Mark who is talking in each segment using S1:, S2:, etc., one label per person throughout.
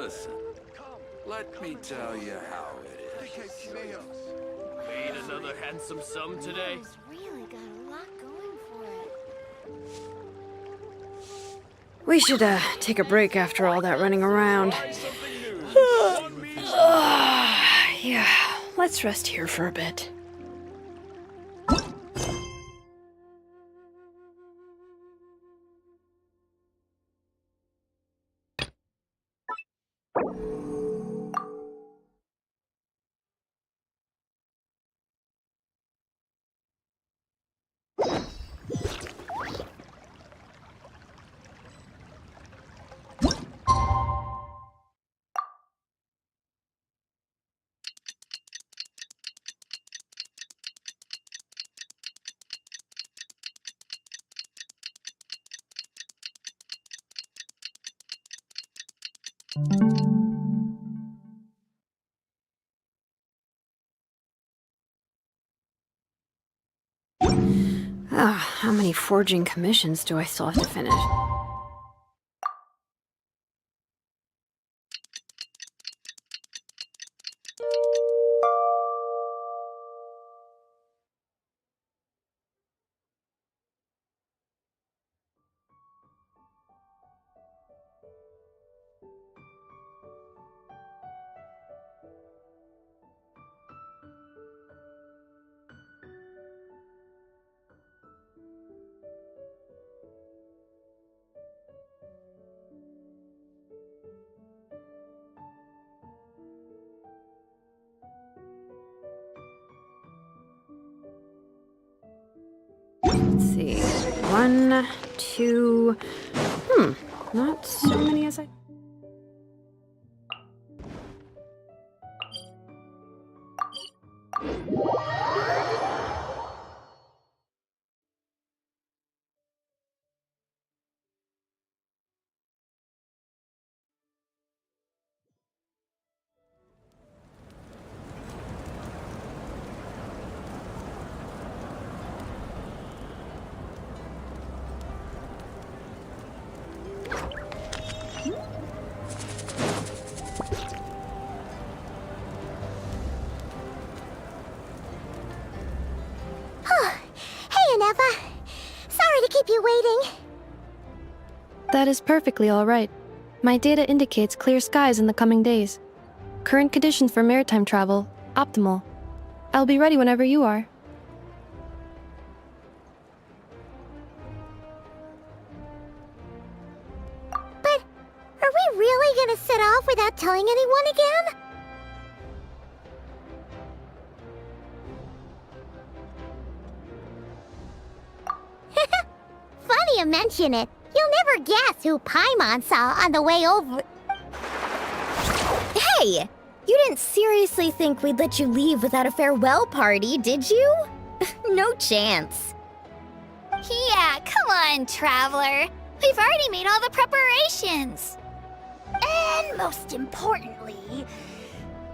S1: Listen, let me tell you how it is.
S2: Made another handsome sum today.
S3: Rose really got a lot going for it.
S4: We should, take a break after all that running around.
S2: Try something new. One means
S4: Yeah, let's rest here for a bit. How many forging commissions do I still have to finish? Let's see. 1, 2... Not so many as I...
S3: Sorry to keep you waiting.
S5: That is perfectly all right. My data indicates clear skies in the coming days. Current conditions for maritime travel, optimal. I'll be ready whenever you are.
S3: But are we really gonna set off without telling anyone again? Funny you mention it. You'll never guess who Paimon saw on the way over.
S6: Hey! You didn't seriously think we'd let you leave without a farewell party, did you? No chance.
S3: Yeah, come on, Traveler. We've already made all the preparations. And most importantly,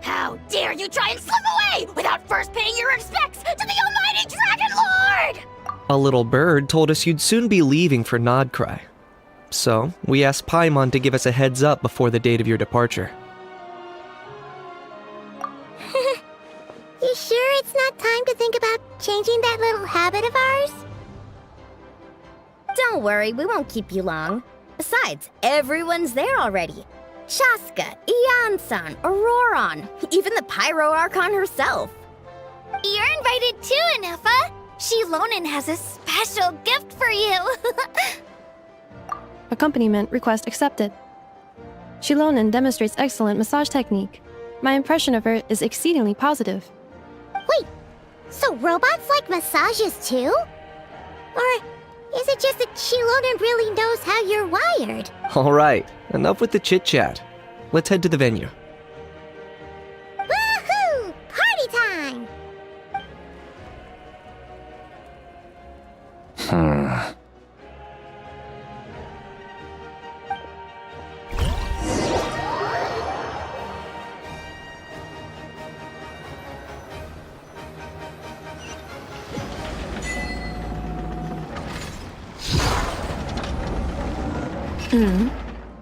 S3: how dare you try and slip away without first paying your respects to the almighty Dragon Lord!
S7: A little bird told us you'd soon be leaving for Nod-Krai. So, we asked Paimon to give us a heads up before the date of your departure.
S3: You sure it's not time to think about changing that little habit of ours?
S6: Don't worry, we won't keep you long. Besides, everyone's there already. Shaska, Ian-san, Auroron, even the Pyro Archon herself.
S3: You're invited too, Anefa. Shilonen has a special gift for you.
S5: Accompaniment request accepted. Shilonen demonstrates excellent massage technique. My impression of her is exceedingly positive.
S3: Wait, so robots like massages too? Or is it just that Shilonen really knows how you're wired?
S7: Alright, enough with the chit-chat. Let's head to the venue.
S3: Woohoo! Party time!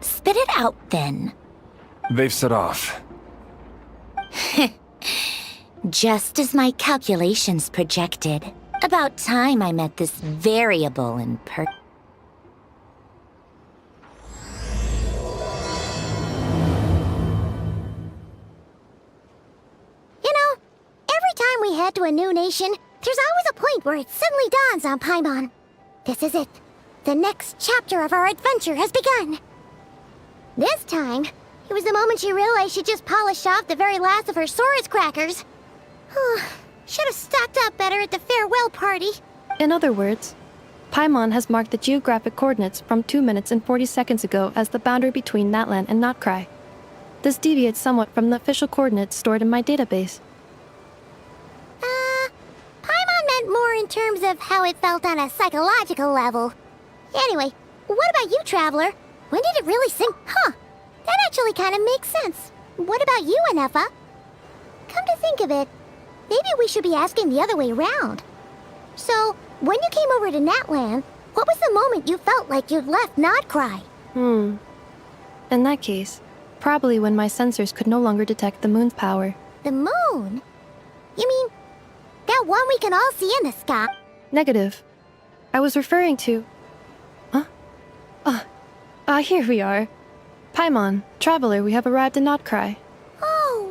S6: Spit it out then.
S1: They've set off.
S8: Just as my calculations projected. About time I met this variable in
S3: You know, every time we head to a new nation, there's always a point where it suddenly dawns on Paimon. This is it. The next chapter of our adventure has begun. This time, it was the moment she realized she just polished off the very last of her Saurus crackers. Should have stocked up better at the farewell party.
S5: In other words, Paimon has marked the geographic coordinates from 2 minutes and 40 seconds ago as the boundary between Natlan and Nod-Krai. This deviates somewhat from the official coordinates stored in my database.
S3: Paimon meant more in terms of how it felt on a psychological level. Anyway, what about you, Traveler? When did it really sink? That actually kind of makes sense. What about you, Anefa? Come to think of it, maybe we should be asking the other way around. So, when you came over to Natlan, what was the moment you felt like you'd left Nod-Krai?
S5: In that case, probably when my sensors could no longer detect the moon's power.
S3: The moon? You mean, that one we can all see in the sky?
S5: Negative. I was referring to... Here we are. Paimon, Traveler, we have arrived in Nod-Krai.
S3: Oh,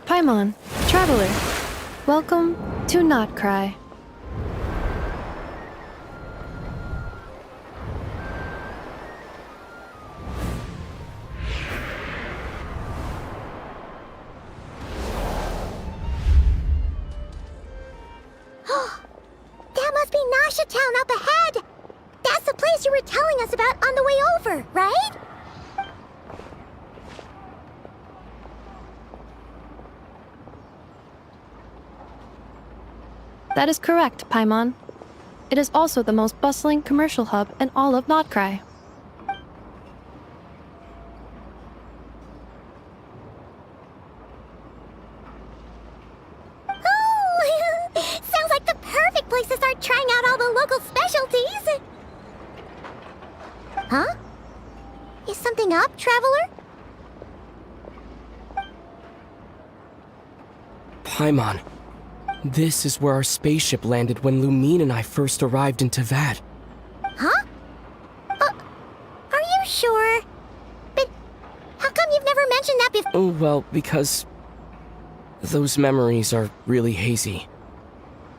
S3: wow!
S5: Paimon, Traveler, welcome to Nod-Krai.
S3: That must be Nasha Town up ahead! That's the place you were telling us about on the way over, right?
S5: That is correct, Paimon. It is also the most bustling commercial hub in all of Nod-Krai.
S3: Sounds like the perfect place to start trying out all the local specialties! Huh? Is something up, Traveler?
S2: Paimon, this is where our spaceship landed when Lumine and I first arrived in Teyvat.
S3: Huh? Are you sure? But how come you've never mentioned that before?
S2: Oh, well, because those memories are really hazy.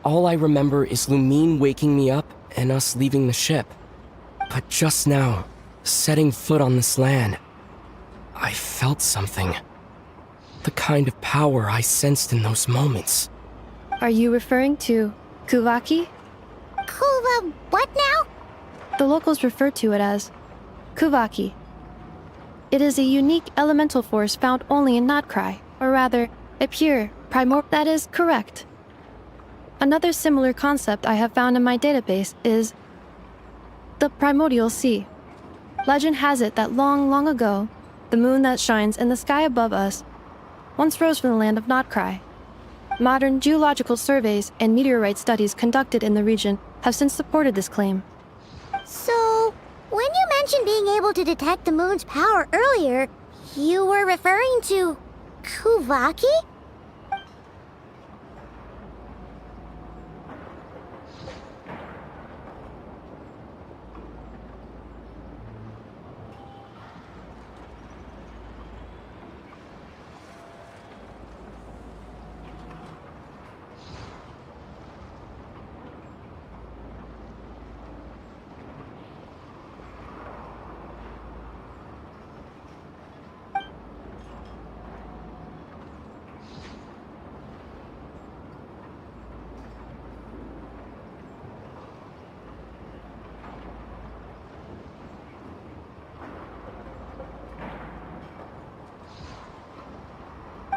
S2: All I remember is Lumine waking me up and us leaving the ship. But just now, setting foot on this land, I felt something. The kind of power I sensed in those moments.
S5: Are you referring to Kuvaki?
S3: Kuva, what now?
S5: The locals refer to it as Kuvaki. It is a unique elemental force found only in Nod-Krai, or rather, a pure primordial. That is correct. Another similar concept I have found in my database is the primordial sea. Legend has it that long, long ago, the moon that shines in the sky above us once rose from the land of Nod-Krai. Modern geological surveys and meteorite studies conducted in the region have since supported this claim.
S3: So, when you mentioned being able to detect the moon's power earlier, you were referring to Kuvaki?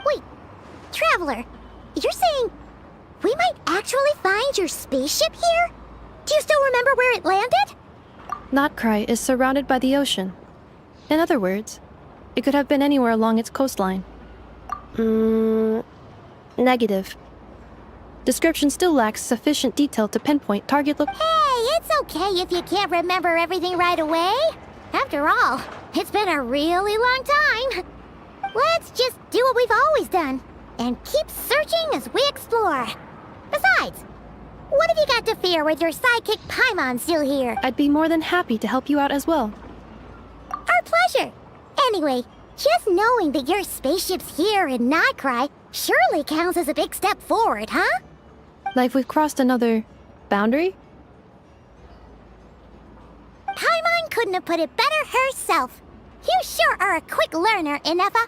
S3: Wait, Traveler, you're saying we might actually find your spaceship here? Do you still remember where it landed?
S5: Nod-Krai is surrounded by the ocean. In other words, it could have been anywhere along its coastline. Negative. Description still lacks sufficient detail to pinpoint target look.
S3: Hey, it's okay if you can't remember everything right away. After all, it's been a really long time. Let's just do what we've always done and keep searching as we explore. Besides, what have you got to fear with your sidekick Paimon still here?
S5: I'd be more than happy to help you out as well.
S3: Our pleasure. Anyway, just knowing that your spaceship's here in Nod-Krai surely counts as a big step forward, huh?
S5: Like we've crossed another boundary?
S3: Paimon couldn't have put it better herself. You sure are a quick learner, Inefa.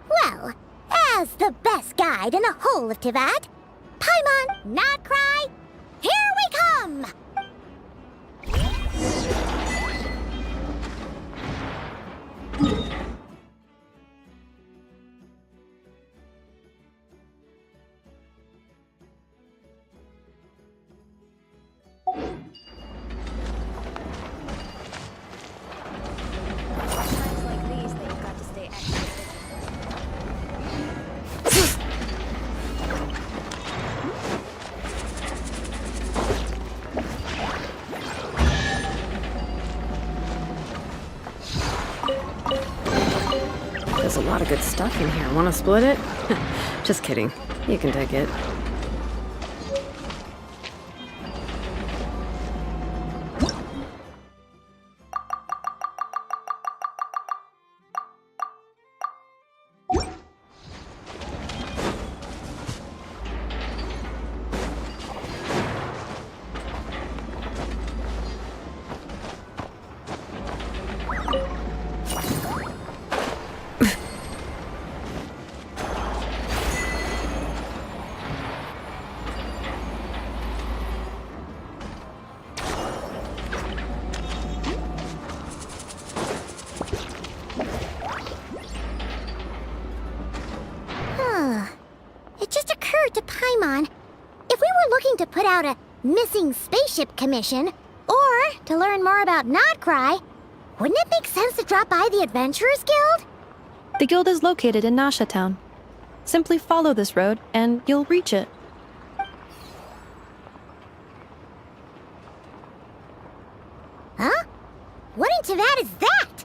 S3: Well, as the best guide in the whole of Tivat, Paimon, Nod-Krai, here we come!
S4: There's a lot of good stuff in here. Want to split it? Just kidding. You can take it.
S3: It just occurred to Paimon, if we were looking to put out a missing spaceship commission, or to learn more about Nod-Krai, wouldn't it make sense to drop by the Adventurers Guild?
S5: The guild is located in Nasha Town. Simply follow this road and you'll reach it.
S3: Huh? What in Tivat is that?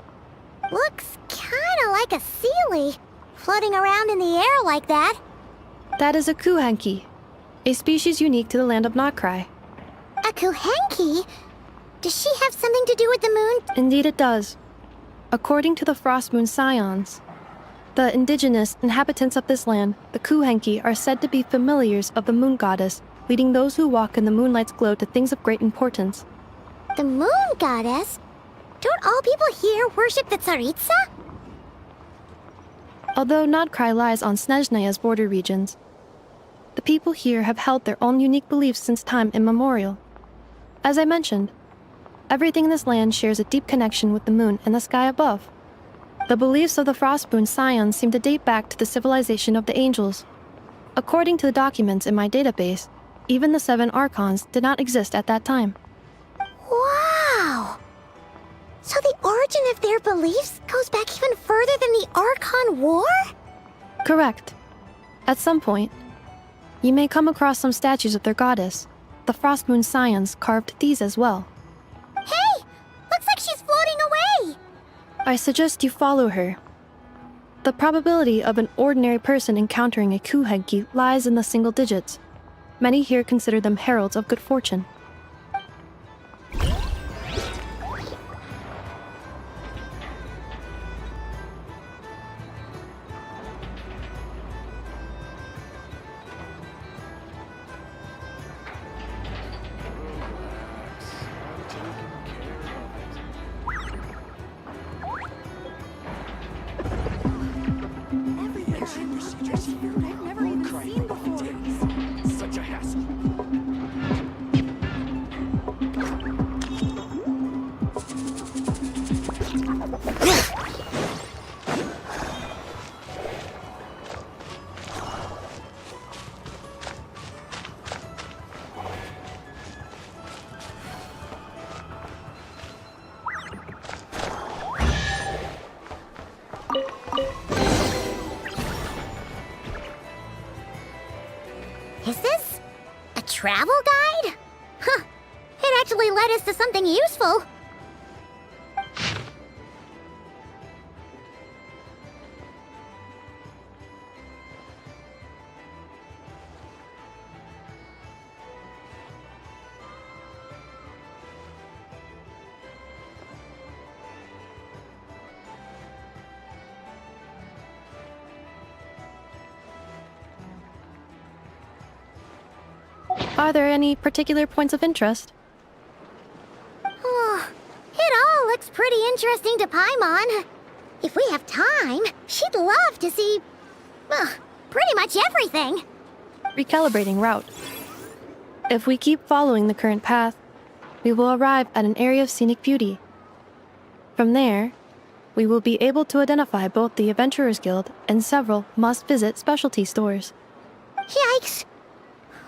S3: Looks kinda like a Sealy, floating around in the air like that.
S5: That is a Kuhanki, a species unique to the land of Nod-Krai.
S3: A Kuhenki? Does she have something to do with the moon?
S5: Indeed it does. According to the Frost Moon Scions, the indigenous inhabitants of this land, the Kuhenki, are said to be familiars of the moon goddess, leading those who walk in the moonlight's glow to things of great importance.
S3: The moon goddess? Don't all people here worship the Tsaritsa?
S5: Although Nod-Krai lies on Snezhnaya's border regions, the people here have held their own unique beliefs since time immemorial. As I mentioned, everything in this land shares a deep connection with the moon and the sky above. The beliefs of the Frostmoon Scions seem to date back to the civilization of the angels. According to the documents in my database, even the 7 Archons did not exist at that time.
S3: Wow! So the origin of their beliefs goes back even further than the Archon War?
S5: Correct. At some point, you may come across some statues of their goddess. The Frostmoon Scions carved these as well.
S3: Hey! Looks like she's floating away!
S5: I suggest you follow her. The probability of an ordinary person encountering a Kuhenki lies in the single digits. Many here consider them heralds of good fortune.
S3: travel guide? Huh. It actually led us to something useful.
S5: Are there any particular points of interest?
S3: Oh, it all looks pretty interesting to Paimon. If we have time, she'd love to see, pretty much everything.
S5: Recalibrating route. If we keep following the current path, we will arrive at an area of scenic beauty. From there, we will be able to identify both the Adventurers Guild and several must-visit specialty stores.
S3: Yikes!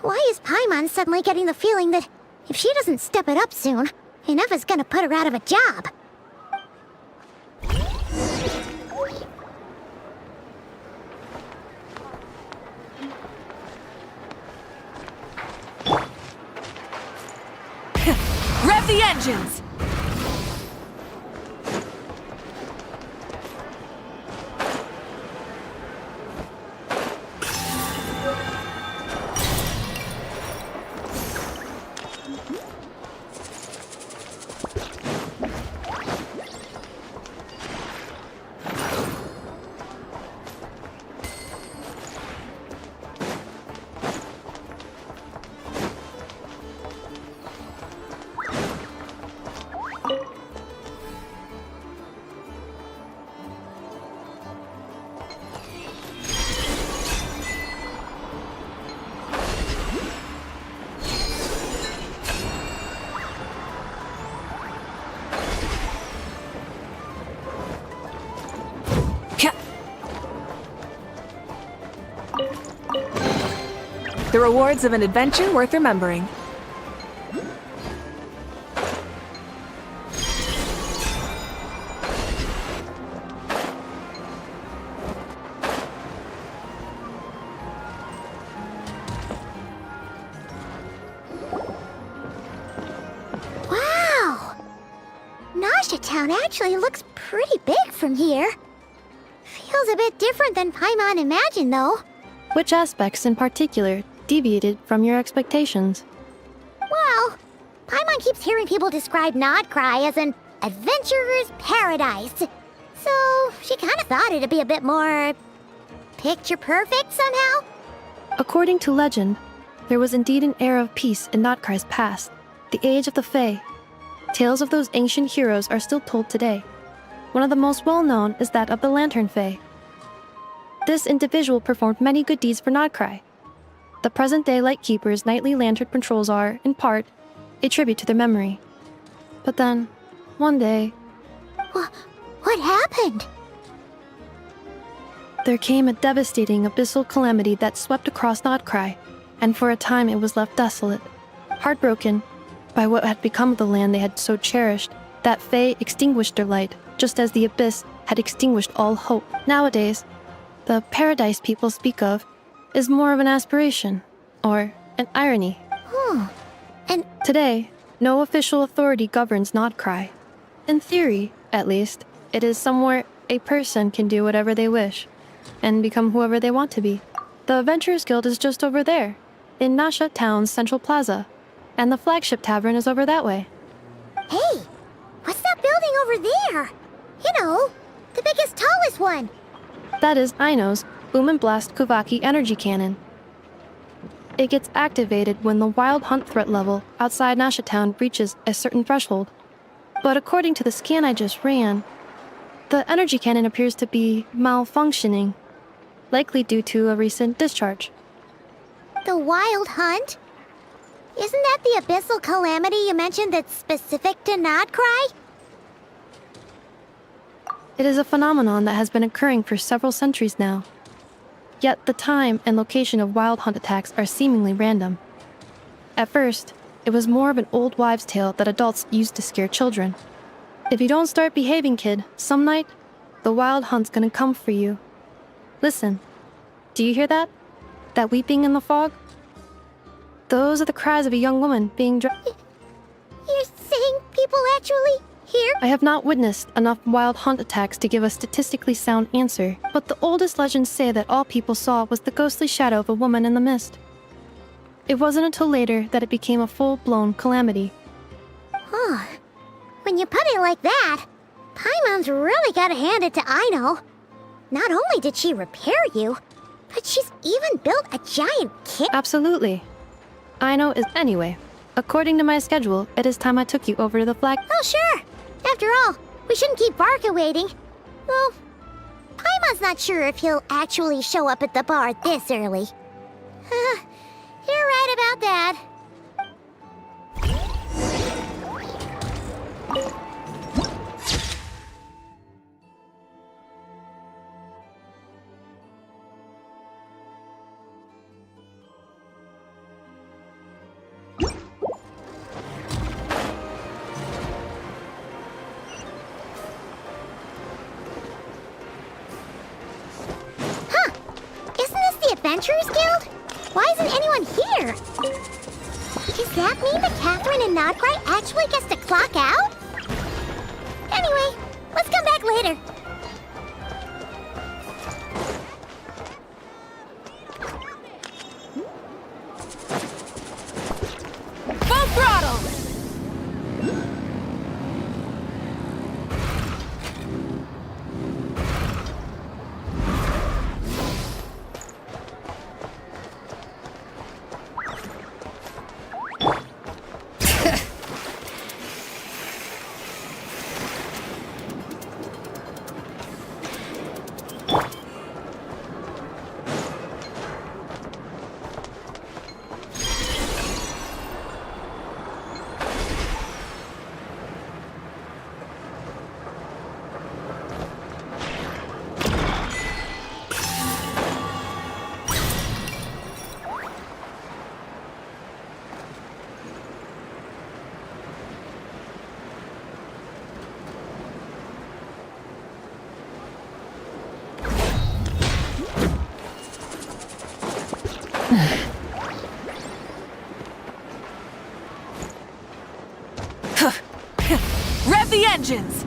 S3: Why is Paimon suddenly getting the feeling that if she doesn't step it up soon, Ineva's gonna put her out of a job?
S9: Rev the engines! The rewards of an adventure worth remembering.
S3: Wow! Nasha Town actually looks pretty big from here. Feels a bit different than Paimon imagined, though.
S5: Which aspects in particular deviated from your expectations?
S3: Well, Paimon keeps hearing people describe Nod-Krai as an adventurer's paradise. So she kind of thought it'd be a bit more picture perfect somehow.
S5: According to legend, there was indeed an era of peace in Nod-Krai's past, the age of the Fae. Tales of those ancient heroes are still told today. One of the most well-known is that of the Lantern Fae. This individual performed many good deeds for Nod-Krai. The present-day Lightkeeper's nightly lantern patrols are, in part, a tribute to their memory. But then, one day,
S3: What happened?
S5: there came a devastating abyssal calamity that swept across Nod-Krai, and for a time it was left desolate. Heartbroken by what had become of the land they had so cherished, that Fae extinguished their light, just as the abyss had extinguished all hope. Nowadays, the paradise people speak of is more of an aspiration, or an irony.
S3: And
S5: Today, no official authority governs Nod-Krai. In theory, at least, it is somewhere a person can do whatever they wish, and become whoever they want to be. The Adventurers Guild is just over there, in Nasha Town's central plaza, and the flagship tavern is over that way.
S3: hey, what's that building over there? You know, the biggest, tallest one.
S5: That is Aino's Boom and Blast Kuvaki energy cannon. It gets activated when the wild hunt threat level outside Nasha Town reaches a certain threshold. But according to the scan I just ran, the energy cannon appears to be malfunctioning, likely due to a recent discharge.
S3: The Wild Hunt? Isn't that the abyssal calamity you mentioned that's specific to Nod-Krai?
S5: It is a phenomenon that has been occurring for several centuries now. Yet the time and location of wild hunt attacks are seemingly random. At first, it was more of an old wives' tale that adults used to scare children. If you don't start behaving, kid, some night, the wild hunt's gonna come for you. Listen, do you hear that? That weeping in the fog? Those are the cries of a young woman being
S3: You're saying people actually hear?
S5: I have not witnessed enough wild hunt attacks to give a statistically sound answer, but the oldest legends say that all people saw was the ghostly shadow of a woman in the mist. It wasn't until later that it became a full-blown calamity.
S3: Huh. When you put it like that, Paimon's really gotta hand it to Aino. Not only did she repair you, but she's even built a giant kit.
S5: Absolutely. Aino is anyway. According to my schedule, it is time I took you over to the flag.
S3: Oh, sure. After all, we shouldn't keep Barca waiting. Well, Paimon's not sure if he'll actually show up at the bar this early. You're right about that. Adventurers Guild? Why isn't anyone here? Does that mean that Catherine and Nod-Krai actually gets to clock out? Anyway, let's come back later.
S9: Full throttle! Rev the engines!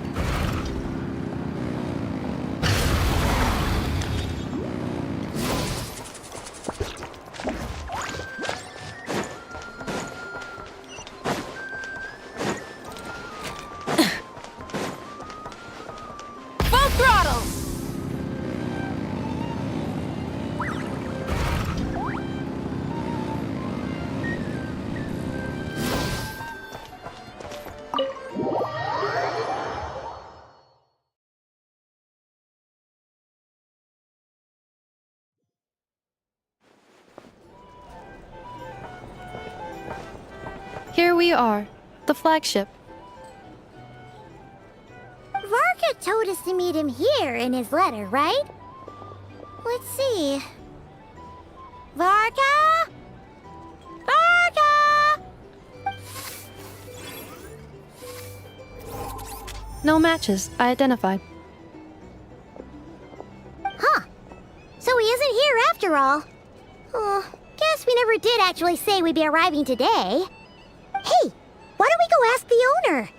S9: Full throttle!
S5: Here we are, the flagship.
S3: Varka told us to meet him here in his letter, right? Let's see. Varka? Varka!
S5: No matches, I identified.
S3: Huh. So he isn't here after all. Oh, guess we never did actually say we'd be arriving today. Hey, why don't we go ask the owner?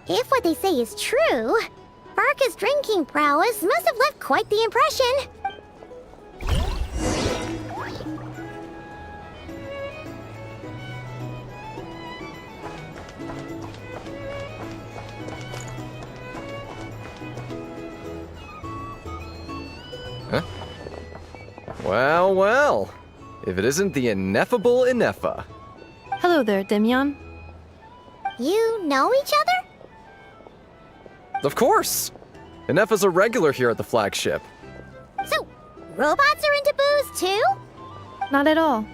S3: If what they say is true, Varka's drinking prowess must have left quite the impression.
S10: Huh? Well, well. If it isn't the ineffable Ineffa.
S5: Hello there, Demyon.
S3: You know each other?
S10: Of course! Ineffa's a regular here at the flagship.
S3: So, robots are into booze too?
S5: Not at all.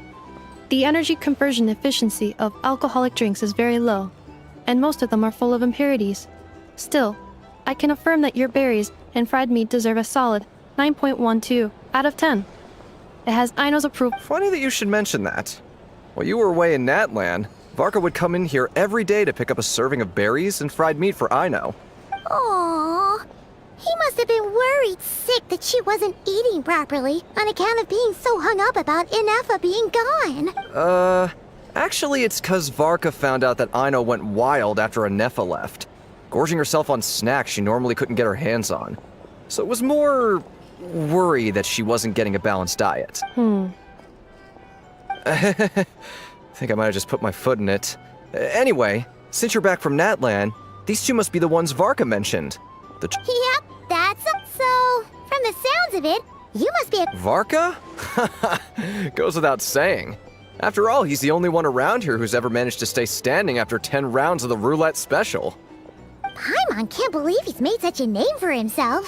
S5: The energy conversion efficiency of alcoholic drinks is very low, and most of them are full of impurities. Still, I can affirm that your berries and fried meat deserve a solid 9.12 out of 10. It has Aino's approval.
S10: Funny that you should mention that. While you were away in Natlan, Varka would come in here every day to pick up a serving of berries and fried meat for Aino.
S3: Aww. He must have been worried sick that she wasn't eating properly on account of being so hung up about Ineffa being gone.
S10: Actually, it's cause Varka found out that Aino went wild after Anefa left, gorging herself on snacks she normally couldn't get her hands on. So it was more worry that she wasn't getting a balanced diet. I think I might have just put my foot in it. Anyway, since you're back from Natlan, these two must be the ones Varka mentioned.
S3: Yep, that's so. From the sounds of it, you must be a.
S10: Varka? Goes without saying. After all, he's the only one around here who's ever managed to stay standing after 10 rounds of the roulette special.
S3: Paimon can't believe he's made such a name for himself.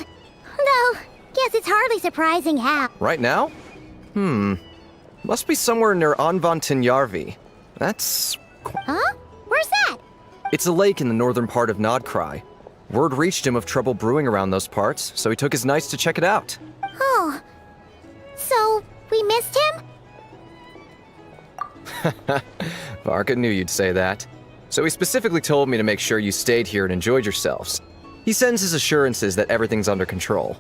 S3: Though, guess it's hardly surprising how.
S10: Right now? Must be somewhere near Anvantinyarvi. That's...
S3: Huh? Where's that?
S10: It's a lake in the northern part of Nod-Krai. Word reached him of trouble brewing around those parts, so he took his knights to check it out.
S3: Oh. So, we missed him?
S10: Varka knew you'd say that. So he specifically told me to make sure you stayed here and enjoyed yourselves. He sends his assurances that everything's under control.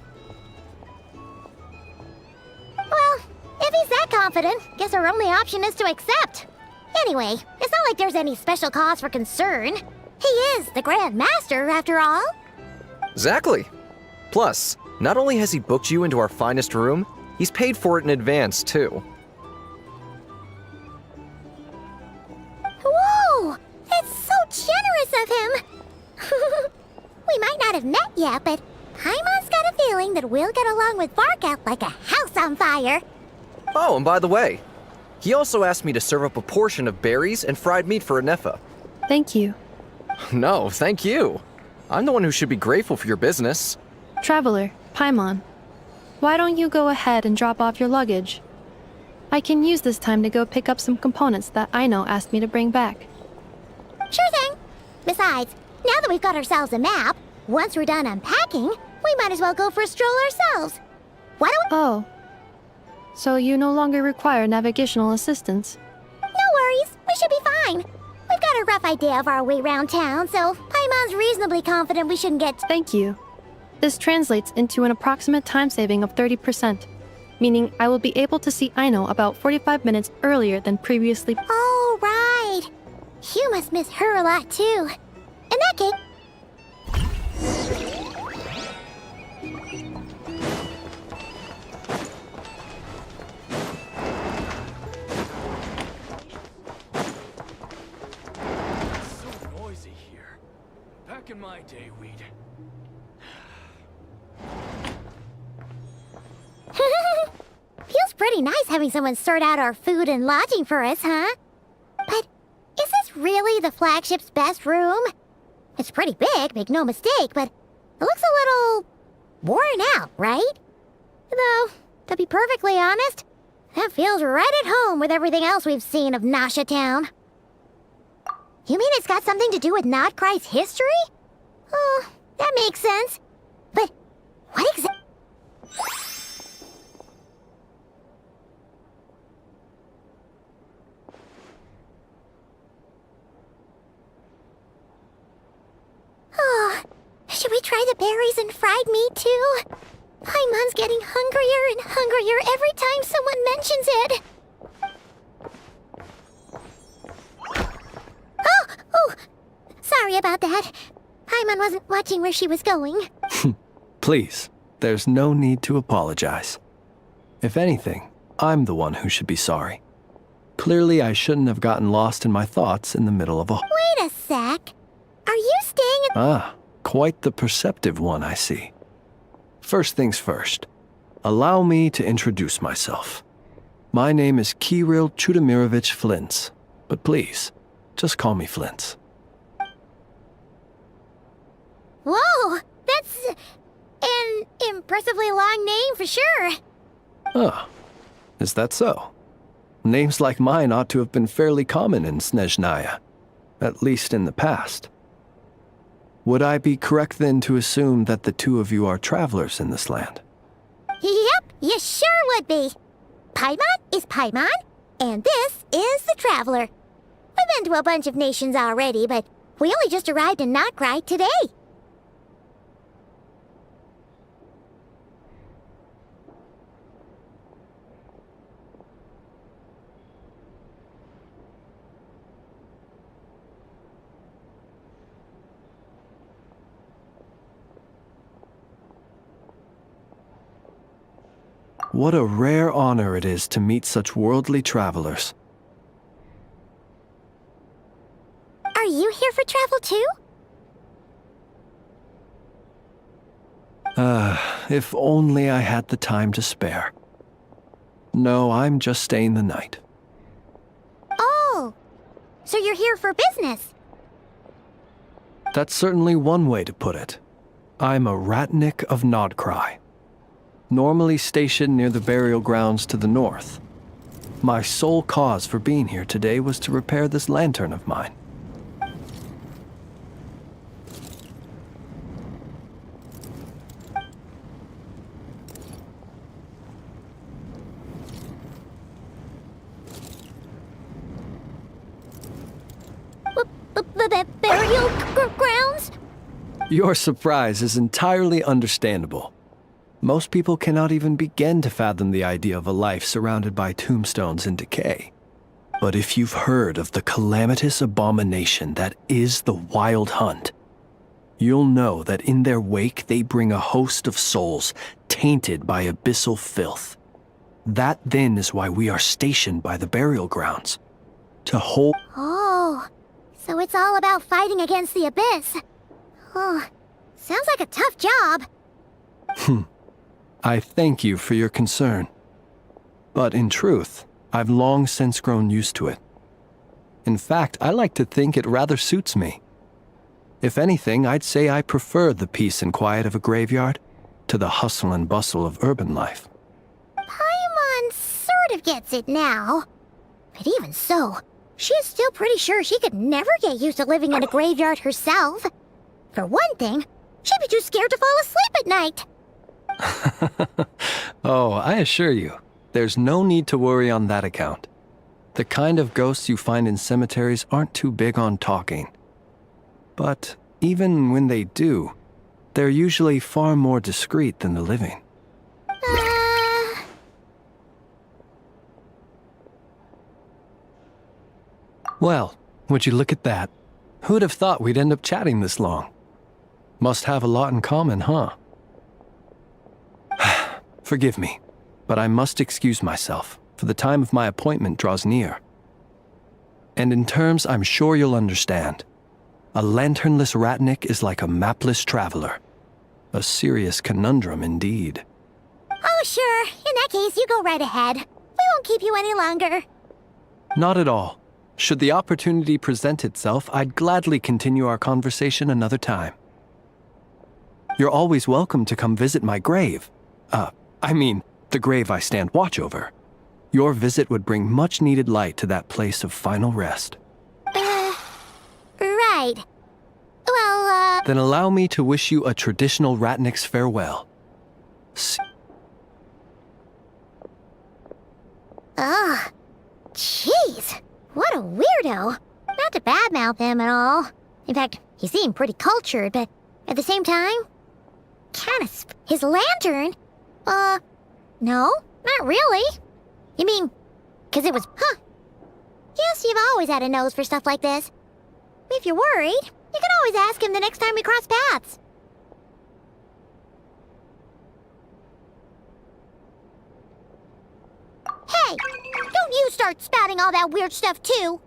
S3: Well, if he's that confident, guess our only option is to accept. Anyway, it's not like there's any special cause for concern. He is the Grand Master, after all.
S10: Exactly. Plus, not only has he booked you into our finest room, he's paid for it in advance, too.
S3: Whoa! It's so generous of him! We might not have met yet, but Paimon's got a feeling that we'll get along with Varka like a house on fire.
S10: Oh, and by the way, he also asked me to serve up a portion of berries and fried meat for Anefa.
S5: Thank you.
S10: No, thank you. I'm the one who should be grateful for your business.
S5: Traveler, Paimon, why don't you go ahead and drop off your luggage? I can use this time to go pick up some components that Aino asked me to bring back.
S3: Sure thing. Besides, now that we've got ourselves a map, once we're done unpacking, we might as well go for a stroll ourselves. Why don't we...
S5: Oh. So you no longer require navigational assistance?
S3: No worries, we should be fine. We've got a rough idea of our way around town, so Paimon's reasonably confident we shouldn't get...
S5: Thank you. This translates into an approximate time saving of 30%, meaning I will be able to see Aino about 45 minutes earlier than previously.
S3: Oh, right. You must miss her a lot, too. In that case...
S1: So noisy here. Back in my day, we'd...
S3: Feels pretty nice having someone sort out our food and lodging for us, huh? But is this really the flagship's best room? It's pretty big, make no mistake, but it looks a little worn out, right? Though, to be perfectly honest, that feels right at home with everything else we've seen of Nasha Town. You mean it's got something to do with Nod-Krai's history? Oh, that makes sense. But what exactly... Oh, should we try the berries and fried meat too? Paimon's getting hungrier and hungrier every time someone mentions it. Oh, sorry about that. Paimon wasn't watching where she was going.
S11: Please, there's no need to apologize. If anything, I'm the one who should be sorry. Clearly, I shouldn't have gotten lost in my thoughts in the middle of a...
S3: Wait a sec. Are you staying at...
S11: Ah, quite the perceptive one, I see. First things first, allow me to introduce myself. My name is Kirill Chudamirovich Flintz, but please, just call me Flintz.
S3: Whoa, that's an impressively long name for sure.
S11: Ah, is that so? Names like mine ought to have been fairly common in Snezhnaya, at least in the past. Would I be correct then to assume that the two of you are travelers in this land?
S3: Yep, you sure would be. Paimon is Paimon, and this is the Traveler. We've been to a bunch of nations already, but we only just arrived in Nod-Krai today.
S11: What a rare honor it is to meet such worldly travelers.
S3: Are you here for travel too?
S11: If only I had the time to spare. No, I'm just staying the night.
S3: Oh, so you're here for business?
S11: That's certainly one way to put it. I'm a Ratnik of Nod-Krai, normally stationed near the burial grounds to the north. My sole cause for being here today was to repair this lantern of mine.
S3: Burial grounds?
S11: Your surprise is entirely understandable. Most people cannot even begin to fathom the idea of a life surrounded by tombstones and decay. But if you've heard of the calamitous abomination that is the Wild Hunt, you'll know that in their wake they bring a host of souls tainted by abyssal filth. That then is why we are stationed by the burial grounds. To hold...
S3: Oh, so it's all about fighting against the abyss. Oh, sounds like a tough job.
S11: I thank you for your concern. But in truth, I've long since grown used to it. In fact, I like to think it rather suits me. If anything, I'd say I prefer the peace and quiet of a graveyard to the hustle and bustle of urban life.
S3: Paimon sort of gets it now. But even so, she's still pretty sure she could never get used to living in a graveyard herself. For one thing, she'd be too scared to fall asleep at night.
S11: Oh, I assure you, there's no need to worry on that account. The kind of ghosts you find in cemeteries aren't too big on talking. But even when they do, they're usually far more discreet than the living. Well, would you look at that? Who'd have thought we'd end up chatting this long? Must have a lot in common, huh? Forgive me, but I must excuse myself, for the time of my appointment draws near. And in terms I'm sure you'll understand, a lanternless Ratnik is like a mapless traveler. A serious conundrum indeed.
S3: Oh, sure. In that case, you go right ahead. We won't keep you any longer.
S11: Not at all. Should the opportunity present itself, I'd gladly continue our conversation another time. You're always welcome to come visit my grave. The grave I stand watch over. Your visit would bring much-needed light to that place of final rest.
S3: Right. Well,
S11: Then allow me to wish you a traditional Ratnik's farewell.
S3: Ugh. Jeez. What a weirdo. Not to badmouth him at all. In fact, he seemed pretty cultured, but at the same time... his lantern? No, not really. You mean, 'cause it was... Guess you've always had a nose for stuff like this. If you're worried, you can always ask him the next time we cross paths. Hey, don't you start spouting all that weird stuff too.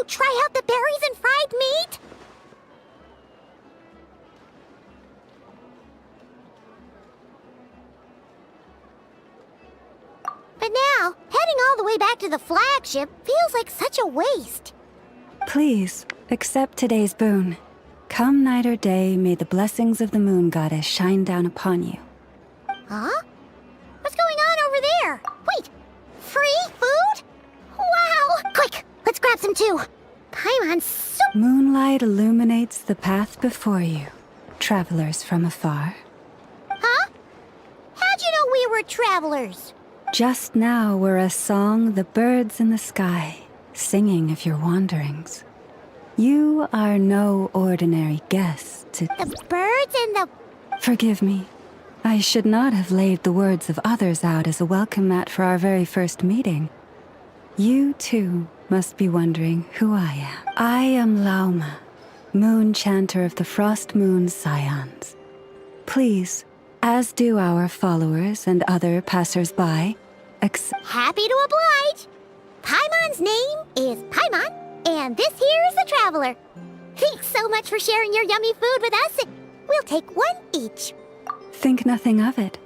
S3: Try out the berries and fried meat? now, heading all the way back to the flagship feels like such a waste.
S12: Please, accept today's boon. Come night or day, may the blessings of the moon goddess shine down upon you.
S3: Huh? What's going on over there? Wait, free food? Wow! Quick, let's grab some too. Paimon's so...
S12: Moonlight illuminates the path before you, travelers from afar.
S3: Huh? How'd you know we were travelers?
S12: Just now were a song the birds in the sky, singing of your wanderings. You are no ordinary guest to...
S3: The birds and the...
S12: Forgive me. I should not have laid the words of others out as a welcome mat for our very first meeting. You, too, must be wondering who I am. I am Lauma, moon chanter of the Frost Moon Scions. Please, as do our followers and other passers-by,
S3: Happy to oblige! Paimon's name is Paimon, and this here is the Traveler. Thanks so much for sharing your yummy food with us. We'll take one each.
S12: Think nothing of it.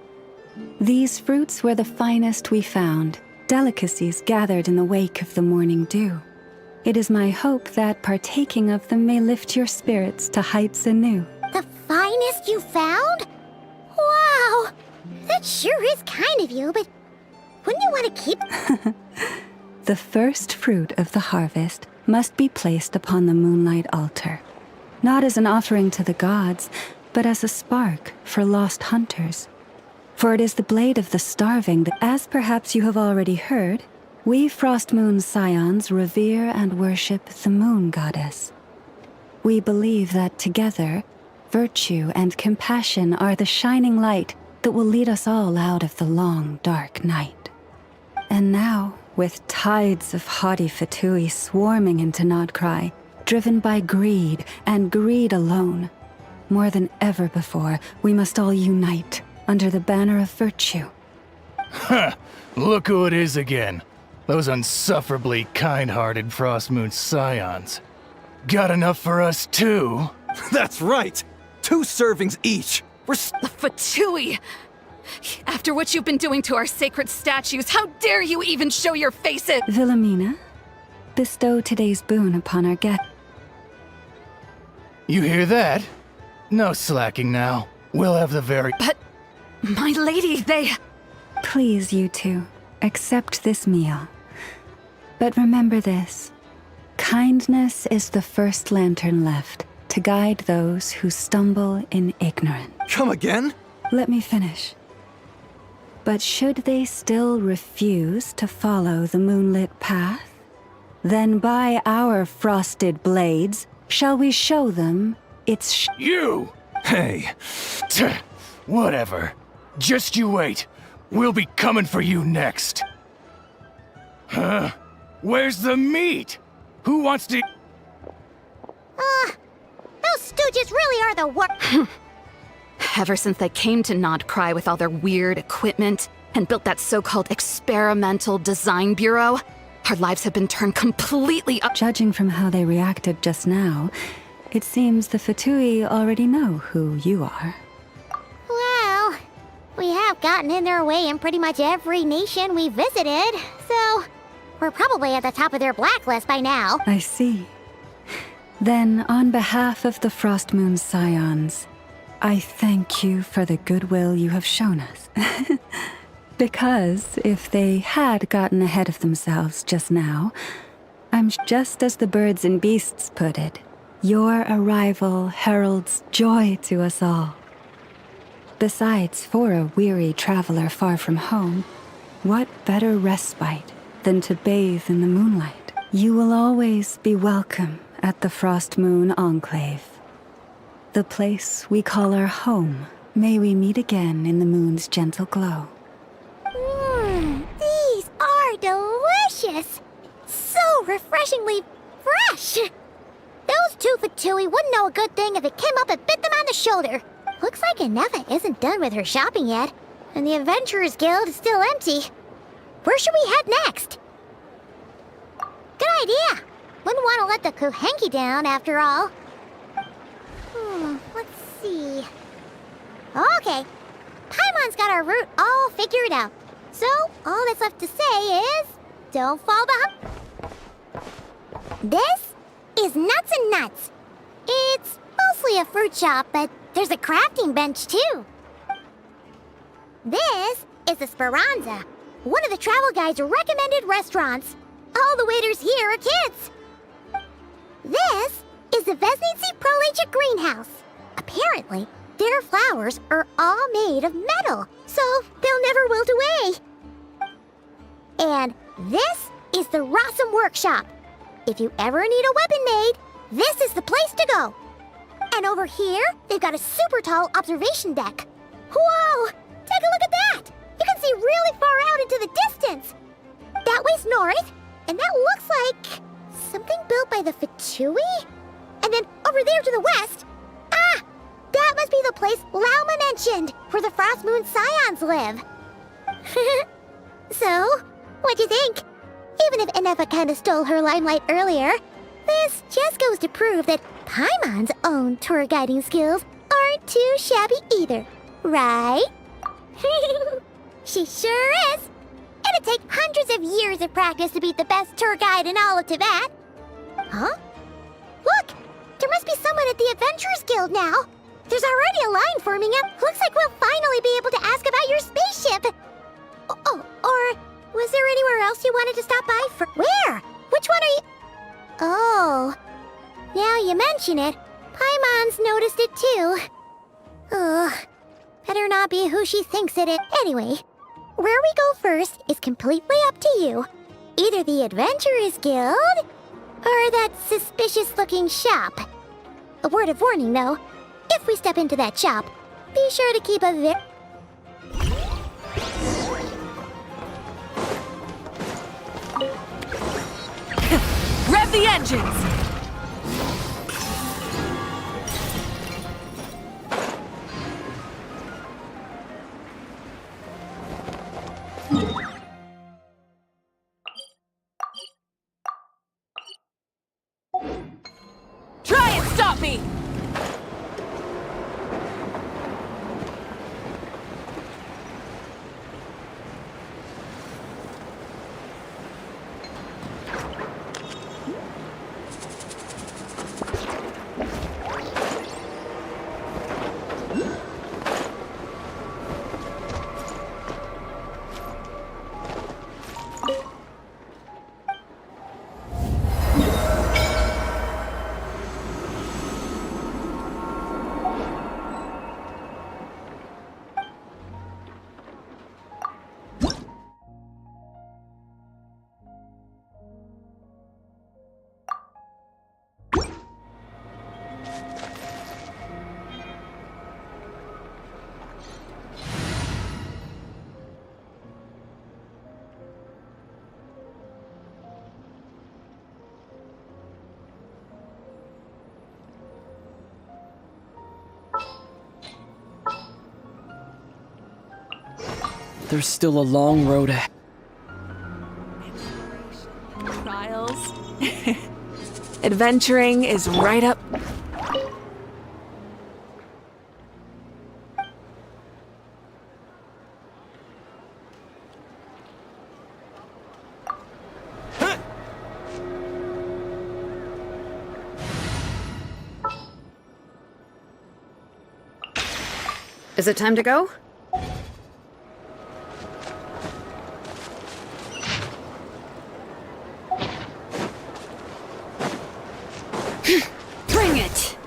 S12: These fruits were the finest we found, delicacies gathered in the wake of the morning dew. It is my hope that partaking of them may lift your spirits to heights anew.
S3: The finest you found? Wow! That sure is kind of you, but wouldn't you want to keep...
S12: The first fruit of the harvest must be placed upon the moonlight altar, not as an offering to the gods, but as a spark for lost hunters. For it is the blade of the starving that, as perhaps you have already heard, we Frost Moon Scions revere and worship the moon goddess. We believe that together, virtue and compassion are the shining light that will lead us all out of the long, dark night. And now, with tides of haughty Fatui swarming into Nod-Krai, driven by greed and greed alone, more than ever before, we must all unite under the banner of virtue.
S1: Ha! Look who it is again. Those unsufferably kind-hearted Frost Moon Scions. Got enough for us too?
S11: That's right! 2 servings each! We're
S9: Fatui! After what you've been doing to our sacred statues, how dare you even show your faces?
S12: Wilhelmina, bestow today's boon upon our guest.
S1: You hear that? No slacking now. We'll have the very...
S9: But, my lady, they...
S12: Please, you two, accept this meal. But remember this. Kindness is the first lantern left to guide those who stumble in ignorance.
S11: Come again?
S12: Let me finish. But should they still refuse to follow the moonlit path, then by our frosted blades shall we show them its
S1: You!
S11: Hey!
S1: Whatever. Just you wait. We'll be coming for you next. Huh? Where's the meat? Who wants to...
S3: Those stooges really are the worst.
S9: Ever since they came to Nod-Krai with all their weird equipment and built that so-called experimental design bureau, our lives have been turned completely up.
S12: Judging from how they reacted just now, it seems the Fatui already know who you are.
S3: Well, we have gotten in their way in pretty much every nation we visited, so we're probably at the top of their blacklist by now.
S12: I see. Then, on behalf of the Frost Moon Scions, I thank you for the goodwill you have shown us. Because if they had gotten ahead of themselves just now, I'm just as the birds and beasts put it, your arrival heralds joy to us all. Besides, for a weary traveler far from home, what better respite than to bathe in the moonlight? You will always be welcome at the Frost Moon Enclave. The place we call our home. May we meet again in the moon's gentle glow.
S3: These are delicious! So refreshingly fresh! Those 2 Fatui wouldn't know a good thing if it came up and bit them on the shoulder. Looks like Inefa isn't done with her shopping yet, and the Adventurers Guild is still empty. Where should we head next? Good idea! Wouldn't want to let the Kuhenki down, after all. Let's see... Okay. Paimon's got our route all figured out. So, all that's left to say is, don't fall behind. This is Nuts and Nuts. It's mostly a fruit shop, but there's a crafting bench too. This is the Speranza, one of the travel guide's recommended restaurants. All the waiters here are kids. This is the Vesnici Prolegic Greenhouse. Apparently, their flowers are all made of metal, so they'll never wilt away. And this is the Rossum Workshop. If you ever need a weapon made, this is the place to go. And over here, they've got a super tall observation deck. Whoa! Take a look at that! You can see really far out into the distance. That way's north, and that looks like something built by the Fatui? And then over there to the west, that must be the place Lauma mentioned, where the Frost Moon Scions live. So, what'd you think? Even if Enefa kinda stole her limelight earlier, this just goes to prove that Paimon's own tour guiding skills aren't too shabby either, right? She sure is. It'd take hundreds of years of practice to beat the best tour guide in all of Tibet. Huh? Look! There must be someone at the Adventurers Guild now. There's already a line forming up. Looks like we'll finally be able to ask about your spaceship. Oh, or was there anywhere else you wanted to stop by for? Where? Which one are you? Oh, now you mention it, Paimon's noticed it too. Ugh, better not be who she thinks it is. Anyway, where we go first is completely up to you. Either the Adventurers Guild, or that suspicious-looking shop. A word of warning, though. If we step into that shop, be sure to keep a
S13: Rev the engines! Try and stop me!
S2: There's still a long road ahead.
S13: Trials. Adventuring is right up.
S4: Is it time to go? Bring it!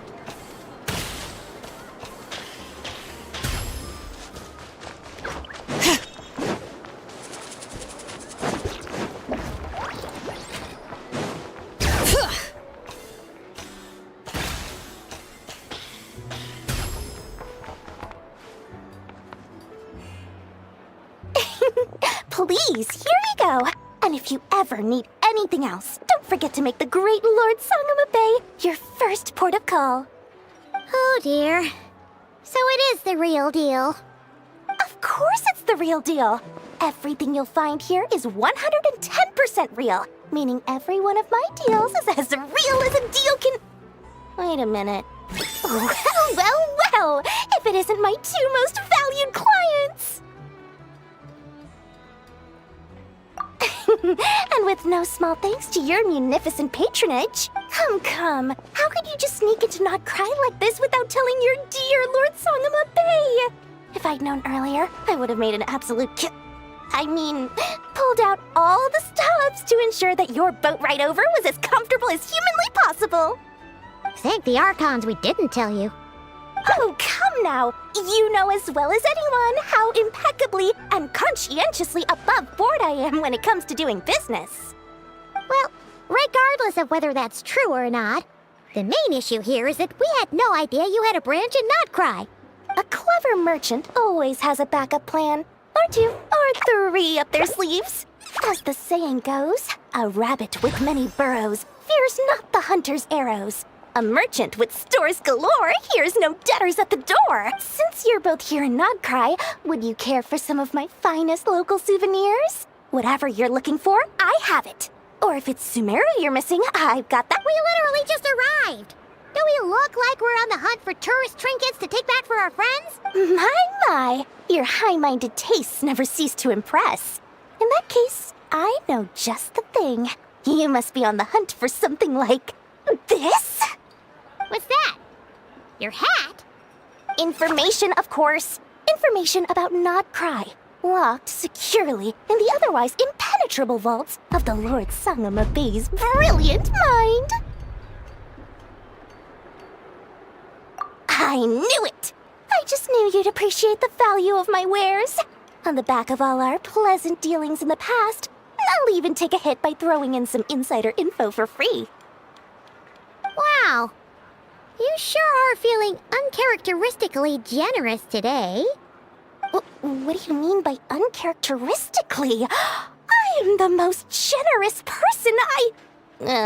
S3: Please, here we go. And if you ever need anything else, don't forget to make the great Lord Sangama Bay your first port of call. Oh dear. So it is the real deal. Of course it's the real deal. Everything you'll find here is 110% real, meaning every one of my deals is as real as a deal can... Wait a minute. Well, if it isn't my two most valued clients.
S6: And with no small thanks to your munificent patronage. Come. How could you just sneak into Nod-Krai like this without telling your dear Lord Sangama Bay? If I'd known earlier, I would have made an absolute pulled out all the stops to ensure that your boat ride over was as comfortable as humanly possible.
S3: Thank the Archons we didn't tell you.
S6: Oh, come now! You know as well as anyone how impeccably and conscientiously above board I am when it comes to doing business.
S3: Well, regardless of whether that's true or not, the main issue here is that we had no idea you had a branch in Nod-Krai.
S6: A clever merchant always has a backup plan, or 2, or 3 up their sleeves. As the saying goes, a rabbit with many burrows fears not the hunter's arrows. A merchant with stores galore hears no debtors at the door. Since you're both here in Nod-Krai, would you care for some of my finest local souvenirs? Whatever you're looking for, I have it. Or if it's Sumeru you're missing, I've got that.
S3: We literally just arrived. Do we look like we're on the hunt for tourist trinkets to take back for our friends?
S6: My. Your high-minded tastes never cease to impress. In that case, I know just the thing. You must be on the hunt for something like this?
S3: What's that? Your hat?
S6: Information, of course. Information about Nod-Krai, locked securely in the otherwise impenetrable vaults of the Lord Sangama Bay's brilliant mind. I knew it! I just knew you'd appreciate the value of my wares. On the back of all our pleasant dealings in the past, I'll even take a hit by throwing in some insider info for free.
S3: Wow. You sure are feeling uncharacteristically generous today.
S6: What do you mean by uncharacteristically? I am the most generous person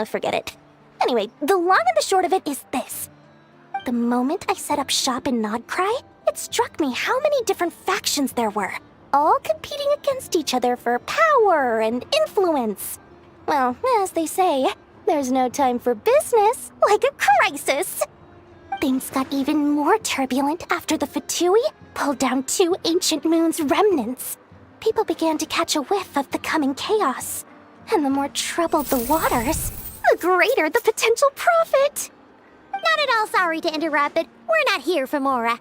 S6: forget it. Anyway, the long and the short of it is this. The moment I set up shop in Nod-Krai, it struck me how many different factions there were, all competing against each other for power and influence. Well, as they say, there's no time for business like a crisis. Things got even more turbulent after the Fatui pulled down 2 ancient moon's remnants. People began to catch a whiff of the coming chaos. And the more troubled the waters, the greater the potential profit.
S3: Not at all sorry to interrupt, but we're not here for Mora.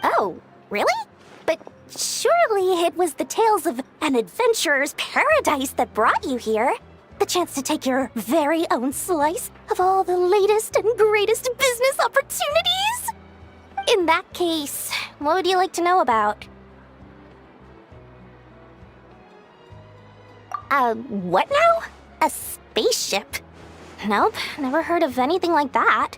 S6: Oh, really? But surely it was the tales of an adventurer's paradise that brought you here. The chance to take your very own slice of all the latest and greatest business opportunities? In that case, what would you like to know about? What now? A spaceship? Nope, never heard of anything like that.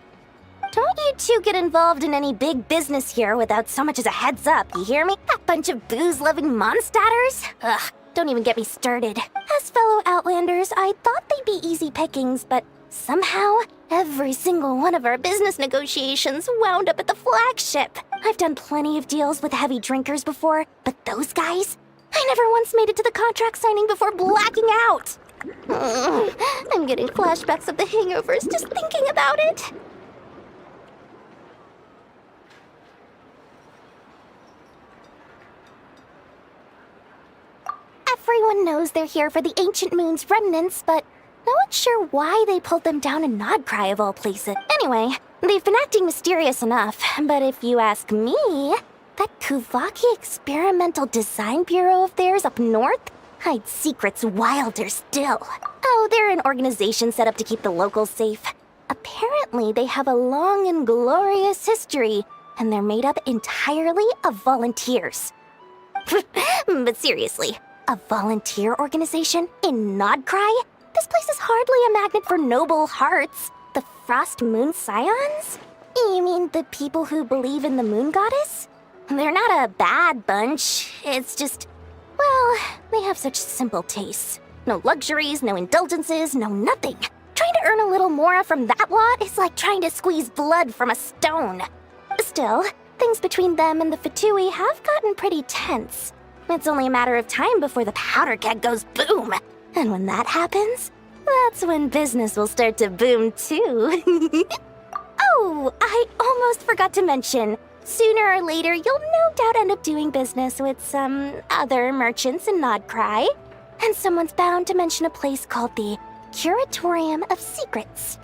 S6: Don't you two get involved in any big business here without so much as a heads up, you hear me? That bunch of booze-loving monstatters? Ugh, don't even get me started. As fellow Outlanders, I thought they'd be easy pickings, but somehow, every single one of our business negotiations wound up at the flagship. I've done plenty of deals with heavy drinkers before, but those guys? I never once made it to the contract signing before blacking out. I'm getting flashbacks of the hangovers just thinking about it. Everyone knows they're here for the Ancient Moon's remnants, but no one's sure why they pulled them down in Nod-Krai of all places. Anyway, they've been acting mysterious enough, but if you ask me, that Kuvaki Experimental Design Bureau of theirs up north hides secrets wilder still. Oh, they're an organization set up to keep the locals safe. Apparently, they have a long and glorious history, and they're made up entirely of volunteers. But seriously, a volunteer organization in Nod-Krai? This place is hardly a magnet for noble hearts. The Frost Moon Scions? You mean the people who believe in the moon goddess? They're not a bad bunch. It's just, well, they have such simple tastes. No luxuries, no indulgences, no nothing. Trying to earn a little more from that lot is like trying to squeeze blood from a stone. Still, things between them and the Fatui have gotten pretty tense. It's only a matter of time before the powder keg goes boom. And when that happens, that's when business will start to boom too. Oh, I almost forgot to mention. Sooner or later, you'll no doubt end up doing business with some other merchants in Nod-Krai. And someone's bound to mention a place called the Curatorium of Secrets.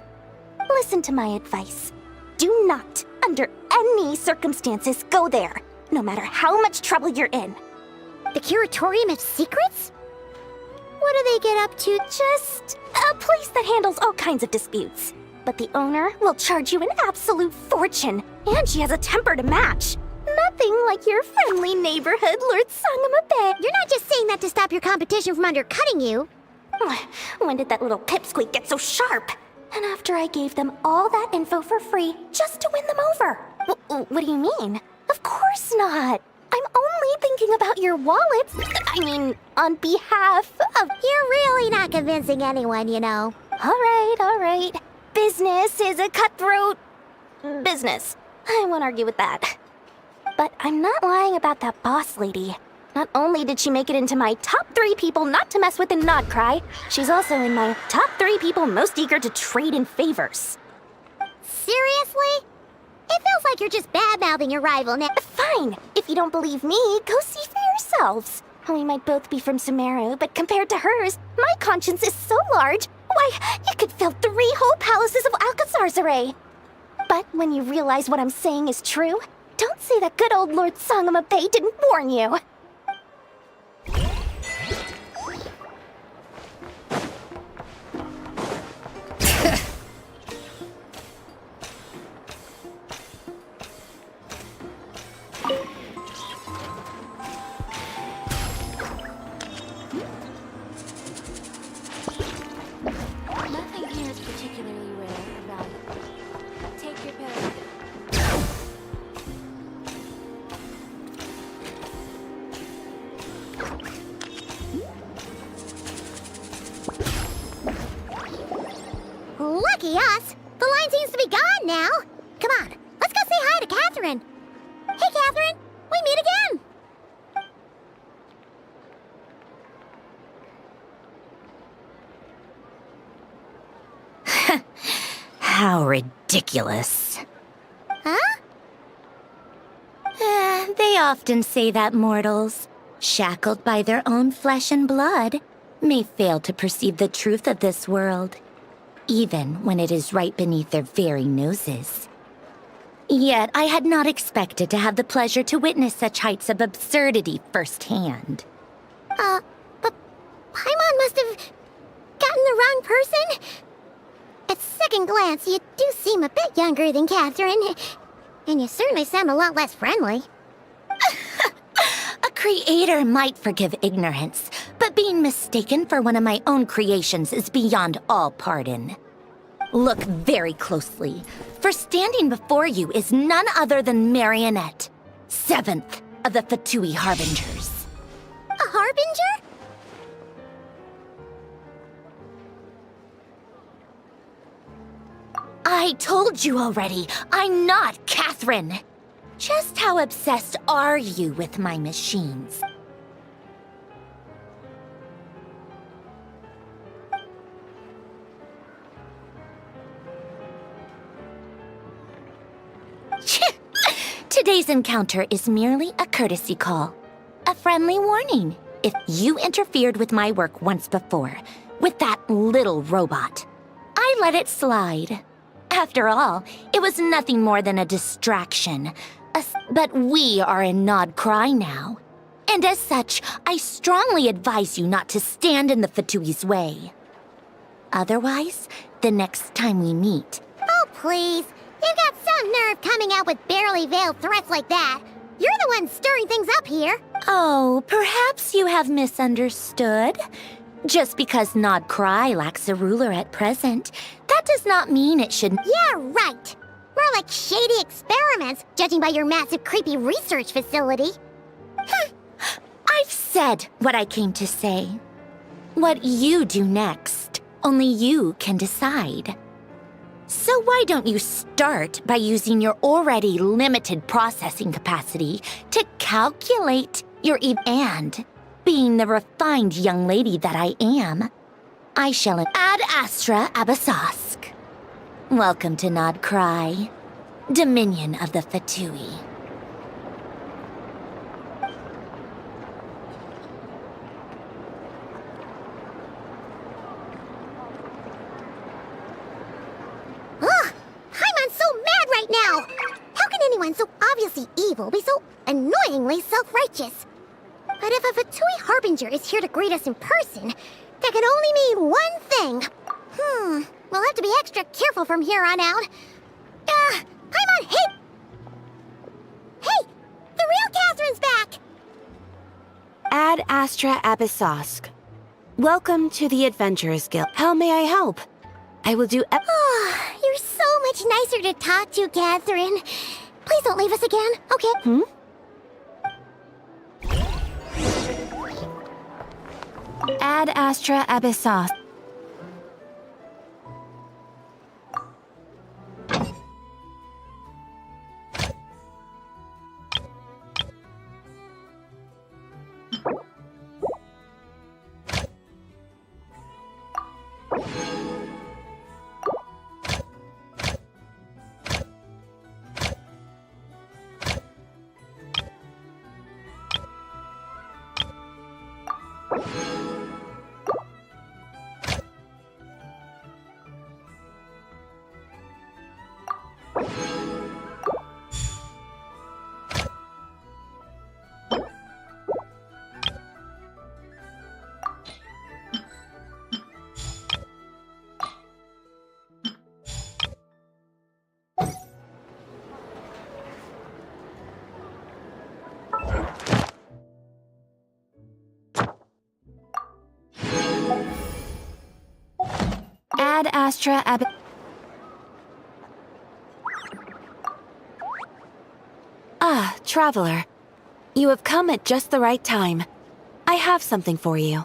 S6: Listen to my advice. Do not, under any circumstances, go there, no matter how much trouble you're in.
S3: The Curatorium of Secrets? What do they get up to?
S6: Just a place that handles all kinds of disputes. But the owner will charge you an absolute fortune, and she has a temper to match. Nothing like your friendly neighborhood, Lord Sangamabe.
S3: You're not just saying that to stop your competition from undercutting you.
S6: When did that little pipsqueak get so sharp? And after I gave them all that info for free, just to win them over. What do you mean? Of course not. I'm only thinking about your wallets. I mean, on behalf of...
S3: You're really not convincing anyone, you know.
S6: All right. Business is a cutthroat business. I won't argue with that. But I'm not lying about that boss lady. Not only did she make it into my top 3 people not to mess with in Nod-Krai, she's also in my top 3 people most eager to trade in favors.
S3: Seriously? It feels like you're just bad-mouthing your rival now.
S6: Fine. If you don't believe me, go see for yourselves. We might both be from Sumeru, but compared to hers, my conscience is so large, why, it could fill 3 whole palaces of Alcazar's. But when you realize what I'm saying is true, don't say that good old Lord Sangamabe didn't warn you.
S3: Nothing here is particularly rare or valuable. Take your pill. Lucky us! The line seems to be gone now. Come on, let's go say hi to Catherine. Hey, Catherine, we meet again.
S8: How ridiculous.
S3: Huh?
S8: They often say that mortals, shackled by their own flesh and blood, may fail to perceive the truth of this world, even when it is right beneath their very noses. Yet I had not expected to have the pleasure to witness such heights of absurdity firsthand.
S3: But Paimon must have gotten the wrong person. At second glance, you do seem a bit younger than Catherine, and you certainly sound a lot less friendly.
S8: A creator might forgive ignorance, but being mistaken for one of my own creations is beyond all pardon. Look very closely, for standing before you is none other than Marionette, 7th of the Fatui Harbingers.
S3: A harbinger?
S8: I told you already, I'm not Catherine. Just how obsessed are you with my machines? Today's encounter is merely a courtesy call. A friendly warning. If you interfered with my work once before, with that little robot, I let it slide. After all, it was nothing more than a distraction. But we are in Nod-Krai now. And as such, I strongly advise you not to stand in the Fatui's way. Otherwise, the next time we meet...
S3: Oh, please. You've got some nerve coming out with barely veiled threats like that. You're the one stirring things up here.
S8: Oh, perhaps you have misunderstood. Just because Nod-Krai lacks a ruler at present, that does not mean it should...
S3: Yeah, right. More like shady experiments, judging by your massive creepy research facility.
S8: I've said what I came to say. What you do next, only you can decide. So why don't you start by using your already limited processing capacity to calculate your and, being the refined young lady that I am, I shall Ad Astra Abasask. Welcome to Nod-Krai, Dominion of the Fatui.
S3: the evil be so annoyingly self-righteous? But if a Fatui Harbinger is here to greet us in person, that can only mean one thing. We'll have to be extra careful from here on out. Paimon, hey! Hey! The real Catherine's back!
S8: Ad Astra Abyssosk. Welcome to the Adventurers Guild. How may I help? I will do
S3: You're so much nicer to talk to, Catherine. Please don't leave us again, okay?
S8: Ad Astra Abyssosk. Ad Astra Traveler. You have come at just the right time. I have something for you.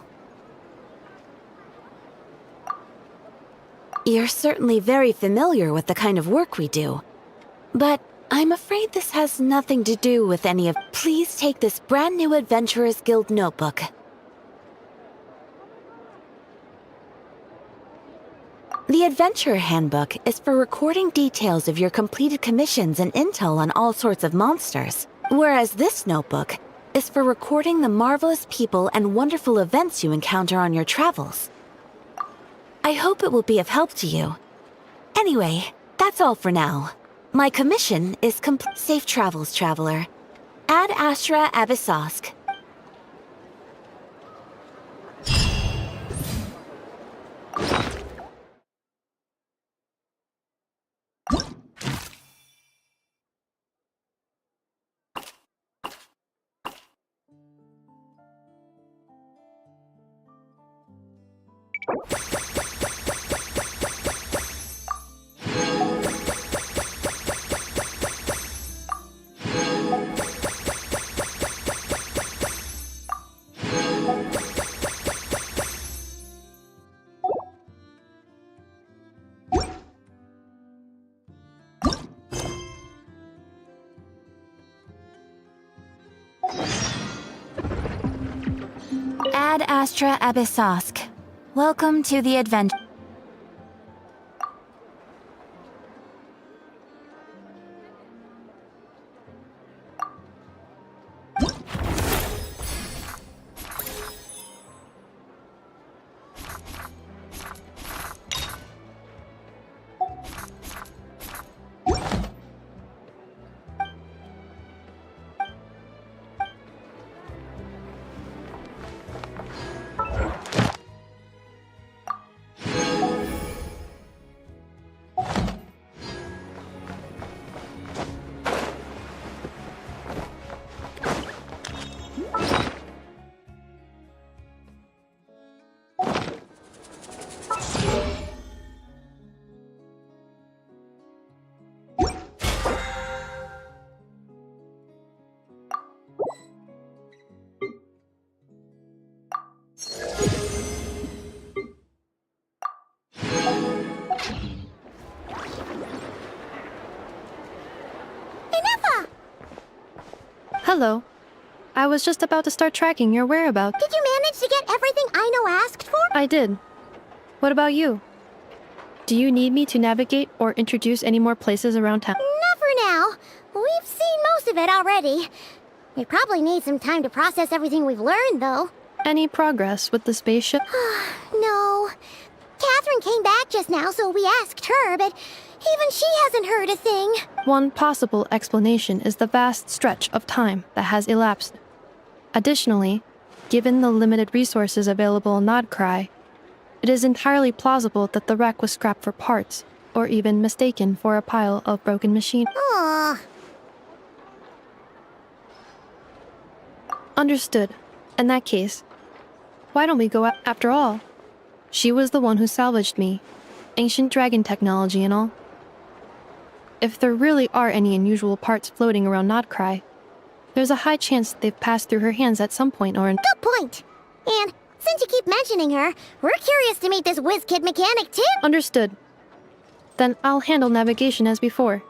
S8: You're certainly very familiar with the kind of work we do. But I'm afraid this has nothing to do with any of... Please take this brand new Adventurers Guild notebook. The Adventurer Handbook is for recording details of your completed commissions and intel on all sorts of monsters, whereas this notebook is for recording the marvelous people and wonderful events you encounter on your travels. I hope it will be of help to you. Anyway, that's all for now. My commission is complete. Safe travels, traveler. Ad Astra Abyssosk. Ad Astra Abyssosk. Welcome to the adventure.
S5: Hello. I was just about to start tracking your whereabouts.
S3: Did you manage to get everything Aino asked for?
S5: I did. What about you? Do you need me to navigate or introduce any more places around town?
S3: Not for now. We've seen most of it already. We probably need some time to process everything we've learned, though.
S5: Any progress with the spaceship?
S3: No. Catherine came back just now, so we asked her, but
S6: Even she hasn't heard a thing.
S5: One possible explanation is the vast stretch of time that has elapsed. Additionally, given the limited resources available in Nod-Krai, it is entirely plausible that the wreck was scrapped for parts, or even mistaken for a pile of broken machine.
S6: Aww.
S5: Understood. In that case, why don't we go after all? She was the one who salvaged me. Ancient dragon technology and all. If there really are any unusual parts floating around Nod-Krai, there's a high chance they've passed through her hands at some point or in—
S6: Good point. And since you keep mentioning her, we're curious to meet this whiz-kid mechanic too.
S5: Understood. Then I'll handle navigation as before.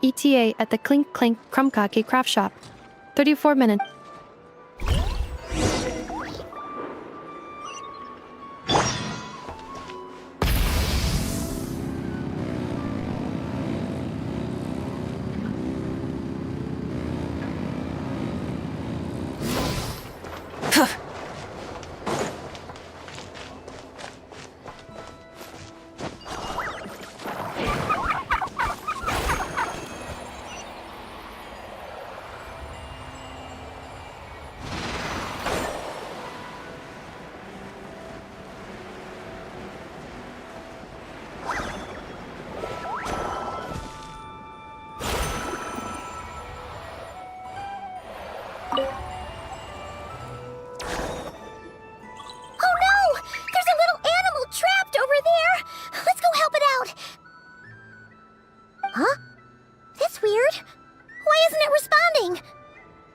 S5: ETA at the Clink Clank Krumkake craft shop. 34 minutes.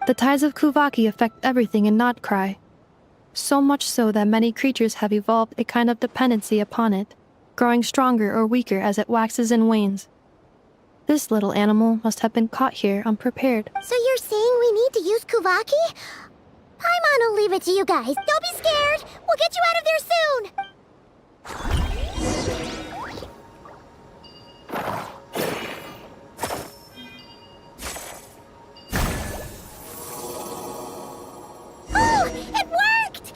S5: The tides of Kuvaki affect everything in Nod-Krai. So much so that many creatures have evolved a kind of dependency upon it, growing stronger or weaker as it waxes and wanes. This little animal must have been caught here unprepared.
S6: So you're saying we need to use Kuvaki? Paimon will leave it to you guys. Don't be scared. We'll get you out of there soon. Oh, it worked!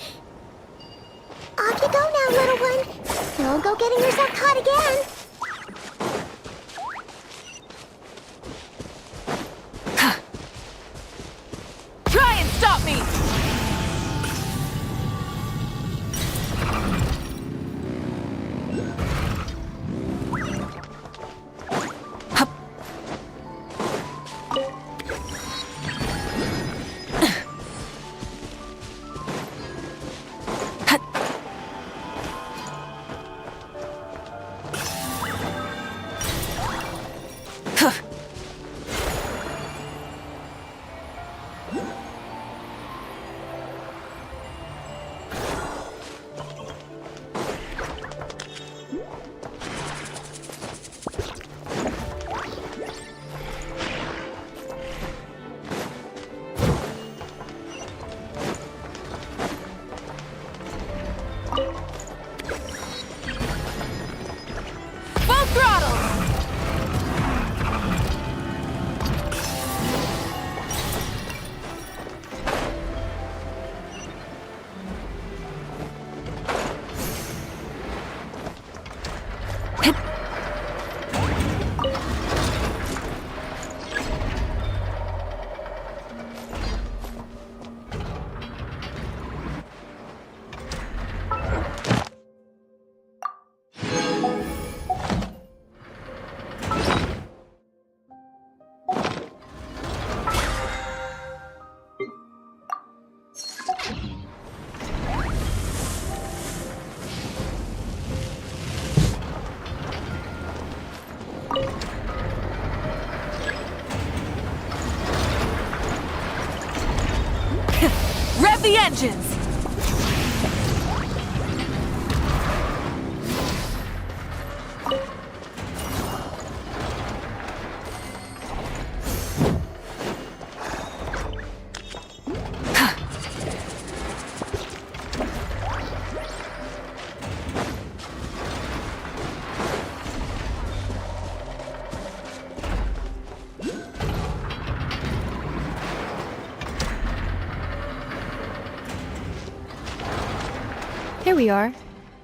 S6: Off you go now, little one. Don't go getting yourself caught again.
S13: Try and stop me! Rev the engines!
S5: Here we are.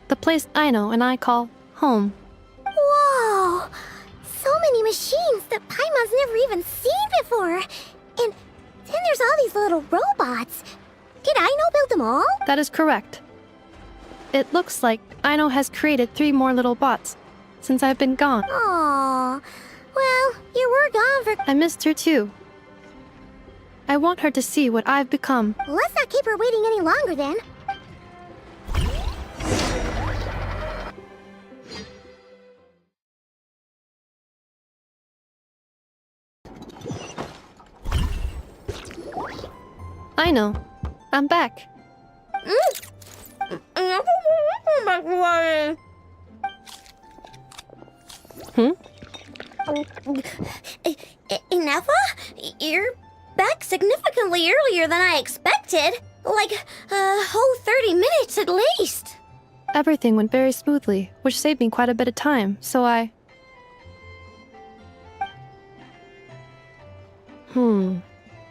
S5: The place Aino and I call home.
S6: Whoa! Paimon's never even seen before. And then there's all these little robots. Did Aino build them all?
S5: That is correct. It looks like Aino has created 3 more little bots since I've been gone.
S6: Aww. Well, you were gone for...
S5: I missed her too. I want her to see what I've become.
S6: Let's not keep her waiting any longer then.
S5: Aino, I'm back.
S6: Ineffa? You're back significantly earlier than I expected. Like a whole 30 minutes at least.
S5: Everything went very smoothly, which saved me quite a bit of time, so I...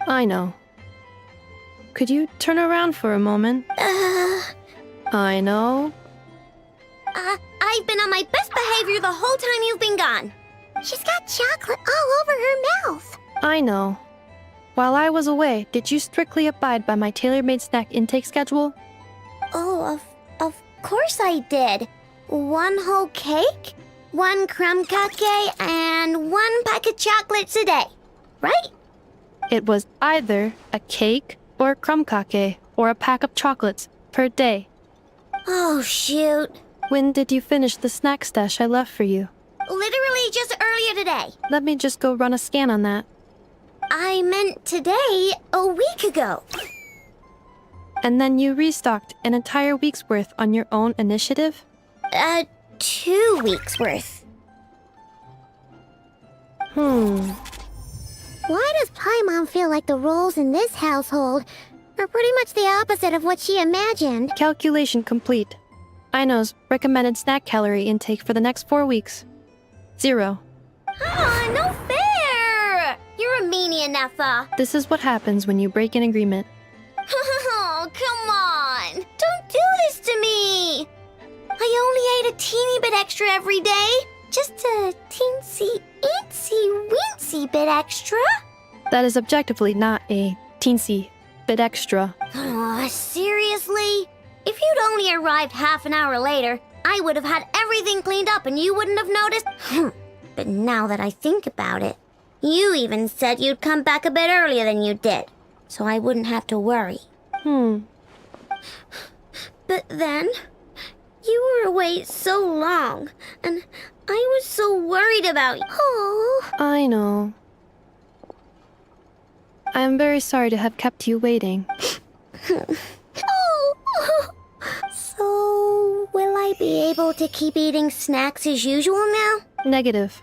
S5: I know. Could you turn around for a moment? I know.
S6: I've been on my best behavior the whole time you've been gone. She's got chocolate all over her mouth.
S5: I know. While I was away, did you strictly abide by my tailor-made snack intake schedule?
S6: Oh, of course I did. 1 whole cake, 1 crumb cake, and 1 pack of chocolates a day, right?
S5: It was either a cake or a crumb cake or a pack of chocolates per day.
S6: Oh, shoot.
S5: When did you finish the snack stash I left for you?
S6: Literally just earlier today.
S5: Let me just go run a scan on that.
S6: I meant today, a week ago.
S5: And then you restocked an entire week's worth on your own initiative?
S6: 2 weeks worth. Why does Paimon feel like the roles in this household are pretty much the opposite of what she imagined?
S5: Calculation complete. Aino's recommended snack calorie intake for the next 4 weeks. 0.
S6: Ah, no fair! You're a meanie, Ineffa.
S5: This is what happens when you break an agreement.
S6: Oh, come on! Don't do this to me! I only ate a teeny bit extra every day. Just a teensy-weensy bit extra.
S5: That is objectively not a teensy bit extra.
S6: Oh, seriously? If you'd only arrived half an hour later, I would have had everything cleaned up and you wouldn't have noticed. But now that I think about it, you even said you'd come back a bit earlier than you did, so I wouldn't have to worry. But then, you were away so long, and I was so worried about you. Oh.
S5: I know. I am very sorry to have kept you waiting.
S6: So, will I be able to keep eating snacks as usual now?
S5: Negative.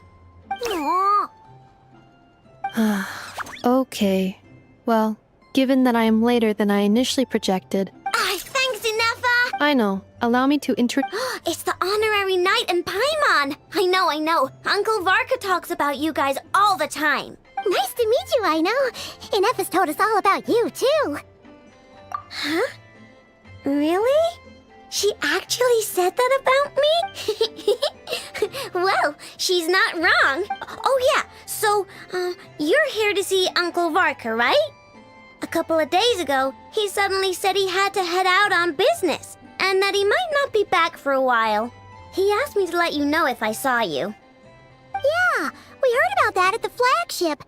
S5: Okay. Well, given that I am later than I initially projected...
S6: Thanks, Ineffa!
S5: I know. Allow me to
S6: It's the honorary knight in Paimon! I know. Uncle Varka talks about you guys all the time. Nice to meet you, Aino. Ineffa's told us all about you, too. Huh? Really? She actually said that about me? Well, she's not wrong. Oh yeah, so, you're here to see Uncle Varka, right? A couple of days ago, he suddenly said he had to head out on business, and that he might not be back for a while. He asked me to let you know if I saw you. Yeah, we heard about that at the flagship.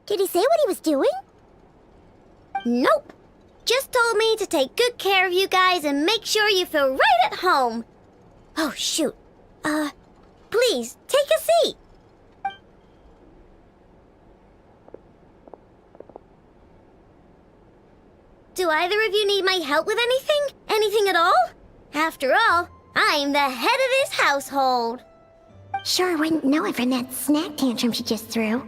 S6: Did he say what he was doing? Nope. Just told me to take good care of you guys and make sure you feel right at home. Oh, shoot. Please, take a seat. Do either of you need my help with anything? Anything at all? After all, I'm the head of this household. Sure wouldn't know it from that snack tantrum she just threw.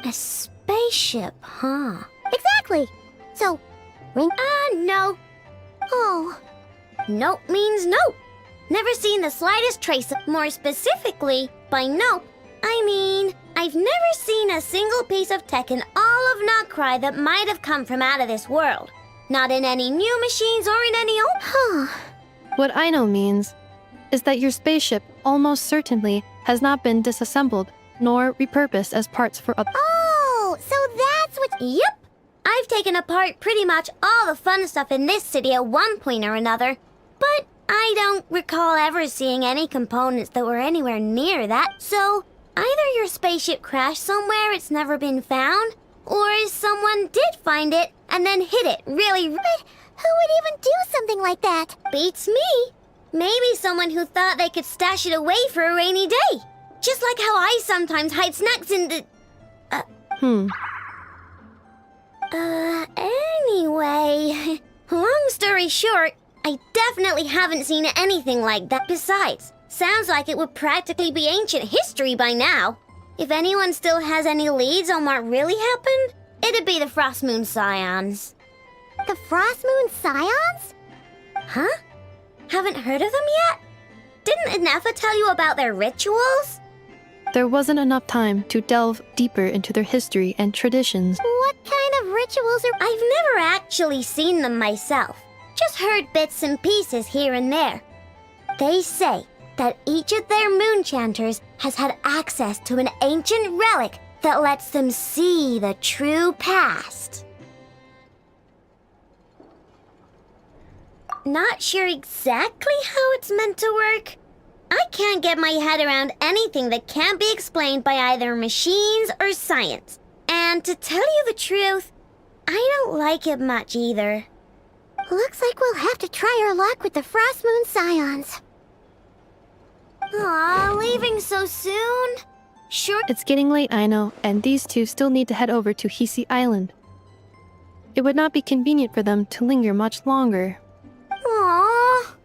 S6: A spaceship, huh? Exactly. So, ring? No. Oh. Nope means nope. Never seen the slightest trace of, more specifically, by nope, I mean,
S14: I've never seen a single piece of tech in all of Nod-Krai that might have come from out of this world. Not in any new machines or in any old.
S5: What I know means is that your spaceship almost certainly has not been disassembled nor repurposed as parts for other.
S14: Oh, so that's what. Yep. I've taken apart pretty much all the fun stuff in this city at one point or another, but I don't recall ever seeing any components that were anywhere near that. So either your spaceship crashed somewhere it's never been found, or someone did find it and then hid it really.
S3: But who would even do something like that?
S14: Beats me. Maybe someone who thought they could stash it away for a rainy day. Just like how I sometimes hide snacks in the... Anyway... Long story short, I definitely haven't seen anything like that. Besides, sounds like it would practically be ancient history by now. If anyone still has any leads on what really happened, it'd be the Frost Moon Scions.
S3: The Frost Moon Scions?
S14: Huh? Haven't heard of them yet? Didn't Inefa tell you about their rituals?
S5: There wasn't enough time to delve deeper into their history and traditions.
S3: What kind of rituals are...
S14: I've never actually seen them myself. Just heard bits and pieces here and there. They say that each of their moon chanters has had access to an ancient relic that lets them see the true past. Not sure exactly how it's meant to work. I can't get my head around anything that can't be explained by either machines or science. And to tell you the truth, I don't like it much either.
S3: Looks like we'll have to try our luck with the Frost Moon Scions.
S14: Aw, leaving so soon? Sure.
S5: It's getting late, I know, and these two still need to head over to Hisi Island. It would not be convenient for them to linger much longer.
S14: Aww.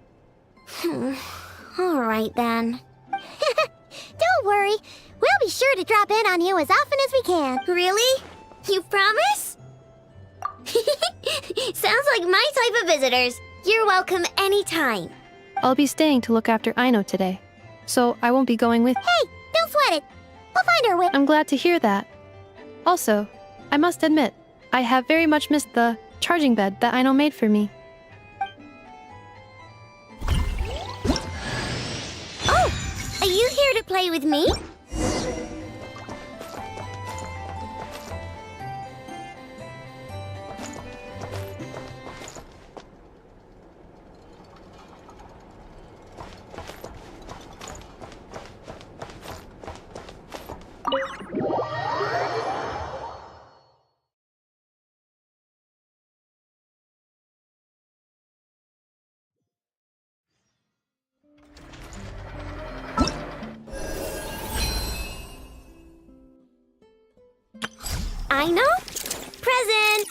S14: All right then.
S3: Don't worry. We'll be sure to drop in on you as often as we can.
S14: Really? You promise? Sounds like my type of visitors. You're welcome anytime.
S5: I'll be staying to look after Aino today, so I won't be going with...
S3: Hey, don't sweat it. We'll find our way.
S5: I'm glad to hear that. Also, I must admit, I have very much missed the charging bed that Aino made for me.
S14: Oh, are you here to play with me? I know. Present.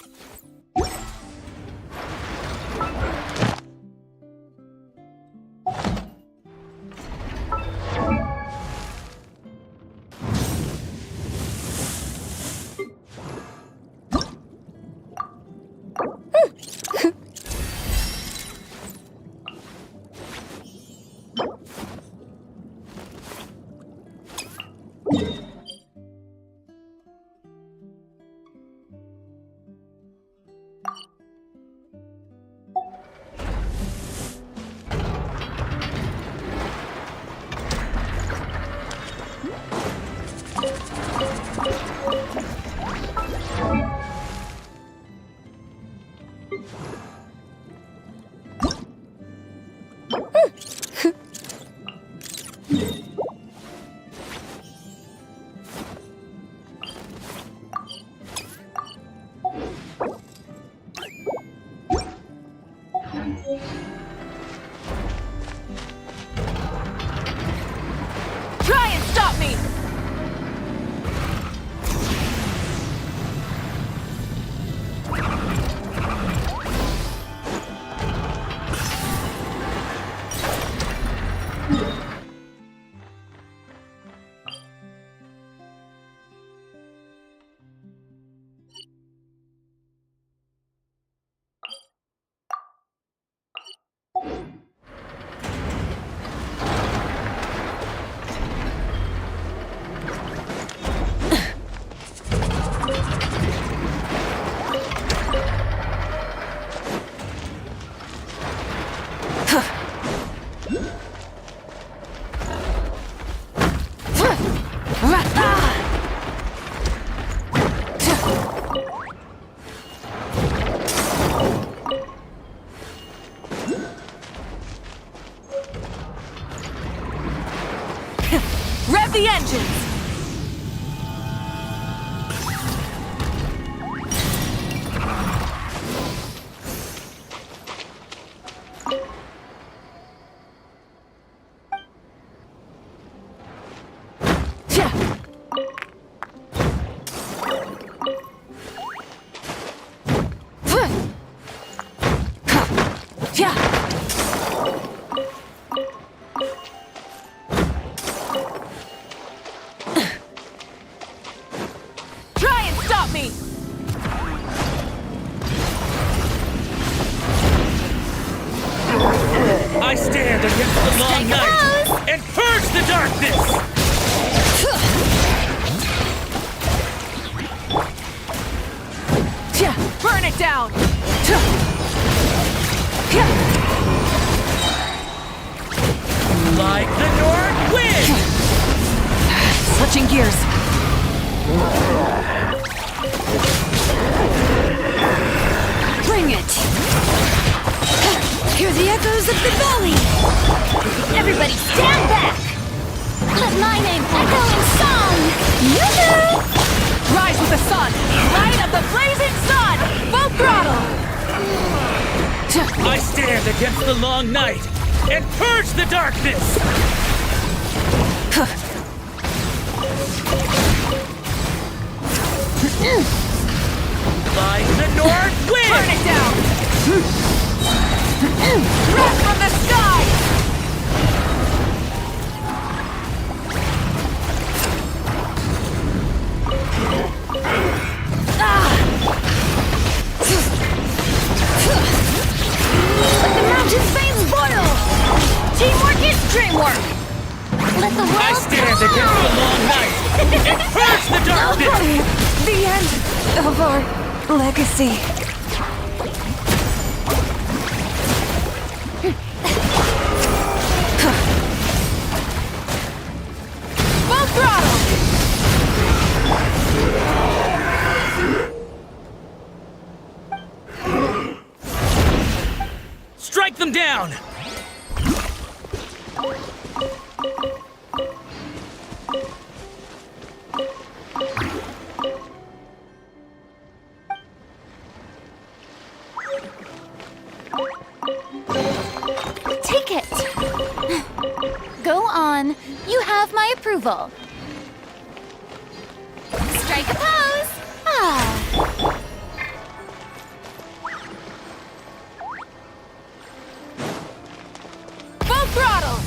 S13: Try and stop me! the engines!
S15: I stand against the long night and purge the darkness!
S13: Burn it down!
S15: Like the north wind!
S13: Switching gears. Bring it!
S14: Hear the echoes of the valley! Everybody stand back! Let my name echo in song! Yoo-hoo!
S13: Rise with the sun! Light of the blazing sun! Full throttle!
S15: I stand against the long night and purge the darkness! Like the north wind!
S13: Burn it down! Wrath from the sky!
S14: Let the mountain's veins boil! Teamwork is dreamwork! Let the world
S15: I stand against the long night and purge the darkness!
S9: The end of our legacy.
S13: Full throttle!
S15: Strike them down!
S3: Take it. Go on. You have my approval. Strike a pose. Ah.
S13: Full throttle!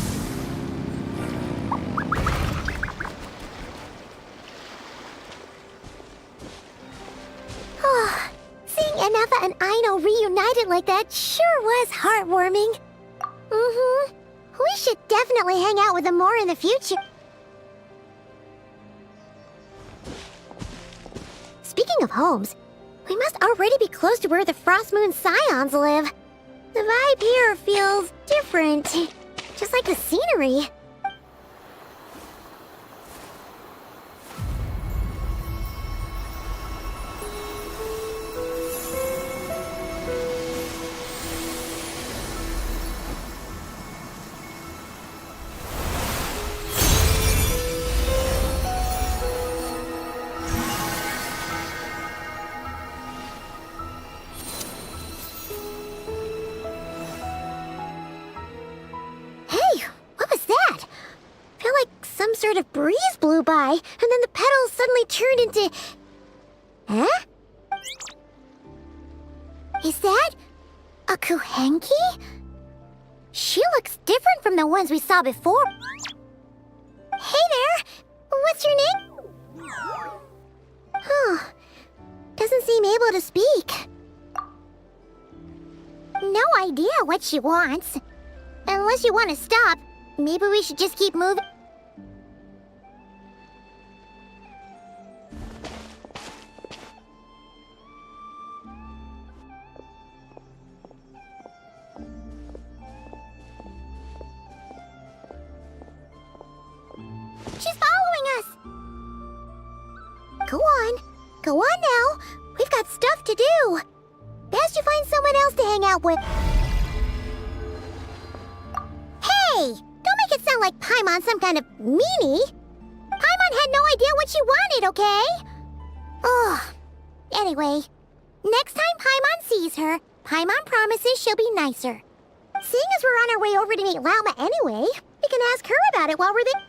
S14: Seeing Anafa and Aino reunited like that sure was heartwarming. Mm-hmm. We should definitely hang out with them more in the future. Speaking of homes, we must already be close to where the Frost Moon Scions live. The vibe here feels different, just like the scenery. Sort of breeze blew by, and then the petals suddenly turned into... Huh? Is that a Kuhenki? She looks different from the ones we saw before. Hey there! What's your name? Huh. Doesn't seem able to speak. No idea what she wants. Unless you want to stop, maybe we should just keep moving. She's following us! Go on. Go on now. We've got stuff to do. Best you find someone else to hang out with. Hey! Don't make it sound like Paimon's some kind of meanie. had no idea what she wanted, okay? Ugh. Anyway, next time Paimon sees her, Paimon promises she'll be nicer. Seeing as we're on our way over to meet Lauma anyway, we can ask her about it while we're there.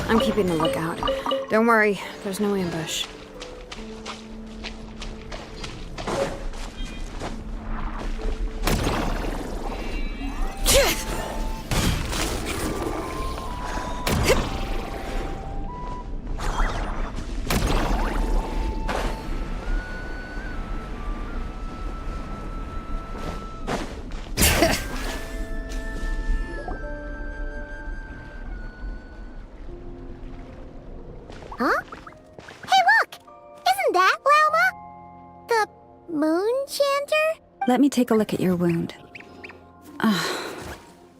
S4: I'm keeping a lookout. Don't worry, there's no ambush.
S14: Huh? Hey, look! Isn't that Lauma? The moon chanter?
S12: Let me take a look at your wound.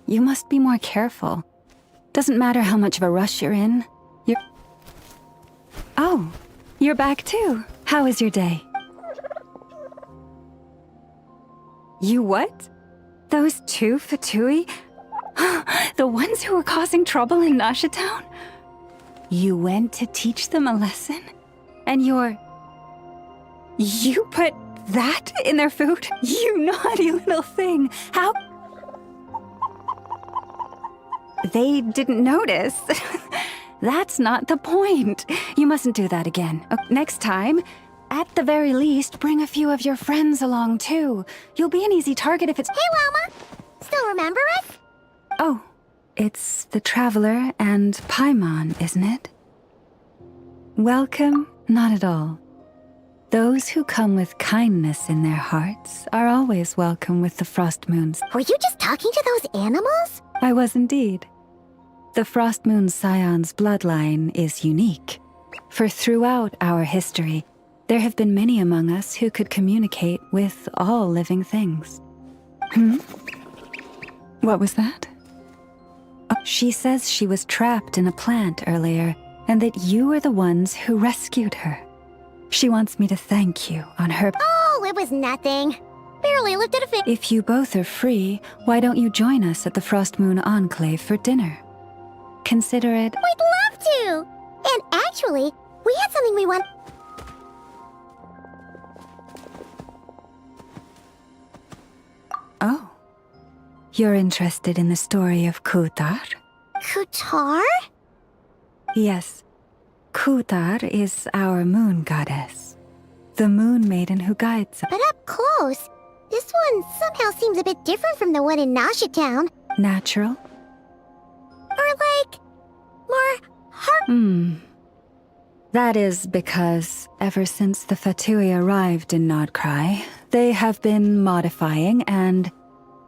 S12: You must be more careful. Doesn't matter how much of a rush you're in. Oh, you're back too. How was your day? You what? Those two Fatui? The ones who were causing trouble in Nasha Town? You went to teach them a lesson? And you put that in their food? You naughty little thing. How? They didn't notice. That's not the point. You mustn't do that again. Next time, at the very least, bring a few of your friends along too. You'll be an easy target if it's—
S14: Hey, Lauma! Still remember us?
S12: Oh, it's the Traveler and Paimon, isn't it? Welcome? Not at all. Those who come with kindness in their hearts are always welcome with the Frost Moons.
S14: Were you just talking to those animals?
S12: I was indeed. The Frost Moon Scion's bloodline is unique, for throughout our history, there have been many among us who could communicate with all living things. What was that? Oh, she says she was trapped in a plant earlier, and that you were the ones who rescued her. She wants me to thank you on her—
S14: Oh, it was nothing. Barely lifted a finger.
S12: If you both are free, why don't you join us at the Frost Moon Enclave for dinner? Consider it—
S14: We'd love to! And actually, we had something we want—
S12: Oh. You're interested in the story of Kutar?
S14: Kutar?
S12: Yes. Kutar is our moon goddess. The moon maiden who guides us.
S14: But up close, this one somehow seems a bit different from the one in Nasha Town.
S12: Natural?
S14: Or like, more heart—
S12: That is because ever since the Fatui arrived in Nod-Krai, they have been modifying and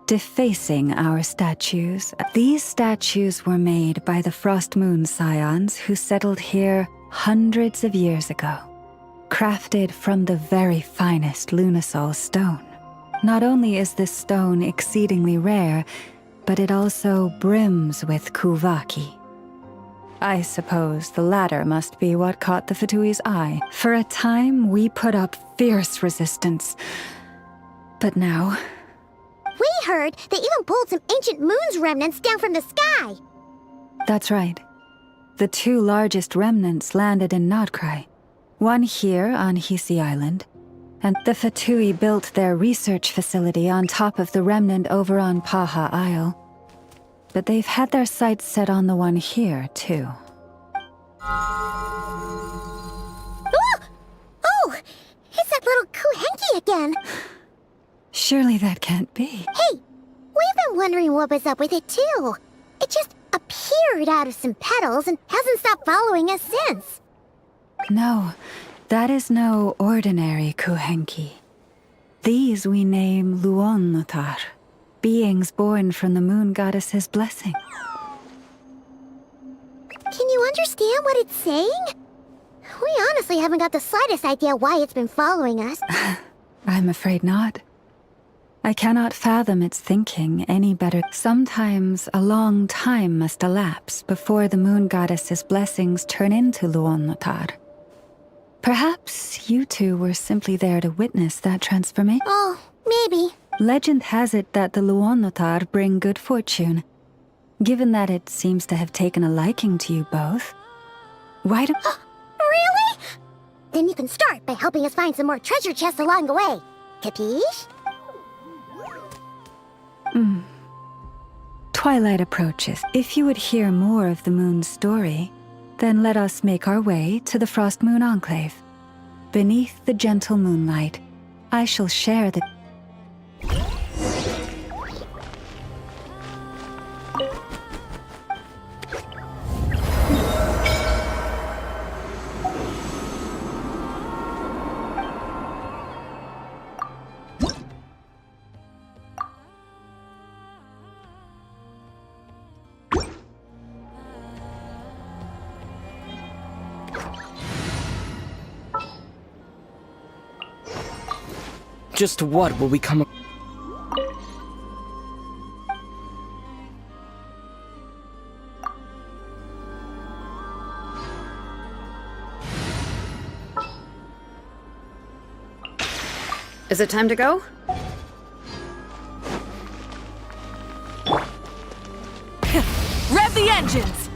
S12: defacing our statues. These statues were made by the Frost Moon Scions who settled here hundreds of years ago. crafted from the very finest Lunasol stone. Not only is this stone exceedingly rare, but it also brims with Kuvaki. I suppose the latter must be what caught the Fatui's eye. For a time, we put up fierce resistance. But now...
S14: We heard they even pulled some ancient moon's remnants down from the sky.
S12: That's right. The two largest remnants landed in Nod-Krai. One here on Hisi Island, and the Fatui built their research facility on top of the remnant over on Paha Isle. But they've had their sights set on the one here, too.
S14: Oh! It's that little Kuhenki again!
S12: Surely that can't be.
S14: Hey! We've been wondering what was up with it, too. It just appeared out of some petals and hasn't stopped following us since.
S12: No, that is no ordinary Kuhenki. These we name Luonnotar, beings born from the moon goddess's blessing.
S14: Can you understand what it's saying? We honestly haven't got the slightest idea why it's been following us.
S12: I'm afraid not. I cannot fathom its thinking any better. Sometimes a long time must elapse before the moon goddess's blessings turn into Luonnotar. Perhaps you two were simply there to witness that transformation.
S14: Oh, maybe.
S12: Legend has it that the Luonnotar bring good fortune. Given that it seems to have taken a liking to you both, why do...
S14: Really? Then you can start by helping us find some more treasure chests along the way. Capiche?
S12: Twilight approaches. If you would hear more of the moon's story, then let us make our way to the Frost Moon Enclave. Beneath the gentle moonlight, I shall share the...
S2: Just what will we come...
S4: Is it time to go?
S13: Rev the engines!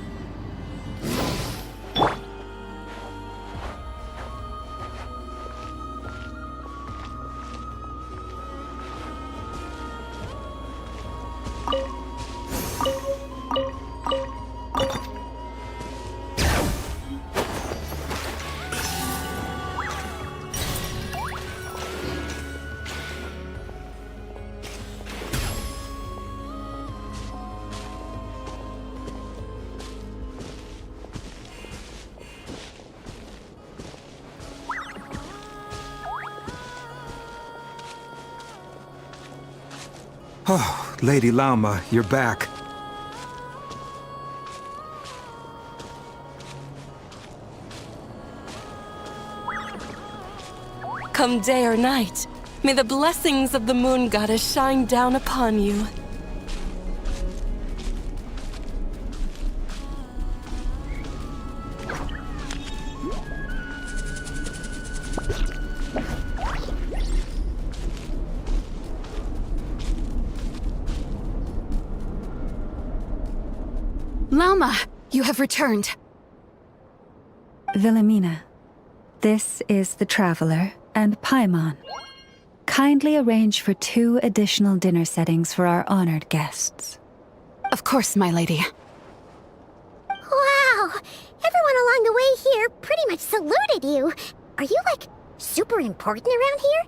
S16: Oh, Lady Lauma, you're back.
S17: Come day or night, may the blessings of the moon goddess shine down upon you.
S9: Lauma, you have returned.
S12: Wilhelmina, this is the Traveler and Paimon. Kindly arrange for 2 additional dinner settings for our honored guests.
S9: Of course, my lady.
S14: Wow! Everyone along the way here pretty much saluted you. Are you, like, super important around here?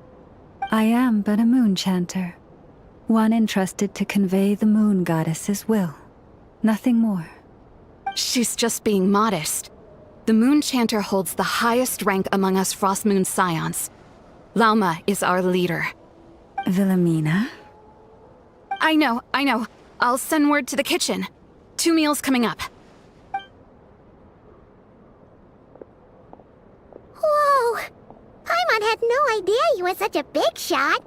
S12: I am but a moon chanter. One entrusted to convey the moon goddess's will. Nothing more.
S9: She's just being modest. The Moon Chanter holds the highest rank among us Frost Moon Scions. Lauma is our leader.
S12: Wilhelmina?
S9: I know. I'll send word to the kitchen. 2 meals coming up.
S14: Whoa! idea you were such a big shot.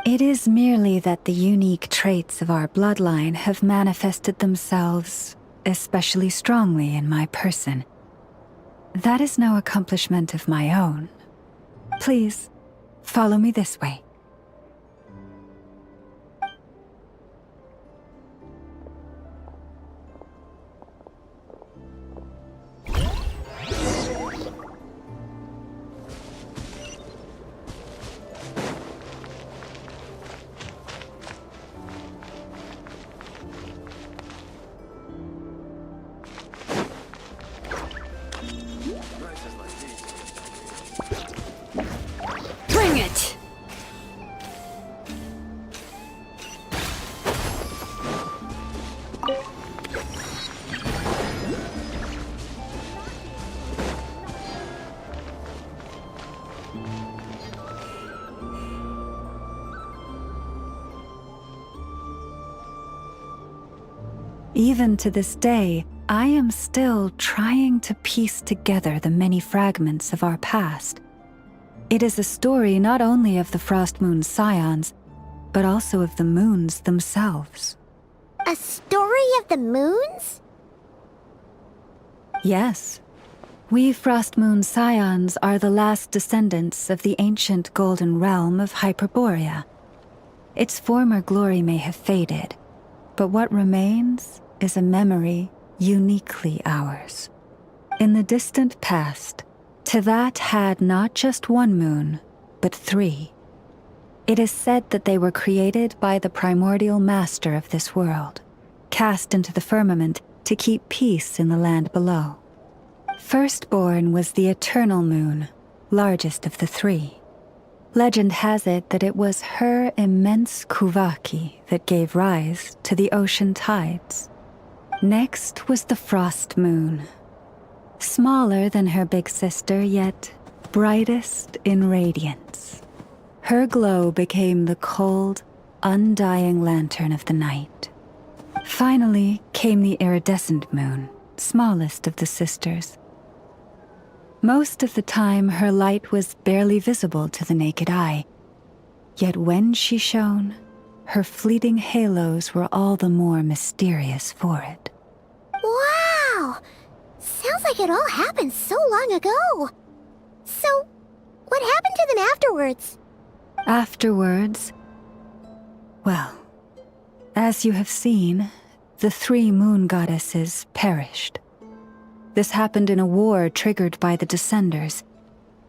S12: It is merely that the unique traits of our bloodline have manifested themselves especially strongly in my person. That is no accomplishment of my own. Please, follow me this way.
S9: Bring it!
S12: Even to this day, I am still trying to piece together the many fragments of our past. It is a story not only of the Frost Moon's scions, but also of the moons themselves.
S14: A story of the moons?
S12: Yes. We Frost Moon scions are the last descendants of the ancient golden realm of Hyperborea. Its former glory may have faded, but what remains is a memory uniquely ours. In the distant past, Tevat had not just one moon, but 3. It is said that they were created by the primordial master of this world, cast into the firmament to keep peace in the land below. Firstborn was the eternal moon, largest of the 3. Legend has it that it was her immense Kuvaki that gave rise to the ocean tides. Next was the frost moon, smaller than her big sister, yet brightest in radiance. Her glow became the cold, undying lantern of the night. Finally came the iridescent moon, smallest of the sisters. Most of the time, her light was barely visible to the naked eye. Yet when she shone, her fleeting halos were all the more mysterious for it.
S14: Wow! Sounds like it all happened so long ago. So, what happened to them afterwards?
S12: Afterwards, well, as you have seen, the 3 moon goddesses perished. This happened in a war triggered by the Descenders,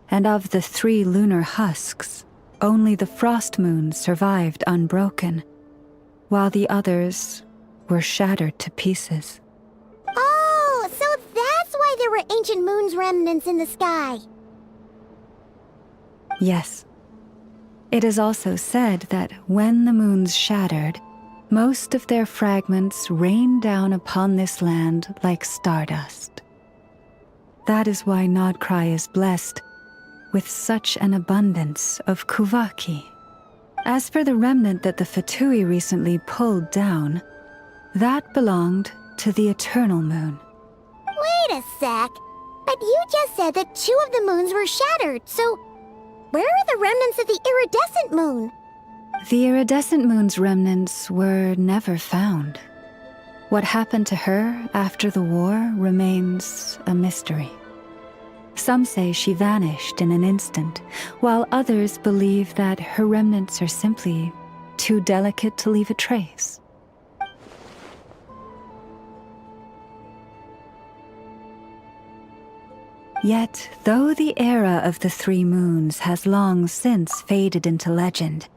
S12: and of the 3 lunar husks, only the frost moon survived unbroken, while the others were shattered to pieces.
S14: Oh, so that's why there were ancient moon's remnants in the sky.
S12: Yes. It is also said that when the moons shattered, most of their fragments rained down upon this land like stardust. That is why Nod-Krai is blessed with such an abundance of Kuvaki. As for the remnant that the Fatui recently pulled down, that belonged to the eternal moon.
S14: Wait a sec. But you just said that 2 of the moons were shattered, so where are the remnants of the iridescent moon?
S12: The iridescent moon's remnants were never found. What happened to her after the war remains a mystery. Some say she vanished in an instant, while others believe that her remnants are simply too delicate to leave a trace. Yet, though the era of the 3 moons has long since faded into legend,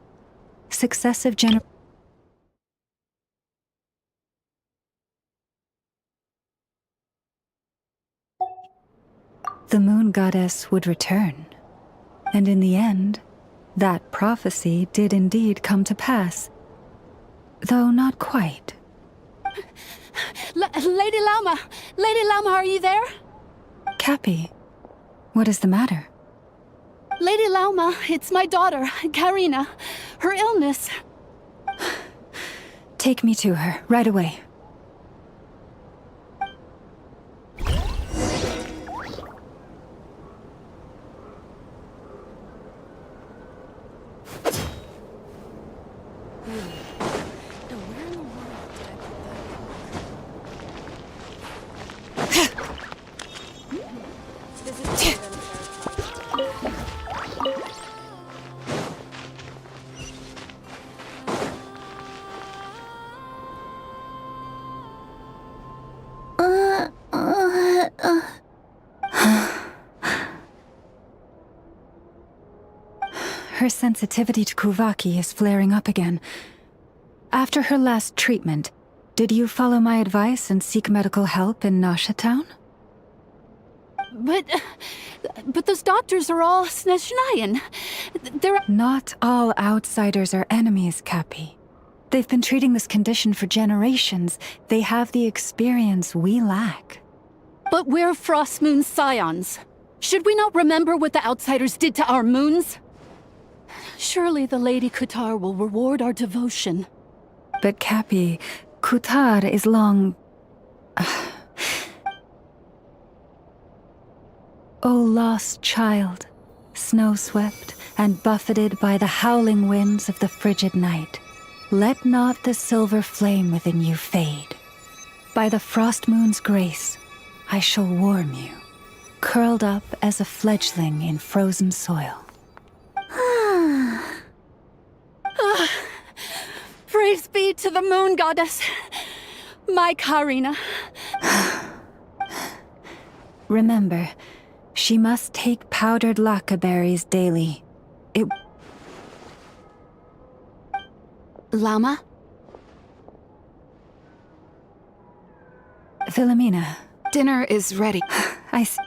S12: successive generations the moon goddess would return. And in the end, that prophecy did indeed come to pass. Though not quite.
S9: Lady Lauma! Lady Lauma, are you there?
S12: Cappy, what is the matter?
S9: Lady Lauma, it's my daughter, Karina. Her illness.
S12: Take me to her, right away. Her sensitivity to Kuvaki is flaring up again. After her last treatment, did you follow my advice and seek medical help in Nasha Town?
S9: But those doctors are all Snezhnayan. They're...
S12: Not all outsiders are enemies, Cappy. They've been treating this condition for generations. They have the experience we lack.
S9: But we're Frostmoon scions. Should we not remember what the outsiders did to our moons? Surely the Lady Kutar will reward our devotion.
S12: But Cappy, Kutar is long... O lost child, snow-swept and buffeted by the howling winds of the frigid night, let not the silver flame within you fade. By the frost moon's grace, I shall warm you, curled up as a fledgling in frozen soil.
S9: Praise be to the moon goddess, my Karina.
S12: Remember, she must take powdered laka berries daily.
S9: Lama?
S12: Philomena.
S9: Dinner is ready.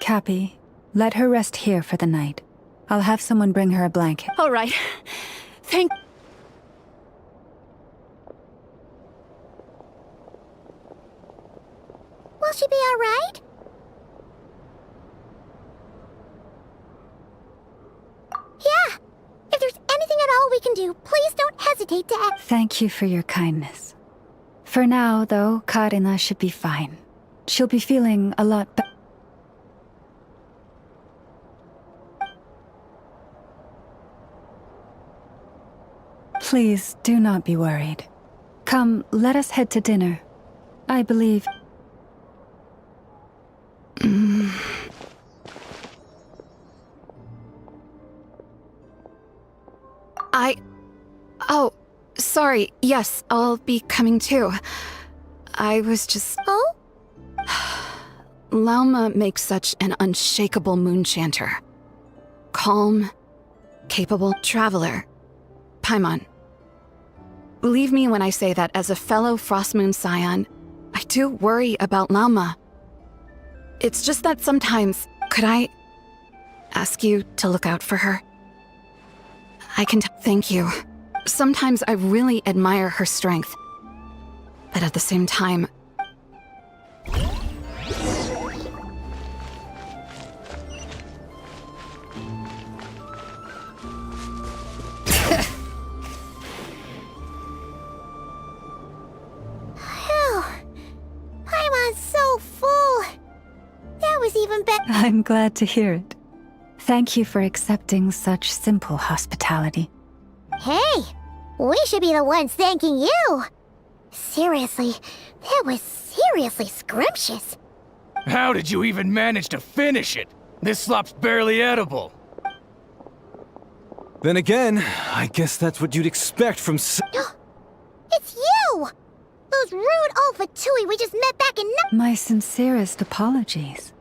S12: Cappy, let her rest here for the night. I'll have someone bring her a blanket.
S9: All right. Thank...
S3: Will she be all right? Yeah. If there's anything at all we can do, please don't hesitate to ask.
S12: Thank you for your kindness. For now, though, Karina should be fine. She'll be feeling a lot better. Please, do not be worried. Come, let us head to dinner. I believe...
S9: Oh, sorry. Yes, I'll be coming too. I was just...
S3: Oh?
S9: Lauma makes such an unshakable moon chanter. Calm, capable traveler. Paimon. Believe me when I say that as a fellow Frostmoon scion, I do worry about Lauma. It's just that sometimes, could I ask you to look out for her? I can thank you. Sometimes I really admire her strength. But at the same time...
S3: Paimon's so full. That was even better.
S12: I'm glad to hear it. Thank you for accepting such simple hospitality.
S3: Hey, we should be the ones thanking you. Seriously, that was seriously scrumptious.
S1: How did you even manage to finish it? This slop's barely edible.
S18: Then again, I guess that's what you'd expect from
S3: It's you! Those rude Alpha Tui we just met back in
S12: My sincerest apologies.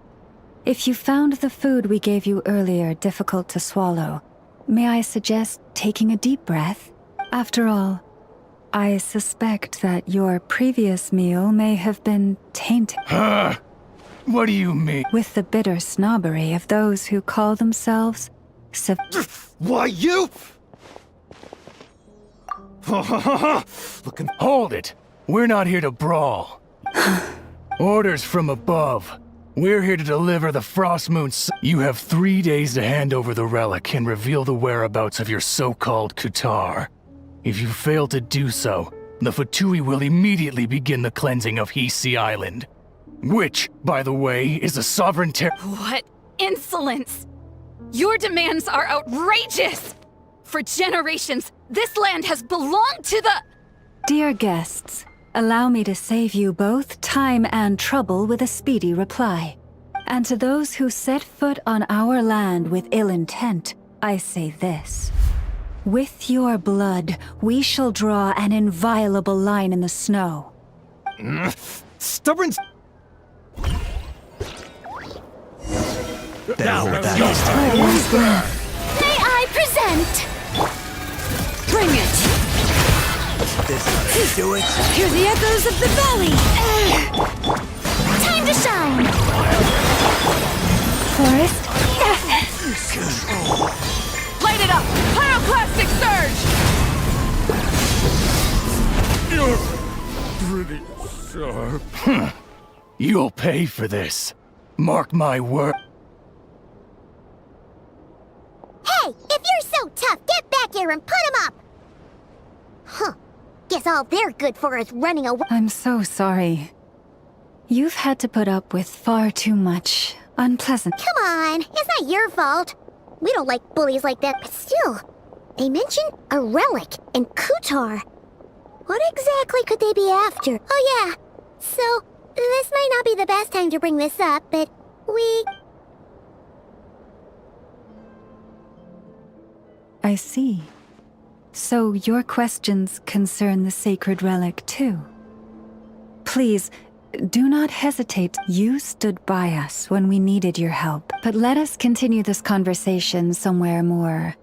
S12: If you found the food we gave you earlier difficult to swallow, may I suggest taking a deep breath? After all, I suspect that your previous meal may have been tainted.
S1: Huh? What do you mean?
S12: With the bitter snobbery of those who call themselves
S18: Why, you?
S1: Hold it! We're not here to brawl. Orders from above. We're here to deliver the Frostmoon. You have 3 days to hand over the relic and reveal the whereabouts of your so-called Kutar. If you fail to do so, the Fatui will immediately begin the cleansing of Hisi Island. Which, by the way, is a sovereign
S9: What insolence! Your demands are outrageous! For generations, this land has belonged to the...
S12: Dear guests, allow me to save you both time and trouble with a speedy reply. And to those who set foot on our land with ill intent, I say this. With your blood, we shall draw an inviolable line in the snow.
S18: Stubborn...
S3: May I present
S18: this how to do it.
S14: Hear the echoes of the valley! Time to shine!
S12: Forest?
S13: Light it up! Pyroclastic surge!
S1: You're pretty sharp. You'll pay for this. Mark my word.
S3: Hey, if you're so tough, get back here and put him up! Huh. Guess all they're good for is running away.
S12: I'm so sorry. You've had to put up with far too much unpleasant.
S3: Come on, it's not your fault. We don't like bullies like that, but still. They mentioned a relic and Kutar. What exactly could they be after? Oh yeah, so this might not be the best time to bring this up, but we...
S12: I see. So your questions concern the sacred relic too. Please, do not hesitate. You stood by us when we needed your help. But let us continue this conversation somewhere more...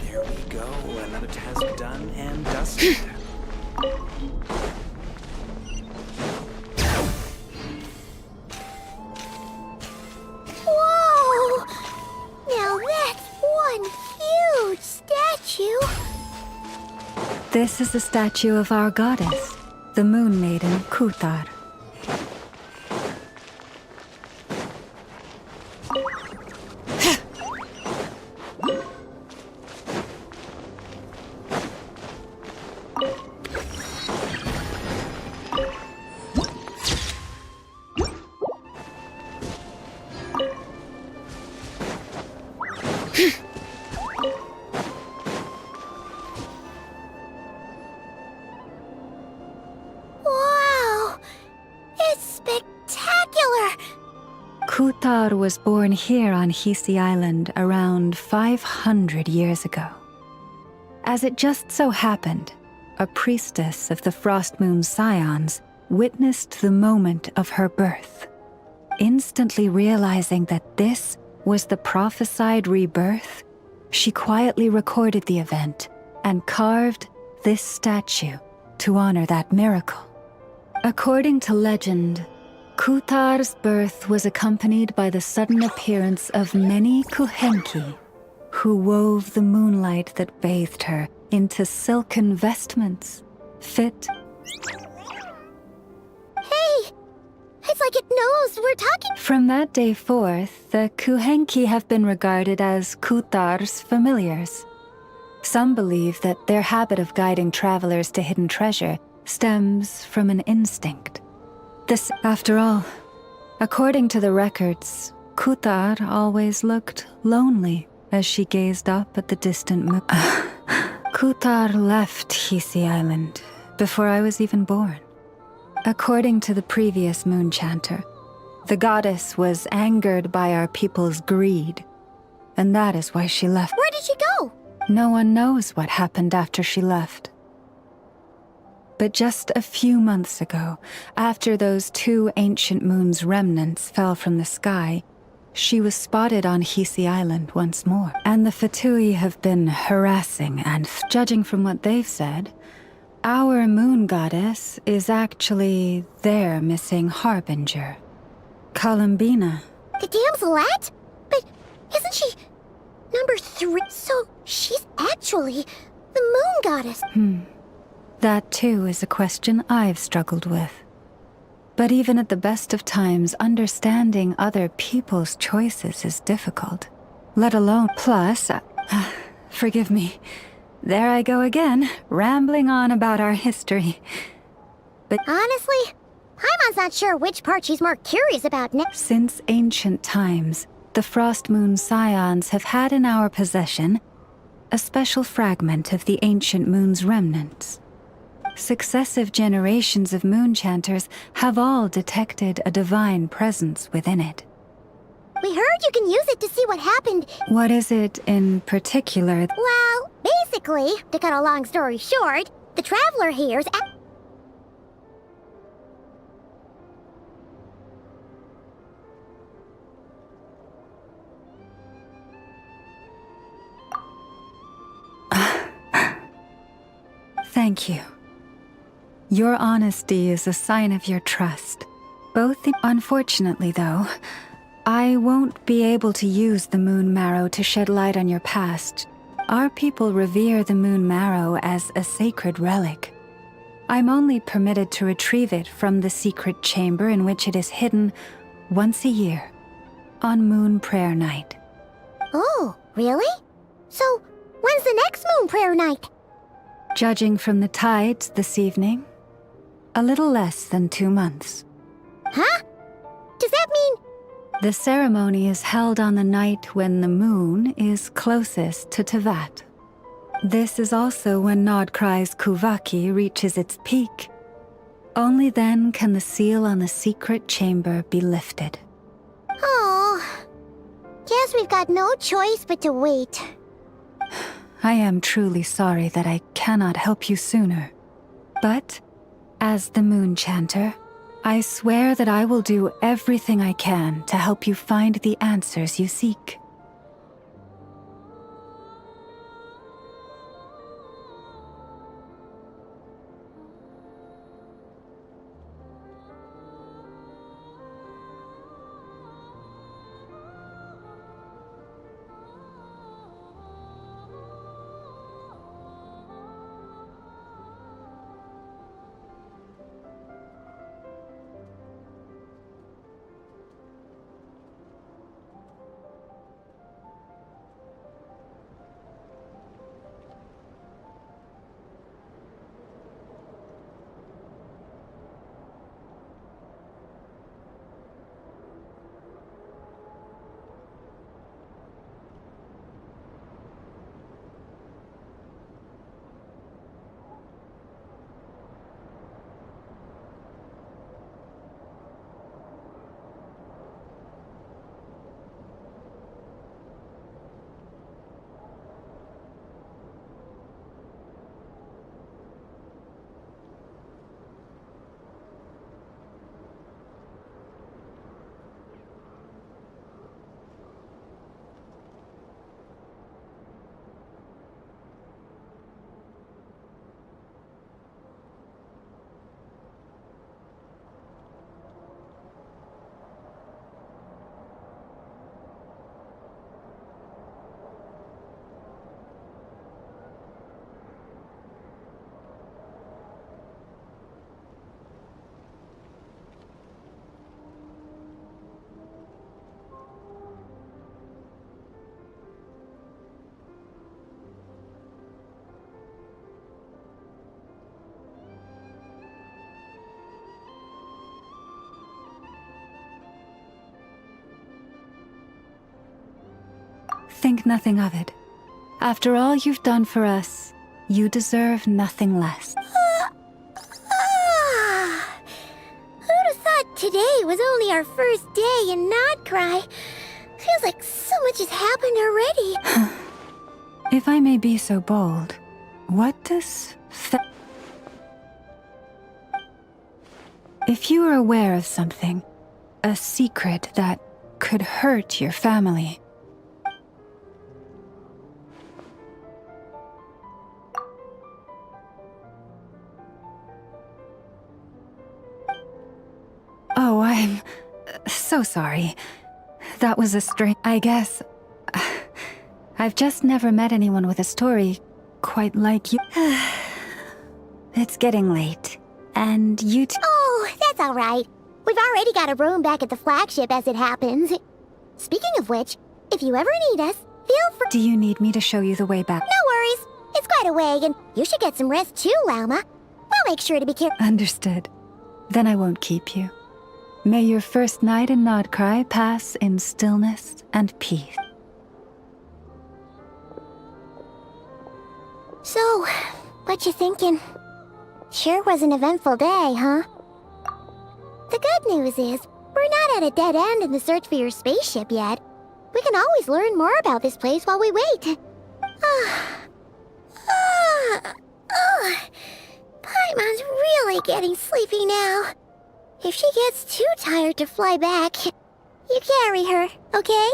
S18: There we go. Another task done and dusted.
S3: Whoa! Now that's one huge statue!
S12: This is the statue of our goddess, the Moon Maiden Kutar.
S3: Wow! It's spectacular!
S12: Kutar was born here on Hisi Island around 500 years ago. As it just so happened, a priestess of the Frost Moon Scions witnessed the moment of her birth. Instantly realizing that this was the prophesied rebirth, she quietly recorded the event and carved this statue to honor that miracle. According to legend, Kutar's birth was accompanied by the sudden appearance of many Kuhenki, who wove the moonlight that bathed her into silken vestments, fit.
S3: Hey! It's like it knows we're talking.
S12: From that day forth, the Kuhenki have been regarded as Kutar's familiars. Some believe that their habit of guiding travelers to hidden treasure stems from an instinct. This, after all, according to the records, Kutar always looked lonely as she gazed up at the distant moon. Kutar left Hisi Island before I was even born. According to the previous moon chanter, the goddess was angered by our people's greed, and that is why she left.
S3: Where did she go?
S12: No one knows what happened after she left. But just a few months ago, after those 2 ancient moon's remnants fell from the sky, she was spotted on Hisi Island once more. And the Fatui have been harassing and, judging from what they've said, our moon goddess is actually their missing harbinger, Columbina.
S3: The damselette? But isn't she number 3? So she's actually the moon goddess.
S12: That too is a question I've struggled with. But even at the best of times, understanding other people's choices is difficult. Let alone, plus, forgive me, there I go again, rambling on about our history. But
S3: honestly, Paimon's not sure which part she's more curious about next.
S12: Since ancient times, the Frost Moon Scions have had in our possession a special fragment of the ancient moon's remnants. Successive generations of moon chanters have all detected a divine presence within it.
S14: We heard you can use it to see what happened.
S12: What is it in particular?
S14: Well, basically, to cut a long story short, the Traveler here's
S12: Thank you. Your honesty is a sign of your trust. Unfortunately, though, I won't be able to use the moon marrow to shed light on your past. Our people revere the moon marrow as a sacred relic. I'm only permitted to retrieve it from the secret chamber in which it is hidden once a year, on Moon Prayer Night.
S14: Oh, really? So, when's the next Moon Prayer Night?
S12: Judging from the tides this evening, a little less than 2 months.
S14: Huh? Does that mean...
S12: The ceremony is held on the night when the moon is closest to Tevat. This is also when Nod-Krai's Kuvaki reaches its peak. Only then can the seal on the secret chamber be lifted.
S14: Oh, guess we've got no choice but to wait.
S12: I am truly sorry that I cannot help you sooner. But, as the Moon Chanter, I swear that I will do everything I can to help you find the answers you seek. Think nothing of it. After all you've done for us, you deserve nothing less.
S14: Who'd have thought today was only our first day in Nod-Krai? Feels like so much has happened already.
S12: If I may be so bold, what does If you are aware of something, a secret that could hurt your family, oh, I'm so sorry. That was a string. I guess I've just never met anyone with a story quite like you. It's getting late, and you
S14: Oh, that's all right. We've already got a room back at the flagship as it happens. Speaking of which, if you ever need us, feel free.
S12: Do you need me to show you the way back?
S14: No worries. It's quite a way, and you should get some rest too, Lauma. We'll make sure to be careful.
S12: Understood. Then I won't keep you. May your first night in Nod-Krai pass in stillness and peace.
S14: So, what you thinking? Sure was an eventful day, huh? The good news is, We're not at a dead end in the search for your spaceship yet. We can always learn more about this place while we wait. Paimon's really getting sleepy now. If she gets too tired to fly back, you carry her, okay?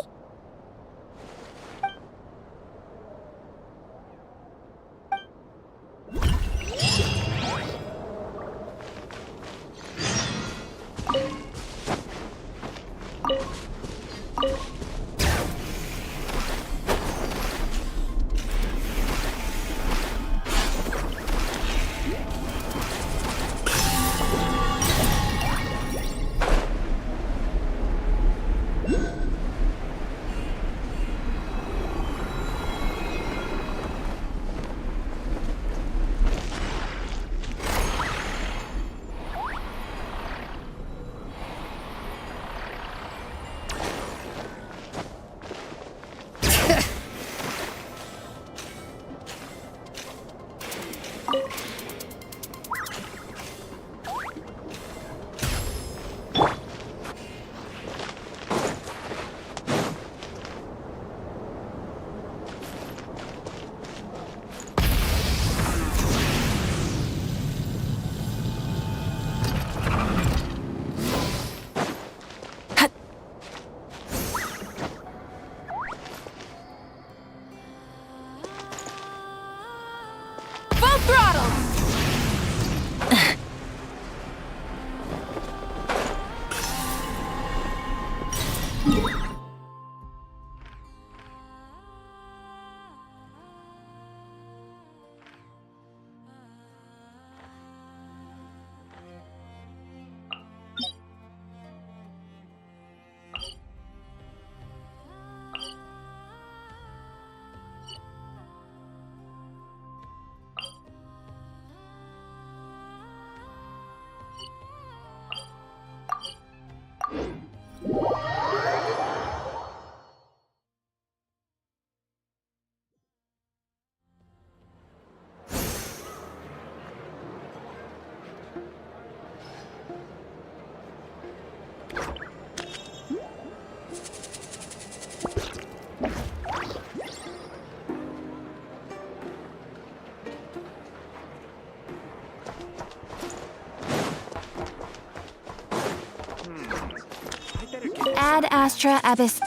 S19: Ad Astra Abyss.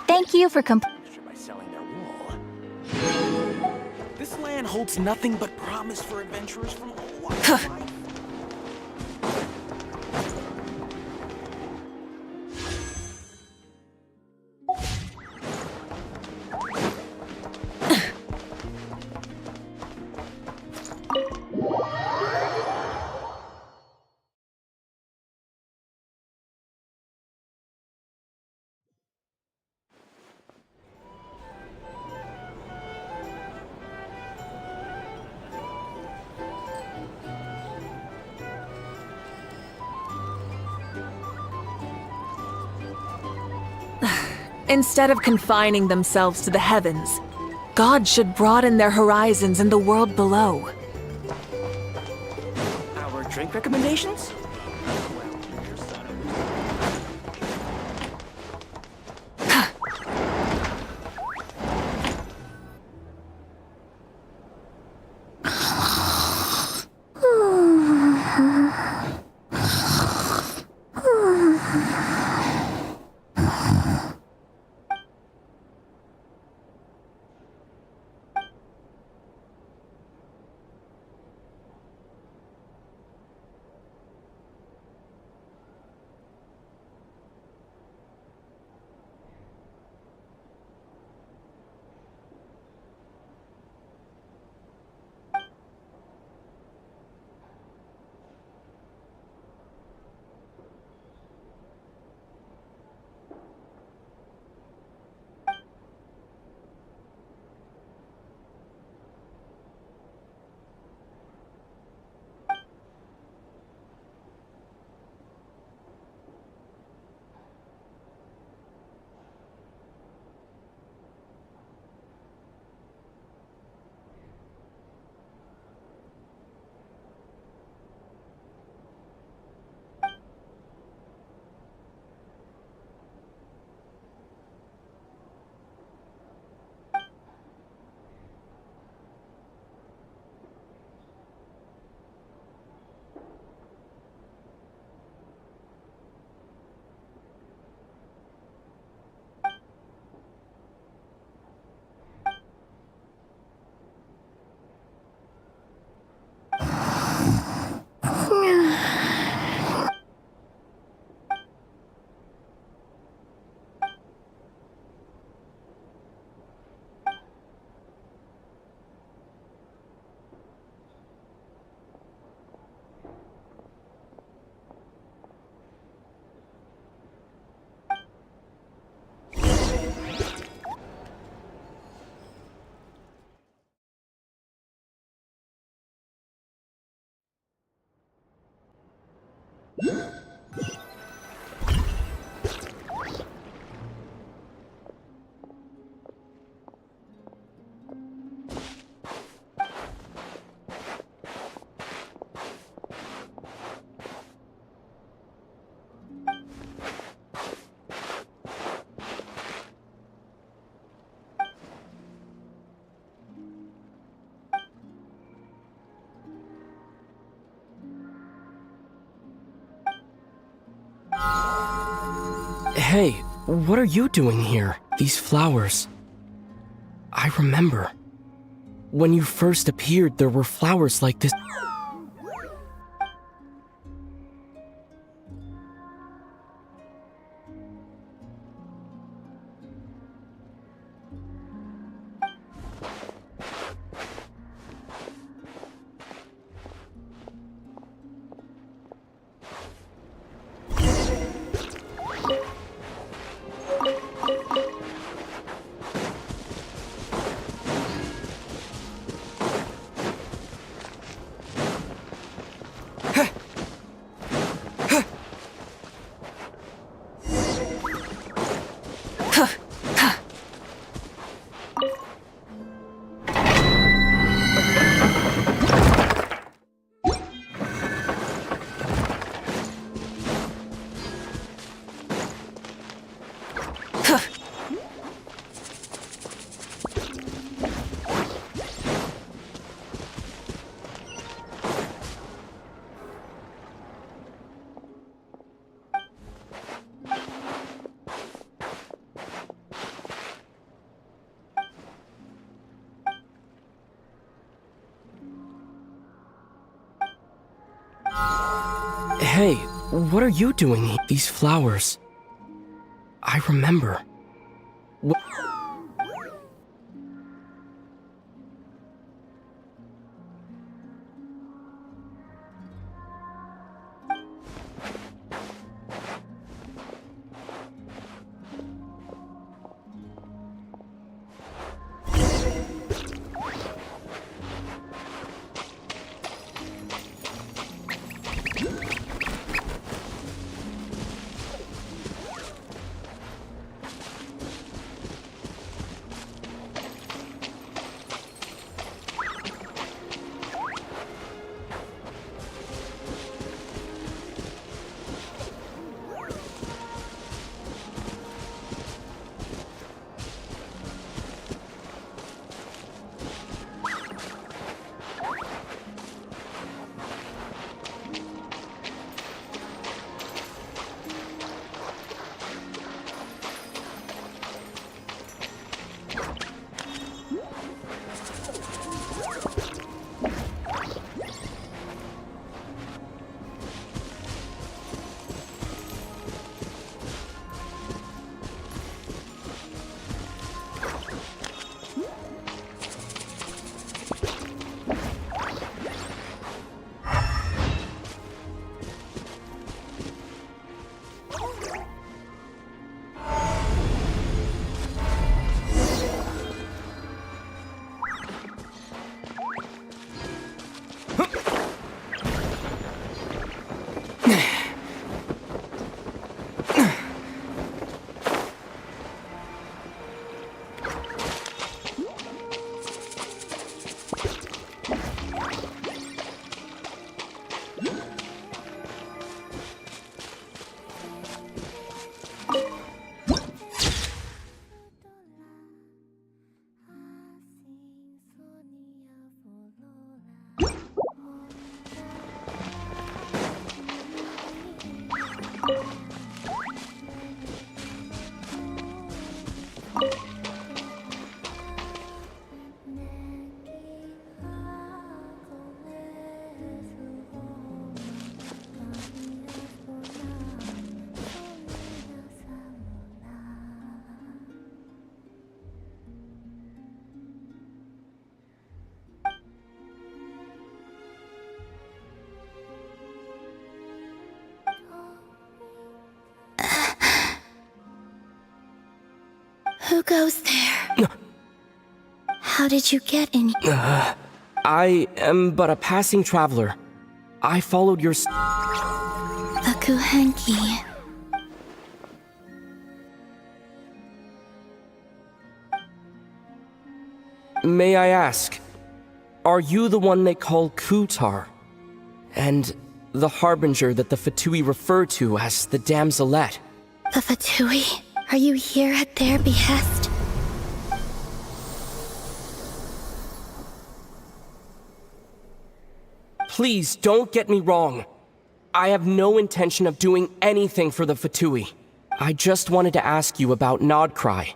S19: Thank you for
S18: by selling their wool. This land holds nothing but promise for adventurers from all walks of life.
S13: Instead of confining themselves to the heavens, God should broaden their horizons in the world below.
S18: Our drink recommendations?
S2: Hey, what are you doing here? These flowers. I remember. When you first appeared, there were flowers like this. Hey, what are you doing here? These flowers. I remember.
S3: Who goes there? How did you get in here?
S2: I am but a passing traveler. I followed your
S3: The Kuhenki.
S2: May I ask, are you the one they call Kutar? And the harbinger that the Fatui refer to as the Damselette?
S3: The Fatui? Are you here at their behest?
S2: Please, don't get me wrong. I have no intention of doing anything for the Fatui. I just wanted to ask you about Nod-Krai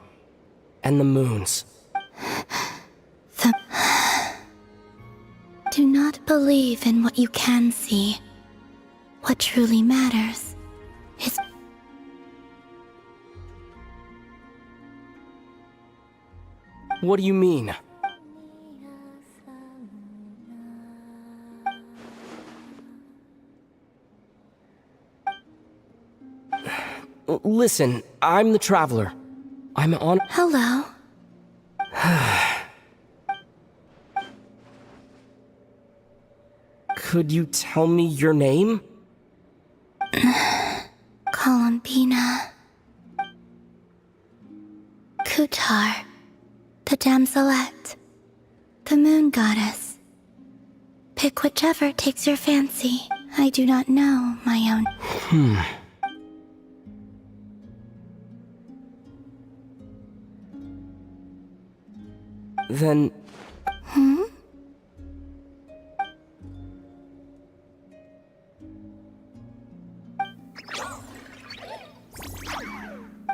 S2: and the moons.
S3: Do not believe in what you can see. What truly matters is...
S2: What do you mean? Listen, I'm the Traveler. I'm on...
S3: Hello.
S2: Could you tell me your name?
S3: Columbina. Kutar. The Damselette. The Moon Goddess. Pick whichever takes your fancy. I do not know my own.
S2: Then...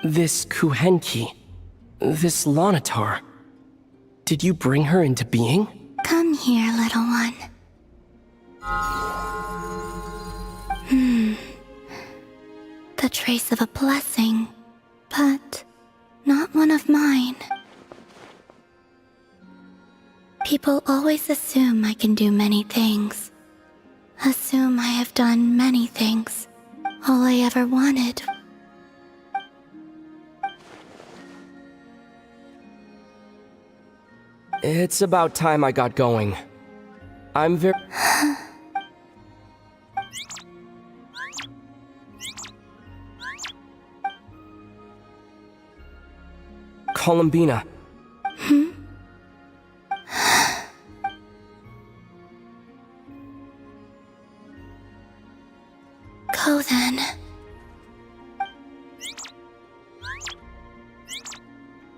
S2: This Kuhenki, this Lanatar, did you bring her into being?
S3: Come here, little one. The trace of a blessing, but not one of mine. People always assume I can do many things. Assume I have done many things. All I ever wanted.
S2: It's about time I got going. I'm very... Columbina.
S3: Go then.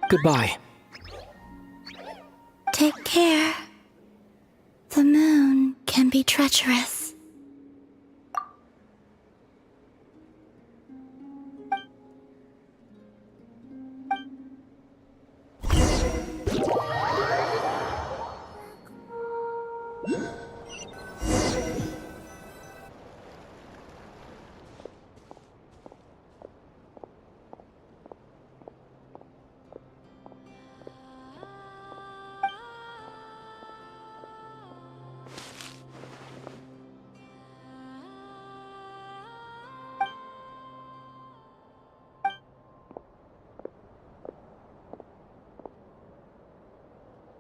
S2: Goodbye.
S3: Take care. The moon can be treacherous.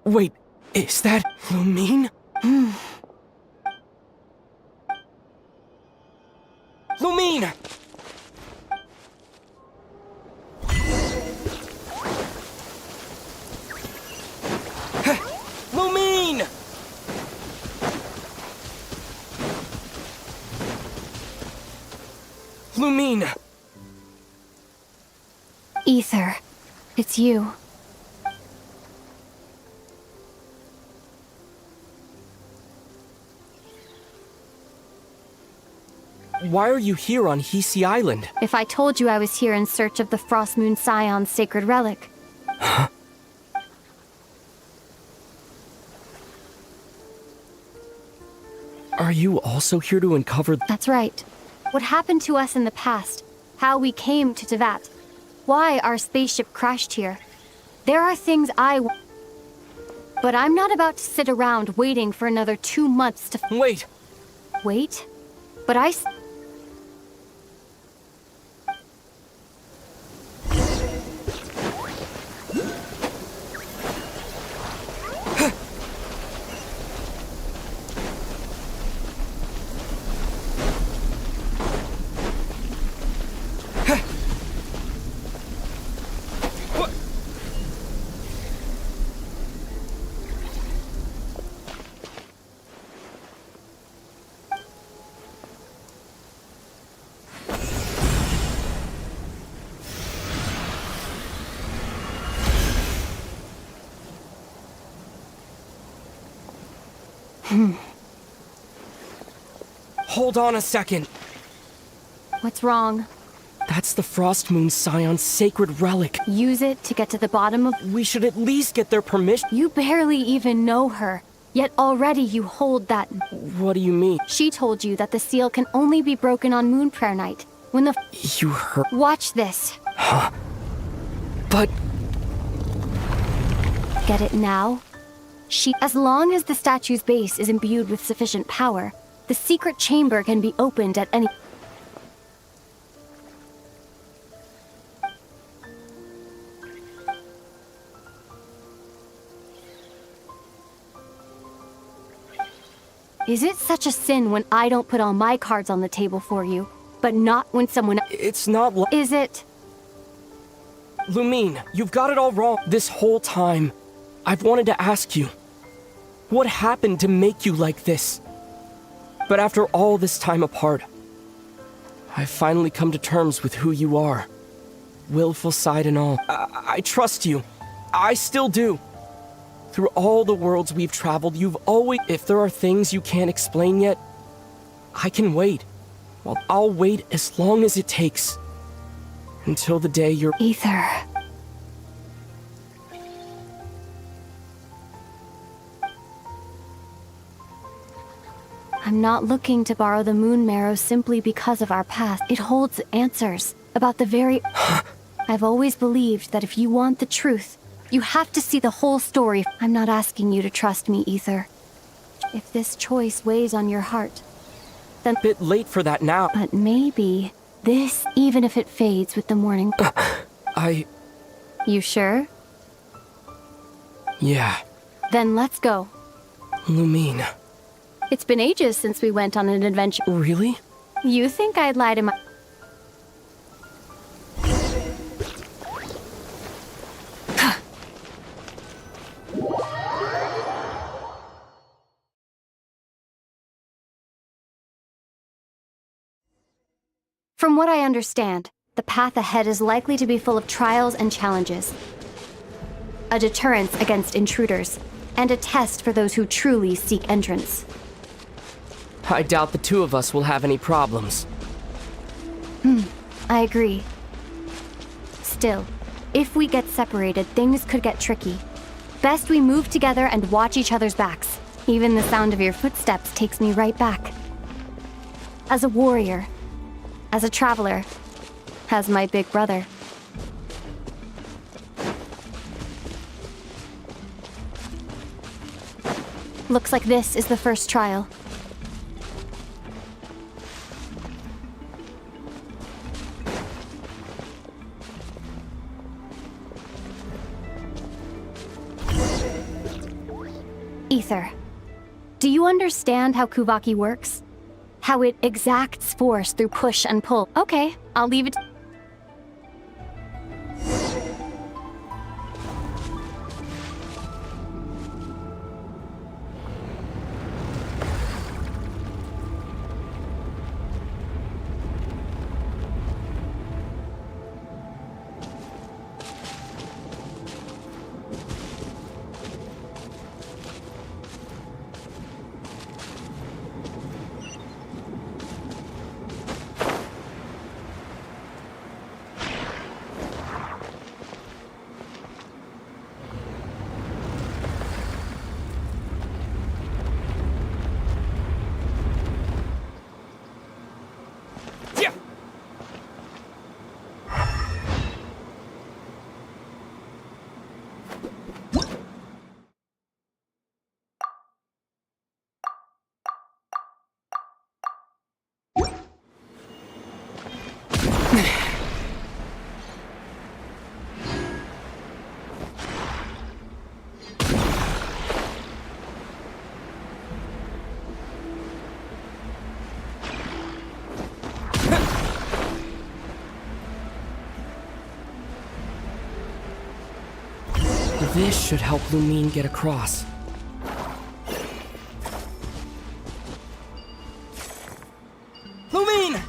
S2: Wait, is that Lumine? Lumine! Lumine! Lumine!
S5: Ether, it's you.
S2: Why are you here on Hisi Island?
S5: If I told you I was here in search of the Frost Moon Scion's sacred relic.
S2: Huh? Are you also here to uncover...
S5: That's right. What happened to us in the past. How we came to Tevat. Why our spaceship crashed here. There are things But I'm not about to sit around waiting for another 2 months to...
S2: Wait!
S5: Wait? But I...
S2: Hold on a second.
S5: What's wrong?
S2: That's the Frost Moon Scion's sacred relic.
S5: Use it to get to the bottom of...
S2: We should at least get their permission.
S5: You barely even know her, yet already you hold that...
S2: What do you mean?
S5: She told you that the seal can only be broken on Moon Prayer Night, when the...
S2: You heard...
S5: Watch this.
S2: Huh? But...
S5: Get it now? As long as the statue's base is imbued with sufficient power, the secret chamber can be opened at any... Is it such a sin when I don't put all my cards on the table for you, but not when someone...
S2: It's not
S5: Is it?
S2: Lumine, you've got it all wrong. This whole time, I've wanted to ask you, what happened to make you like this? But after all this time apart, I've finally come to terms with who you are. Willful side and all. I trust you. I still do. Through all the worlds we've traveled, you've always... If there are things you can't explain yet, I can wait. Well, I'll wait as long as it takes. Until the day you're...
S5: Ether. I'm not looking to borrow the Moon Marrow simply because of our past. It holds answers about the very... I've always believed that if you want the truth, you have to see the whole story. I'm not asking you to trust me, Ether. If this choice weighs on your heart, then...
S2: Bit late for that now.
S5: But maybe this, even if it fades with the morning... You sure?
S2: Yeah.
S5: Then let's go.
S2: Lumine.
S5: It's been ages since we went on an adventure.
S2: Really?
S5: You think I'd lie to my... From what I understand, the path ahead is likely to be full of trials and challenges. A deterrence against intruders, and a test for those who truly seek entrance.
S2: I doubt the two of us will have any problems.
S5: I agree. Still, if we get separated, things could get tricky. Best we move together and watch each other's backs. Even the sound of your footsteps takes me right back. As a warrior, as a traveler, as my big brother. Looks like this is the first trial. Ether, do you understand how Kuvaki works? How it exacts force through push and pull? Okay, I'll leave it.
S2: This should help Lumine get across. Lumine!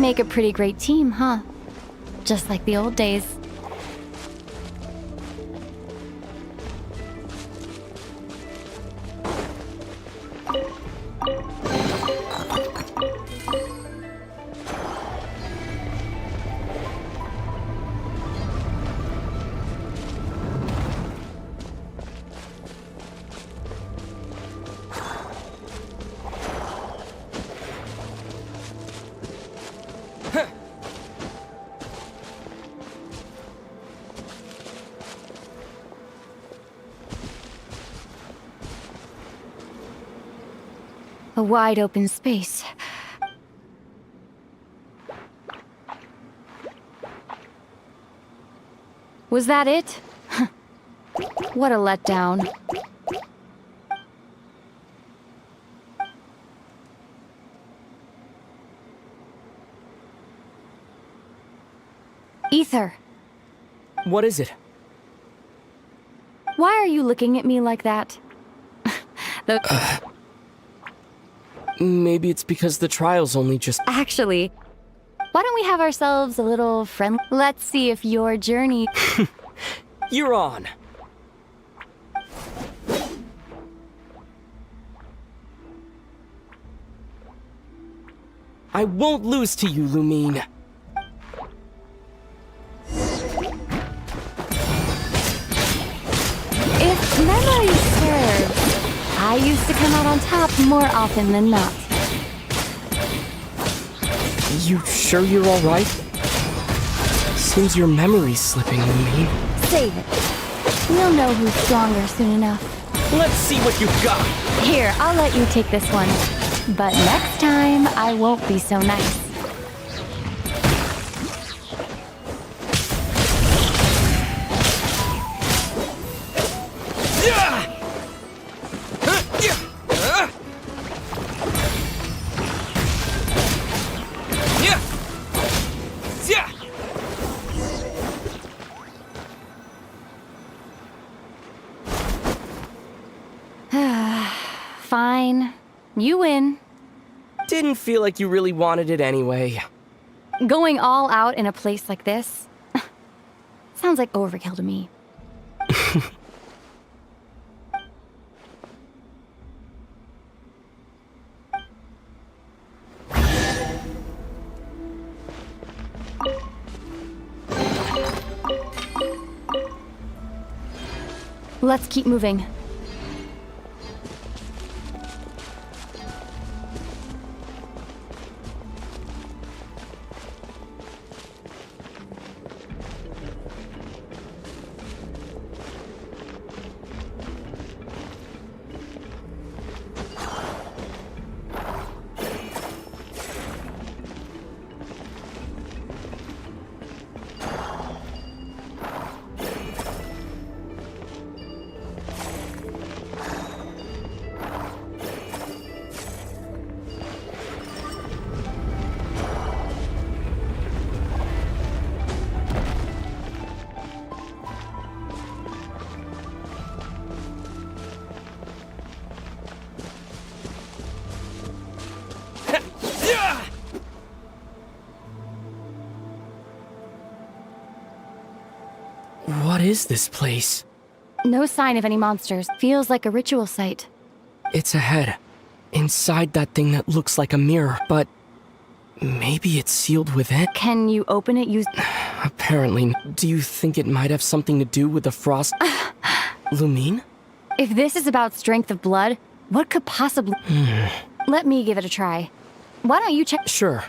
S5: make a pretty great team, huh? Just like the old days. A wide open space. Was that it? What a letdown. Ether,
S2: What is it?
S5: why are you looking at me like that?
S2: Maybe it's because the trial's only just...
S5: Actually, why don't we have ourselves a little friend? Let's see if your journey...
S2: You're on. I won't lose to you, Lumine.
S5: If memory serves, I used to come out on top more often than not.
S2: You sure you're alright? Seems your memory's slipping, Lumine.
S5: Save it. We'll know who's stronger soon enough.
S2: Let's see what you've got.
S5: Here, I'll let you take this one. But next time, I won't be so nice. Fine. You win.
S2: Didn't feel like you really wanted it anyway.
S5: Going all out in a place like this? Sounds like overkill to me. Let's keep moving.
S2: What is this place?
S5: No sign of any monsters. Feels like a ritual site.
S2: It's ahead. Inside that thing that looks like a mirror, but maybe it's sealed within?
S5: Can you open it using...
S2: Apparently. Do you think it might have something to do with the frost? Lumine?
S5: If this is about strength of blood, what could possibly... Let me give it a try. Why don't you check...
S2: Sure.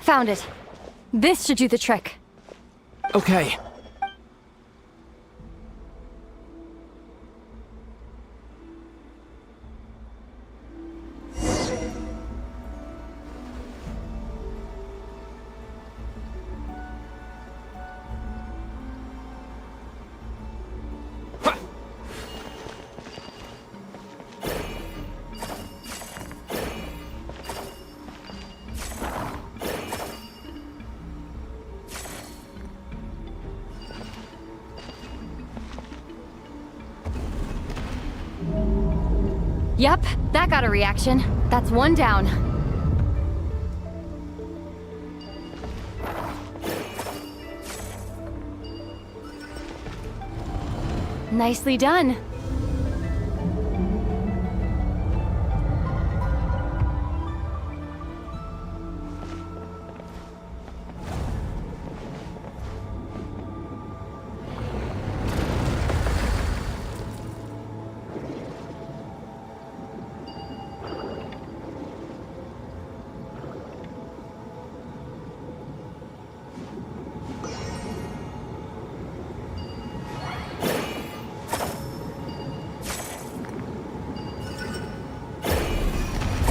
S5: Found it. This should do the trick.
S2: Okay.
S4: Yep, that got a reaction. That's one down. Nicely done.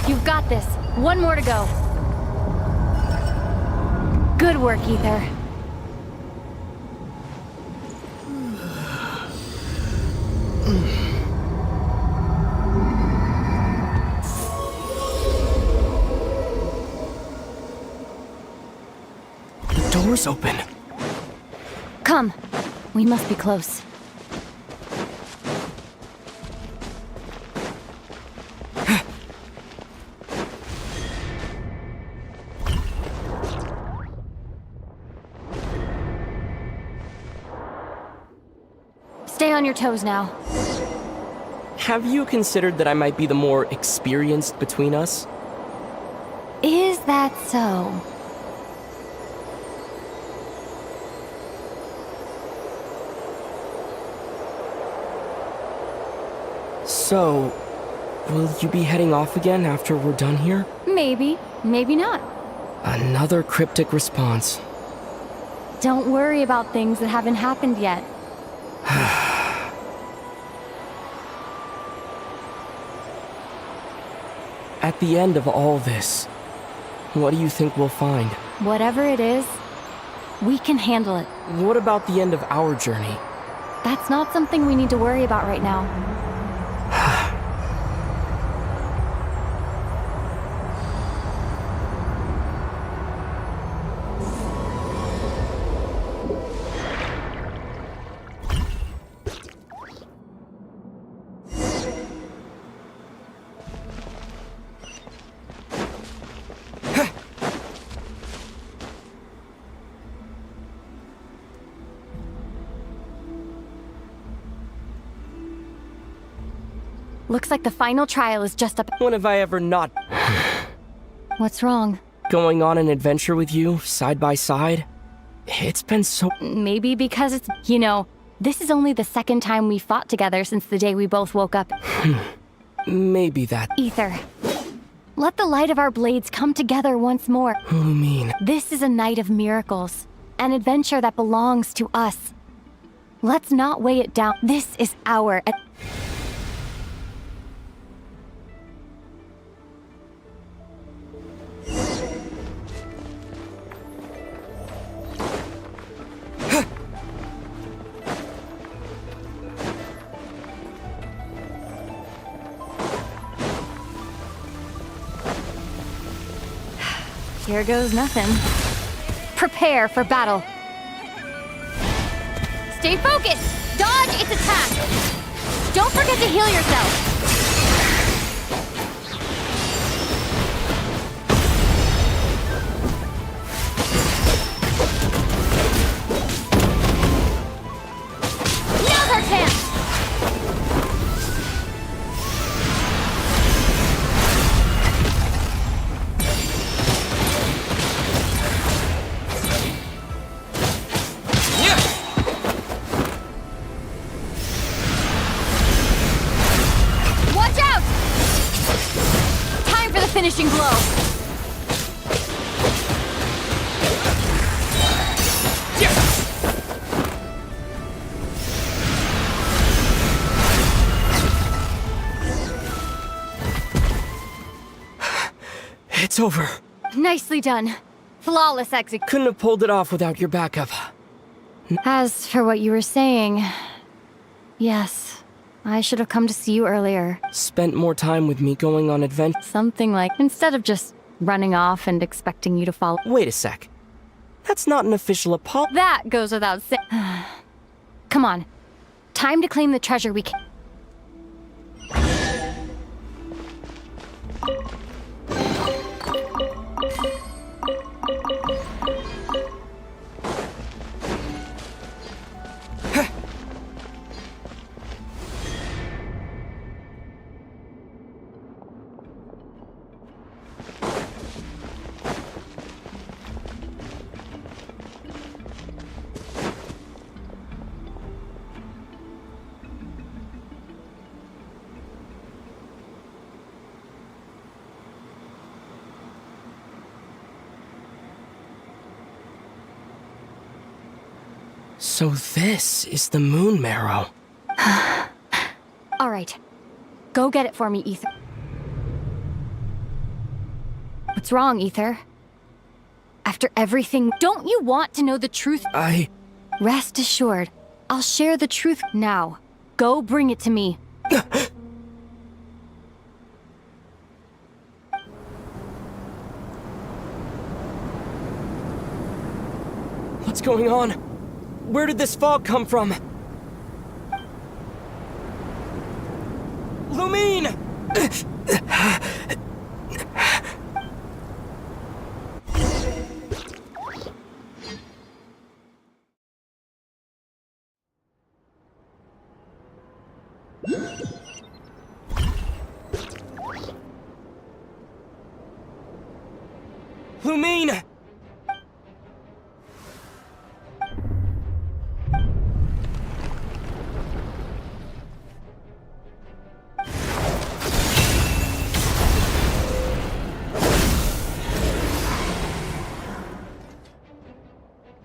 S4: You've got this. One more to go. Good work, Ether.
S2: The door's open.
S4: Come. We must be close. Stay on your toes now.
S2: Have you considered that I might be the more experienced between us?
S4: Is that so?
S2: So, will you be heading off again after we're done here?
S4: Maybe, maybe not.
S2: Another cryptic response.
S4: Don't worry about things that haven't happened yet.
S2: At the end of all this, what do you think we'll find?
S4: Whatever it is, we can handle it.
S2: What about the end of our journey?
S4: That's not something we need to worry about right now. Looks like the final trial is just up.
S2: When have I ever not?
S4: What's wrong?
S2: Going on an adventure with you, side by side? It's been so...
S4: Maybe because it's... You know, this is only the second time we fought together since the day we both woke up.
S2: Maybe that...
S4: Ether, let the light of our blades come together once more.
S2: Lumine.
S4: This is a night of miracles. An adventure that belongs to us. Let's not weigh it down. This is our... Here goes nothing. Prepare for battle. Stay focused! Dodge its attack! Don't forget to heal yourself! Now's our chance! Finishing blow.
S2: It's over.
S4: Nicely done. Flawless execution.
S2: Couldn't have pulled it off without your backup.
S4: As for what you were saying, yes. I should have come to see you earlier.
S2: Spent more time with me going on adventure.
S4: Something like, instead of just running off and expecting you to follow.
S2: Wait a sec. That's not an official apology.
S4: That goes without saying. Come on. Time to claim the treasure we can.
S2: So this is the moon marrow.
S4: All right. Go get it for me, Ether. What's wrong, Ether? After everything, don't you want to know the truth? Rest assured, I'll share the truth now. Go bring it to me.
S2: What's going on? Where did this fog come from? Lumine! Lumine!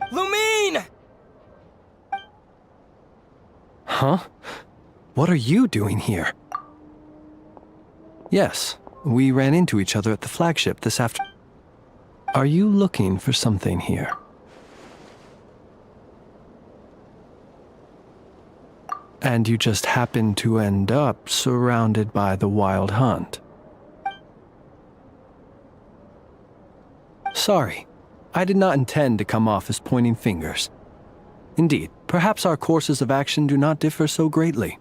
S2: Lumine!
S11: Huh? What are you doing here? Yes, we ran into each other at the flagship this afternoon. Are you looking for something here? And you just happened to end up surrounded by the Wild Hunt. Sorry, I did not intend to come off as pointing fingers. Indeed, perhaps our courses of action do not differ so greatly.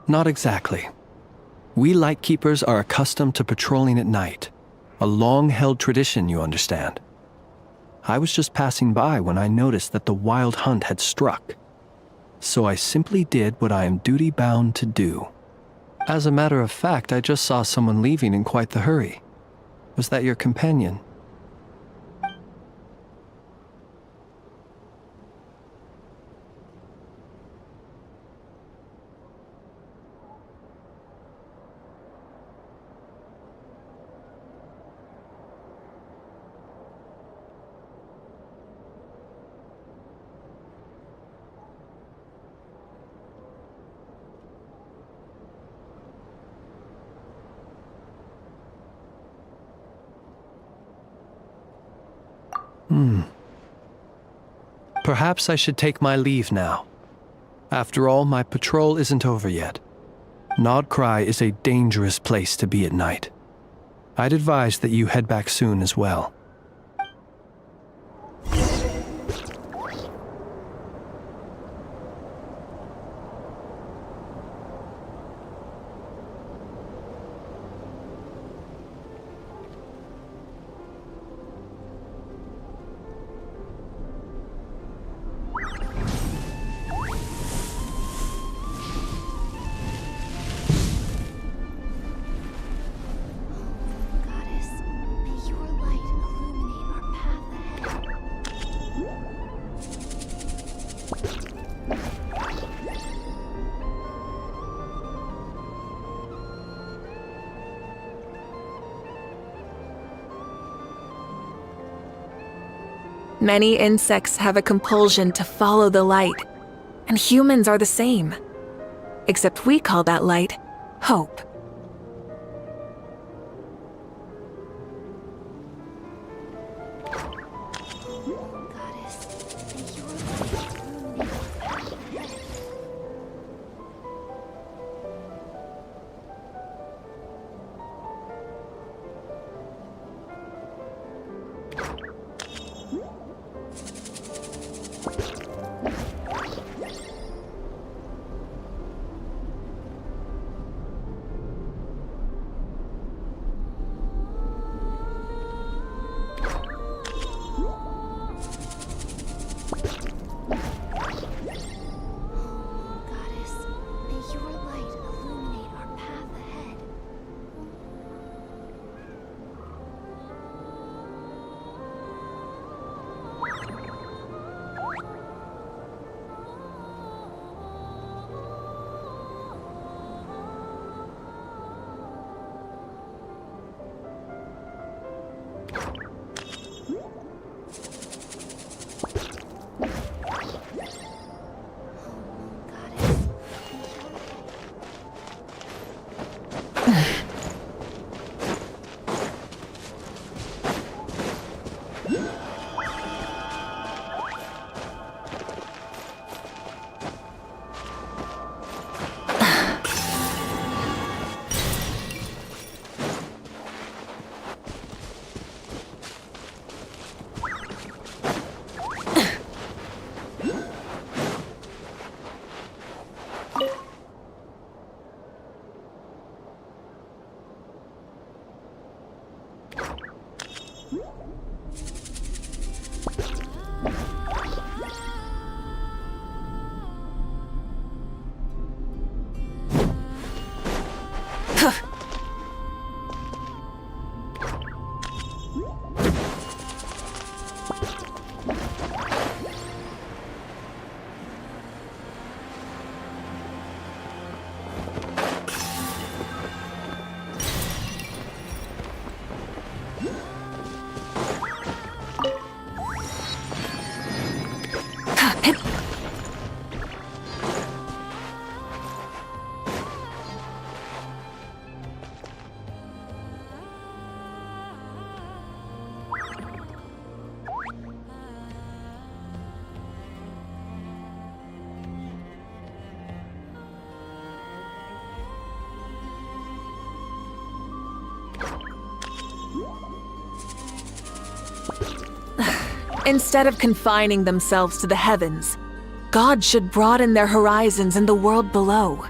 S11: Not exactly. We Lightkeepers are accustomed to patrolling at night. A long-held tradition, you understand. I was just passing by when I noticed that the Wild Hunt had struck. So I simply did what I am duty-bound to do. As a matter of fact, I just saw someone leaving in quite the hurry. Was that your companion? Perhaps I should take my leave now. After all, my patrol isn't over yet. Nod-Krai is a dangerous place to be at night. I'd advise that you head back soon as well.
S13: Many insects have a compulsion to follow the light, and humans are the same. Except we call that light hope. Instead of confining themselves to the heavens, God should broaden their horizons in the world below.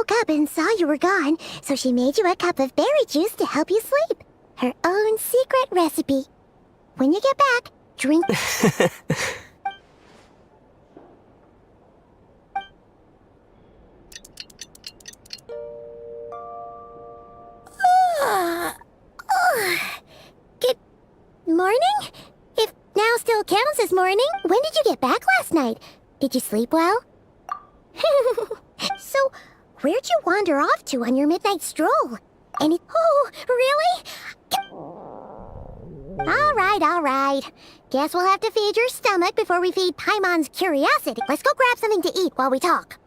S14: woke up and saw you were gone, so she made you a cup of berry juice to help you sleep. Her own secret recipe. When you get back, drink... Good morning? If now still counts as morning, when did you get back last night? Did you sleep well? So, where'd you wander off to on your midnight stroll? Oh, really? All right. Guess we'll have to feed your stomach before we feed Paimon's curiosity. Let's go grab something to eat while we talk.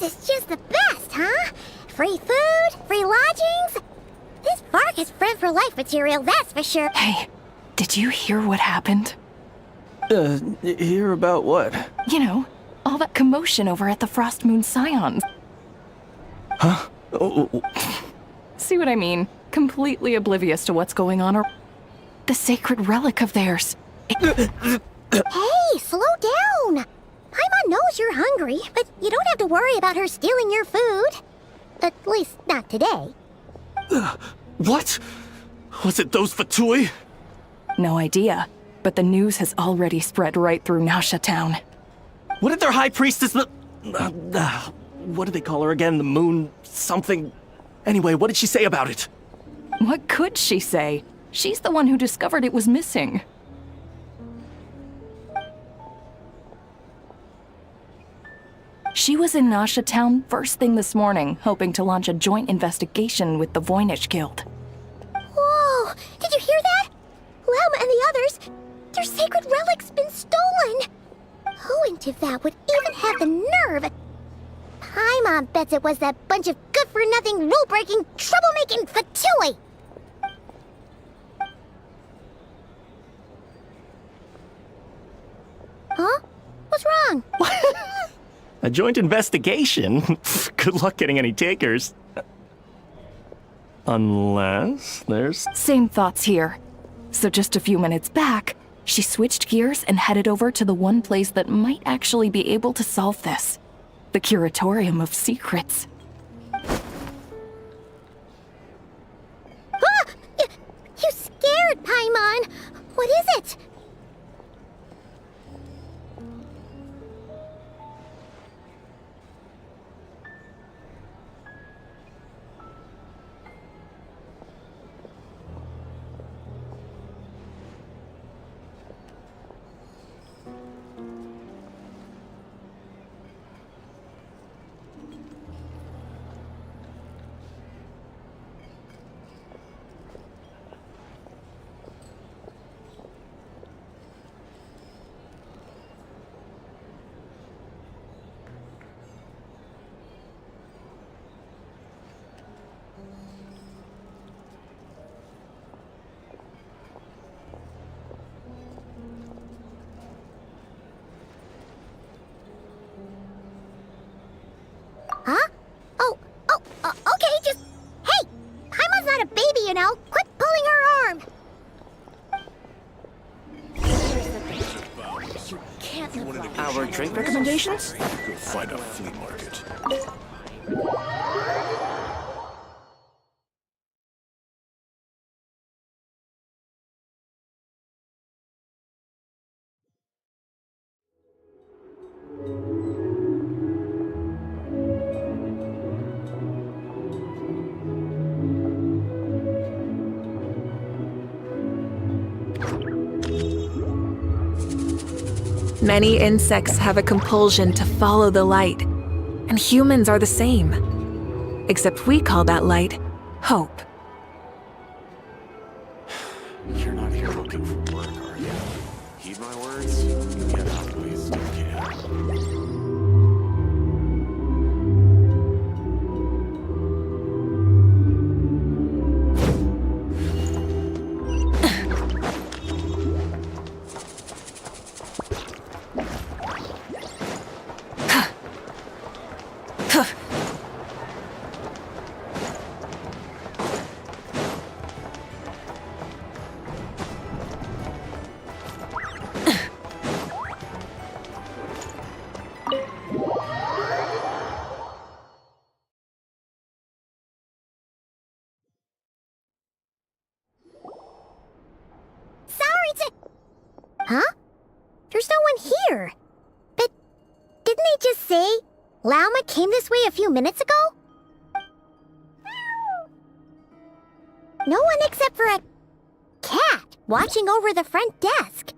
S14: This is just the best, huh? Free food, free lodgings. This park is friend for life material, that's for sure.
S13: Hey, did you hear what happened?
S11: Hear about what?
S13: You know, all that commotion over at the Frost Moon Scions.
S11: Huh? Oh.
S13: See what I mean? Completely oblivious to what's going on. The sacred relic of theirs.
S14: Hey, slow down. Paimon knows you're hungry, but you don't have to worry about her stealing your food. At least, not today.
S18: What? Was it those Fatui?
S13: No idea, but the news has already spread right through Nausea Town.
S18: What did their high priestess... what did they call her again? The moon... something... Anyway, what did she say about it?
S13: What could she say? She's the one who discovered it was missing. She was in Nausea Town first thing this morning, hoping to launch a joint investigation with the Voynich Guild.
S14: Whoa! Did you hear that? Lauma and the others, their sacred relic's been stolen! Who in Tiv'at would even have the nerve? Paimon bets it was that bunch of good-for-nothing, rule-breaking, troublemaking Fatui! Huh? What's wrong?
S18: A joint investigation? Good luck getting any takers. Unless there's...
S13: Same thoughts here. So just a few minutes back, she switched gears and headed over to the one place that might actually be able to solve this. The Curatorium of Secrets.
S14: Ah! You scared, Paimon! What is it? Huh? Okay, just... Hey! Paimon's not a baby, you know. Quit pulling her arm!
S17: You can't live our drink recommendations?
S1: Go find a flea market.
S13: Many insects have a compulsion to follow the light, and humans are the same. Except we call that light hope.
S18: You're not here looking for work, are you? Heed my words? Get out, please. Get out.
S14: Huh? There's no one here. But didn't they just say Lauma came this way a few minutes ago? No one except for a cat watching over the front desk.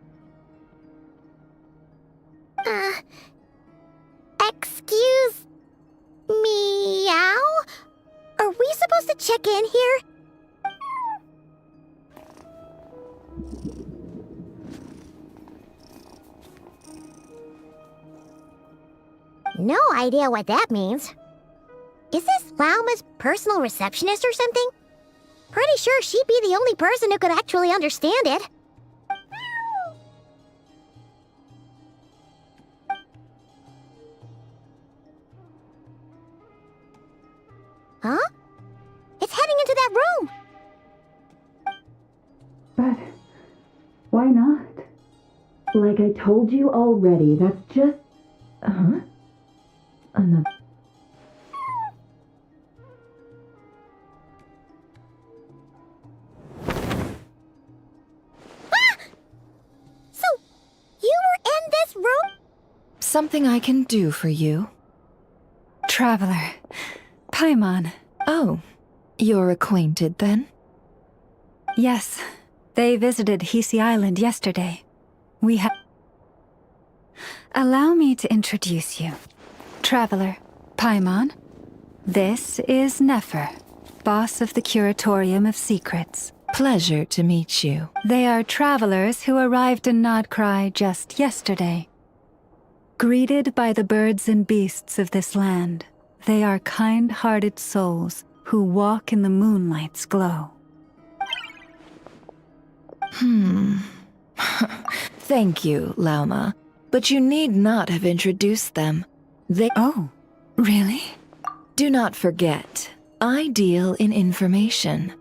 S14: Excuse meow? Are we supposed to check in here? No idea what that means. Is this Lauma's personal receptionist or something? Pretty sure she'd be the only person who could actually understand it. Huh? It's heading into that room!
S12: But why not? Like I told you already, that's just... Huh? Another...
S14: So, you were in this room?
S20: Something I can do for you?
S12: Traveler. Paimon.
S20: Oh, you're acquainted then?
S12: Yes, they visited Hisi Island yesterday. We have... Allow me to introduce you. Traveler, Paimon. This is Nefer, boss of the Curatorium of Secrets.
S20: Pleasure to meet you.
S12: They are travelers who arrived in Nod-Krai just yesterday. Greeted by the birds and beasts of this land, they are kind-hearted souls who walk in the moonlight's glow.
S20: Thank you, Lauma, but you need not have introduced them. They—
S12: Oh, really?
S20: Do not forget, I deal in information.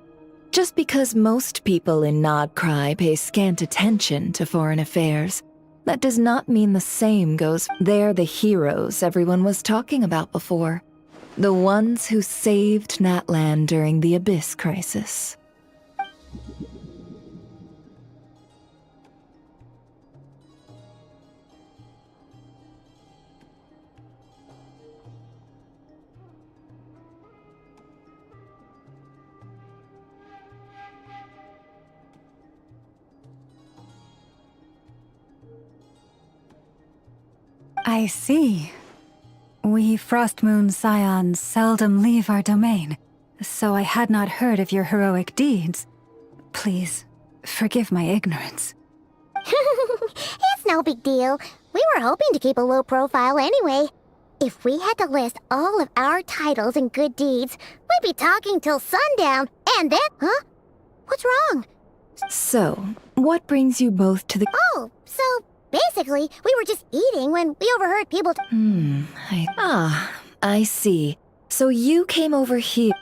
S20: Just because most people in Nod-Krai pay scant attention to foreign affairs, that does not mean the same goes— They're the heroes everyone was talking about before. The ones who saved Natlan during the Abyss crisis.
S12: I see. We Frostmoon Scions seldom leave our domain, so I had not heard of your heroic deeds. Please, forgive my ignorance.
S14: It's no big deal. We were hoping to keep a low profile anyway. If we had to list all of our titles and good deeds, we'd be talking till sundown, and then— Huh? What's wrong?
S20: So, what brings you both to the—
S14: Oh, so basically, we were just eating when we overheard people—
S20: I see. So you came over here.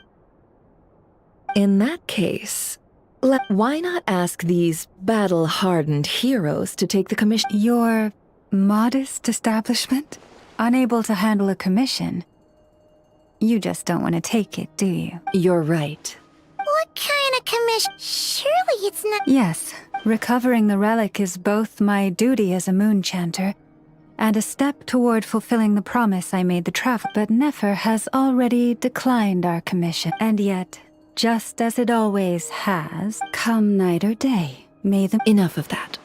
S20: In that case, why not ask these battle-hardened heroes to take the commission?
S12: Your modest establishment? Unable to handle a commission? You just don't want to take it, do you?
S20: You're right.
S14: What kind of commission? Surely it's not—
S12: Yes, recovering the relic is both my duty as a moon chanter and a step toward fulfilling the promise I made the traveler. But Nefer has already declined our commission, and yet, just as it always has, come night or day, may the—
S20: Enough of that.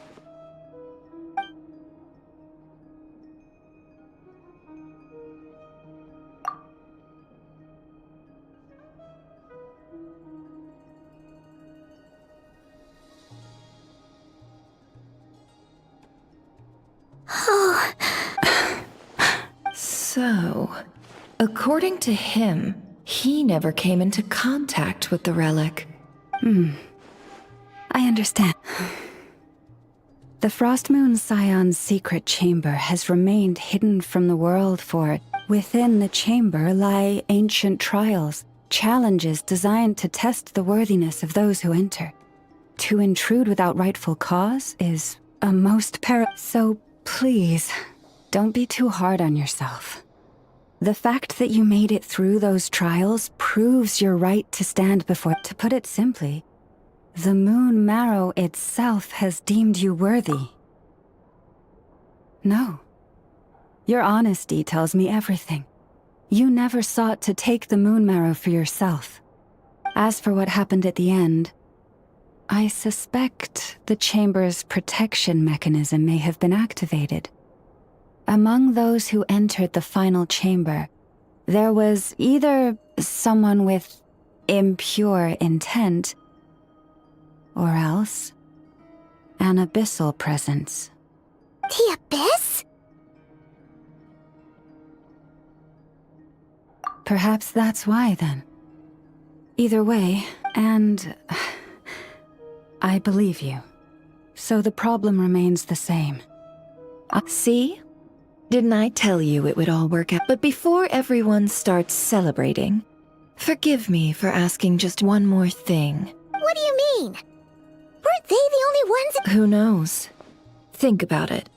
S20: So, according to him, he never came into contact with the relic.
S12: I understand. The Frostmoon Scion's secret chamber has remained hidden from the world for— Within the chamber lie ancient trials, challenges designed to test the worthiness of those who enter. To intrude without rightful cause is a most So please, don't be too hard on yourself. The fact that you made it through those trials proves your right to stand before— To put it simply, the Moon Marrow itself has deemed you worthy. No. Your honesty tells me everything. You never sought to take the moon marrow for yourself. As for what happened at the end, I suspect the chamber's protection mechanism may have been activated. Among those who entered the final chamber, there was either someone with impure intent, or else an abyssal presence.
S14: The Abyss?
S12: Perhaps that's why, then. Either way, and I believe you. So the problem remains the same.
S20: See? Didn't I tell you it would all work out? But before everyone starts celebrating, forgive me for asking just one more thing.
S14: What do you mean? Weren't they the only ones?
S20: Who knows? Think about it.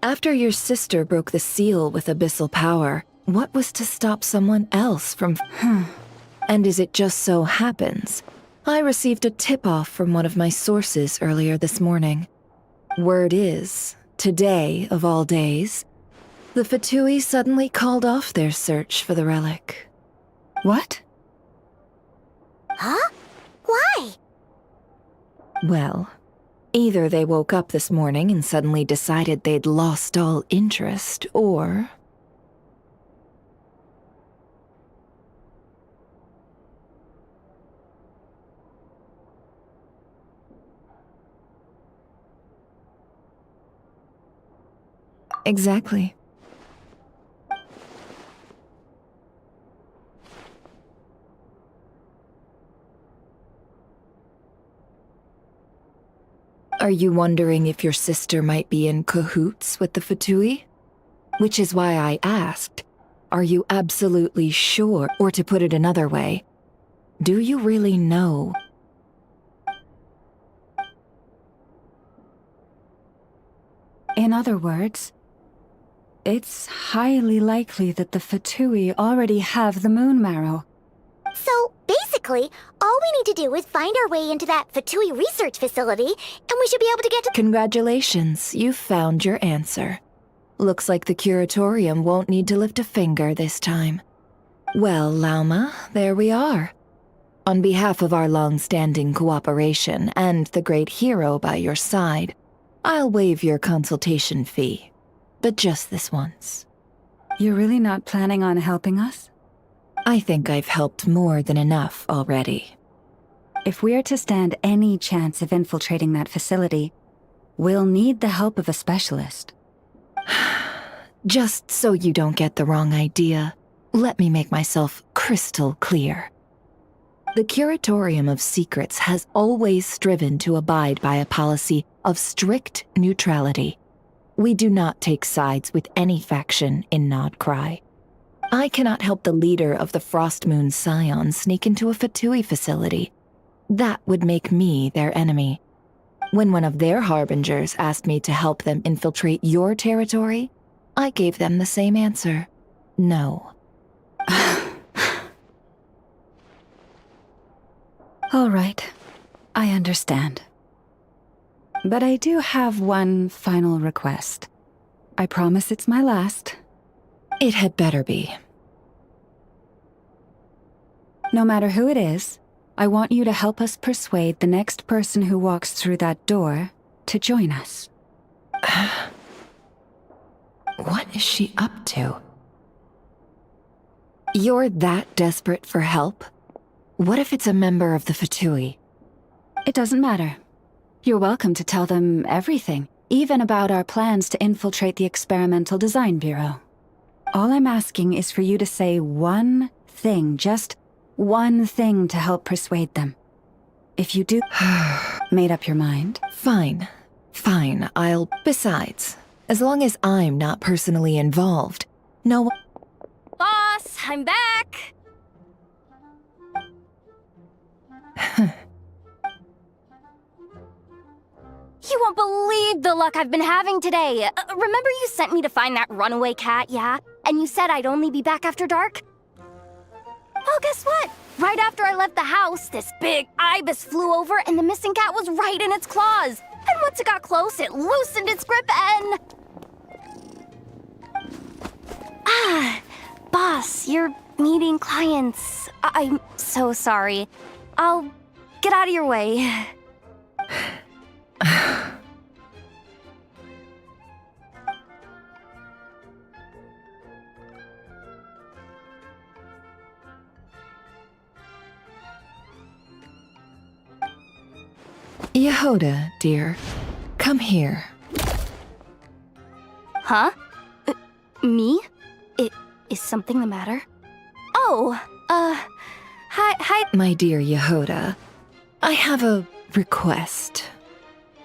S20: After your sister broke the seal with abyssal power, what was to stop someone else from... And as it just so happens, I received a tip-off from one of my sources earlier this morning. Word is, today of all days, the Fatui suddenly called off their search for the relic.
S12: What?
S14: Huh? Why?
S20: Well, either they woke up this morning and suddenly decided they'd lost all interest, or... Exactly. Are you wondering if your sister might be in cahoots with the Fatui? Which is why I asked, are you absolutely sure? Or to put it another way, do you really know?
S12: In other words, it's highly likely that the Fatui already have the moon marrow.
S14: So, basically, all we need to do is find our way into that Fatui research facility, and we should be able to get to—
S20: Congratulations, you've found your answer. Looks like the curatorium won't need to lift a finger this time. Well, Lauma, there we are. On behalf of our long-standing cooperation and the great hero by your side, I'll waive your consultation fee. But just this once.
S12: You're really not planning on helping us?
S20: I think I've helped more than enough already.
S12: If we're to stand any chance of infiltrating that facility, we'll need the help of a specialist.
S20: Just so you don't get the wrong idea, let me make myself crystal clear. The Curatorium of Secrets has always striven to abide by a policy of strict neutrality. We do not take sides with any faction in Nod-Krai. I cannot help the leader of the Frostmoon Scions sneak into a Fatui facility. That would make me their enemy. When one of their harbingers asked me to help them infiltrate your territory, I gave them the same answer. No.
S12: All right, I understand. But I do have one final request. I promise it's my last.
S20: It had better be.
S12: No matter who it is, I want you to help us persuade the next person who walks through that door to join us.
S20: What is she up to? You're that desperate for help? What if it's a member of the Fatui?
S12: It doesn't matter. You're welcome to tell them everything, even about our plans to infiltrate the Experimental Design Bureau. All I'm asking is for you to say one thing, just one thing to help persuade them. If you do made up your mind.
S20: Fine. Fine, I'll... Besides, as long as I'm not personally involved, no...
S4: Boss, I'm back! You won't believe the luck I've been having today. Remember you sent me to find that runaway cat, yeah? And you said I'd only be back after dark? Well, guess what? Right after I left the house, this big ibis flew over and the missing cat was right in its claws. And once it got close, it loosened its grip and... Boss, you're meeting clients. I'm so sorry. I'll get out of your way.
S20: Yehoda, dear, come here.
S4: Huh? Me? Is something the matter? Oh, hi.
S20: My dear Yehoda, I have a request.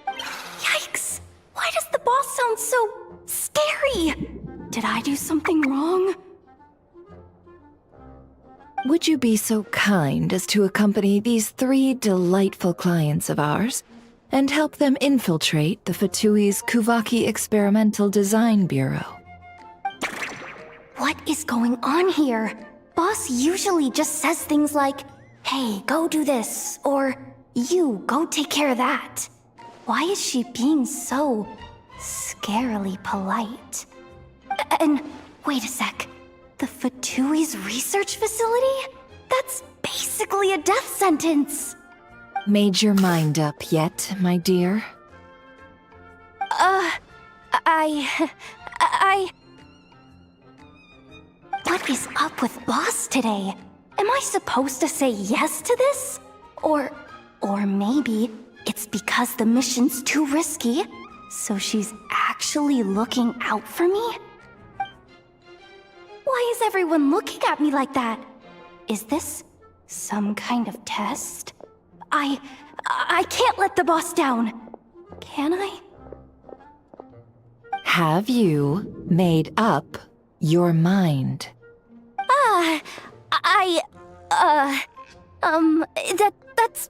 S4: Yikes! Why does the boss sound so scary? Did I do something wrong?
S20: Would you be so kind as to accompany these 3 delightful clients of ours and help them infiltrate the Fatui's Kuvaki Experimental Design Bureau?
S4: What is going on here? Boss usually just says things like, hey, go do this, or you, go take care of that. Why is she being so scarily polite? And wait a sec. The Fatui's research facility? That's basically a death sentence.
S20: Made your mind up yet, my dear?
S4: What is up with Boss today? Am I supposed to say yes to this? Or maybe it's because the mission's too risky, so she's actually looking out for me? Why is everyone looking at me like that? Is this some kind of test? I can't let the boss down. Can I?
S20: Have you made up your mind?
S4: That's...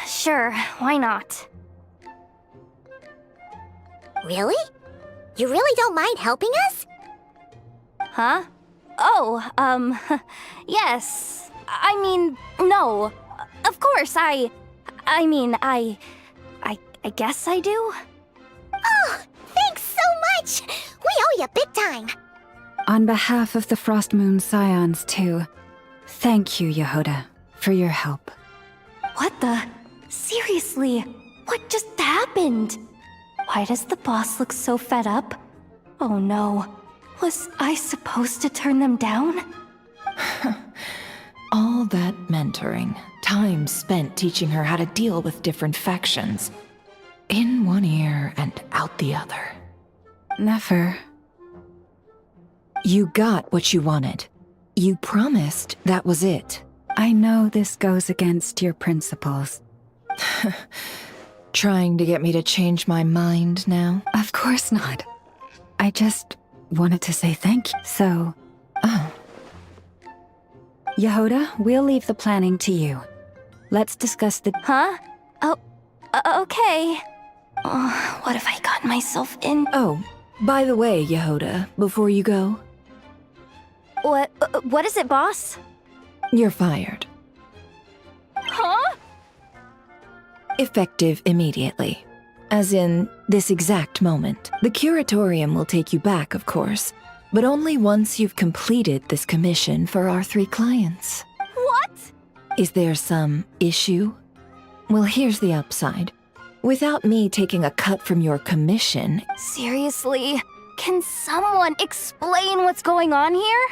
S4: Sure, why not?
S14: Really? You really don't mind helping us?
S4: Huh? Oh, yes. I mean, no. Of course, I guess I do.
S14: Oh, thanks so much! We owe you big time!
S12: On behalf of the Frost Moon Scions, too, thank you, Yehoda, for your help.
S4: What the? Seriously, what just happened? Why does the boss look so fed up? Oh no, was I supposed to turn them down?
S20: All that mentoring, time spent teaching her how to deal with different factions. In one ear and out the other.
S12: Never.
S20: You got what you wanted. You promised that was it.
S12: I know this goes against your principles.
S20: Trying to get me to change my mind now?
S12: Of course not. I just wanted to say thank you. So, Yehoda, we'll leave the planning to you. Let's discuss the...
S4: Huh? Oh, okay. What have I gotten myself in?
S20: Oh, by the way, Yehoda, before you go...
S4: What is it, boss?
S20: You're fired.
S4: Huh?
S20: Effective immediately. As in, this exact moment. The curatorium will take you back, of course, but only once you've completed this commission for our 3 clients.
S4: What?
S20: Is there some issue? Well, here's the upside. Without me taking a cut from your commission...
S4: Seriously? Can someone explain what's going on here?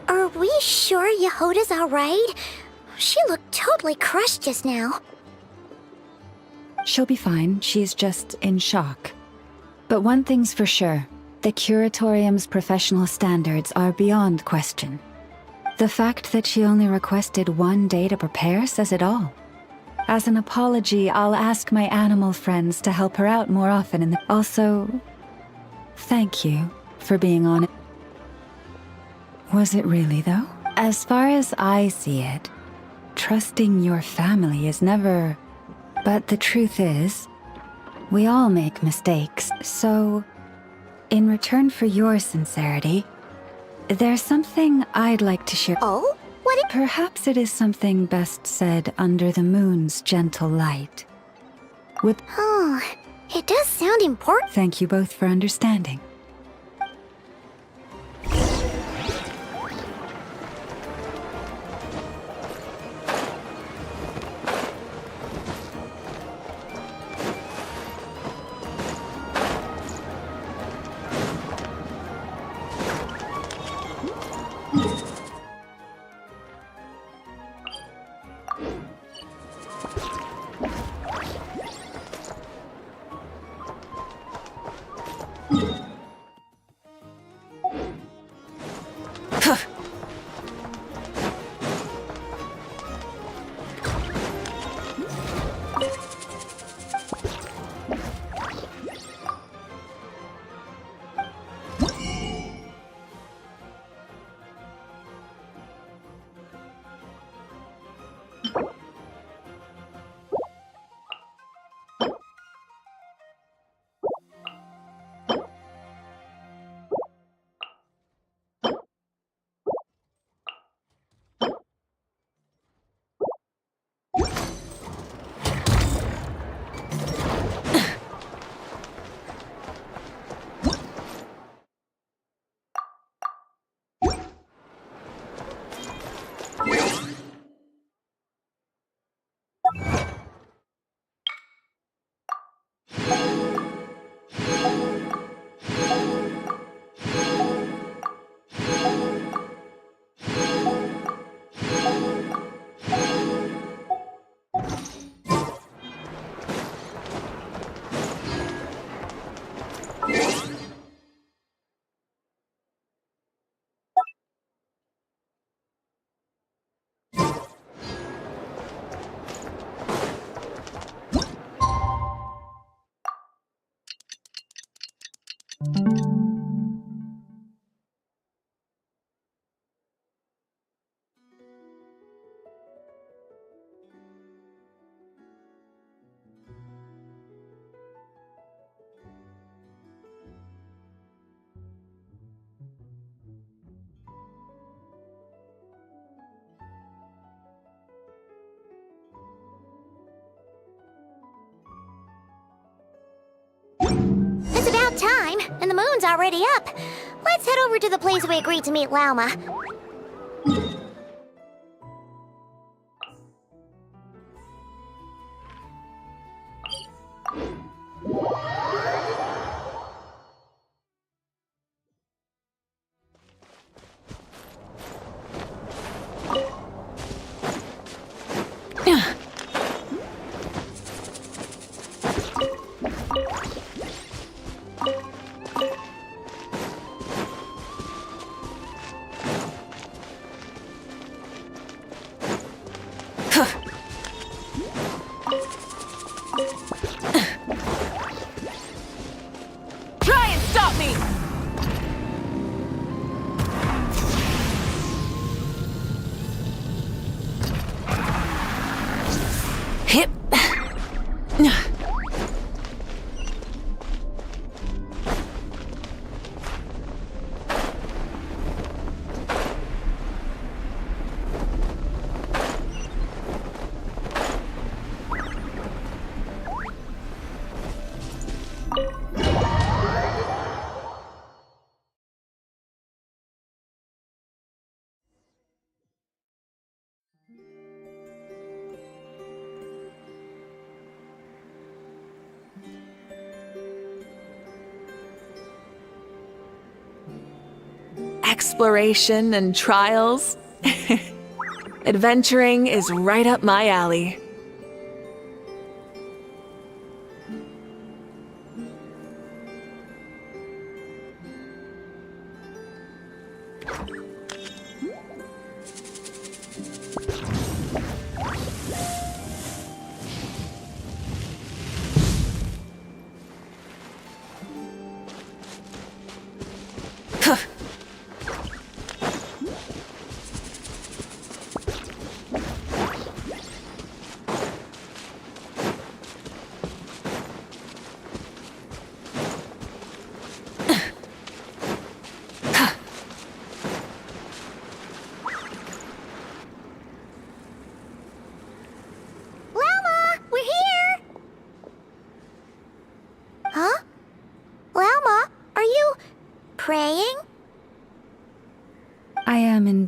S14: Are we sure Yehoda's alright? She looked totally crushed just now.
S12: She'll be fine. She's just in shock. But one thing's for sure. The Curatorium's professional standards are beyond question. The fact that she only requested 1 day to prepare says it all. As an apology, I'll ask my animal friends to help her out more often Also, thank you for being on it. Was it really, though? As far as I see it, trusting your family is never... But the truth is, we all make mistakes, so... In return for your sincerity, there's something I'd like to share.
S14: Oh? What?
S12: Perhaps it is something best said under the moon's gentle light.
S14: Oh, it does sound important.
S12: Thank you both for understanding.
S14: It's about time, and the moon's already up. Let's head over to the place we agreed to meet Lauma.
S13: Try and stop me! Hip. Exploration and trials. Adventuring is right up my alley.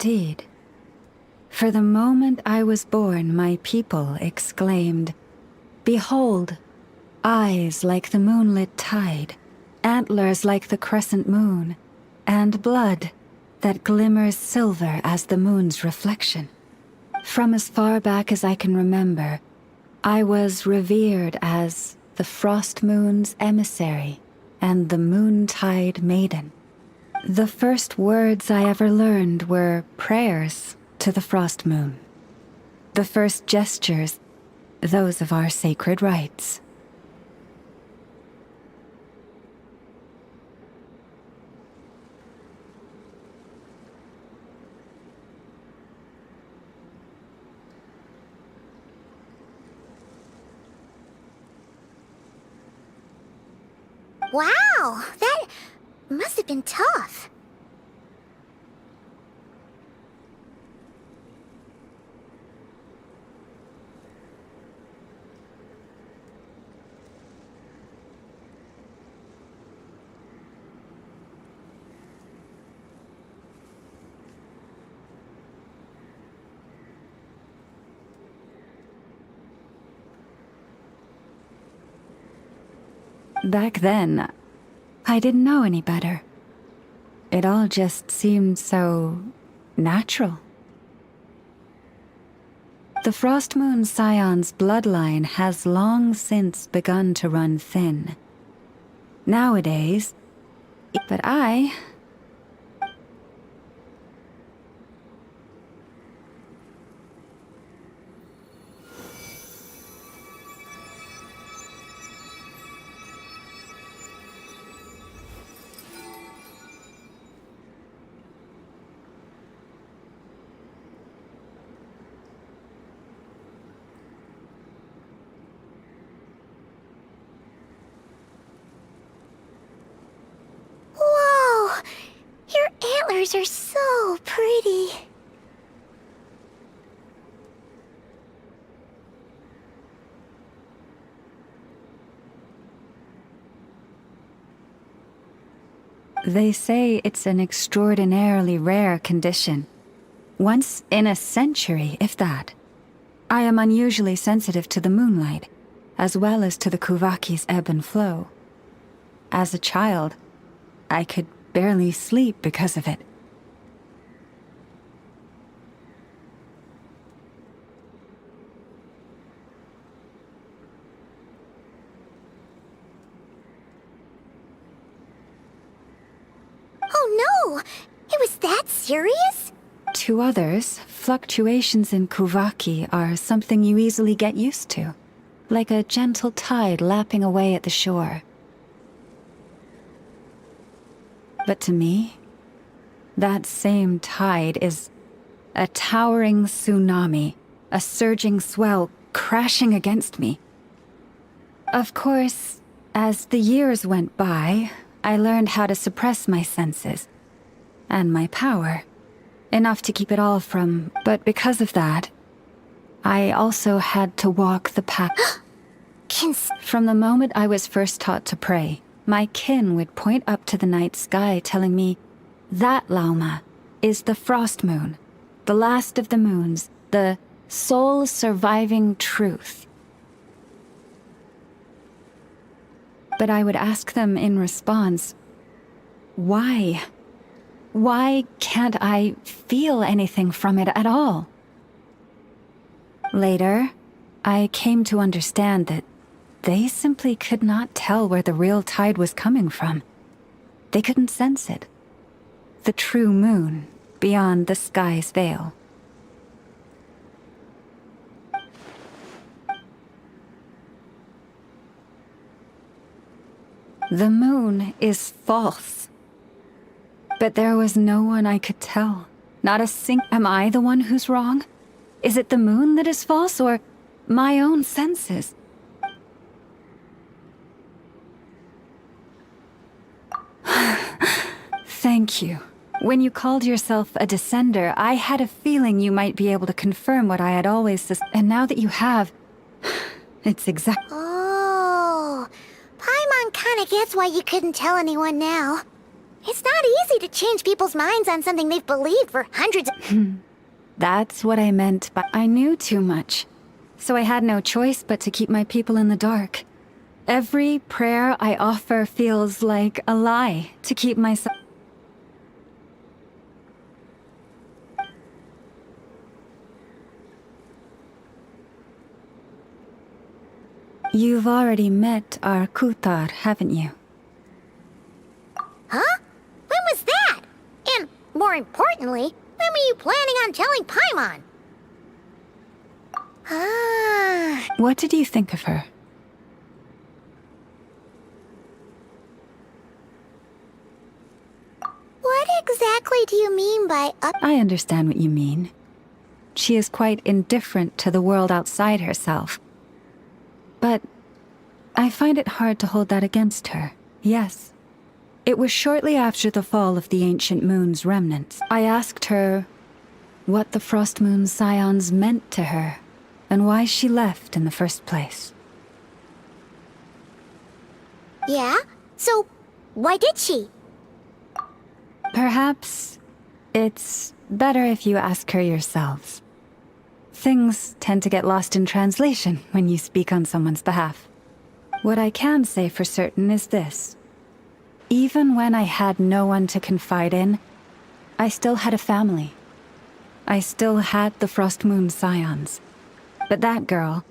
S12: indeed. For the moment I was born, my people exclaimed, "Behold, eyes like the moonlit tide, antlers like the crescent moon, and blood that glimmers silver as the moon's reflection." From as far back as I can remember, I was revered as the Frost Moon's emissary and the Moontide Maiden. The first words I ever learned were prayers to the Frost Moon. The first gestures, those of our sacred rites.
S14: Wow, that must have been tough.
S12: Back then, I didn't know any better. It all just seemed so natural. The Frost Moon Scion's bloodline has long since begun to run thin. Nowadays, but I...
S14: Whoa! Your antlers are so pretty.
S12: They say it's an extraordinarily rare condition. Once in a century, if that. I am unusually sensitive to the moonlight, as well as to the Kuvaki's ebb and flow. As a child, I could barely sleep because of it.
S14: Oh no! It was that serious?
S12: To others, fluctuations in Kuvaki are something you easily get used to, like a gentle tide lapping away at the shore. But to me, that same tide is a towering tsunami, a surging swell crashing against me. Of course, as the years went by, I learned how to suppress my senses and my power, enough to keep it all from... But because of that, I also had to walk the path. From the moment I was first taught to pray, my kin would point up to the night sky telling me, "That, Lauma, is the Frost Moon, the last of the moons, the sole surviving truth." But I would ask them in response, why? Why can't I feel anything from it at all? Later, I came to understand that they simply could not tell where the real tide was coming from. They couldn't sense it. The true moon, beyond the sky's veil. The moon is false. But there was no one I could tell. Not a Am I the one who's wrong? Is it the moon that is false, or my own senses? Thank you. When you called yourself a descender, I had a feeling you might be able to confirm what I had always and now that you have, it's exact.
S14: Oh, Paimon kinda gets why you couldn't tell anyone now. It's not easy to change people's minds on something they've believed for hundreds of...
S12: That's what I meant by I knew too much. So I had no choice but to keep my people in the dark. Every prayer I offer feels like a lie to keep myself... You've already met our Kutar, haven't you?
S14: Huh? When was that? And, more importantly, when were you planning on telling Paimon? Ah...
S12: What did you think of her?
S14: What exactly do you mean by
S12: I understand what you mean. She is quite indifferent to the world outside herself. But I find it hard to hold that against her. Yes. It was shortly after the fall of the ancient moon's remnants. I asked her what the Frost Moon Scions meant to her, and why she left in the first place.
S14: Yeah? So, why did she?
S12: Perhaps it's better if you ask her yourselves. Things tend to get lost in translation when you speak on someone's behalf. What I can say for certain is this. Even when I had no one to confide in, I still had a family. I still had the Frost Moon Scions. But that girl,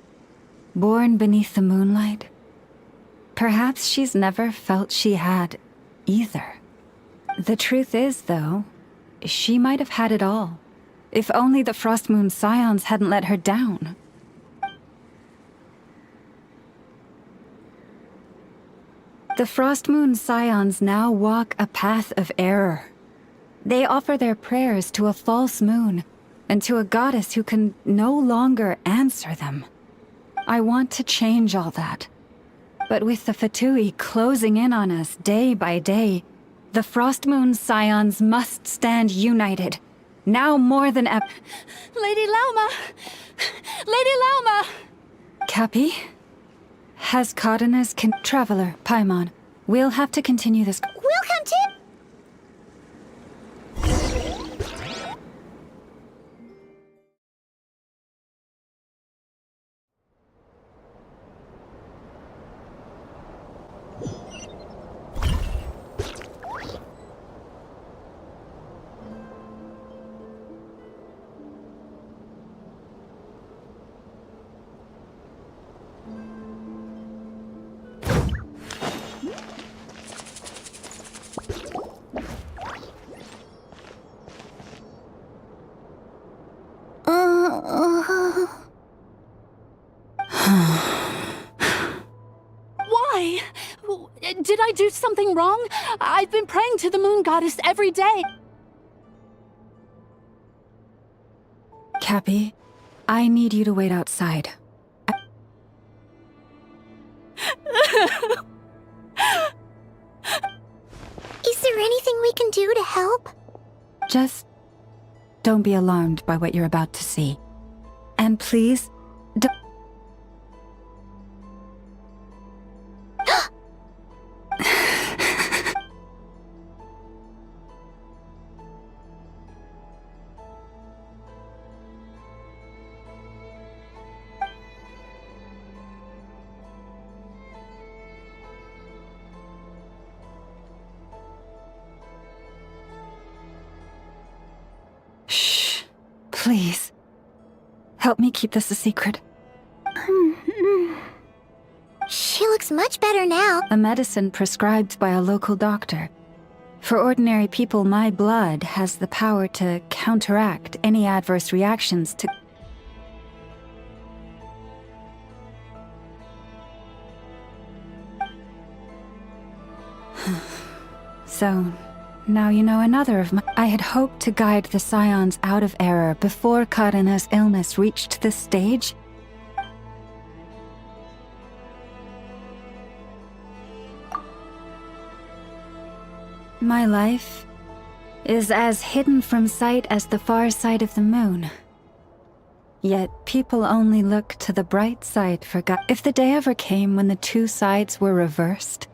S12: born beneath the moonlight, perhaps she's never felt she had either. The truth is, though, she might have had it all. If only the Frost Moon Scions hadn't let her down. The Frost Moon Scions now walk a path of error. They offer their prayers to a false moon, and to a goddess who can no longer answer them. I want to change all that. But with the Fatui closing in on us day by day, the Frost Moon Scions must stand united. Now more than ever.
S9: Lady Lauma! Lady Lauma!
S12: Cappy? Has Cardenas Traveler, Paimon. We'll have to continue this.
S14: We'll come too!
S9: Why? Did I do something wrong? I've been praying to the moon goddess every day.
S12: Cappy, I need you to wait outside.
S14: Is there anything we can do to help?
S12: Just don't be alarmed by what you're about to see. And please, don't... Shh. Please. Help me keep this a secret.
S14: She looks much better now.
S12: A medicine prescribed by a local doctor. For ordinary people, my blood has the power to counteract any adverse reactions to... So, now you know another of my... I had hoped to guide the Scions out of error before Karina's illness reached this stage. My life is as hidden from sight as the far side of the moon. Yet people only look to the bright side for God. If the day ever came when the two sides were reversed,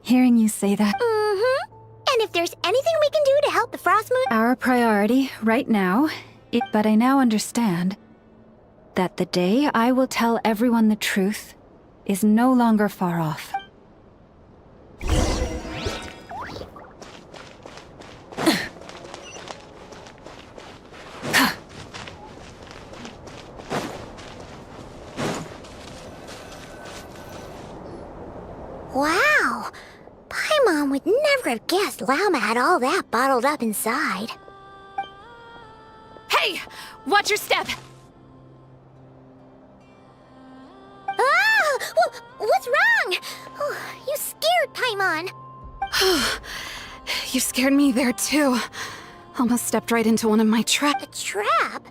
S12: Hearing you say that.
S14: Mm-hmm. And if there's anything we can do to help the Frost Moon...
S12: Our priority right now, but I now understand that the day I will tell everyone the truth is no longer far off.
S14: Wow! Paimon would never have guessed Llama had all that bottled up inside.
S13: Hey! Watch your step!
S14: Ah! What's wrong? Oh, you scared Paimon.
S9: You scared me there too. Almost stepped right into one of my traps.
S14: A trap?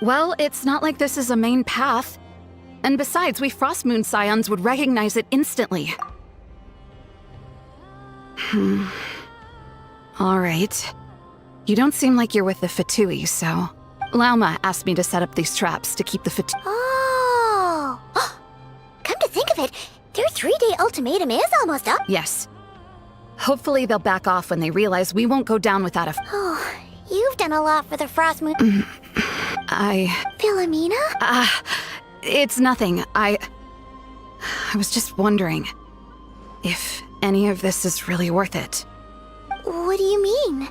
S9: Well, it's not like this is a main path. And besides, we Frostmoon Scions would recognize it instantly. Alright. You don't seem like you're with the Fatui, so... Lauma asked me to set up these traps to keep the Fatui...
S14: Oh! Come to think of it, their 3-day ultimatum is almost up.
S9: Yes. Hopefully they'll back off when they realize we won't go down without a...
S14: Oh, you've done a lot for the Frost Moon. Philomena?
S9: It's nothing. I was just wondering if any of this is really worth it.
S14: What do you mean?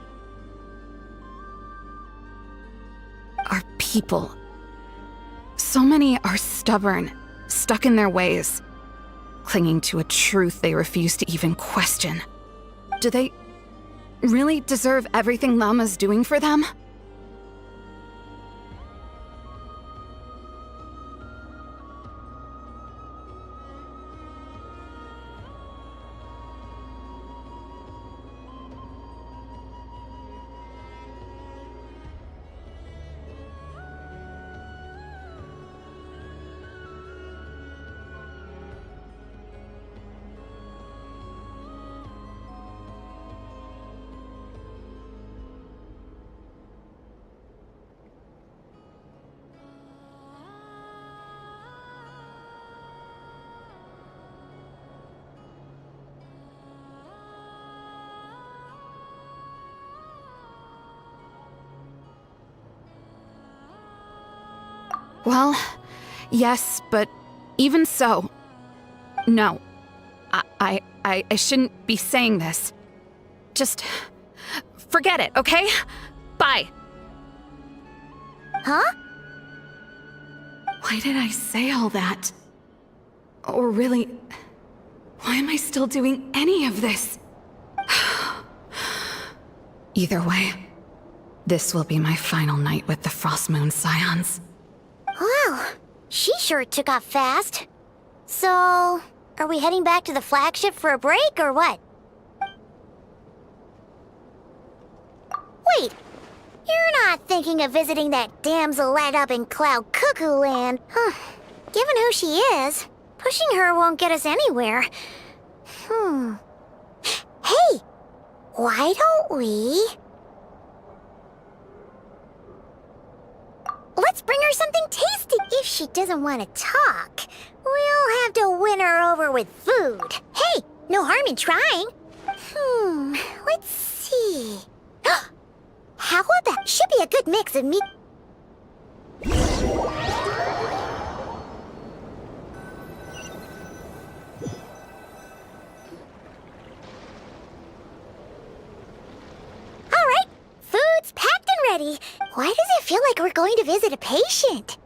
S9: Our people. So many are stubborn, stuck in their ways, clinging to a truth they refuse to even question. Do they really deserve everything Lama's doing for them? Well, yes, but even so... No. I shouldn't be saying this. Just... forget it, okay? Bye.
S14: Huh?
S9: Why did I say all that? Or really... why am I still doing any of this? Either way, this will be my final night with the Frostmoon Scions.
S14: Wow, she sure took off fast. So, are we heading back to the flagship for a break, or what? Wait, you're not thinking of visiting that damsel-led up in Cloud Cuckoo Land? Huh. Given who she is, pushing her won't get us anywhere. Hey, why don't we... Let's bring her something tasty. If she doesn't want to talk, we'll have to win her over with food. Hey, no harm in trying. Let's see. How about... should be a good mix of meat... Alright, food's packed and ready. Why does it feel like we're going to visit a patient?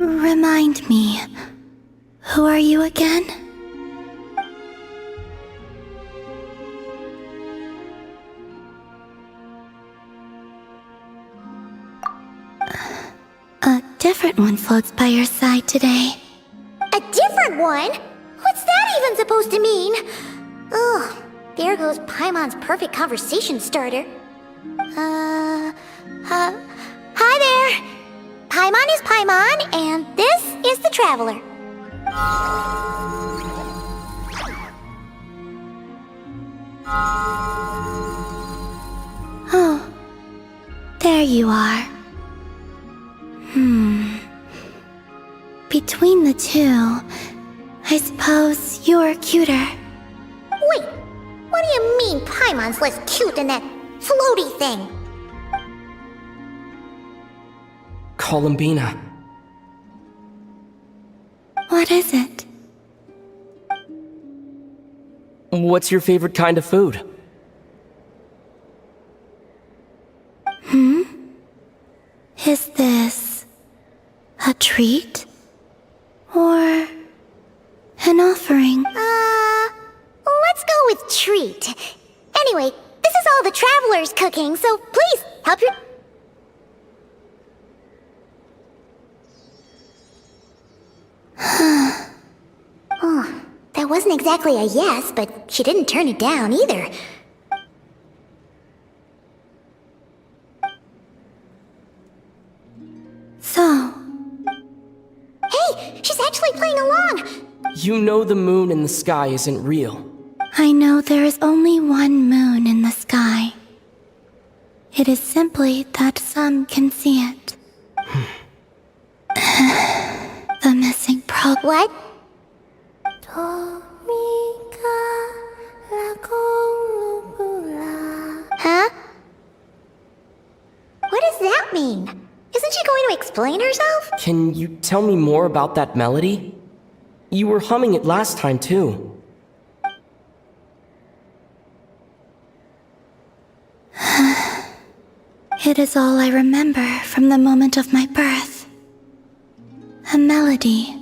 S3: Remind me, who are you again? A different one floats by your side today.
S14: A different one? What's that even supposed to mean? Ugh, there goes Paimon's perfect conversation starter. Hi there! Paimon is Paimon, and this is the Traveler.
S3: Oh, there you are. Between the two, I suppose you're cuter.
S14: Wait, what do you mean Paimon's less cute than that floaty thing?
S2: Columbina.
S3: What is it?
S2: What's your favorite kind of food?
S3: Is this a treat? Or an offering?
S14: Let's go with treat. Anyway, this is all the Traveler's cooking, so please, help your... Oh, that wasn't exactly a yes, but she didn't turn it down either.
S3: So...
S14: Hey, she's actually playing along!
S2: You know the moon in the sky isn't real.
S3: I know there is only one moon in the sky. It is simply that some can see it. The missing probe.
S14: What? Huh? What does that mean? Isn't she going to explain herself?
S2: Can you tell me more about that melody? You were humming it last time, too.
S3: It is all I remember from the moment of my birth. A melody.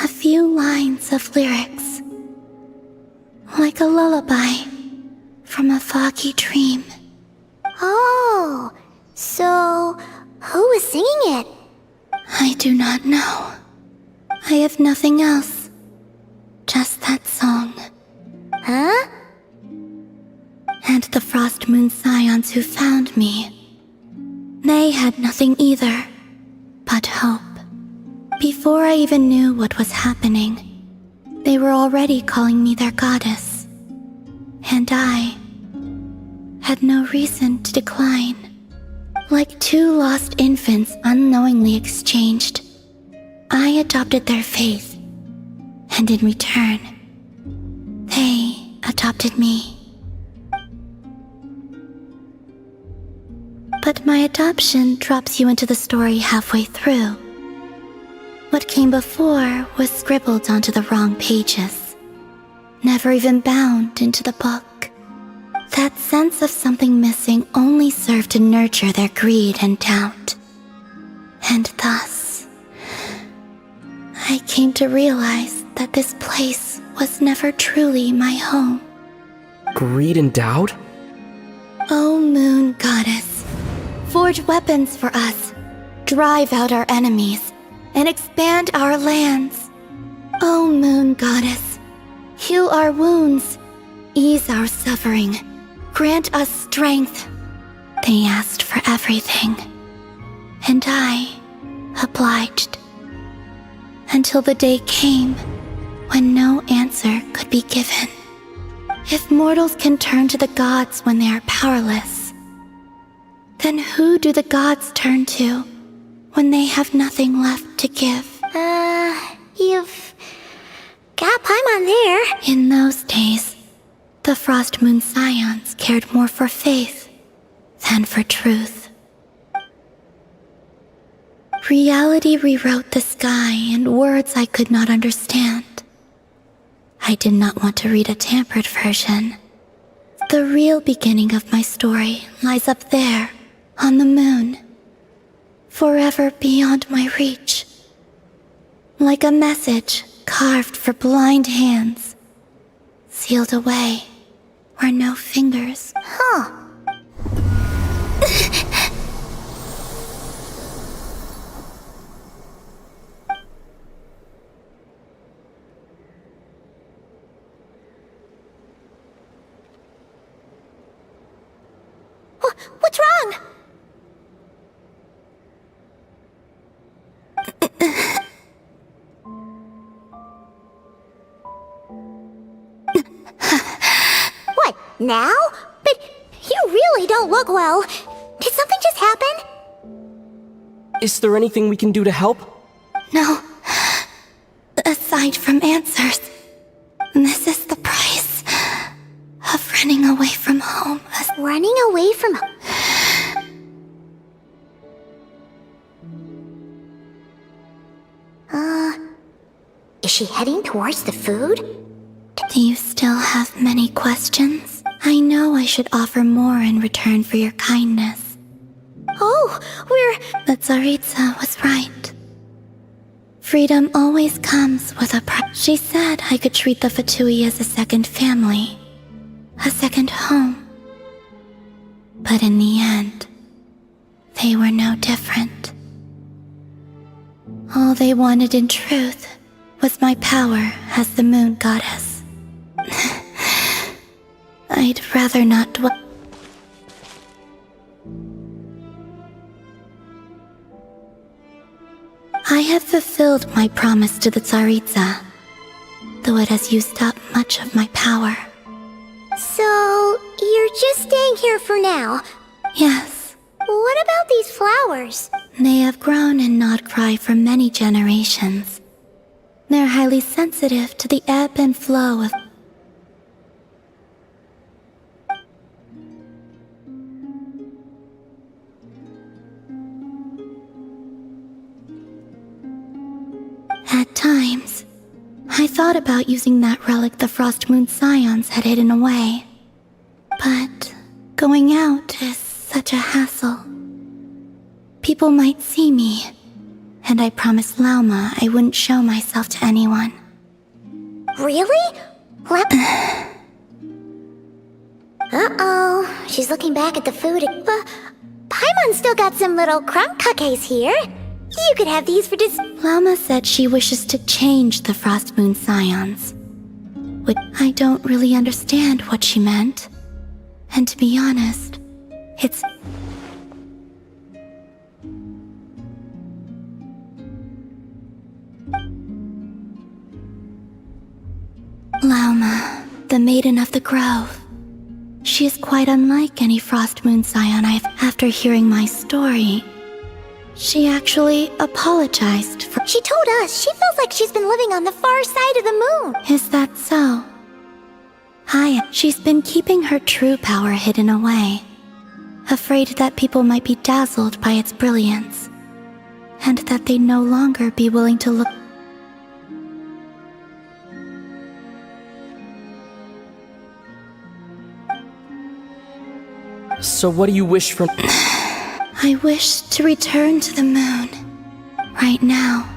S3: A few lines of lyrics. Like a lullaby from a foggy dream.
S14: Oh, so who was singing it?
S3: I do not know. I have nothing else. Just that song.
S14: Huh?
S3: And the Frost Moon Scions who found me. They had nothing either, but hope. Before I even knew what was happening, they were already calling me their goddess. And I had no reason to decline. Like two lost infants unknowingly exchanged, I adopted their faith. And in return, they adopted me. But my adoption drops you into the story halfway through. What came before was scribbled onto the wrong pages, never even bound into the book. That sense of something missing only served to nurture their greed and doubt. And thus, I came to realize that this place was never truly my home.
S2: Greed and doubt?
S3: O Moon Goddess, forge weapons for us, drive out our enemies, and expand our lands. O Moon Goddess, heal our wounds, ease our suffering, grant us strength. They asked for everything, and I obliged. Until the day came when no answer could be given. If mortals can turn to the gods when they are powerless, then who do the gods turn to when they have nothing left to give?
S14: You've got Paimon there.
S3: In those days, the Frost Moon Scions cared more for faith than for truth. Reality rewrote the sky in words I could not understand. I did not want to read a tampered version. The real beginning of my story lies up there, on the moon. Forever beyond my reach.
S6: Like a message carved for blind hands, sealed away where no fingers. Huh. What's wrong? What, now? But you really don't look well. Did something just happen?
S2: Is there anything we can do to help?
S6: No. Aside from answers, this is the price of running away from home. Running away from home? Is she heading towards the food? Do you still have many questions? I know I should offer more in return for your kindness. Oh, the Tsaritsa was right. Freedom always comes with a price. She said I could treat the Fatui as a second family, a second home. But in the end, they were no different. All they wanted in truth was my power as the moon goddess. I'd rather not dwell. I have fulfilled my promise to the Tsaritsa, though it has used up much of my power.
S14: So, you're just staying here for now?
S6: Yes.
S14: What about these flowers?
S6: They have grown in Nod-Krai for many generations. They're highly sensitive to the ebb and flow of... At times, I thought about using that relic the Frost Moon Scions had hidden away. But going out is such a hassle. People might see me, and I promised Lauma I wouldn't show myself to anyone.
S14: Really? Uh-oh, she's looking back at the food. Paimon's still got some little crumb cookies here. You could have these for
S6: Lauma said she wishes to change the Frost Moon Scions. Which I don't really understand what she meant. And to be honest, it's... Lauma, the Maiden of the Grove. She is quite unlike any Frost Moon Scion I've... After hearing my story, she actually apologized for...
S14: She told us she feels like she's been living on the far side of the moon.
S6: Is that so? She's been keeping her true power hidden away, afraid that people might be dazzled by its brilliance, and that they'd no longer be willing to look...
S2: So what do you wish from...
S6: I wish to return to the moon, right now.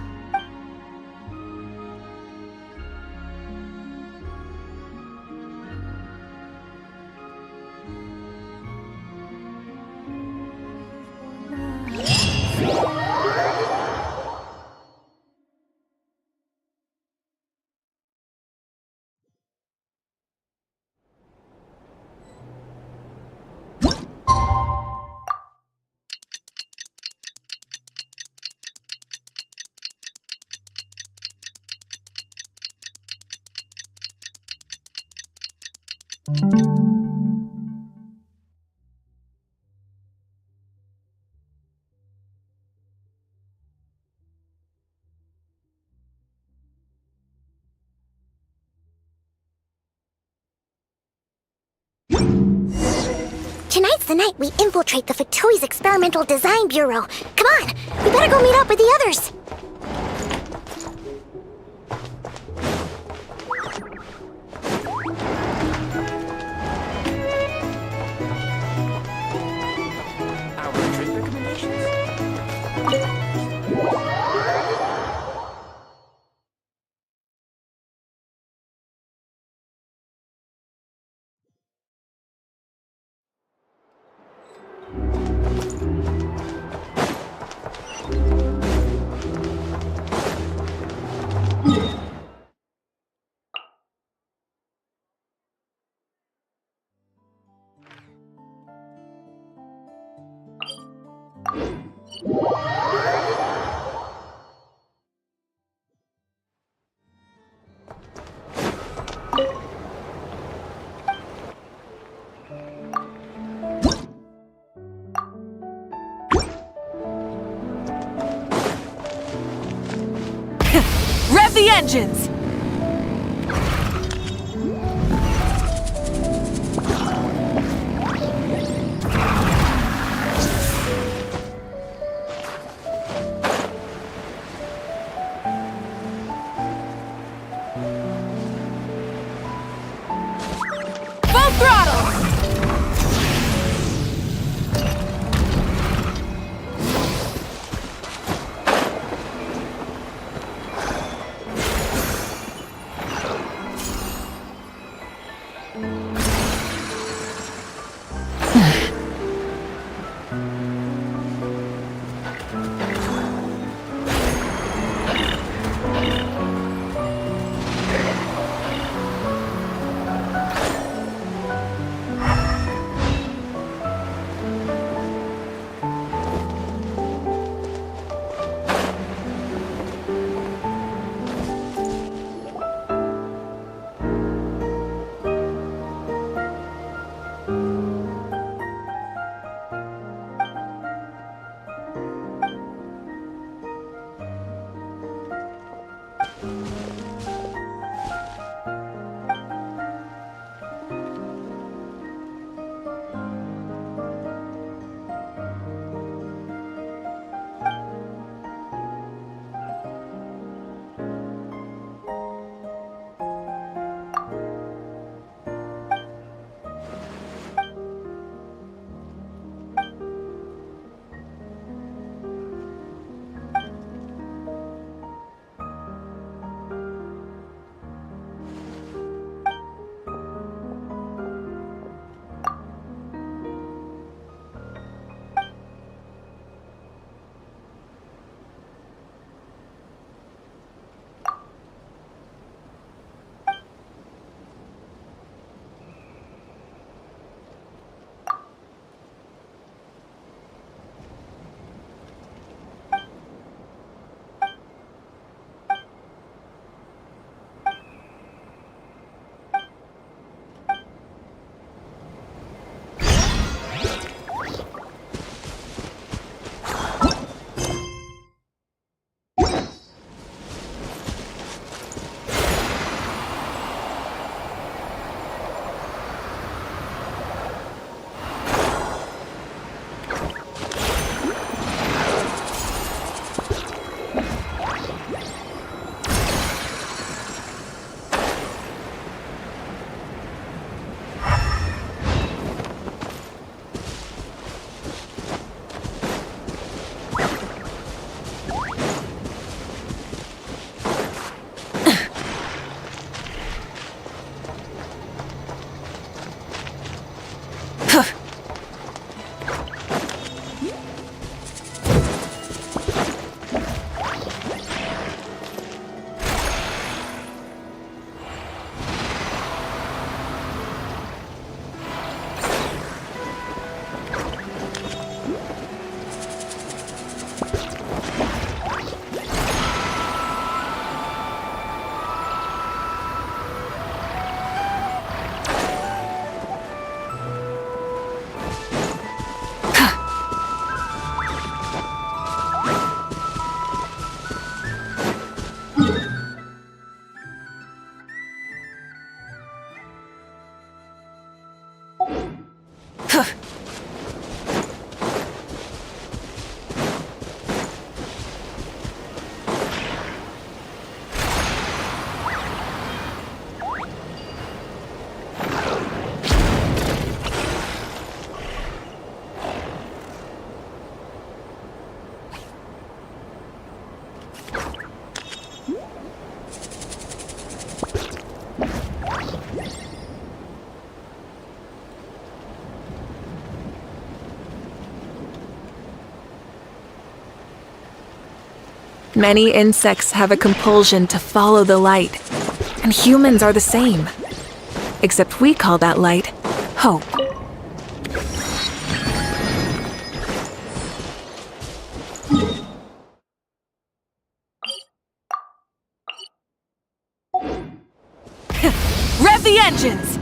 S14: Tonight's the night we infiltrate the Fatui's Experimental Design Bureau. Come on, we better go meet up with the others.
S17: Rev the engines! Full throttle!
S21: Many insects have a compulsion to follow the light, and humans are the same. Except we call that light hope.
S17: engines!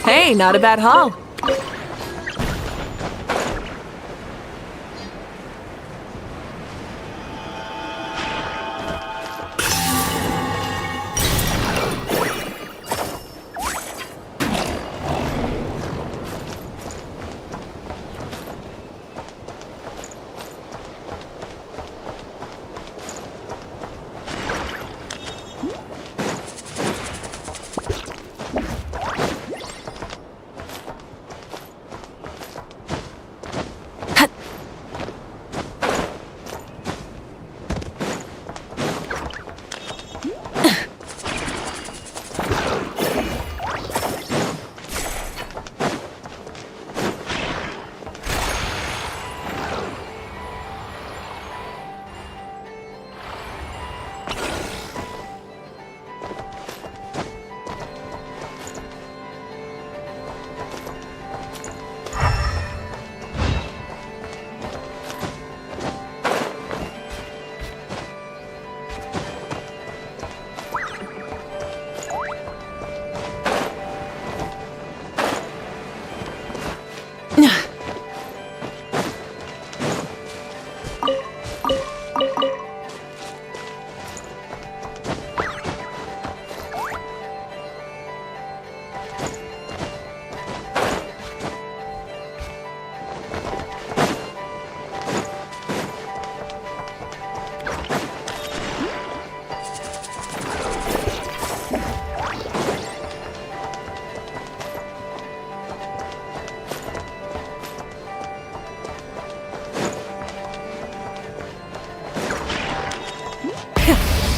S21: Hey, not a bad haul.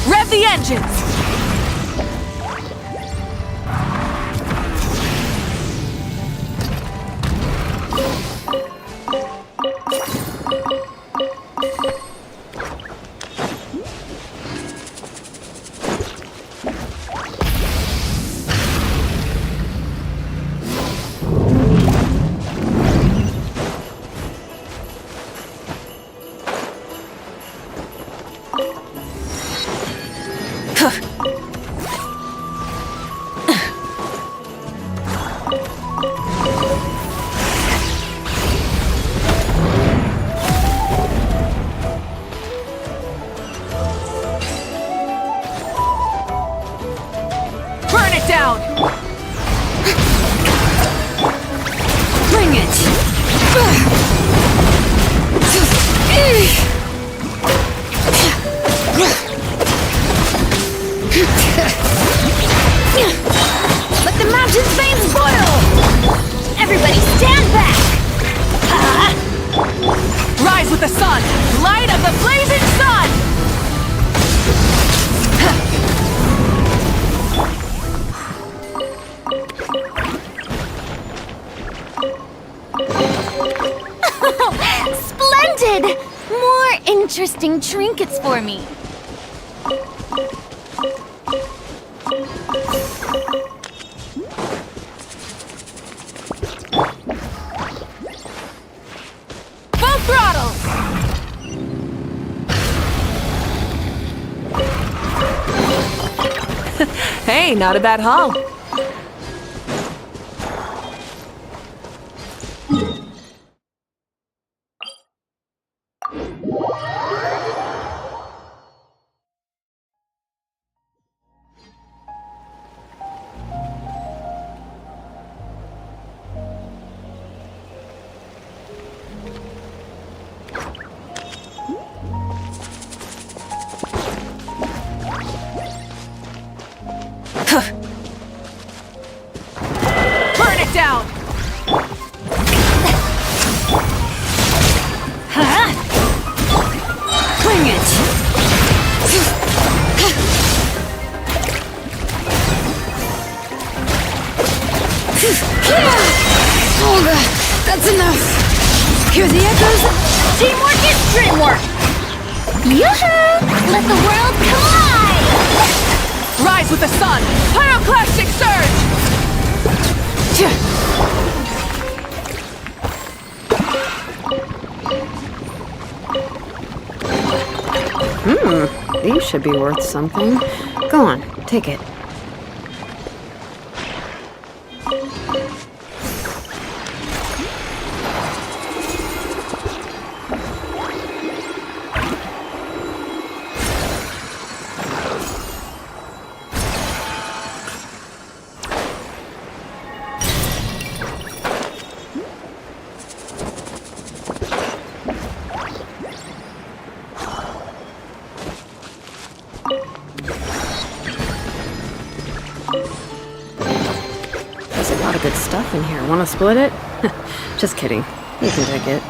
S21: Rev the engines!
S4: interesting trinkets for me.
S17: Full throttle! Hey, not a bad haul. Burn it down!
S4: Bring it! That's enough! Hear the echoes? Teamwork is dreamwork! Yoo-hoo! Let the world collide!
S17: Rise with the sun! Pyroclastic surge!
S7: These should be worth something. Go on, take it. There's a lot of good stuff in here. Want to split it? Just kidding. You can take it.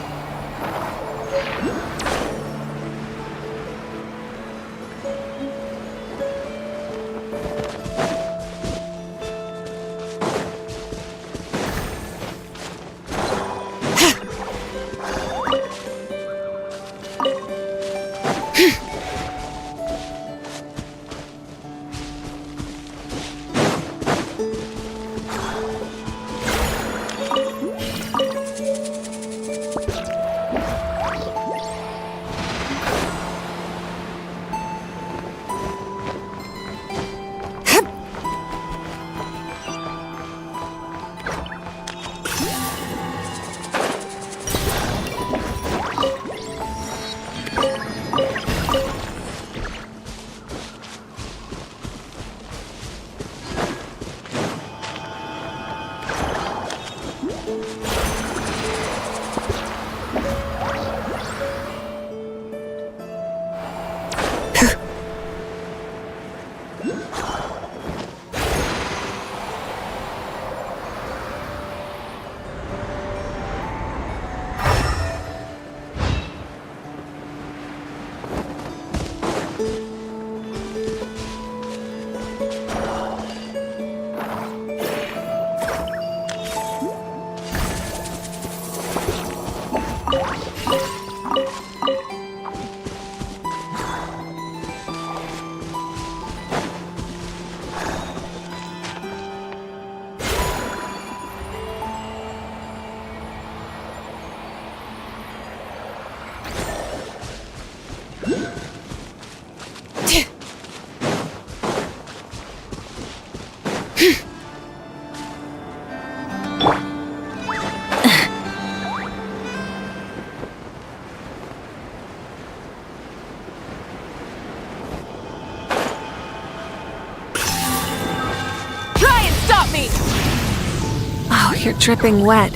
S21: Oh, you're dripping wet.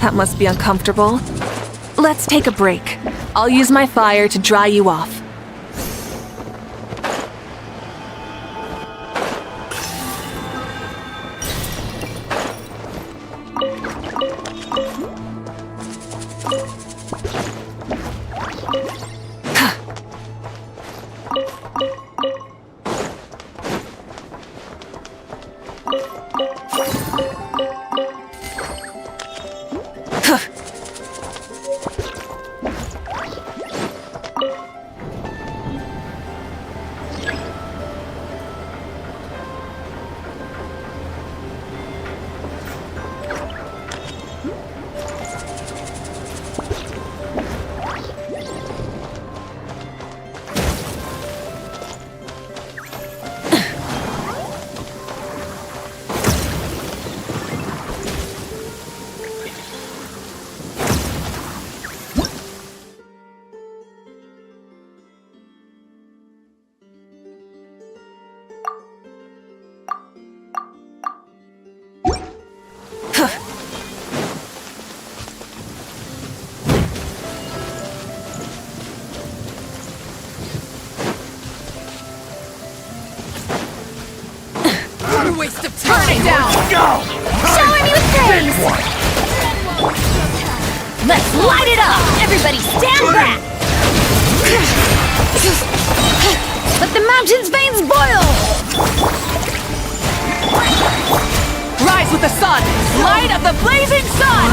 S21: That must be uncomfortable. Let's take a break. I'll use my fire to dry you off.
S3: Light it up! Everybody stand back!
S4: Let the mountain's veins boil!
S17: Rise with the sun! Light of the blazing sun!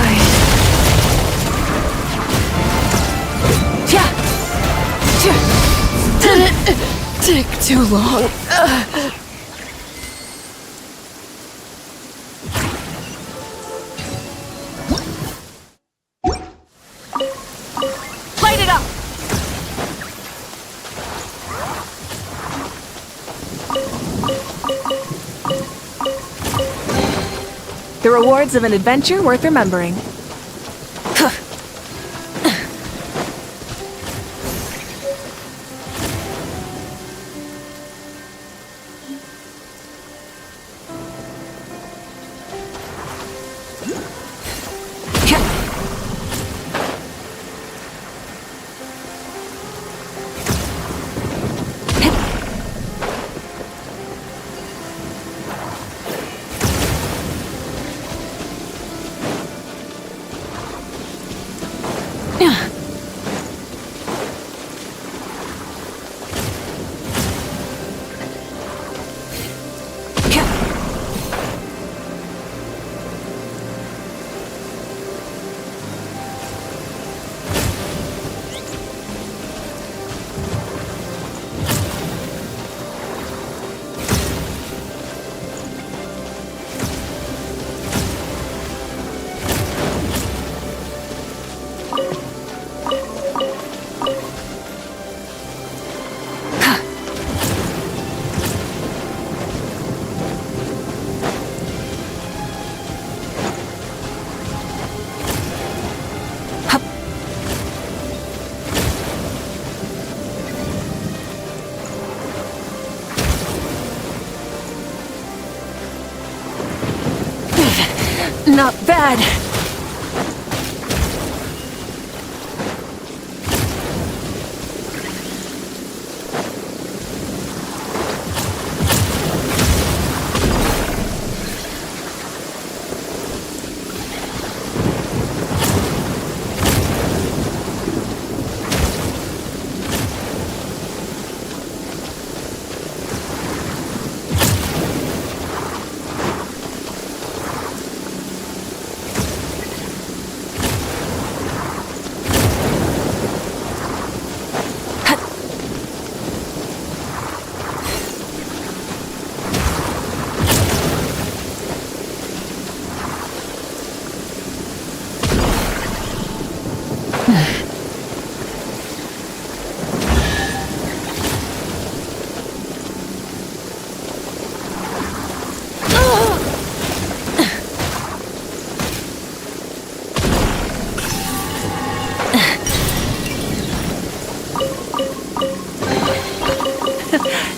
S13: Did it take too long?
S17: Light it up! The rewards of an adventure worth remembering. Not bad.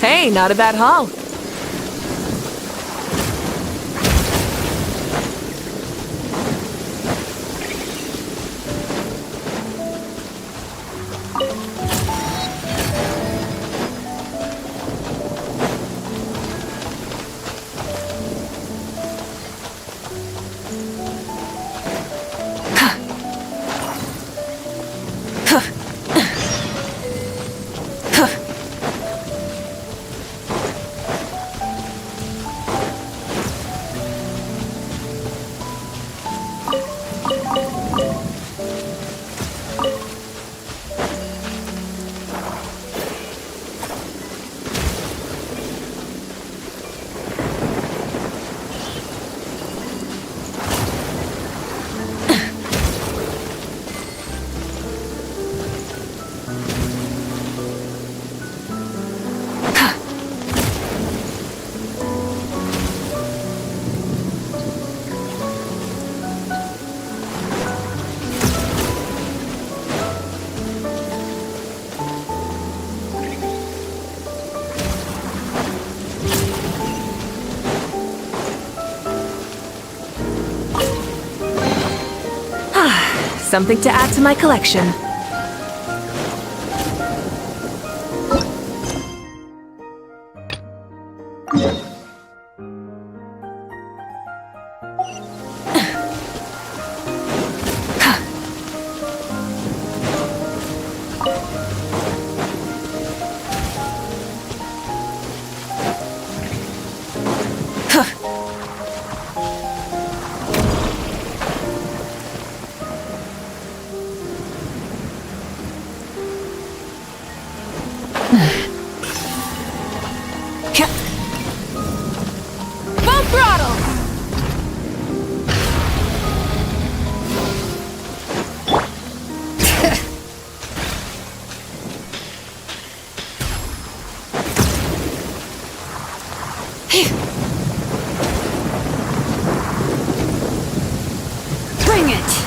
S17: Hey, not a bad haul. Something to add to my collection. it!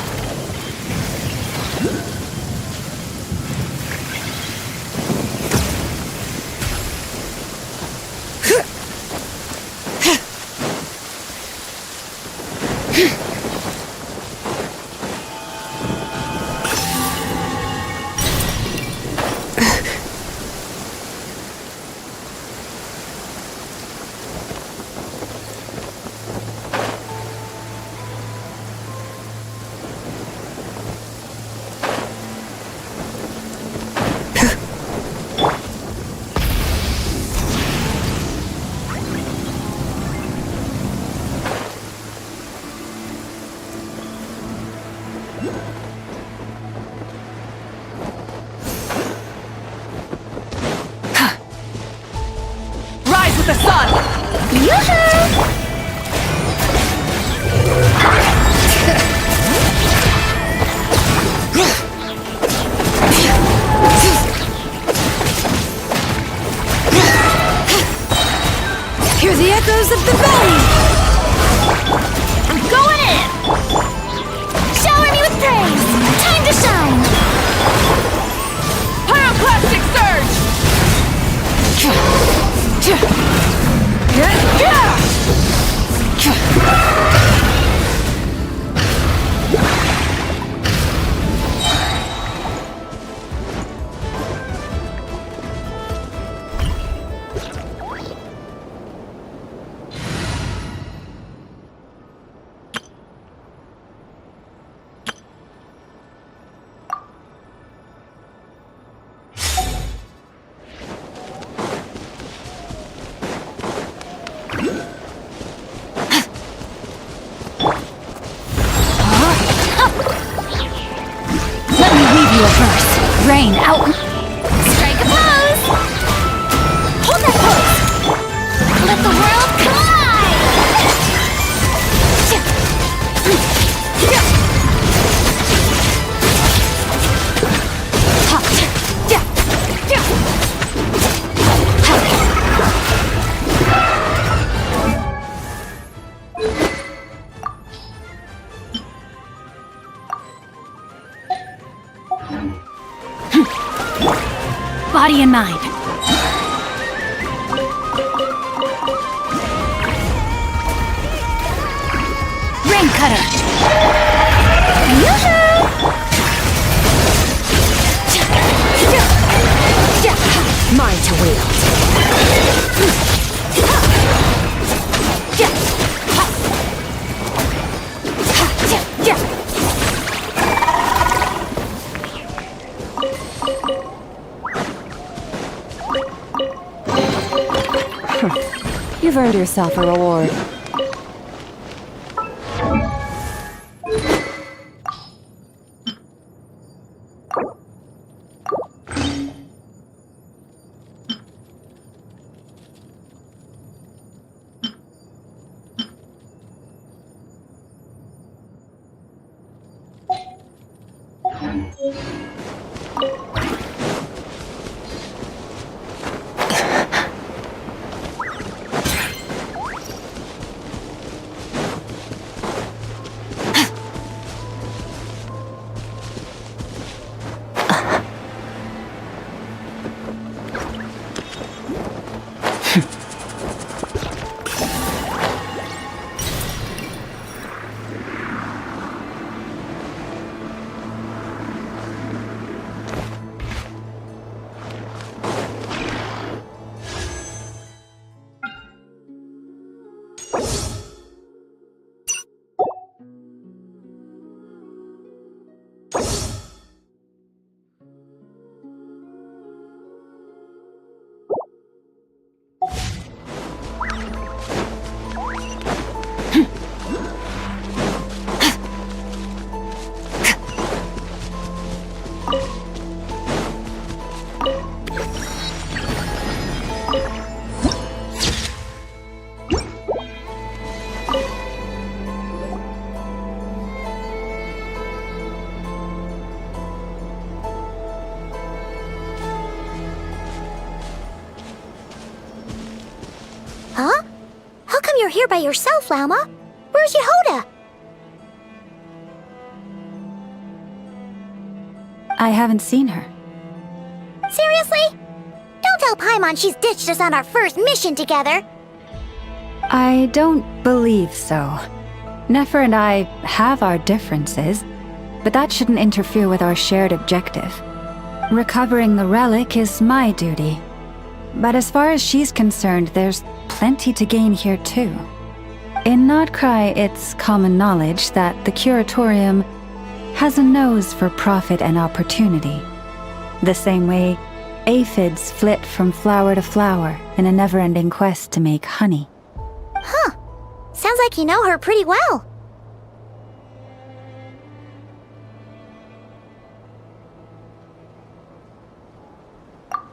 S17: Rise with the sun!
S14: Hear the echoes of the valley! I'm going in! Shower me with praise! Time to shine!
S17: Pyroclastic surge!
S19: Let me weave you a verse. Rain out.
S14: Strike a pose! Hold that pose! Let the world collide!
S19: Body and mind. Rain cutter.
S8: Mine to wield.
S20: You've earned yourself a reward.
S14: Huh? How come you're here by yourself, Lauma? Where's Yehoda?
S12: I haven't seen her.
S14: Seriously? Don't tell Paimon she's ditched us on our first mission together.
S12: I don't believe so. Nefer and I have our differences, but that shouldn't interfere with our shared objective. Recovering the relic is my duty. But as far as she's concerned, there's plenty to gain here too. In Nod-Krai, it's common knowledge that the Curatorium has a nose for profit and opportunity. The same way aphids flit from flower to flower in a never-ending quest to make honey.
S14: Huh. Sounds like you know her pretty well.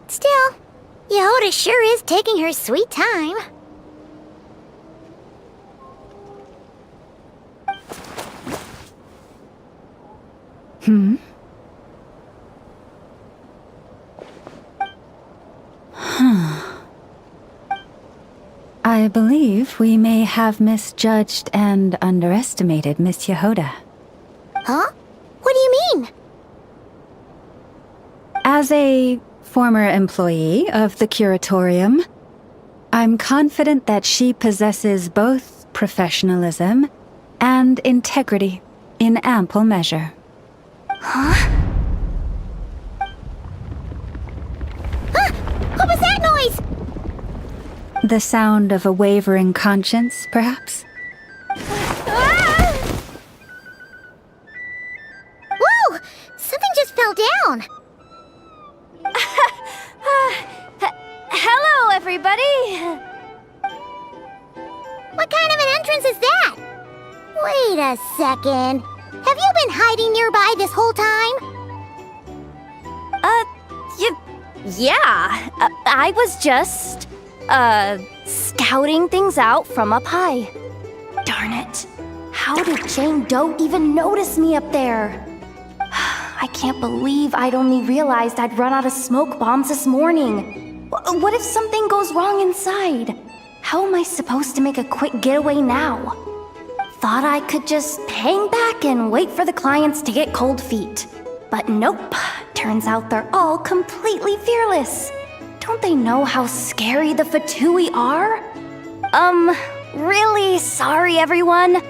S14: Still, Yehoda sure is taking her sweet time.
S12: I believe we may have misjudged and underestimated Miss Yehoda.
S14: Huh? What do you mean?
S12: As a former employee of the Curatorium, I'm confident that she possesses both professionalism and integrity in ample measure.
S14: Huh? Ah! What was that noise?
S12: The sound of a wavering conscience, perhaps?
S14: Ah! Whoa! Something just fell down.
S4: Hello, everybody!
S14: What kind of an entrance is that? Wait a second. Have you been hiding nearby this whole time?
S4: Yeah. I was just, scouting things out from up high. Darn it. How did Jane Doe even notice me up there? I can't believe I'd only realized I'd run out of smoke bombs this morning. What if something goes wrong inside? How am I supposed to make a quick getaway now? Thought I could just hang back and wait for the clients to get cold feet. But nope. Turns out they're all completely fearless. Don't they know how scary the Fatui are? Really sorry, everyone.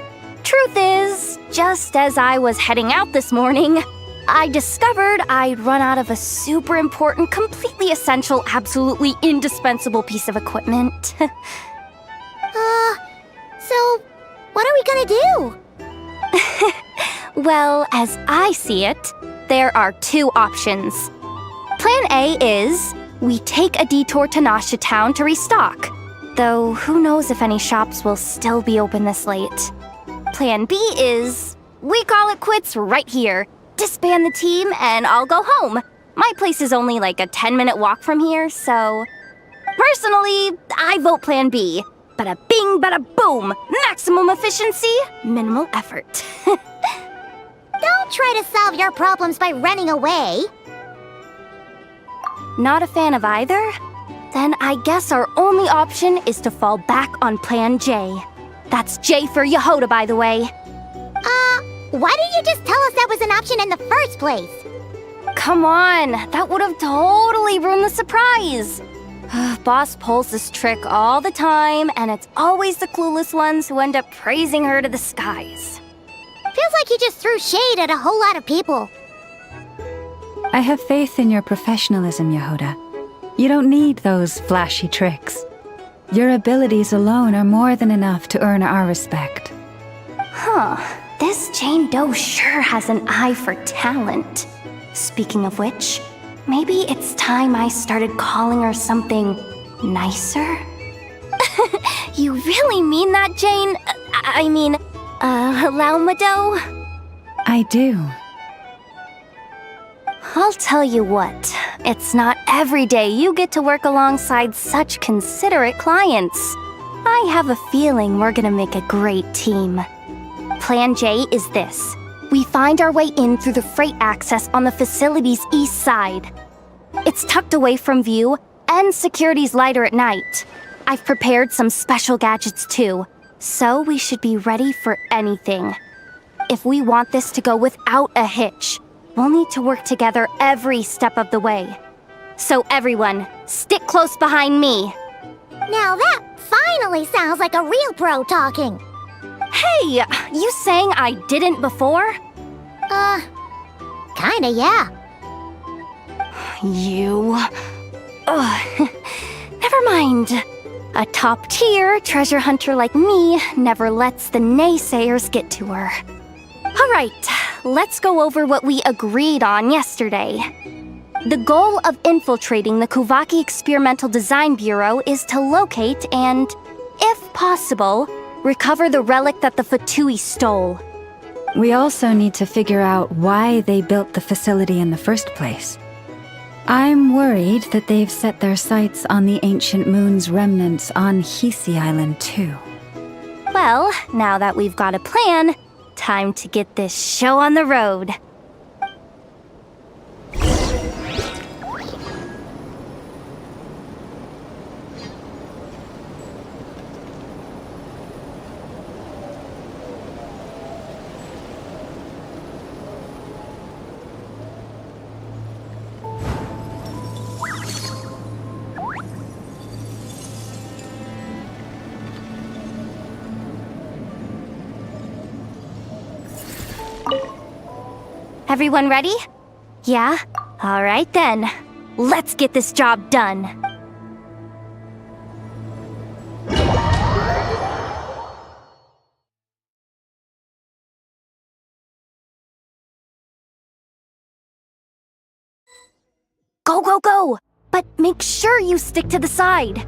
S4: Truth is, just as I was heading out this morning, I discovered I'd run out of a super important, completely essential, absolutely indispensable piece of equipment.
S14: So, what are we gonna do?
S4: Well, as I see it, there are two options. Plan A is we take a detour to Nasha Town to restock, though who knows if any shops will still be open this late. Plan B is we call it quits right here, disband the team, and I'll go home. My place is only like a 10-minute walk from here, so... Personally, I vote Plan B. Bada bing, bada boom! Maximum efficiency, minimal effort.
S14: Don't try to solve your problems by running away.
S4: Not a fan of either? Then I guess our only option is to fall back on Plan J. That's J for Yehoda, by the way.
S14: Why didn't you just tell us that was an option in the first place?
S4: Come on, that would have totally ruined the surprise. Boss pulls this trick all the time, and it's always the clueless ones who end up praising her to the skies.
S14: Feels like you just threw shade at a whole lot of people.
S12: I have faith in your professionalism, Yehoda. You don't need those flashy tricks. Your abilities alone are more than enough to earn our respect.
S4: Huh. This Jane Doe sure has an eye for talent. Speaking of which, maybe it's time I started calling her something nicer? You really mean that, Jane? Laumado?
S12: I do.
S4: I'll tell you what, it's not every day you get to work alongside such considerate clients. I have a feeling we're gonna make a great team. Plan J is this. We find our way in through the freight access on the facility's east side. It's tucked away from view, and security's lighter at night. I've prepared some special gadgets too, so we should be ready for anything. If we want this to go without a hitch, we'll need to work together every step of the way. So everyone, stick close behind me.
S14: Now that finally sounds like a real pro talking.
S4: Hey, you saying I didn't before?
S14: Kinda, yeah.
S4: You... Ugh. Never mind. A top-tier treasure hunter like me never lets the naysayers get to her. Alright, let's go over what we agreed on yesterday. The goal of infiltrating the Kuvaki Experimental Design Bureau is to locate and, if possible, recover the relic that the Fatui stole.
S12: We also need to figure out why they built the facility in the first place. I'm worried that they've set their sights on the Ancient Moon's remnants on Hisi Island too.
S4: Well, now that we've got a plan, time to get this show on the road. Everyone ready? Yeah? Alright then. Let's get this job done. Go, go, go! But make sure you stick to the side.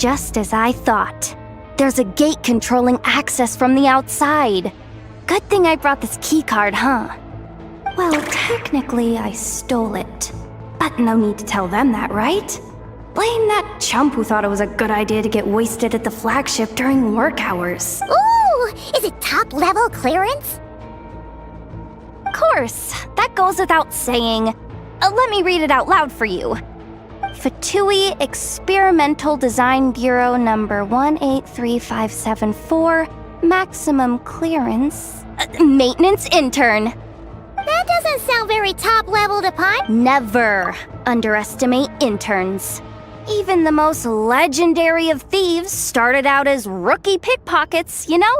S4: Just as I thought. There's a gate controlling access from the outside. Good thing I brought this keycard, huh? Well, technically, I stole it. But no need to tell them that, right? Blame that chump who thought it was a good idea to get wasted at the flagship during work hours.
S3: Ooh, is it top level clearance?
S4: Of course, that goes without saying. Let me read it out loud for you. Fatui Experimental Design Bureau number 183574, maximum clearance, maintenance intern.
S3: That doesn't sound very top level to Pi.
S4: Never underestimate interns. Even the most legendary of thieves started out as rookie pickpockets, you know?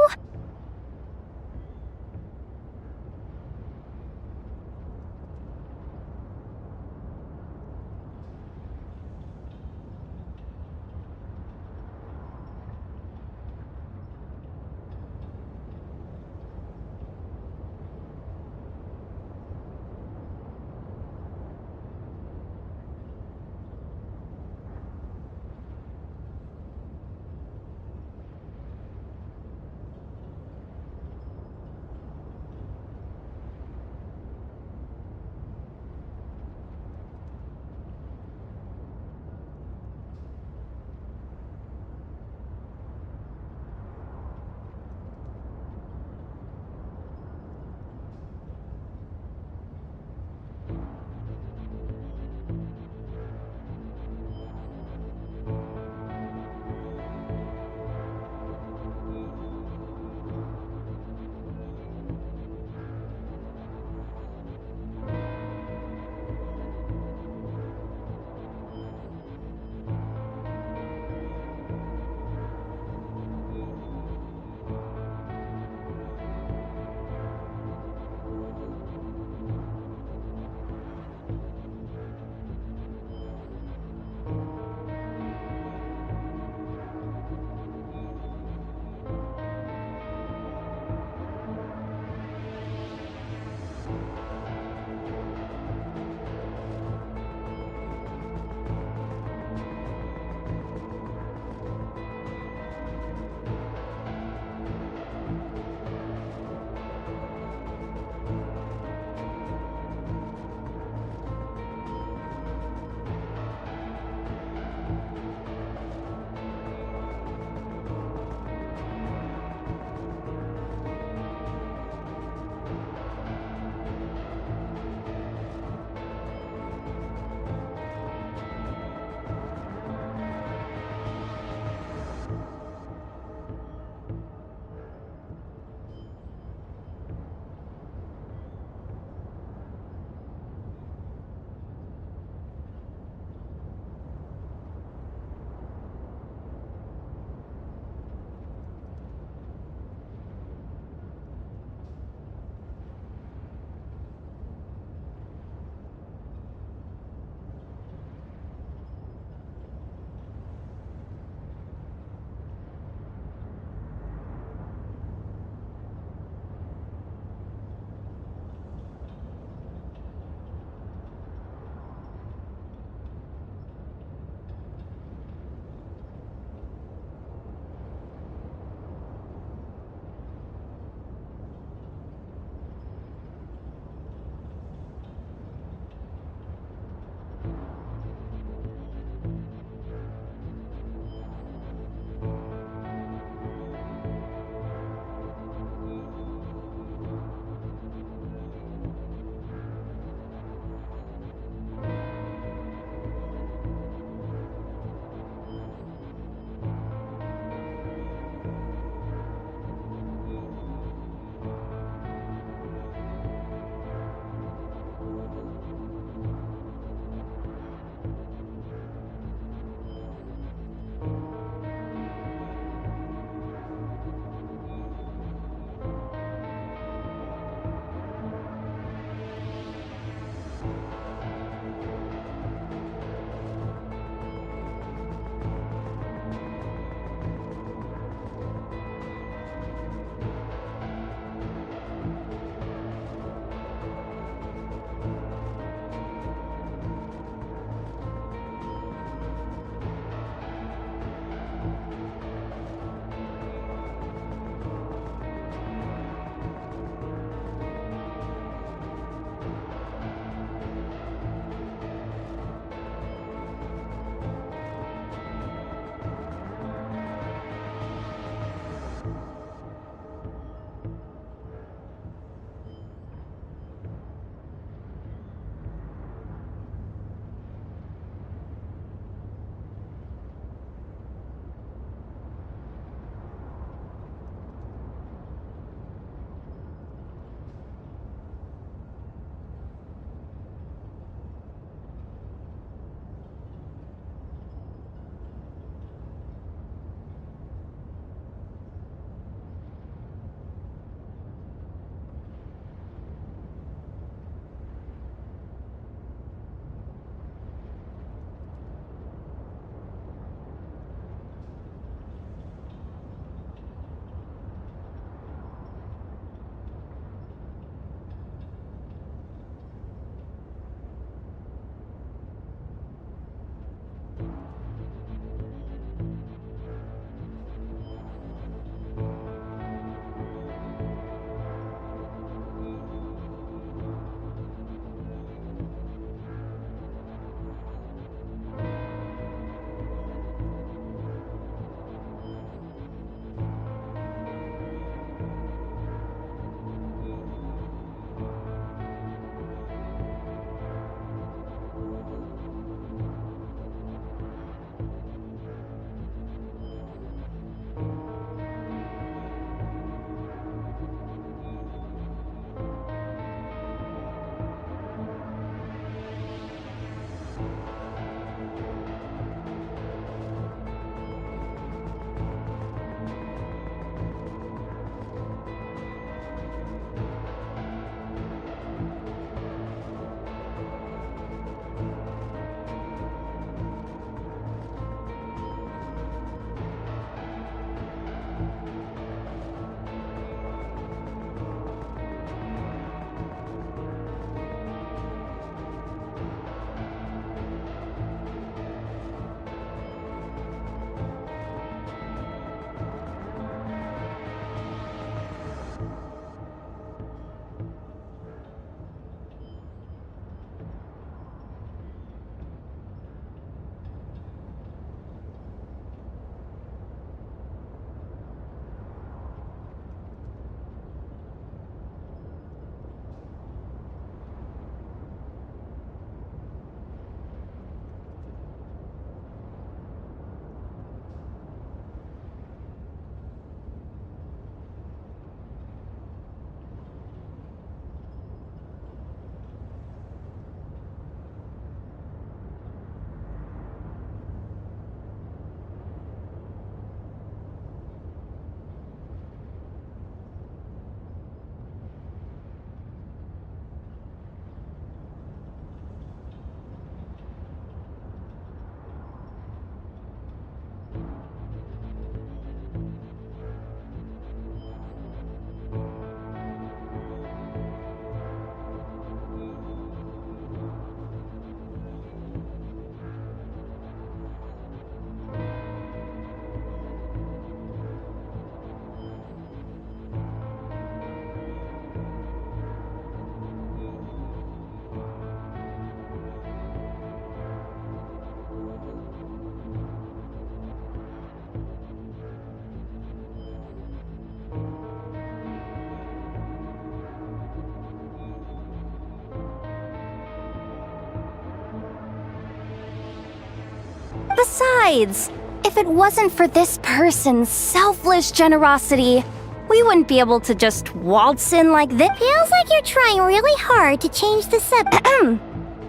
S4: Besides, if it wasn't for this person's selfless generosity, we wouldn't be able to just waltz in like this.
S14: Feels like you're trying really hard to change the subject.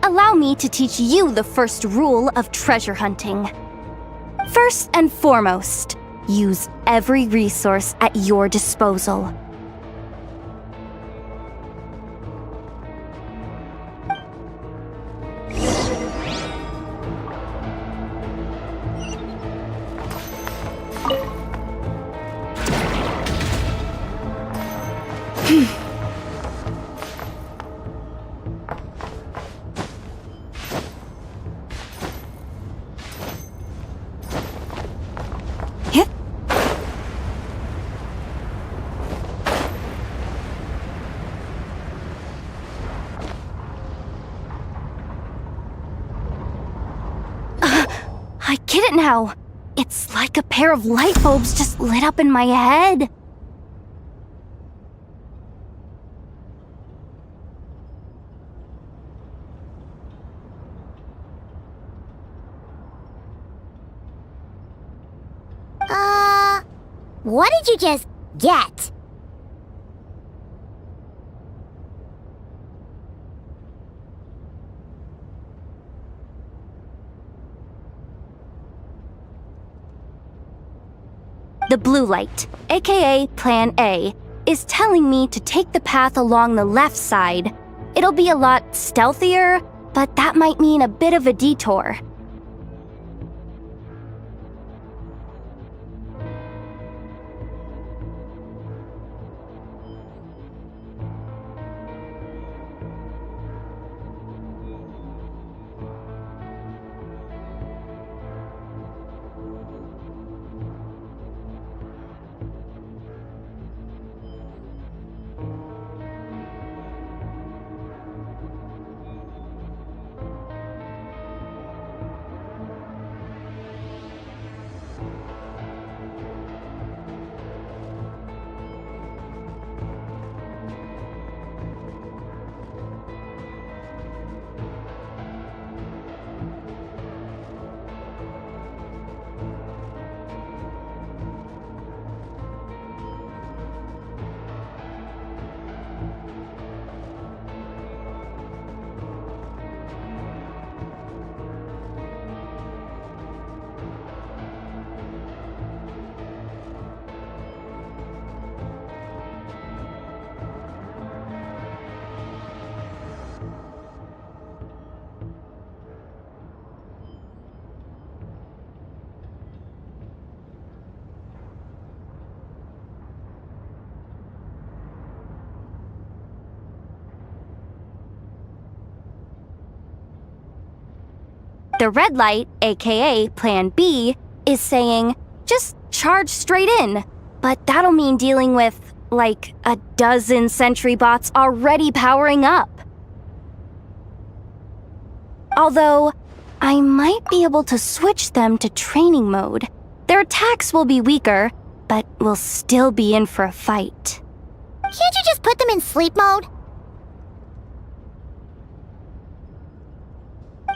S4: Allow me to teach you the first rule of treasure hunting. First and foremost, use every resource at your disposal. I get it now. It's like a pair of light bulbs just lit up in my head.
S14: What did you just get?
S4: The blue light, aka Plan A, is telling me to take the path along the left side. It'll be a lot stealthier, but that might mean a bit of a detour. The red light, aka Plan B, is saying, just charge straight in. But that'll mean dealing with, like, a dozen sentry bots already powering up. Although, I might be able to switch them to training mode. Their attacks will be weaker, but we'll still be in for a fight.
S14: Can't you just put them in sleep mode?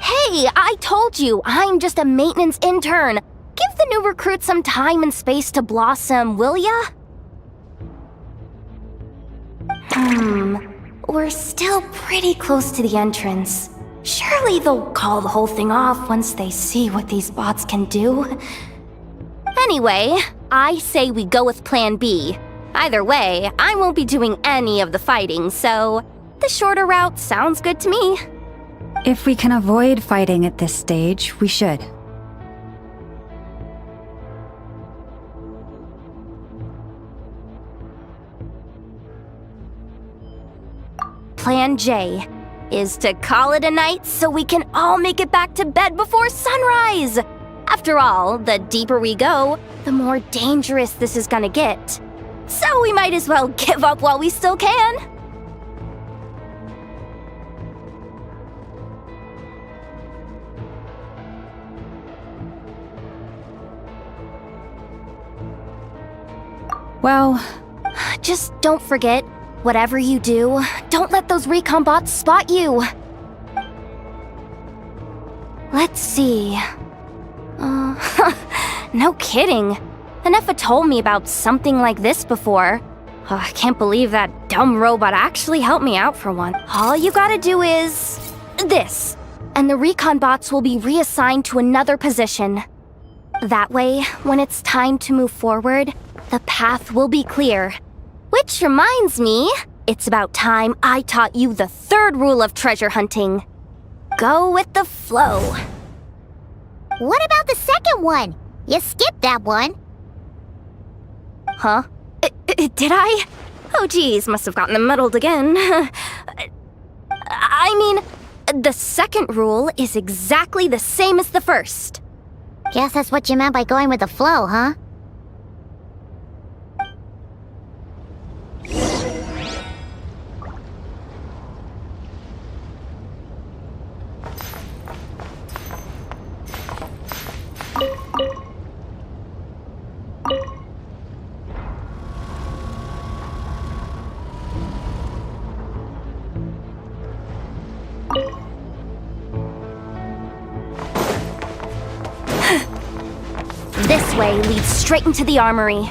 S4: Hey, I told you, I'm just a maintenance intern. Give the new recruits some time and space to blossom, will ya? We're still pretty close to the entrance. Surely they'll call the whole thing off once they see what these bots can do. Anyway, I say we go with Plan B. Either way, I won't be doing any of the fighting, so the shorter route sounds good to me.
S12: If we can avoid fighting at this stage, we should.
S4: Plan J is to call it a night so we can all make it back to bed before sunrise. After all, the deeper we go, the more dangerous this is gonna get. So we might as well give up while we still can.
S12: Well,
S4: just don't forget, whatever you do, don't let those recon bots spot you. Let's see. no kidding. Anefa told me about something like this before. Oh, I can't believe that dumb robot actually helped me out for one. All you gotta do is... this. And the recon bots will be reassigned to another position. That way, when it's time to move forward, the path will be clear. Which reminds me, it's about time I taught you the third rule of treasure hunting. Go with the flow.
S3: What about the second one? You skipped that one.
S4: Huh? Did I? Oh geez, must have gotten muddled again. I mean, the second rule is exactly the same as the first.
S3: Guess that's what you meant by going with the flow, huh?
S4: This way leads straight into the armory.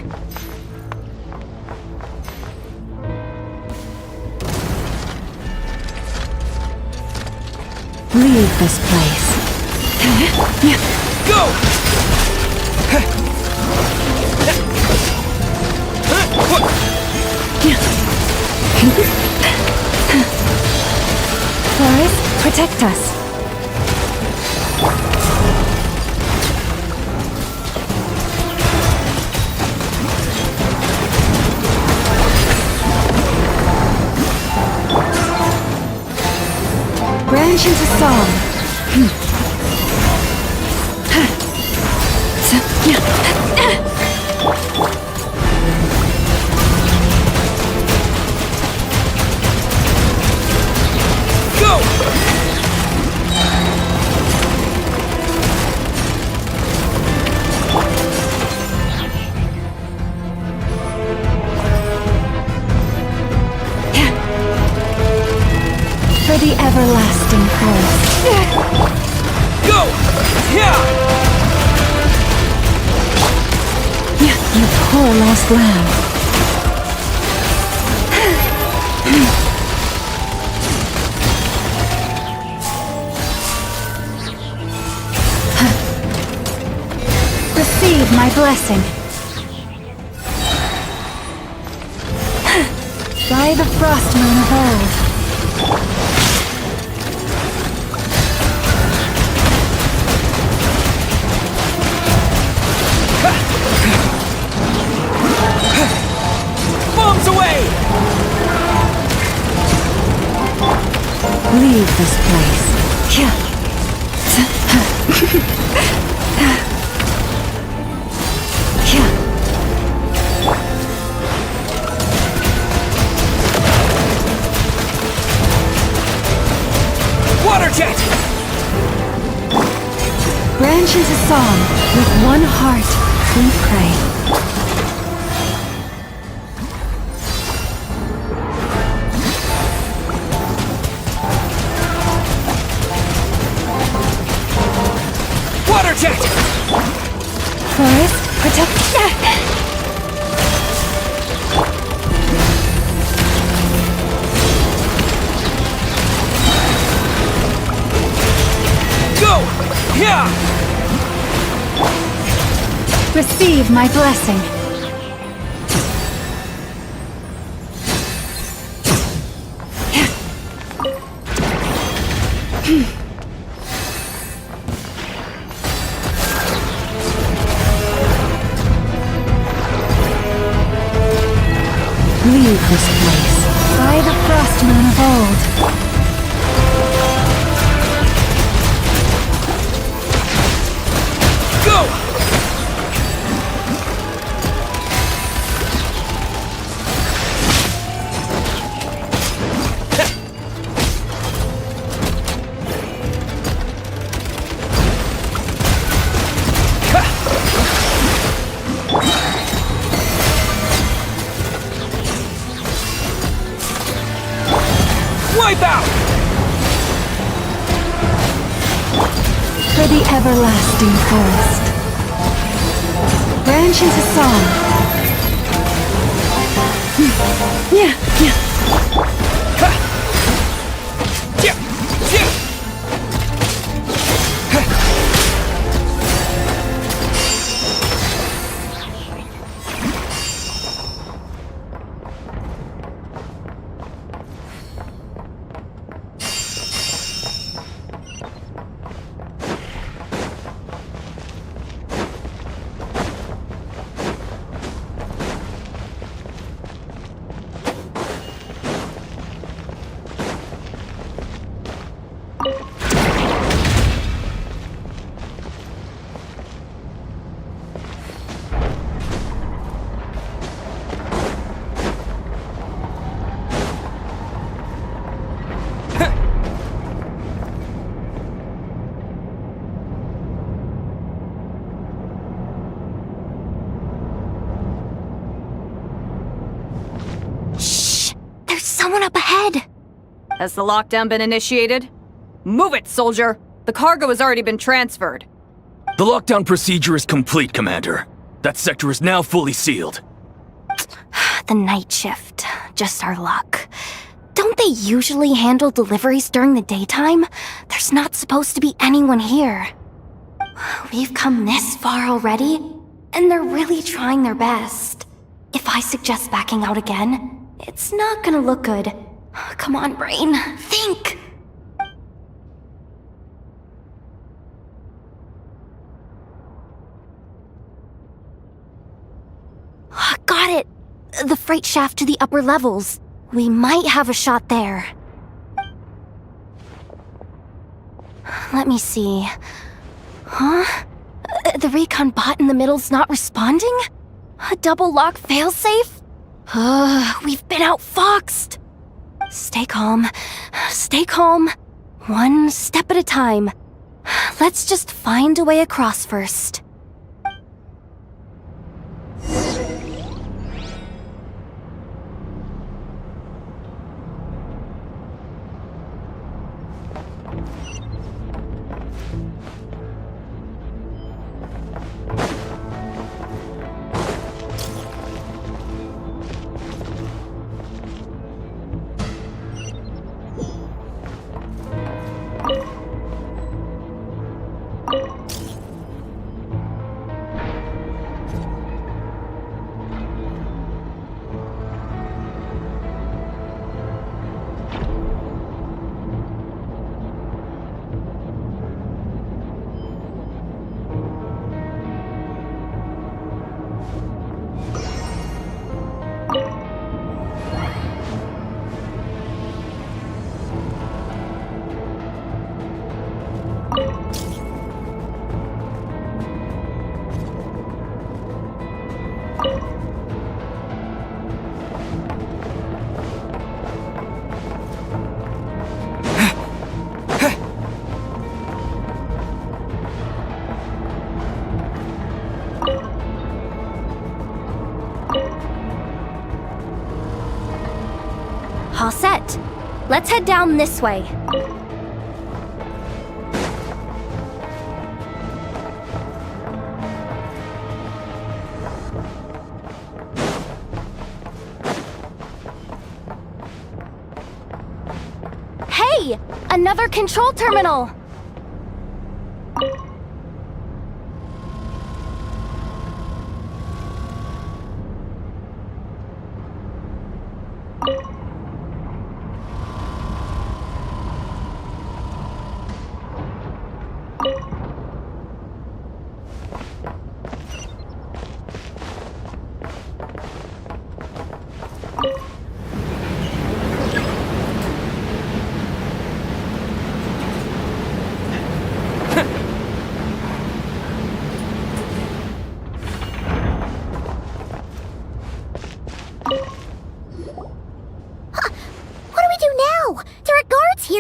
S12: Leave this place.
S18: Go!
S12: Forest, protect us. Branch into song.
S18: Go!
S12: For the everlasting forest.
S18: Go! Yeah!
S12: You poor lost lamb. Receive my blessing. By the frost moon of old.
S18: Bombs away!
S12: Leave this place.
S18: Water jet!
S12: Branch into song. With one heart, we pray.
S18: Water jet!
S12: Forest, protect.
S18: Go! Yeah!
S12: Receive my blessing. Leave this place. By the frost moon of old.
S18: Go! Wipe out!
S12: For the everlasting forest.
S19: branch into song. Yeah.
S4: Someone up ahead!
S10: Has the lockdown been initiated? Move it, soldier! The cargo has already been transferred.
S18: The lockdown procedure is complete, Commander. That sector is now fully sealed.
S4: The night shift. Just our luck. Don't they usually handle deliveries during the daytime? There's not supposed to be anyone here. We've come this far already, and they're really trying their best. If I suggest backing out again, it's not gonna look good. Come on, brain. Think! Got it! The freight shaft to the upper levels. We might have a shot there. Let me see. Huh? The recon bot in the middle's not responding? A double lock failsafe? We've been outfoxed! Stay calm. Stay calm. One step at a time. Let's just find a way across first. All set. Let's head down this way. Hey! Another control terminal!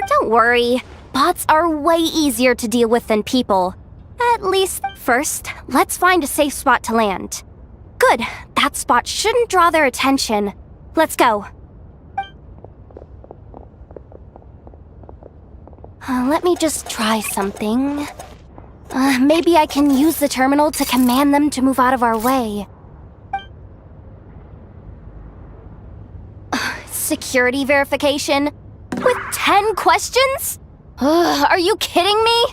S4: Don't worry. Bots are way easier to deal with than people. At least, first, let's find a safe spot to land. Good. That spot shouldn't draw their attention. Let's go. Let me just try something. Maybe I can use the terminal to command them to move out of our way. Security verification? With 10 questions? Are you kidding me?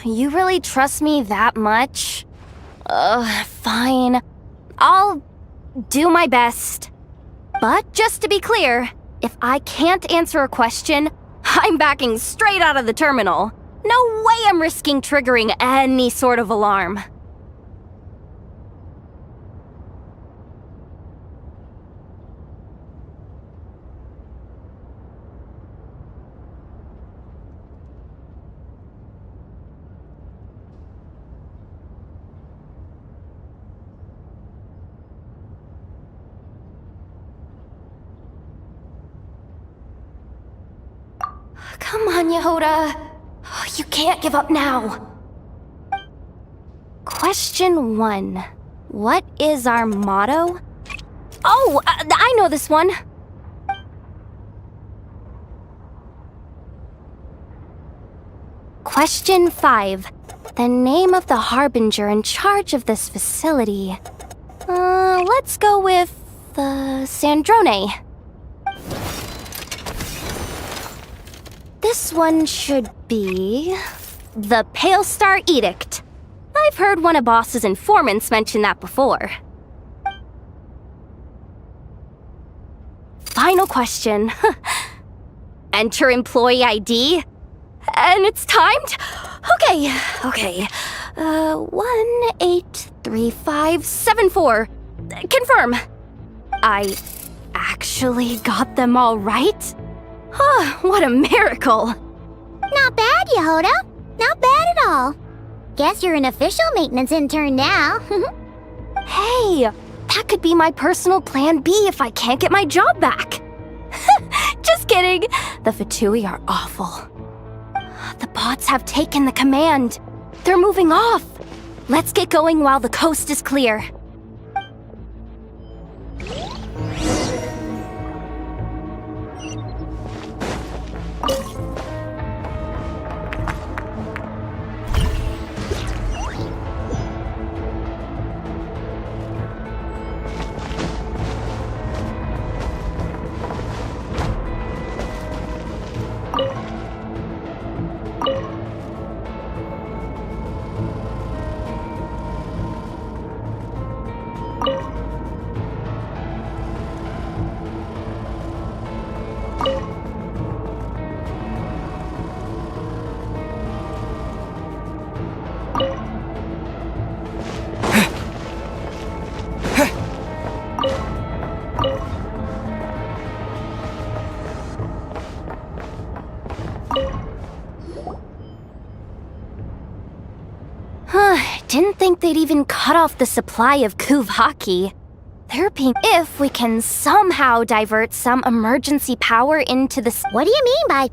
S4: You really trust me that much? Fine. I'll do my best. But just to be clear, if I can't answer a question, I'm backing straight out of the terminal. No way I'm risking triggering any sort of alarm. Come on, Yehoda. You can't give up now. Question 1. What is our motto? Oh, I know this one. Question 5. The name of the harbinger in charge of this facility. Let's go with, Sandrone. This one should be the Pale Star Edict. I've heard one of Boss's informants mention that before. Final question. Enter employee ID. And it's timed? Okay. 183574. Confirm. I actually got them all right? What a miracle!
S14: Not bad, Yehoda. Not bad at all. Guess you're an official maintenance intern now.
S4: Hey, that could be my personal plan B if I can't get my job back. Just kidding. The Fatui are awful. The bots have taken the command. They're moving off. Let's get going while the coast is clear. Didn't think they'd even cut off the supply of Kuvaki. They're being... If we can somehow divert some emergency power into the...
S14: What do you mean by...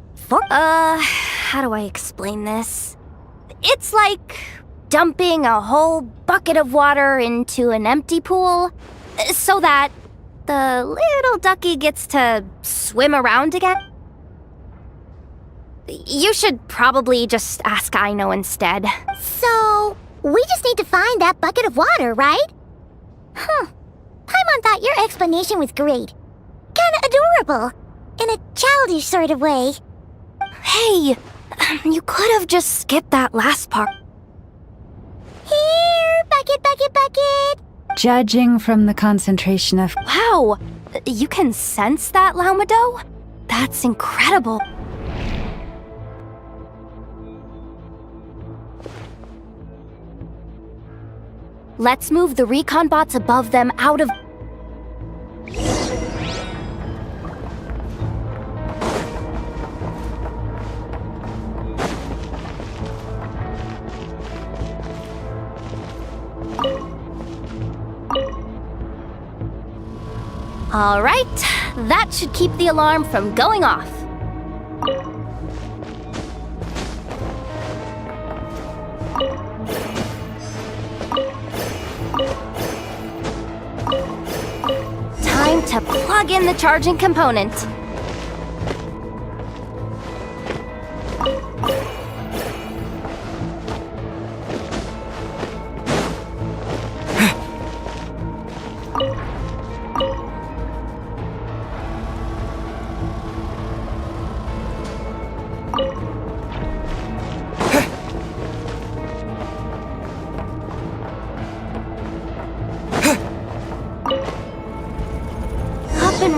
S4: How do I explain this? It's like dumping a whole bucket of water into an empty pool so that the little ducky gets to swim around again. You should probably just ask Aino instead.
S14: So, we just need to find that bucket of water, right? Paimon thought your explanation was great. Kinda adorable. In a childish sort of way.
S4: Hey, you could have just skipped that last part.
S14: Here, bucket, bucket, bucket.
S12: Judging from the concentration of...
S4: Wow, you can sense that, Laumado? That's incredible. Let's move the recon bots above them out of... All right, That should keep the alarm from going off. Time to plug in the charging component.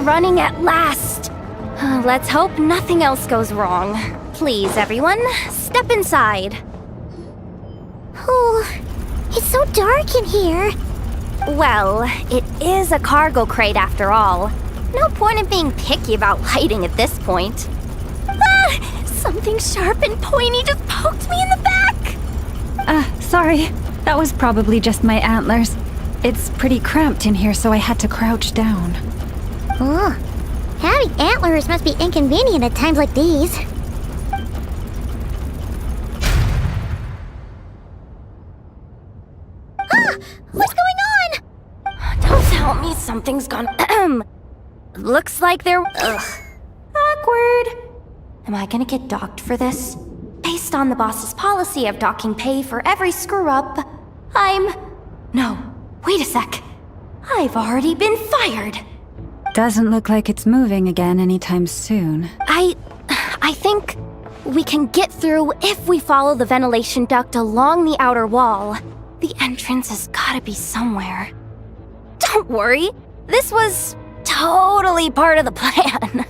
S4: Running at last. Let's hope nothing else goes wrong. Please, everyone, step inside.
S14: Oh, it's so dark in here.
S4: Well, it is a cargo crate after all. No point in being picky about lighting at this point.
S14: Ah! Something sharp and pointy just poked me in the back!
S12: Sorry. That was probably just my antlers. It's pretty cramped in here, so I had to crouch down.
S14: Oh, having antlers must be inconvenient at times like these. Ah! What's going on?
S4: Don't tell me something's gone. Looks like there. Awkward. Am I gonna get docked for this? Based on the boss's policy of docking pay for every screw up, No, wait a sec. I've already been fired.
S12: Doesn't look like it's moving again anytime soon.
S4: I think we can get through if we follow the ventilation duct along the outer wall. The entrance has gotta be somewhere. Don't worry, this was totally part of the plan.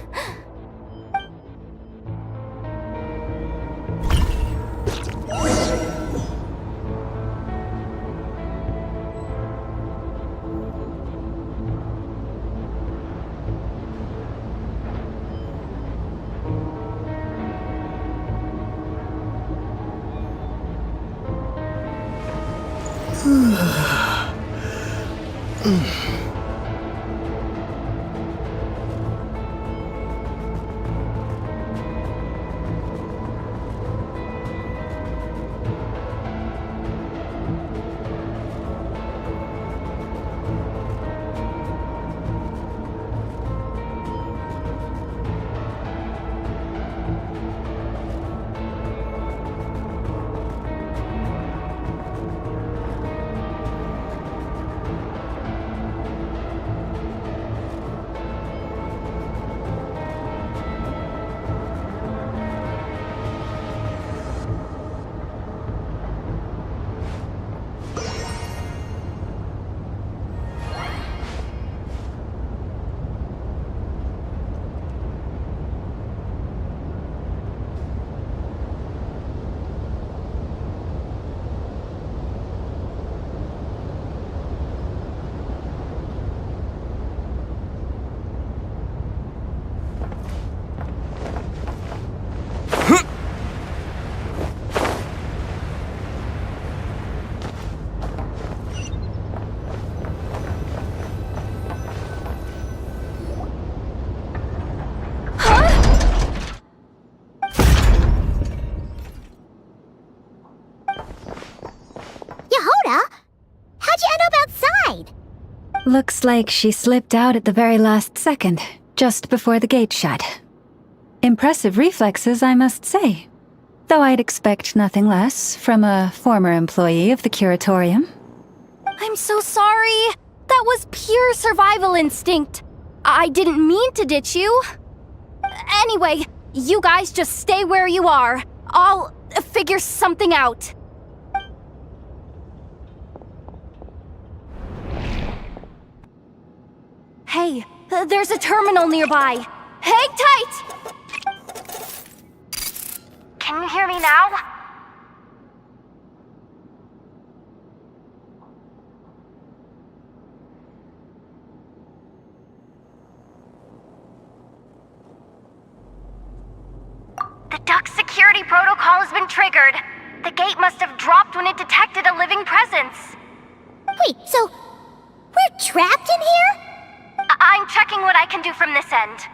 S12: Looks like she slipped out at the very last second, just before the gate shut. Impressive reflexes, I must say. Though I'd expect nothing less from a former employee of the Curatorium.
S4: I'm so sorry. That was pure survival instinct. I didn't mean to ditch you. Anyway, you guys just stay where you are. I'll figure something out. Hey, there's a terminal nearby. Hang tight! Can you hear me now? The duct security protocol has been triggered. The gate must have dropped when it detected a living presence.
S14: Wait, so we're trapped in here?
S4: I'm checking what I can do from this end.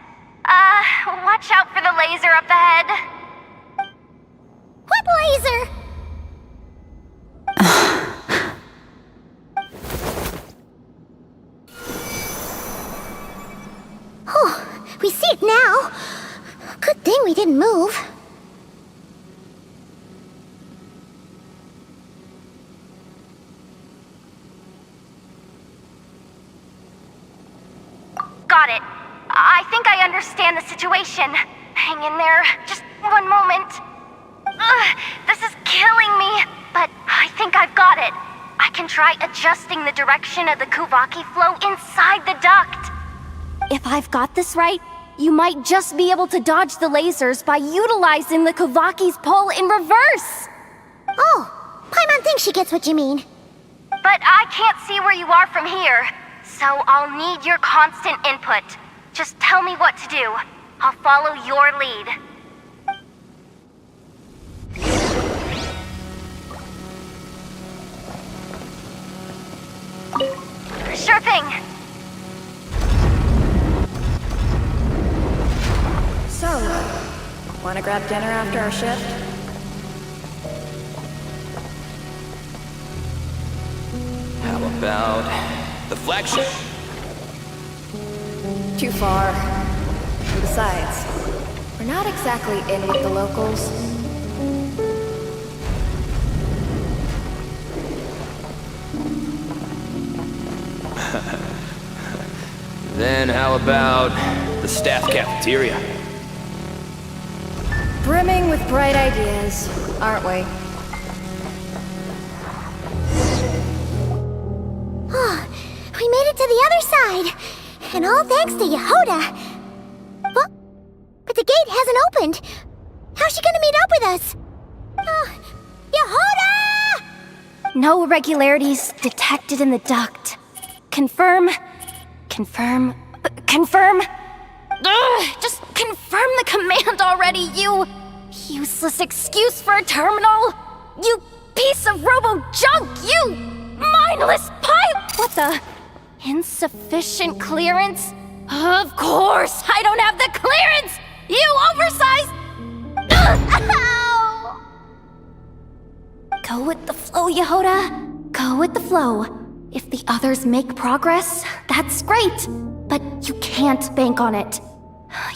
S4: Watch out for the laser up ahead.
S3: What laser? Oh, we see it now. Good thing we didn't move.
S4: Got it. I think I understand the situation. Hang in there. Just one moment. This is killing me, but I think I've got it. I can try adjusting the direction of the Kuvaki flow inside the duct. If I've got this right, you might just be able to dodge the lasers by utilizing the Kuvaki's pull in reverse.
S3: Oh, Paimon thinks she gets what you mean.
S4: But I can't see where you are from here, so I'll need your constant input. Just tell me what to do. I'll follow your lead. Sure thing.
S15: So, wanna grab dinner after our shift?
S18: How about the flagship?
S15: Too far. Besides, we're not exactly in with the locals.
S18: Then how about the staff cafeteria?
S15: Brimming with bright ideas, aren't we?
S3: Oh, we made it to the other side. And all thanks to Yehoda. Well, but the gate hasn't opened. How's she gonna meet up with us? Yehoda!
S4: No irregularities detected in the duct. Confirm. Confirm. Confirm. Just confirm the command already, you useless excuse for a terminal. You piece of robo-junk, you mindless pipe! What the? Insufficient clearance? Of course, I don't have the clearance! You oversized... Ow! Go with the flow, Yehoda. Go with the flow. If the others make progress, that's great. But you can't bank on it.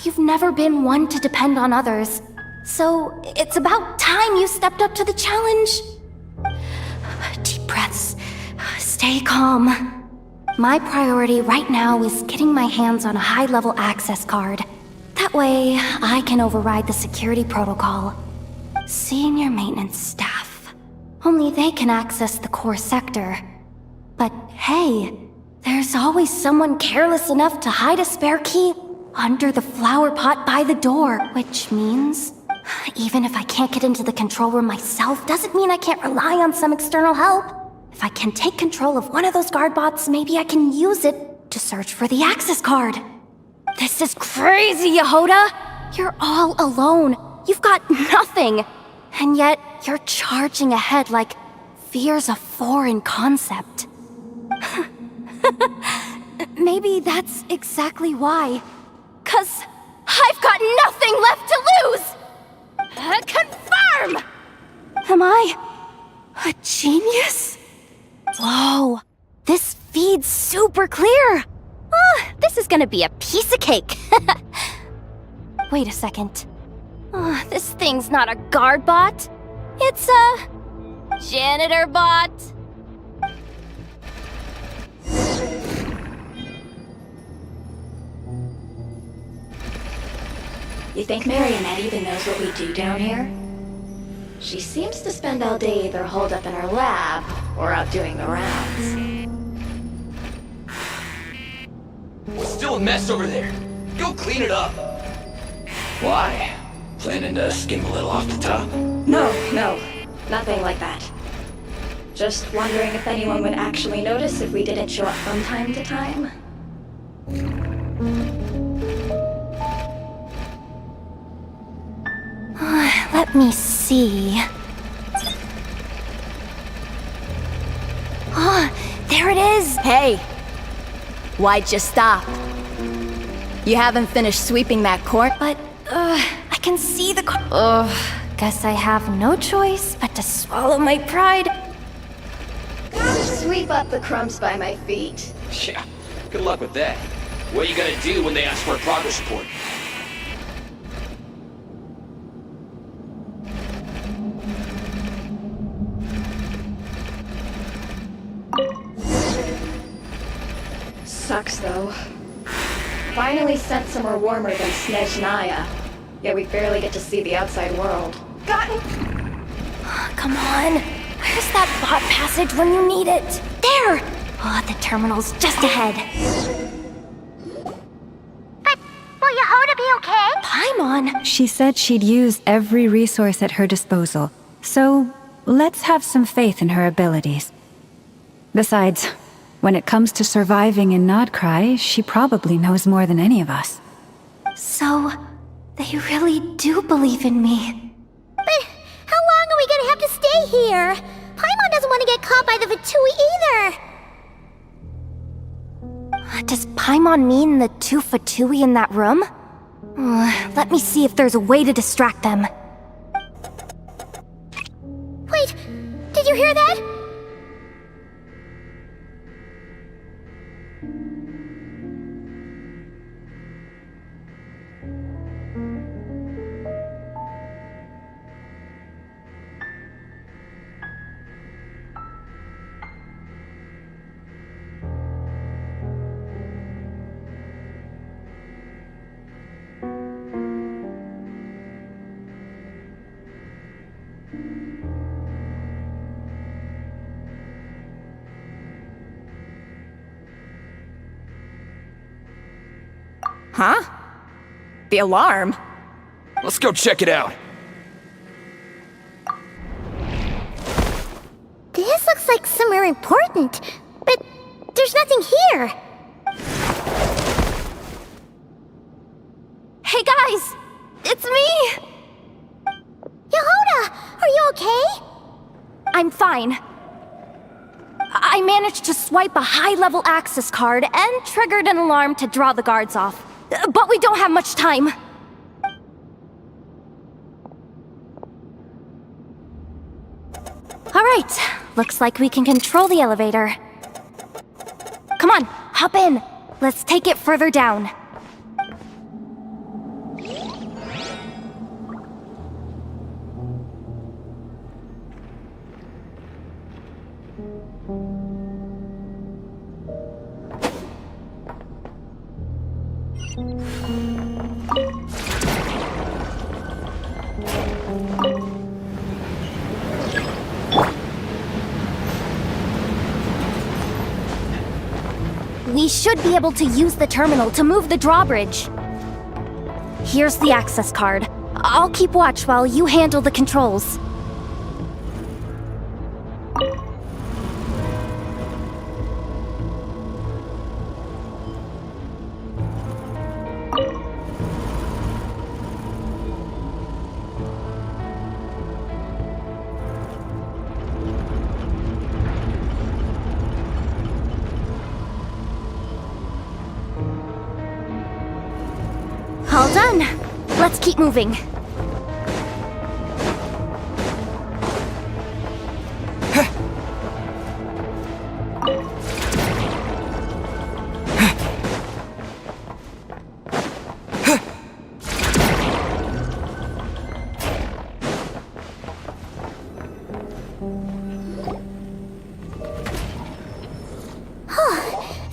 S4: You've never been one to depend on others. So it's about time you stepped up to the challenge. Deep breaths. Stay calm. My priority right now is getting my hands on a high-level access card. That way, I can override the security protocol. Senior maintenance staff. Only they can access the core sector. But hey, there's always someone careless enough to hide a spare key under the flower pot by the door. Which means, even if I can't get into the control room myself, doesn't mean I can't rely on some external help. If I can take control of one of those guard bots, maybe I can use it to search for the access card. This is crazy, Yehoda! You're all alone. You've got nothing. And yet, you're charging ahead like fear's a foreign concept. Maybe that's exactly why. 'Cause I've got nothing left to lose! Confirm! Am I a genius? Whoa, this feed's super clear! This is gonna be a piece of cake! Wait a second. This thing's not a guard bot. It's a... janitor bot.
S22: You think Marionette even knows what we do down here? She seems to spend all day either holed up in her lab or out doing the rounds.
S18: It's still a mess over there. Go clean it up. Why? Planning to skim a little off the top?
S22: No, nothing like that. Just wondering if anyone would actually notice if we didn't show up from time to time.
S4: Let me see. There it is!
S23: Hey! Why'd you stop?
S15: You haven't finished sweeping that court?
S4: But, I can see the guess I have no choice but to swallow my pride.
S22: Sweep up the crumbs by my feet.
S5: Yeah, good luck with that. What are you gonna do when they ask for a progress report?
S22: Sucks though. Finally sent somewhere warmer than Snezhnaya. Yet we barely get to see the outside world.
S4: Come on. Where's that bot passage when you need it? There! Oh, the terminal's just ahead.
S3: But will Yehoda be okay?
S4: Paimon!
S12: She said she'd use every resource at her disposal, so let's have some faith in her abilities. Besides, when it comes to surviving in Nod-Krai, she probably knows more than any of us.
S4: So, they really do believe in me.
S14: But how long are we gonna have to stay here? Paimon doesn't want to get caught by the Fatui either.
S4: Does Paimon mean the two Fatui in that room? Let me see if there's a way to distract them.
S14: Wait, did you hear that?
S10: Huh? The alarm?
S5: Let's go check it out.
S14: This looks like somewhere important, but there's nothing here.
S4: Hey guys! It's me!
S14: Yehoda, are you okay?
S4: I'm fine. I managed to swipe a high-level access card and triggered an alarm to draw the guards off. But we don't have much time. All right, looks like we can control the elevator. Come on, hop in. Let's take it further down. We should be able to use the terminal to move the drawbridge. Here's the access card. I'll keep watch while you handle the controls. All done. Let's keep moving.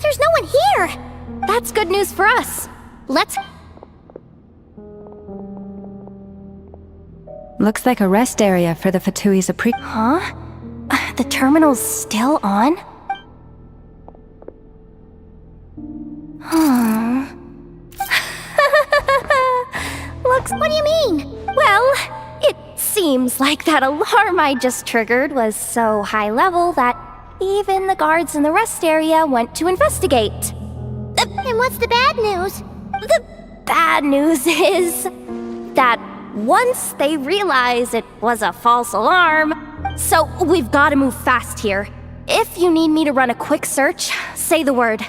S14: There's no one here!
S4: That's good news for us. Let's...
S12: Looks like a rest area for the Fatui's
S4: Huh? The terminal's still on? Looks...
S14: What do you mean?
S4: Well, it seems like that alarm I just triggered was so high level that even the guards in the rest area went to investigate.
S14: And what's the bad news?
S4: The bad news is that once they realize it was a false alarm, so we've got to move fast here. If you need me to run a quick search, say the word.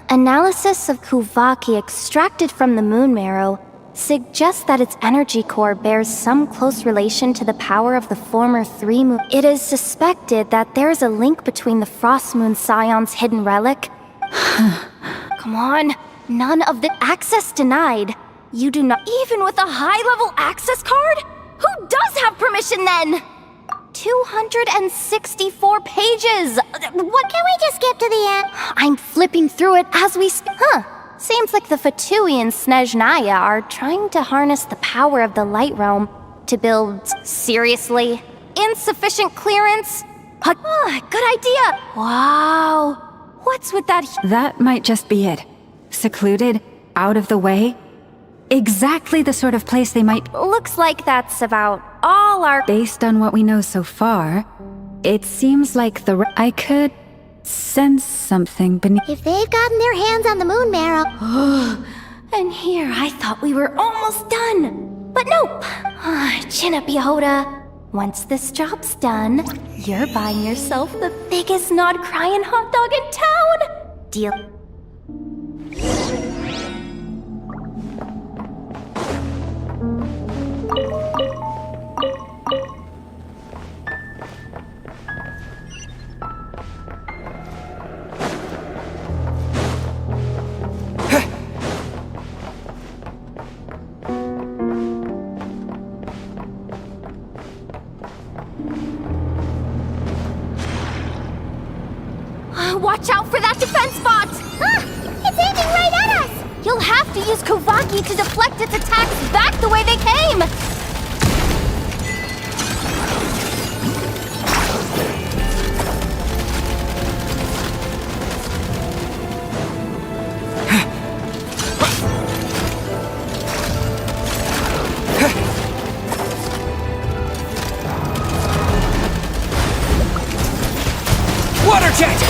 S4: Analysis of Kuvaki extracted from the moon marrow suggests that its energy core bears some close relation to the power of the former three moon. It is suspected that there is a link between the Frost Moon Scion's hidden relic. Come on, none of the access denied. You do not, even with a high-level access card? Who does have permission then? 264 pages! What?
S14: Can we just skip to the end?
S4: I'm flipping through it as we speak. Seems like the Fatui and Snezhnaya are trying to harness the power of the Light Realm to build... Seriously? Insufficient clearance? Good idea! Wow! What's with that?
S12: That might just be it. Secluded, out of the way. Exactly the sort of place they might...
S4: Looks like that's about all our...
S12: Based on what we know so far, it seems like I could sense something beneath...
S14: If they've gotten their hands on the moon marrow...
S4: And here I thought we were almost done. But nope! Chin up, Yehoda. Once this job's done, you're buying yourself the biggest Nod-Krai hot dog in town! Deal. Watch out for that defense bot!
S14: It's aiming right at us!
S4: You'll have to use Kuvaki to deflect its attacks back the way they came!
S2: Water jet!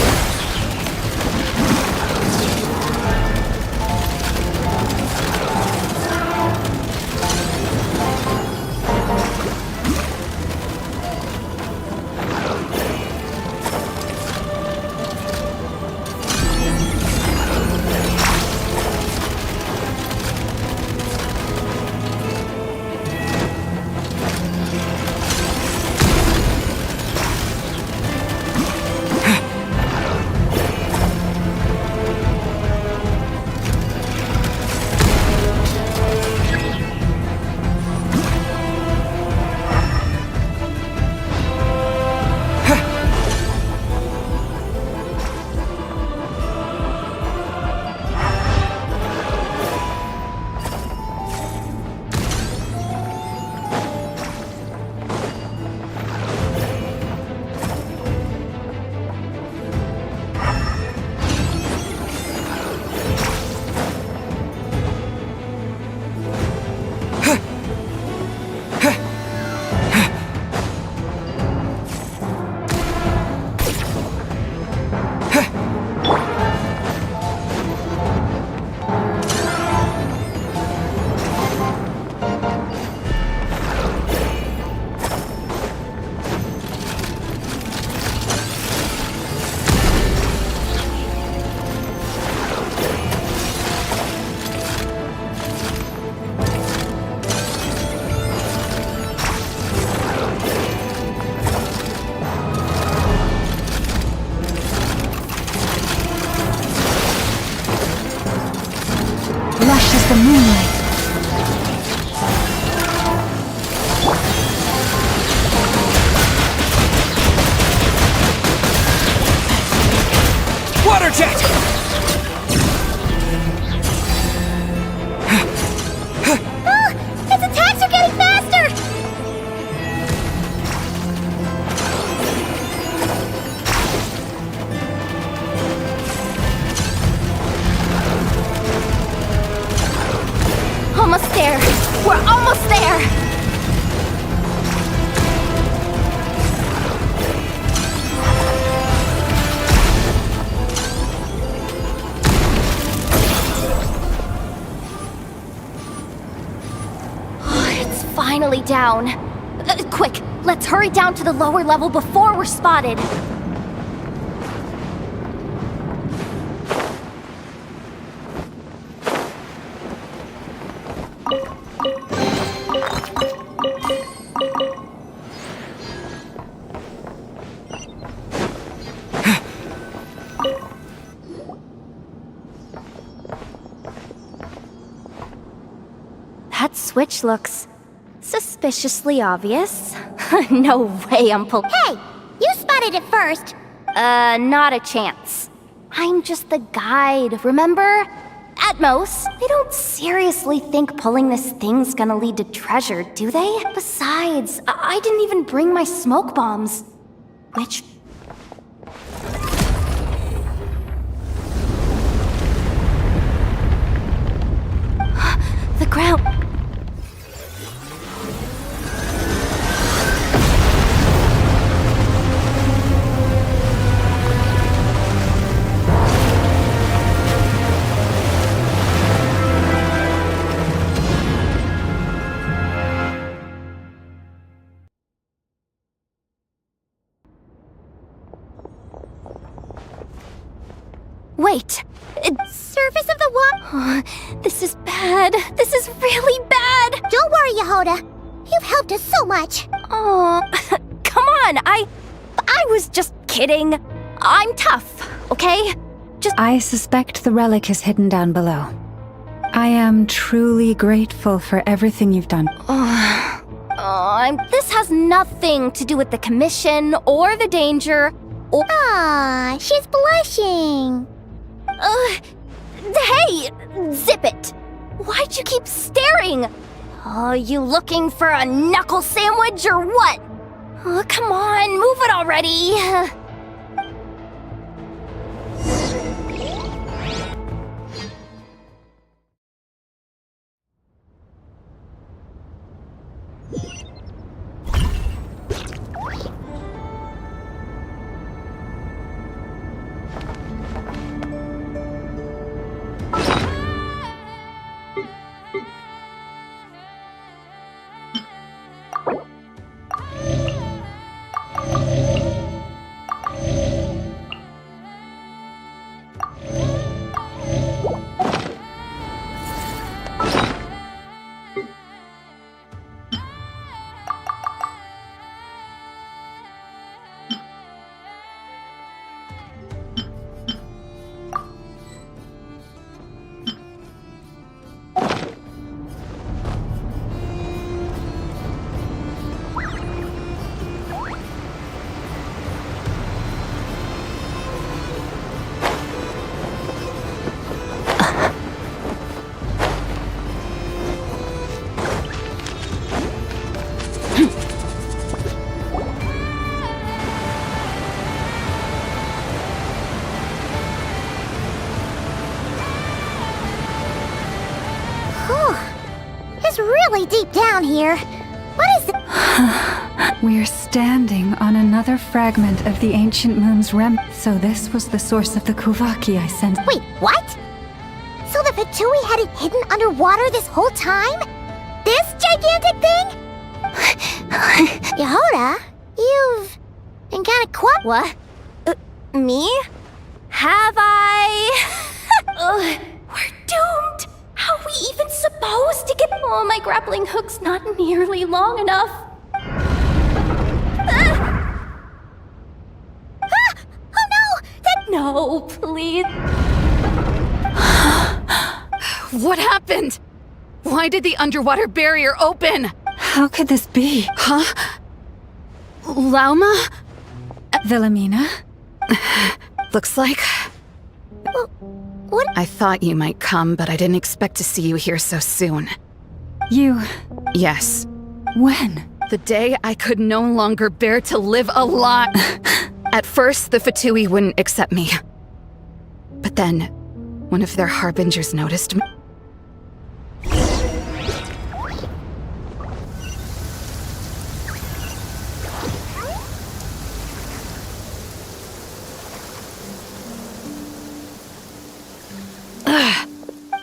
S12: The moonlight.
S2: Water jet!
S14: Its attacks are getting faster!
S4: Almost there! We're almost there! It's finally down. Quick, let's hurry down to the lower level before we're spotted. That switch looks suspiciously obvious. No way I'm
S14: Hey! You spotted it first!
S4: Not a chance. I'm just the guide, remember? At most, they don't seriously think pulling this thing's gonna lead to treasure, do they? Besides, I didn't even bring my smoke bombs. Which... The ground... Wait,
S14: Surface of the water.
S4: This is bad. This is really bad.
S14: Don't worry, Yehoda. You've helped us so much.
S4: Oh, come on. I was just kidding. I'm tough, okay?
S12: I suspect the relic is hidden down below. I am truly grateful for everything you've done.
S4: This has nothing to do with the commission or the danger or...
S14: Ah, she's blushing.
S4: Hey! Zip it! Why'd you keep staring? Oh, you looking for a knuckle sandwich or what? Oh, come on, move it already!
S14: It's really deep down here. What is it?
S12: We're standing on another fragment of the ancient moon's so this was the source of the Kuvaki I sent.
S14: Wait, what? So the Fatui had it hidden underwater this whole time? This gigantic thing? Yehoda, you've been kinda quiet.
S4: What? Me? Have I? We're doomed! How are we even supposed to get... Oh, my grappling hook's not nearly long enough.
S14: Oh no!
S4: No, please.
S9: What happened? Why did the underwater barrier open?
S12: How could this be?
S9: Huh? Lauma?
S12: Wilhelmina?
S9: Looks like...
S14: What?
S9: I thought you might come, but I didn't expect to see you here so soon.
S12: You...
S9: Yes.
S12: When?
S9: The day I could no longer bear to live a lie. At first, the Fatui wouldn't accept me. But then, one of their harbingers noticed me.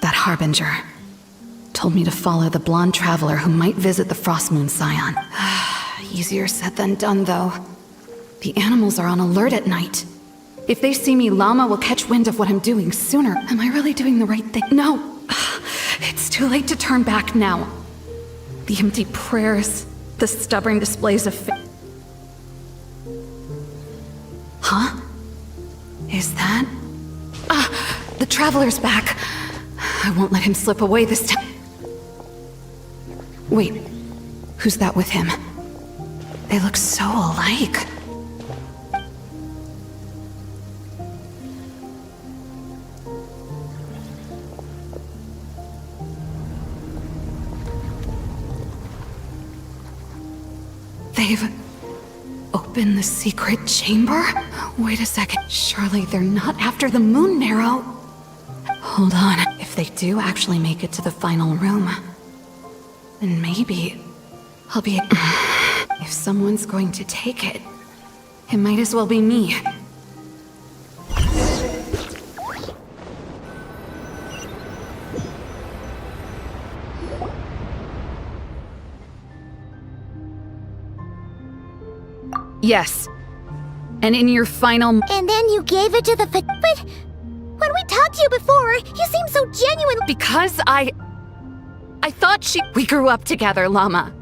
S9: That harbinger told me to follow the blonde traveler who might visit the Frostmoon Scion. Easier said than done, though. The animals are on alert at night. If they see me, Llama will catch wind of what I'm doing sooner. Am I really doing the right thing? No. It's too late to turn back now. The empty prayers, the stubborn displays of faith. Huh? Is that? The Traveler's back. I won't let him slip away this time. Wait, who's that with him? They look so alike. They've opened the secret chamber? Wait a second. Surely they're not after the moon marrow. Hold on. If they do actually make it to the final room, then maybe I'll be... If someone's going to take it, it might as well be me. Yes. And in your final...
S14: And then you gave it to the But when we talked to you before, you seemed so genuine.
S9: Because I thought we grew up together, Llama.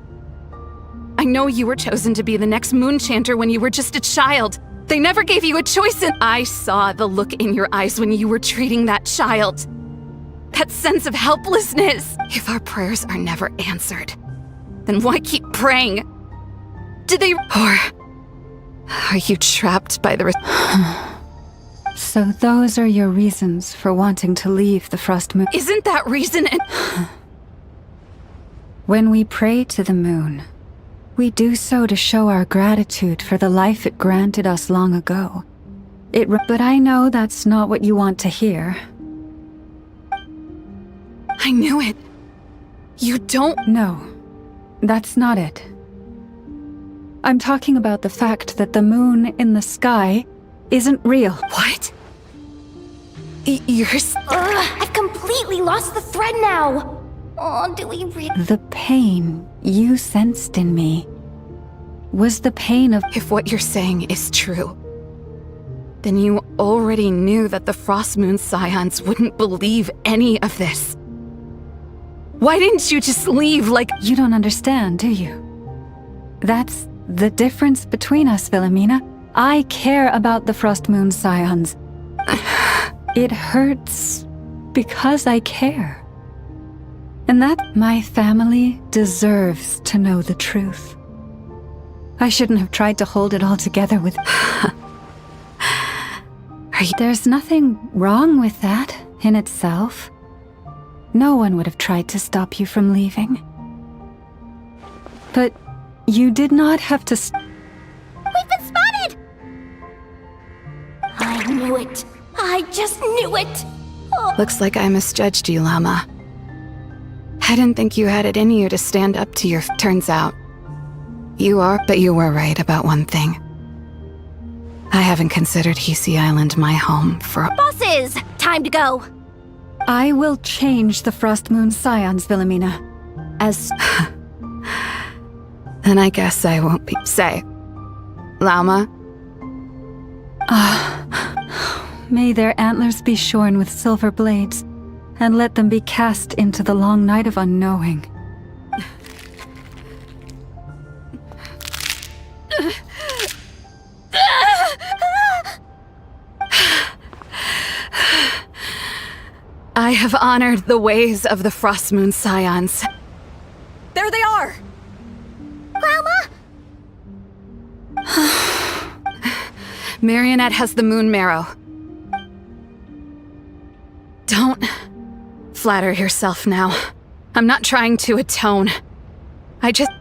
S9: I know you were chosen to be the next moon chanter when you were just a child. They never gave you a choice, and I saw the look in your eyes when you were treating that child. That sense of helplessness. If our prayers are never answered, then why keep praying? Did they... Or are you trapped by the...
S12: So those are your reasons for wanting to leave the Frost Moon?
S9: Isn't that reason...
S12: When we pray to the moon, we do so to show our gratitude for the life it granted us long ago. But I know that's not what you want to hear.
S9: I knew it. You don't...
S12: No, that's not it. I'm talking about the fact that the moon in the sky isn't real.
S9: What? You're...
S4: I've completely lost the thread now. Oh, do we really...
S12: The pain you sensed in me was the pain of...
S9: If what you're saying is true, then you already knew that the Frost Moon Scions wouldn't believe any of this. Why didn't you just leave like...
S12: You don't understand, do you? That's the difference between us, Philomena. I care about the Frost Moon Scions. It hurts because I care. And that my family deserves to know the truth. I shouldn't have tried to hold it all together with... There's nothing wrong with that in itself. No one would have tried to stop you from leaving. But you did not have to...
S14: We've been spotted!
S4: I knew it. I just knew it. Oh.
S9: Looks like I misjudged you, Llama. I didn't think you had it in you to stand up to your... Turns out, you are, but you were right about one thing. I haven't considered Hisi Island my home for...
S4: Bosses! Time to go!
S12: I will change the Frost Moon Scions, Philomena. As...
S9: Then I guess I won't be... Say, Llama?
S12: May their antlers be shorn with silver blades, and let them be cast into the long night of unknowing.
S9: I have honored the ways of the Frost Moon Scions.
S10: There they are!
S14: Grandma?
S9: Marionette has the moon marrow. Don't flatter yourself now. I'm not trying to atone. I just...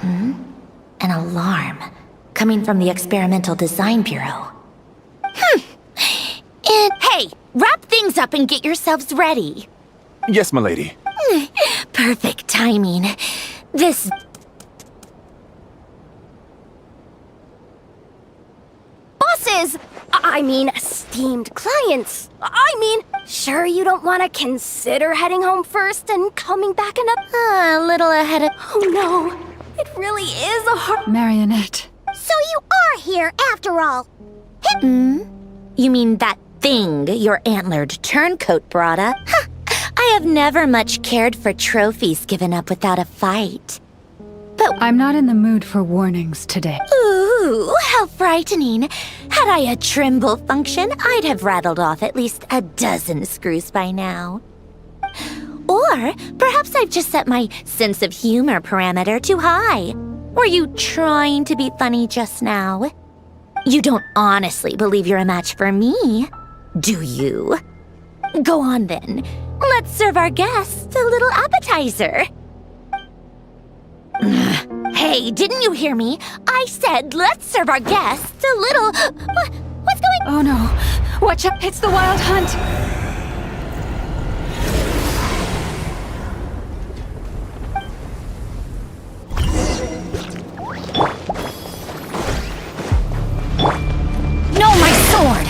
S8: An alarm coming from the Experimental Design Bureau. And hey, wrap things up and get yourselves ready.
S18: Yes, milady.
S8: Perfect timing. This...
S4: Bosses! I mean, esteemed clients. I mean, sure you don't want to consider heading home first and coming back a little ahead of... Oh no, it really is a hard—
S12: Marionette.
S14: So you are here after all.
S8: You mean that thing your antlered turncoat brought up? Huh. I have never much cared for trophies given up without a fight. But
S12: I'm not in the mood for warnings today.
S8: ooh, how frightening. Had I a Trimble function, I'd have rattled off at least a dozen screws by now. Or perhaps I've just set my sense of humor parameter too high. Were you trying to be funny just now? You don't honestly believe you're a match for me, do you? Go on then. Let's serve our guests a little appetizer. Hey, didn't you hear me? I said let's serve our guests a little— What's going—
S12: Oh no. Watch out, it's the Wild Hunt.
S19: No, my sword!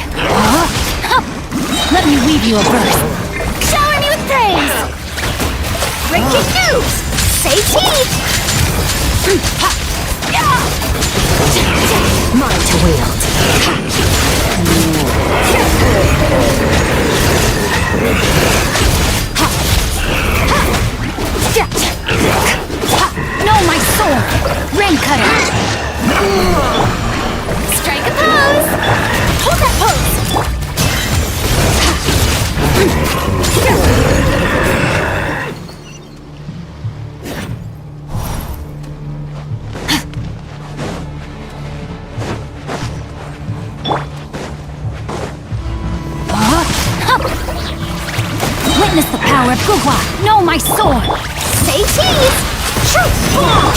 S19: Let me weave you a verse.
S14: Shower me with praise! Break your news! Say teeth!
S8: Mine to wield.
S19: No, my sword! Rain cutter!
S14: Strike a pose! Hold that pose!
S19: Witness the power of Gugwa! No, my sword!
S14: Say cheese! Truth bomb!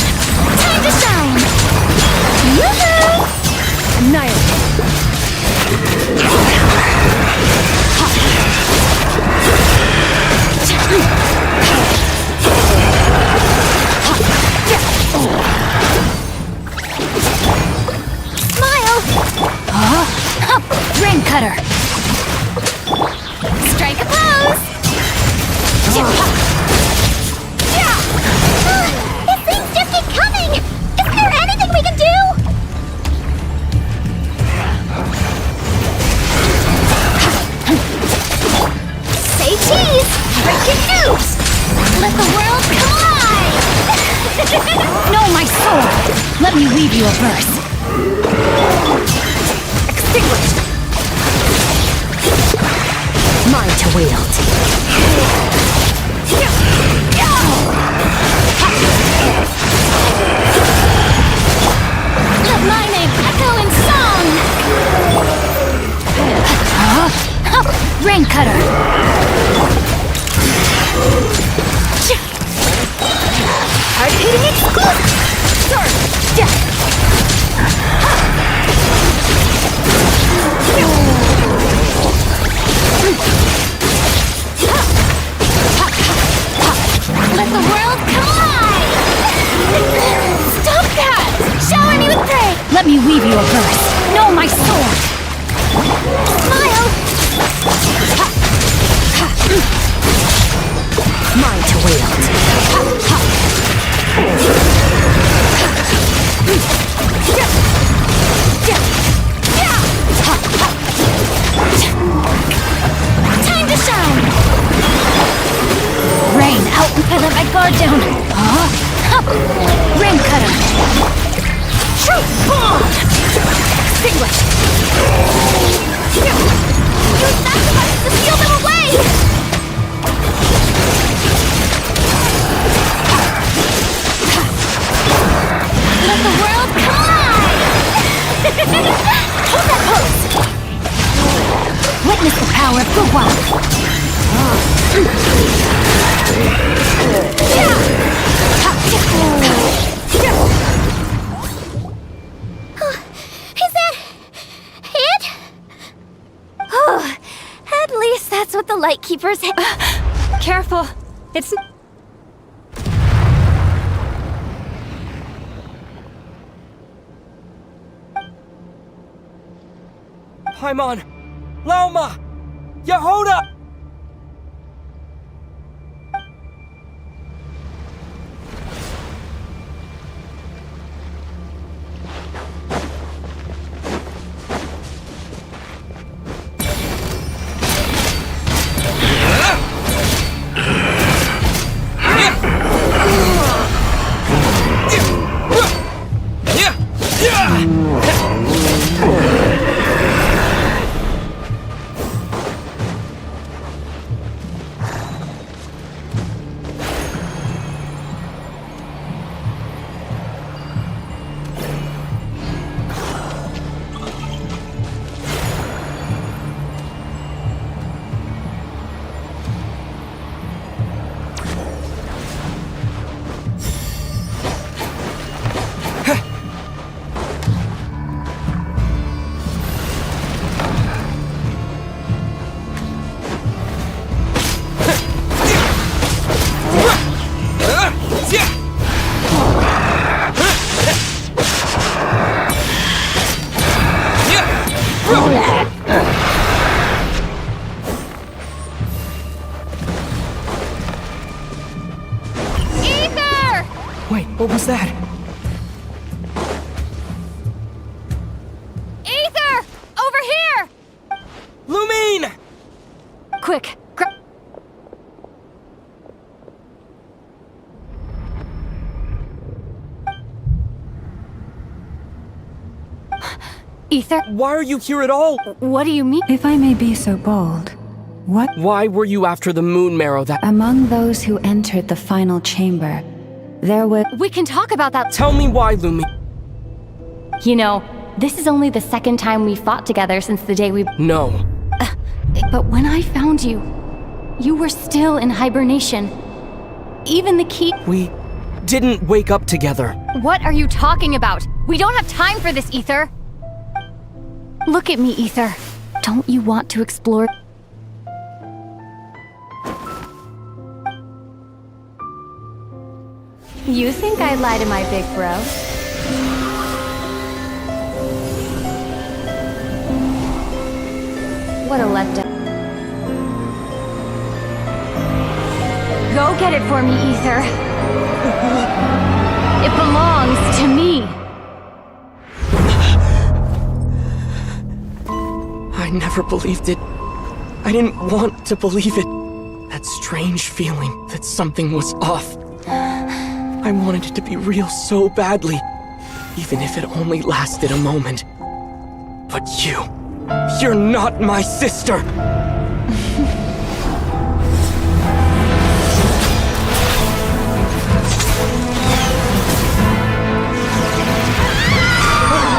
S14: Time to shine! Yoo-hoo!
S19: Annihilate!
S14: Smile!
S19: Rain cutter!
S14: Strike a pose! These things just keep coming! Isn't there anything we can do? Say cheese! Break your news! Let the world collide!
S19: No, my sword! Let me weave you a verse.
S8: Extinguished. Mine to wield.
S14: Let my name echo in song!
S19: Rain cutter!
S14: Hard-hitting exclusive! Sword! Let the world collide! Stop that! Shower me with praise!
S19: Let me weave you a verse. No, my sword!
S14: Smile!
S8: Mine to wield.
S14: Time to shine!
S19: Rain out! I let my guard down. Rain cutter!
S14: Truth bomb! Extinguished! Use that device to steal them away! Let the world collide! Hold that pose!
S19: Witness the power of Gugwa!
S14: Is that it?
S4: Oh, at least that's what the Lightkeepers—
S10: Careful. It's—
S2: Paimon! Laoma! Yehoda! Wait, what was that?
S4: Ether! Over here!
S2: Lumine!
S4: Quick, Ether?
S2: Why are you here at all?
S4: What do you mean?
S12: If I may be so bold, what?
S2: Why were you after the moon marrow that—
S12: Among those who entered the final chamber, there was—
S4: We can talk about that.
S2: Tell me why, Lumine.
S4: You know, this is only the second time we fought together since the day we—
S2: No.
S4: But when I found you, you were still in hibernation. Even the key—
S2: We didn't wake up together.
S4: What are you talking about? We don't have time for this, Ether. Look at me, Ether. Don't you want to explore? You think I'd lie to my big bro? What a letdown. Go get it for me, Ether. It belongs to me.
S2: I never believed it. I didn't want to believe it. That strange feeling that something was off. I wanted it to be real so badly, even if it only lasted a moment. But you're not my sister!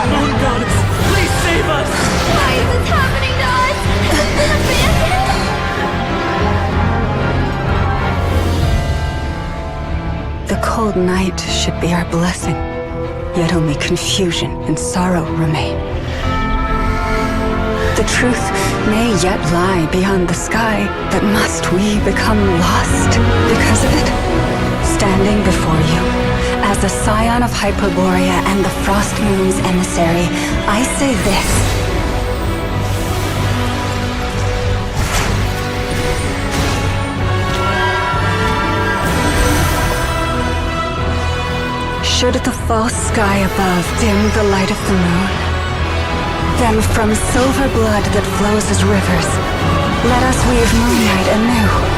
S18: Moon goddess, please save us!
S3: Why is this happening to us?
S12: The cold night should be our blessing, yet only confusion and sorrow remain. The truth may yet lie beyond the sky, but must we become lost because of it? Standing before you, as a scion of Hyperborea and the Frost Moon's emissary, I say this. Should the false sky above dim the light of the moon, then from silver blood that flows as rivers, let us weave moonlight anew.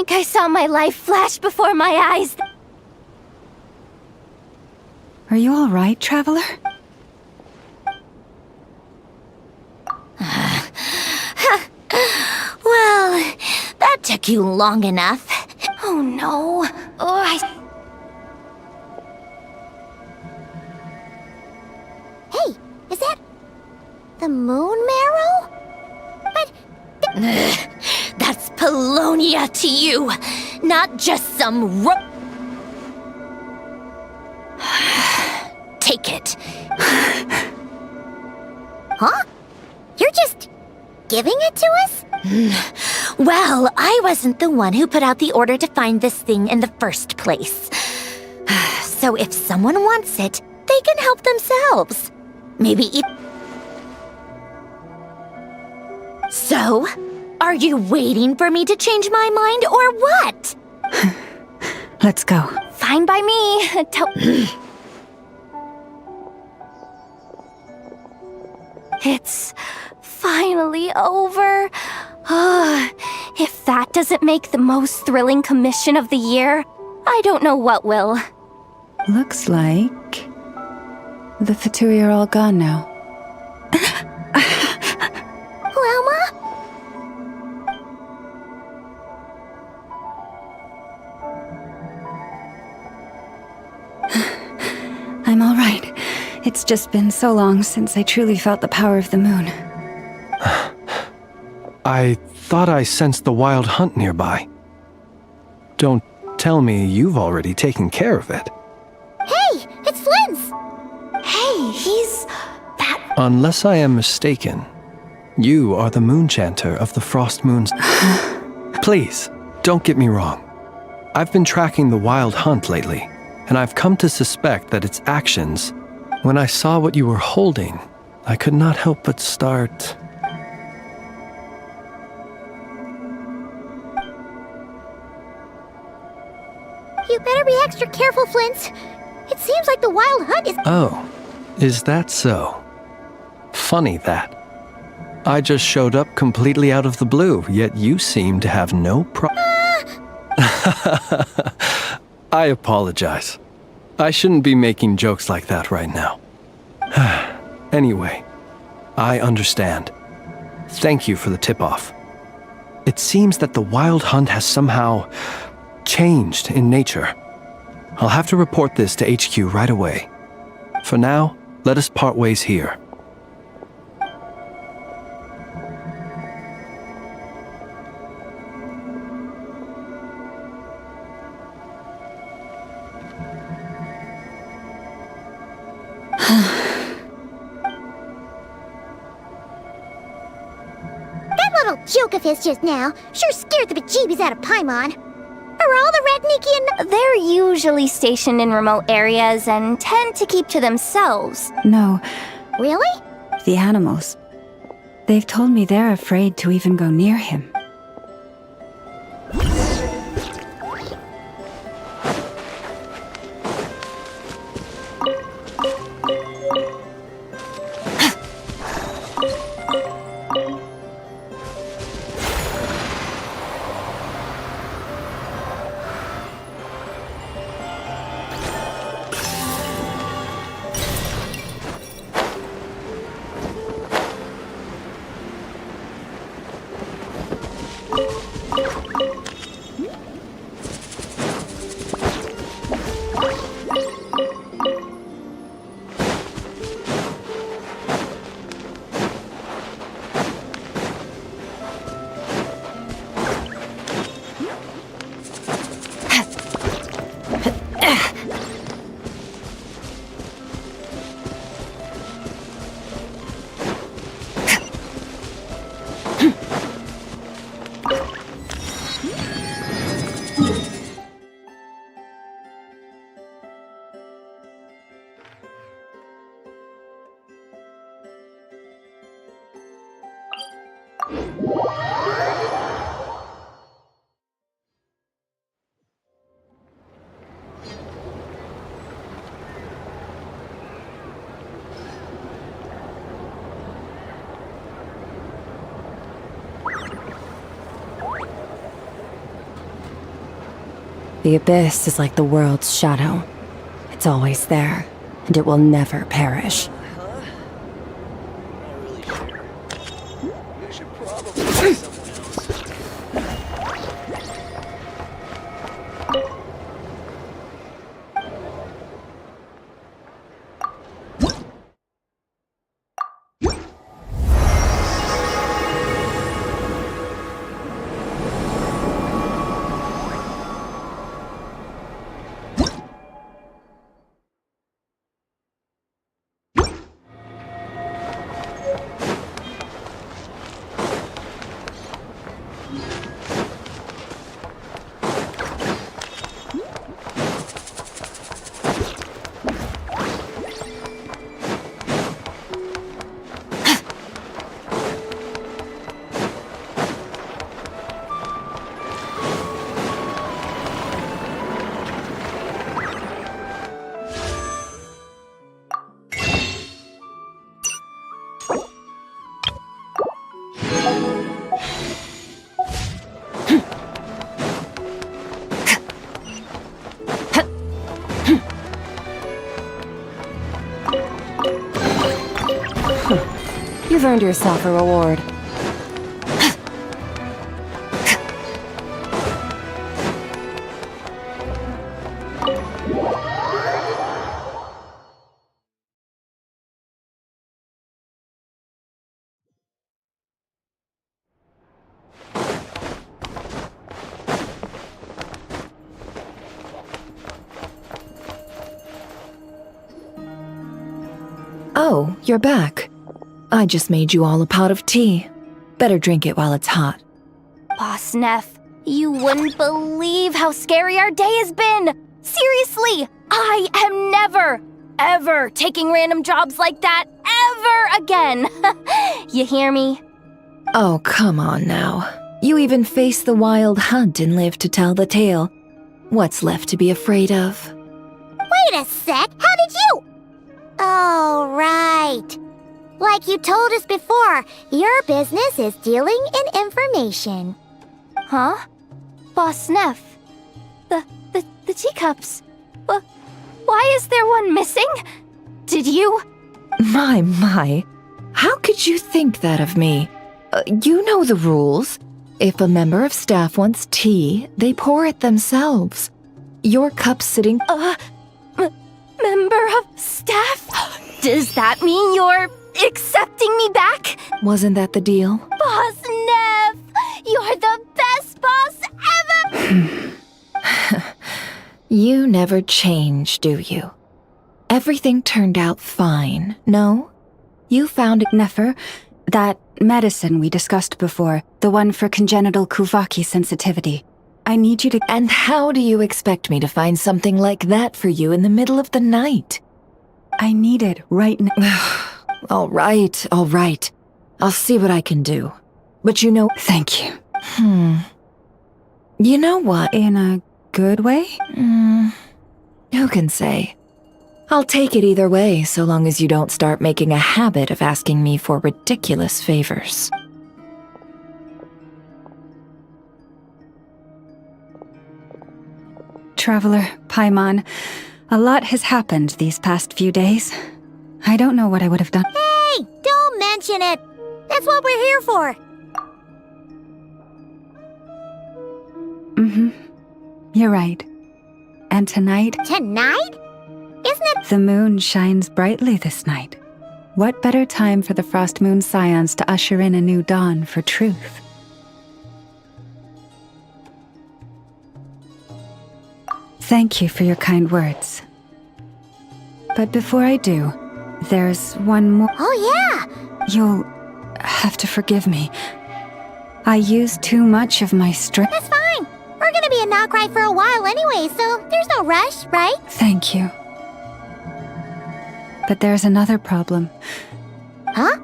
S4: I saw my life flash before my eyes.
S12: Are you all right, Traveler?
S8: Well, that took you long enough.
S4: Oh no.
S3: Hey, is that the moon marrow? But
S8: that's Polonia to you, not just some Take it.
S3: Huh? You're just giving it to us?
S8: Well, I wasn't the one who put out the order to find this thing in the first place. So if someone wants it, they can help themselves. Maybe So, are you waiting for me to change my mind or what?
S12: Let's go.
S4: Fine by me. It's finally over. If that doesn't make the most thrilling commission of the year, I don't know what will.
S12: Looks like the Fatui are all gone now.
S14: Lelma?
S12: I'm all right. It's just been so long since I truly felt the power of the moon.
S11: I thought I sensed the wild hunt nearby. Don't tell me you've already taken care of it.
S14: Hey, it's Flynn's!
S4: Hey, he's...
S11: Unless I am mistaken, you are the Moonchanter of the Frost Moons. Please, don't get me wrong. I've been tracking the wild hunt lately, and I've come to suspect that its actions... When I saw what you were holding, I could not help but start...
S14: You better be extra careful, Flint. It seems like the wild hunt is...
S11: Oh, is that so? Funny that. I just showed up completely out of the blue, yet you seem to have no I apologize. I shouldn't be making jokes like that right now. Anyway, I understand. Thank you for the tip-off. It seems that the wild hunt has somehow changed in nature. I'll have to report this to HQ right away. For now, let us part ways here.
S14: That little joke of his just now sure scared the bejeebies out of Paimon. Are all the Rednikian...
S4: They're usually stationed in remote areas and tend to keep to themselves.
S12: No.
S14: Really?
S12: The animals. They've told me they're afraid to even go near him.
S16: The abyss is like the world's shadow. It's always there, and it will never perish. You've earned yourself a reward.
S20: Oh, you're back. I just made you all a pot of tea. Better drink it while it's hot.
S4: Boss Neff, you wouldn't believe how scary our day has been! Seriously, I am never, ever taking random jobs like that ever again! You hear me?
S20: Oh, come on now. You even faced the wild hunt and lived to tell the tale. What's left to be afraid of?
S14: Wait a sec, how did you? Oh, right. Like you told us before, your business is dealing in information.
S4: Huh? Boss Neff? The teacups. Why is there one missing? Did you?
S20: My. How could you think that of me? You know the rules. If a member of staff wants tea, they pour it themselves. Your cup's sitting...
S4: Member of staff? Does that mean you're accepting me back?
S20: Wasn't that the deal?
S4: Boss Neff! You're the best boss ever!
S20: You never change, do you? Everything turned out fine, no? You found...
S12: Nefer, that medicine we discussed before, the one for congenital Kuvaki sensitivity. I need you to...
S20: And how do you expect me to find something like that for you in the middle of the night?
S12: I need it right now.
S20: All right. I'll see what I can do. But you know...
S12: Thank you.
S20: You know what?
S12: In a good way?
S20: Who can say? I'll take it either way, so long as you don't start making a habit of asking me for ridiculous favors.
S12: Traveler, Paimon, a lot has happened these past few days. I don't know what I would have done.
S14: Hey, don't mention it. That's what we're here for.
S12: You're right. And tonight...
S14: Tonight? Isn't it?
S12: The moon shines brightly this night. What better time for the Frost Moon Scions to usher in a new dawn for truth? Thank you for your kind words. But before I do, there's one more...
S14: Oh, yeah!
S12: You'll have to forgive me. I used too much of my strength.
S14: That's fine. We're gonna be in Nod-Krai for a while anyway, so there's no rush, right?
S12: Thank you. But there's another problem.
S14: Huh?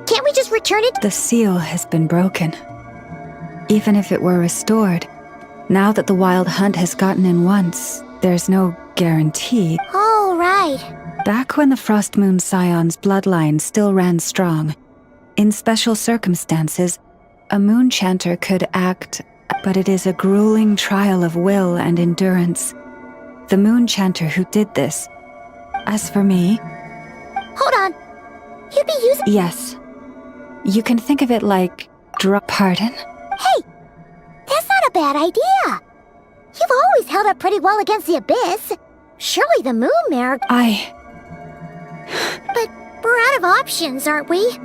S14: Can't we just return it?
S12: The seal has been broken. Even if it were restored, now that the wild hunt has gotten in once, there's no guarantee.
S14: Oh, right.
S12: Back when the Frost Moon Scion's bloodline still ran strong, in special circumstances, a moon chanter could act, but it is a grueling trial of will and endurance. The moon chanter who did this. As for me...
S14: Hold on. You'd be using...
S12: Yes. You can think of it like... Pardon?
S14: Hey! That's not a bad idea. You've always held up pretty well against the abyss. Surely the moon mare... But we're out of options, aren't we?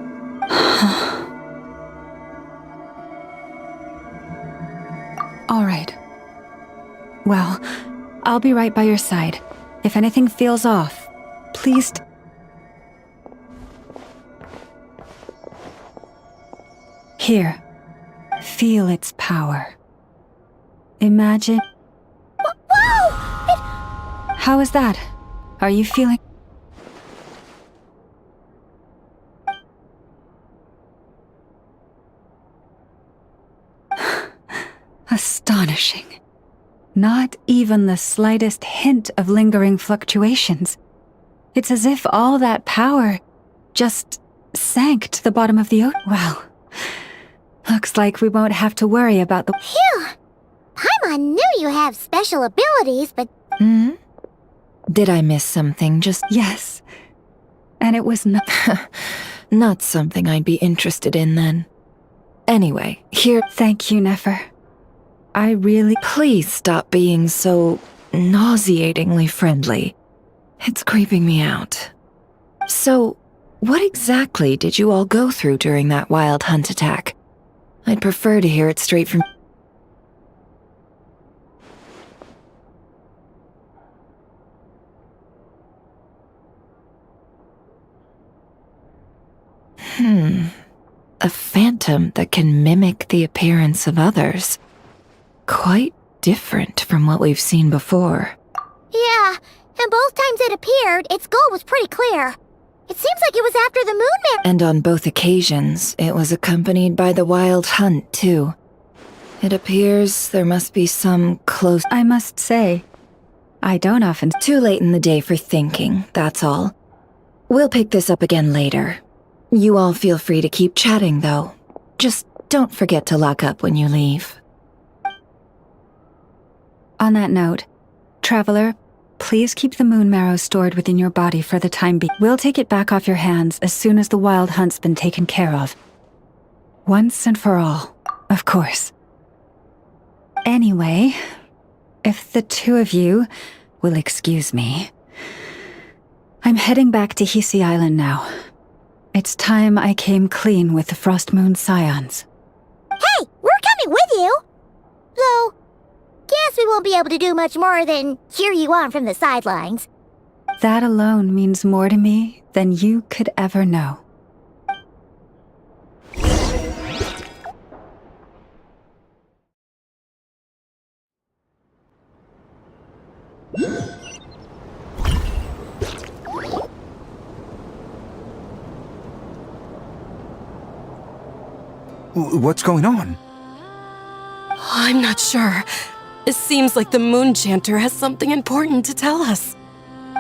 S12: All right. Well, I'll be right by your side. If anything feels off, please... Here. Feel its power. Imagine...
S14: Whoa!
S12: How is that? Are you feeling... Astonishing. Not even the slightest hint of lingering fluctuations. It's as if all that power just sank to the bottom of the ocean. Well, looks like we won't have to worry about the...
S14: Phew! Paimon knew you have special abilities, but...
S20: Did I miss something?
S12: Yes. And it was not...
S20: Not something I'd be interested in then. Anyway, here—
S12: Thank you, Nefer. I really—
S20: Please stop being so nauseatingly friendly. It's creeping me out. So, what exactly did you all go through during that wild hunt attack? I'd prefer to hear it straight from— A phantom that can mimic the appearance of others. Quite different from what we've seen before.
S14: Yeah, and both times it appeared, its goal was pretty clear. It seems like it was after the moon man—
S20: And on both occasions, it was accompanied by the wild hunt, too. It appears there must be some close—
S12: I must say, I don't often—
S20: Too late in the day for thinking, that's all. We'll pick this up again later. You all feel free to keep chatting, though. Just don't forget to lock up when you leave.
S12: On that note, Traveler, please keep the moon marrow stored within your body for the time being. We'll take it back off your hands as soon as the wild hunt's been taken care of. Once and for all, of course. Anyway, if the two of you will excuse me, I'm heading back to Hisi Island now. It's time I came clean with the Frost Moon Scions.
S14: Hey, we're coming with you! Though, guess we won't be able to do much more than cheer you on from the sidelines.
S12: That alone means more to me than you could ever know.
S1: What's going on?
S17: I'm not sure. It seems like the Moon Chanter has something important to tell us.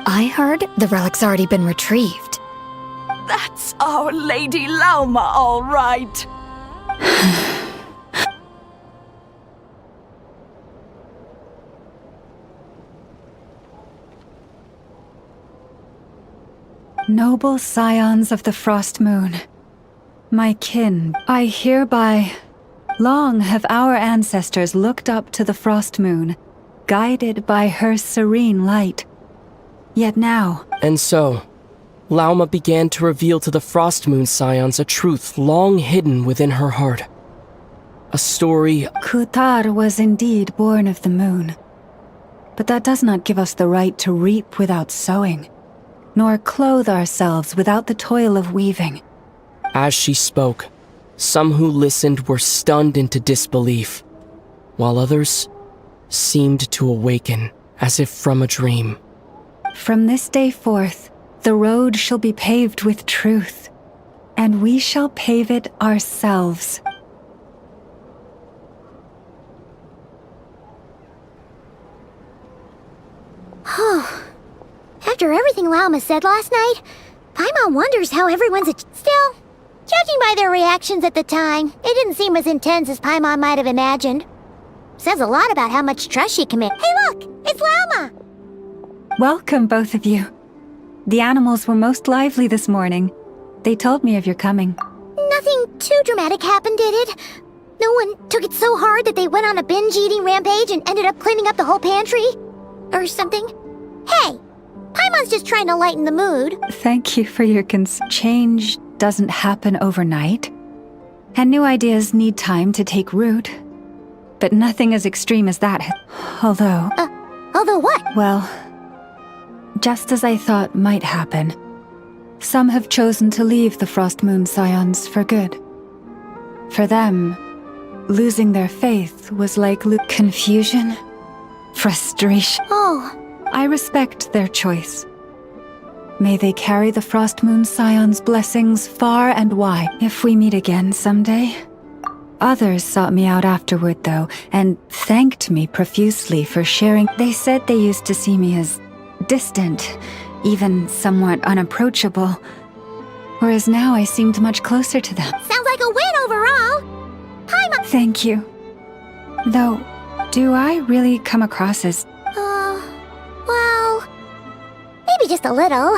S4: I heard the relic's already been retrieved.
S13: That's our Lady Lauma, all right.
S12: Noble scions of the Frost Moon, my kin, I hereby— Long have our ancestors looked up to the Frost Moon, guided by her serene light. Yet now—
S2: And so, Lauma began to reveal to the Frost Moon Scions a truth long hidden within her heart. A story—
S12: Kutar was indeed born of the moon. But that does not give us the right to reap without sowing, nor clothe ourselves without the toil of weaving.
S2: As she spoke, some who listened were stunned into disbelief, while others seemed to awaken as if from a dream.
S12: From this day forth, the road shall be paved with truth, and we shall pave it ourselves.
S14: After everything Lauma said last night, Paimon wonders how everyone's still. Judging by their reactions at the time, it didn't seem as intense as Paimon might have imagined. Says a lot about how much trust she committed. Hey look! It's Lauma!
S12: Welcome, both of you. The animals were most lively this morning. They told me of your coming.
S14: Nothing too dramatic happened, did it? No one took it so hard that they went on a binge-eating rampage and ended up cleaning up the whole pantry? Or something? Hey! Paimon's just trying to lighten the mood.
S12: Thank you for your Change doesn't happen overnight, and new ideas need time to take root. But nothing as extreme as that. Although
S14: what?
S12: Well, just as I thought might happen, some have chosen to leave the Frost Moon Scions for good. For them, losing their faith was like confusion, frustration.
S14: Oh.
S12: I respect their choice. May they carry the Frost Moon Scions' blessings far and wide. If we meet again someday. Others sought me out afterward, though, and thanked me profusely for sharing. They said they used to see me as distant, even somewhat unapproachable, whereas now I seemed much closer to them.
S14: Sounds like a win overall! Paimon!
S12: Thank you. Though, do I really come across as...
S14: well... Maybe just a little.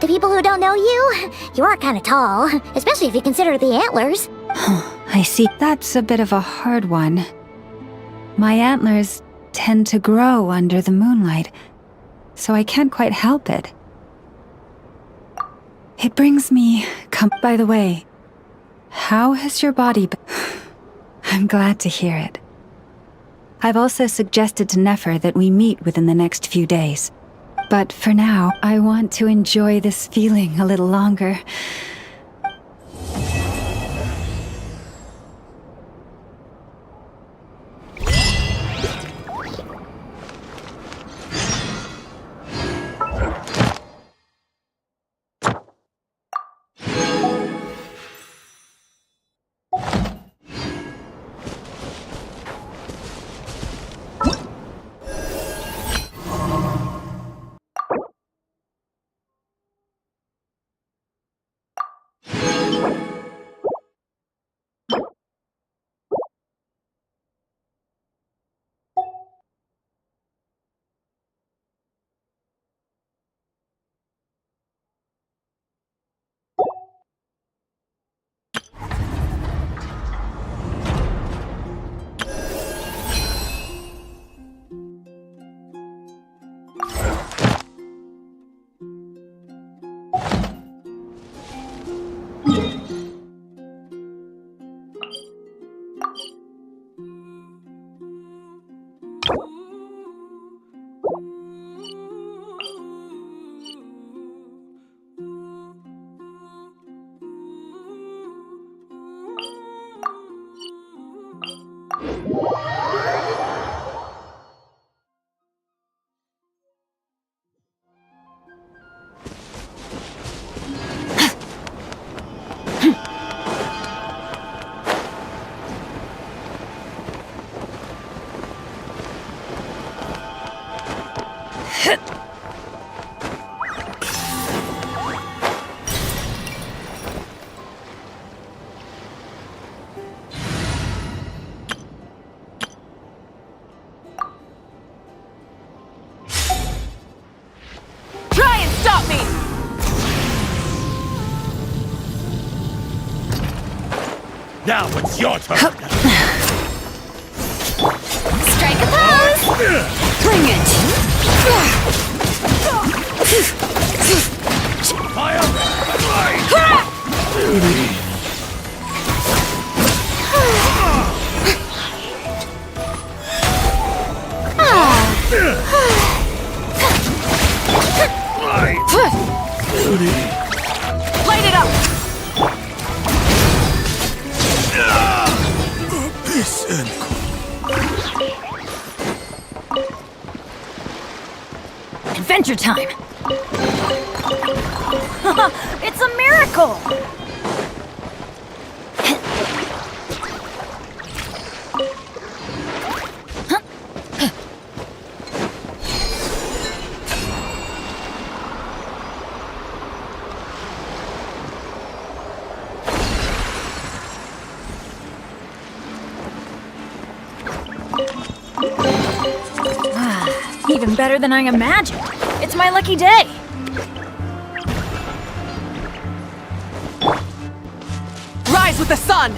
S14: To people who don't know you, you are kind of tall, especially if you consider the antlers.
S12: I see. That's a bit of a hard one. My antlers tend to grow under the moonlight, so I can't quite help it. It brings me by the way, how has your body been? I'm glad to hear it. I've also suggested to Nefer that we meet within the next few days. But for now, I want to enjoy this feeling a little longer.
S18: Now it's your turn.
S4: Strike a pose! Bring it!
S18: Fire!
S10: Light it up!
S4: Adventure time! It's a miracle! Even better than I imagined. It's my lucky day.
S10: Rise with the sun!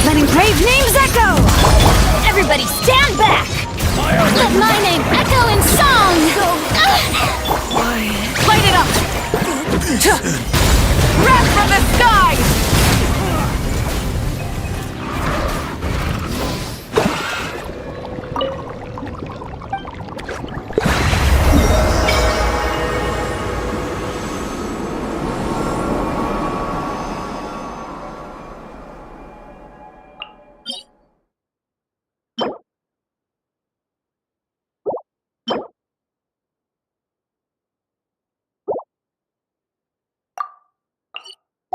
S4: Letting brave names echo! Everybody stand back! Let my name echo in song!
S10: Light it up! Wrath from the skies!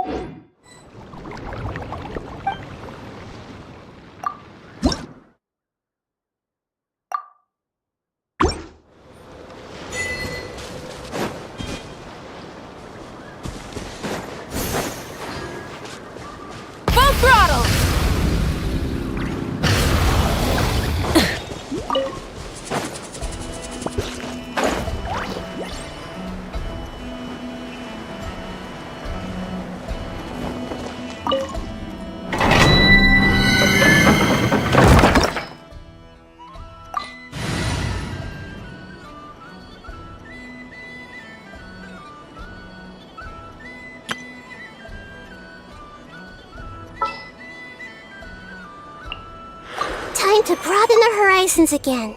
S13: Full throttle!
S14: Time to broaden the horizons again.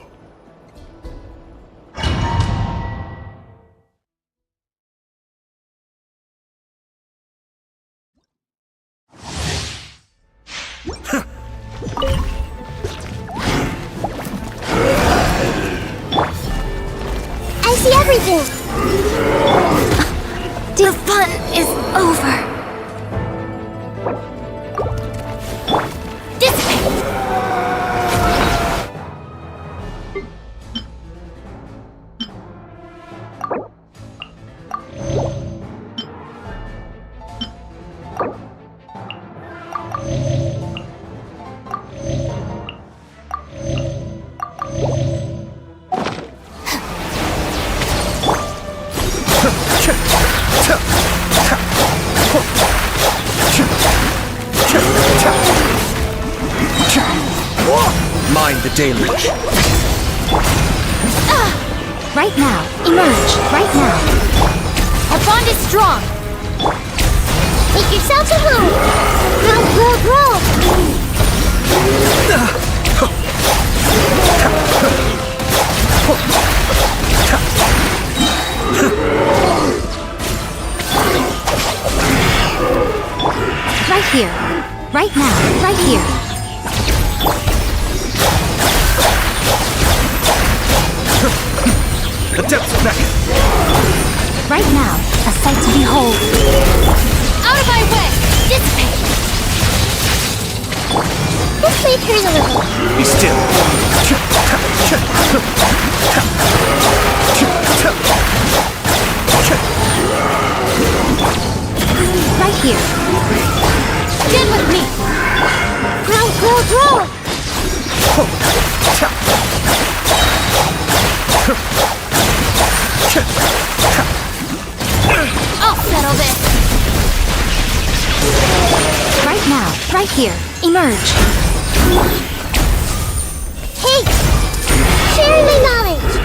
S14: I see everything! The fun is over.
S18: Mind the deluge.
S4: Right now. Emerge. Right now.
S3: Our bond is strong. Make yourselves at home. Grow.
S4: Right here. Right now. Right here.
S18: The depths of beckon.
S4: Right now, a sight to behold.
S3: Out of my way! Dissipate! This way appears a little.
S18: Be still.
S4: Right here.
S3: Stand with me! Grow! I'll settle this!
S4: Right now, right here. Emerge.
S14: Hey! Share my knowledge!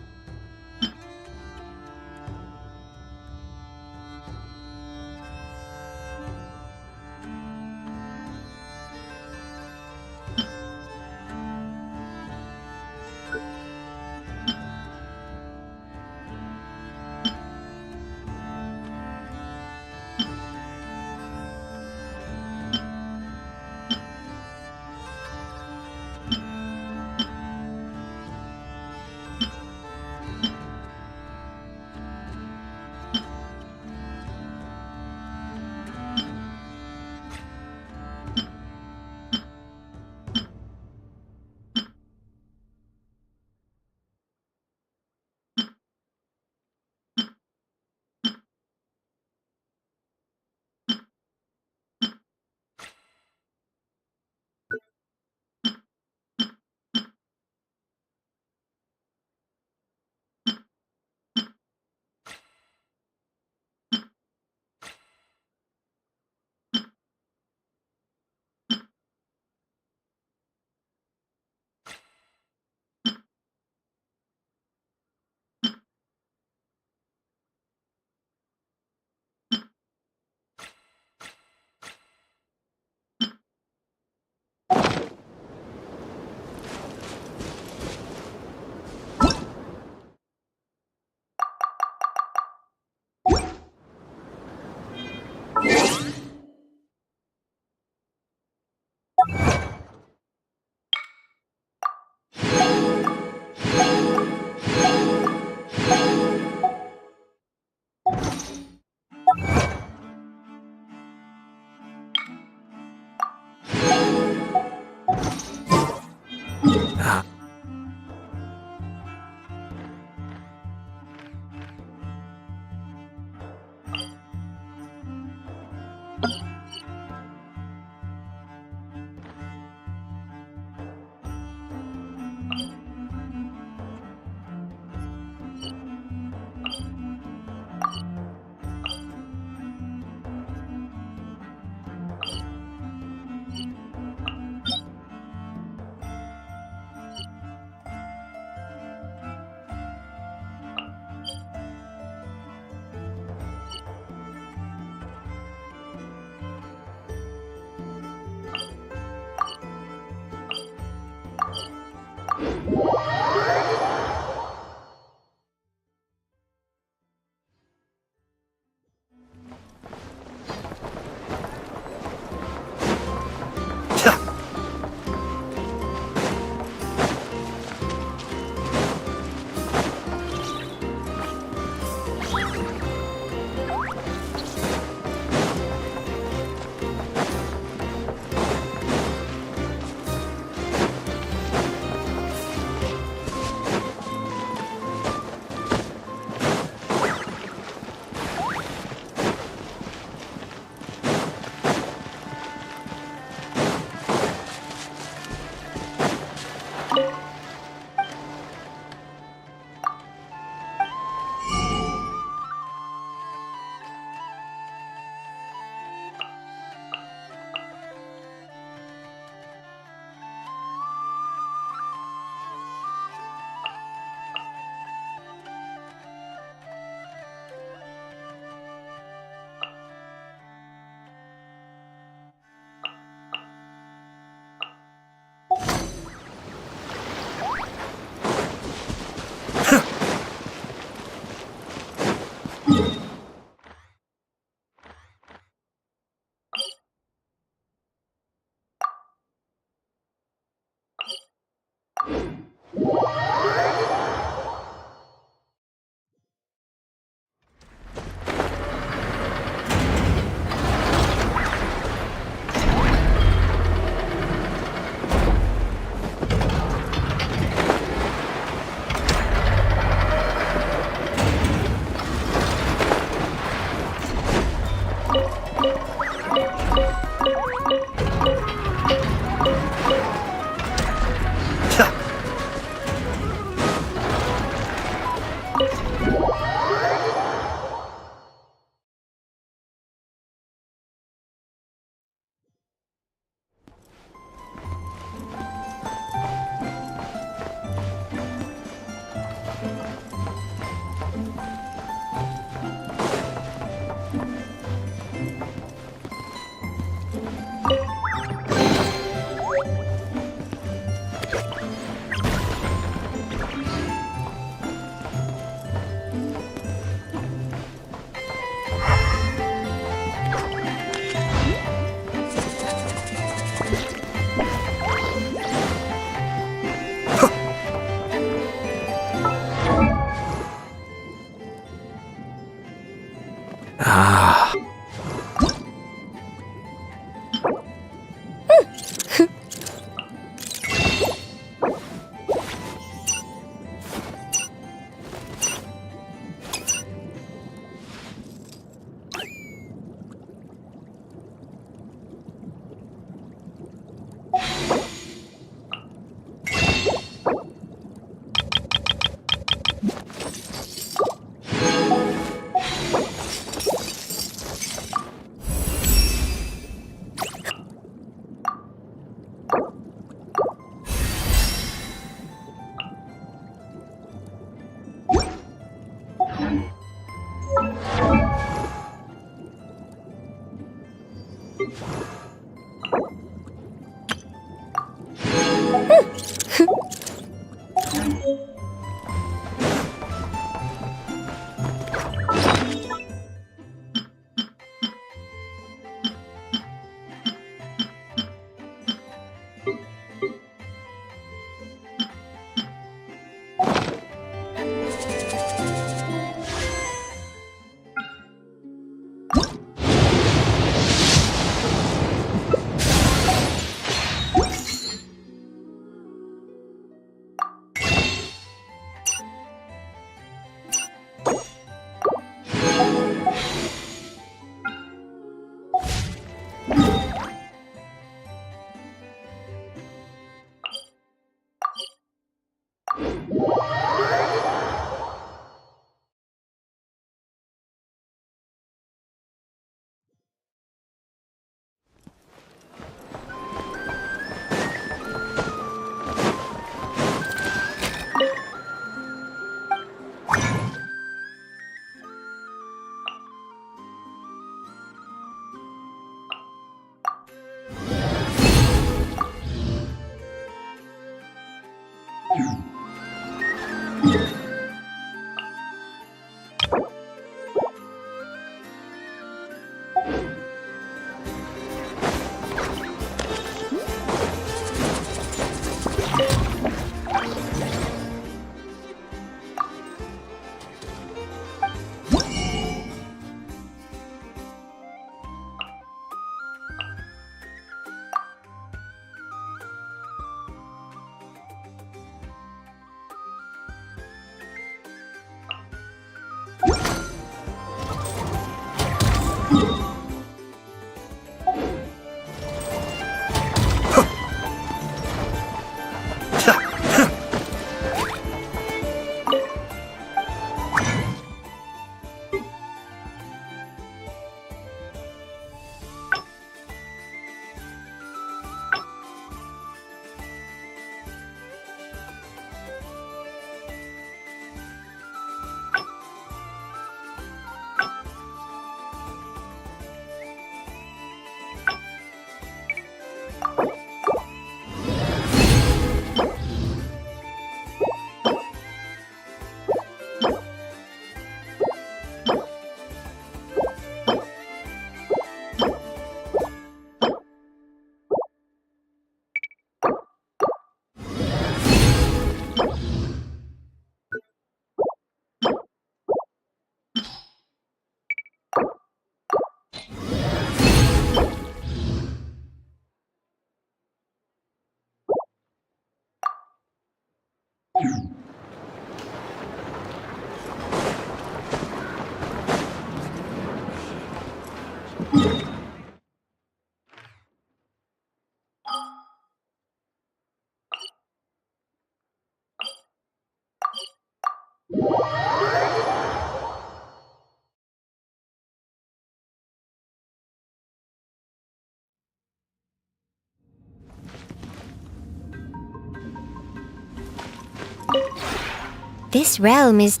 S14: This realm is...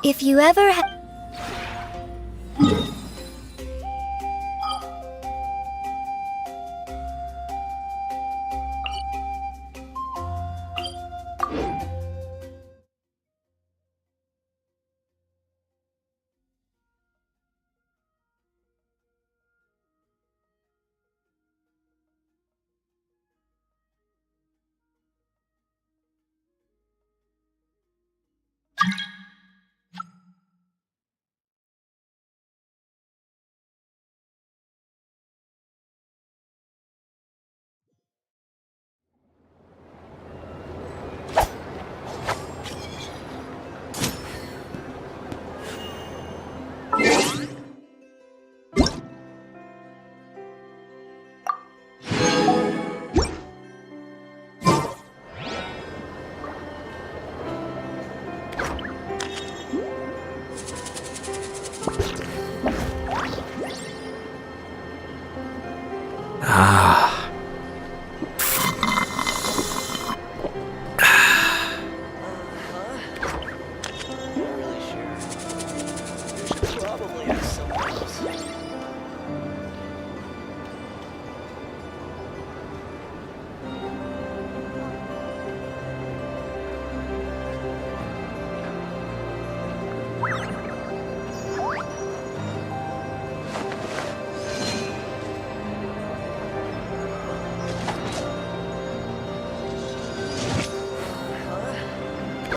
S14: If you ever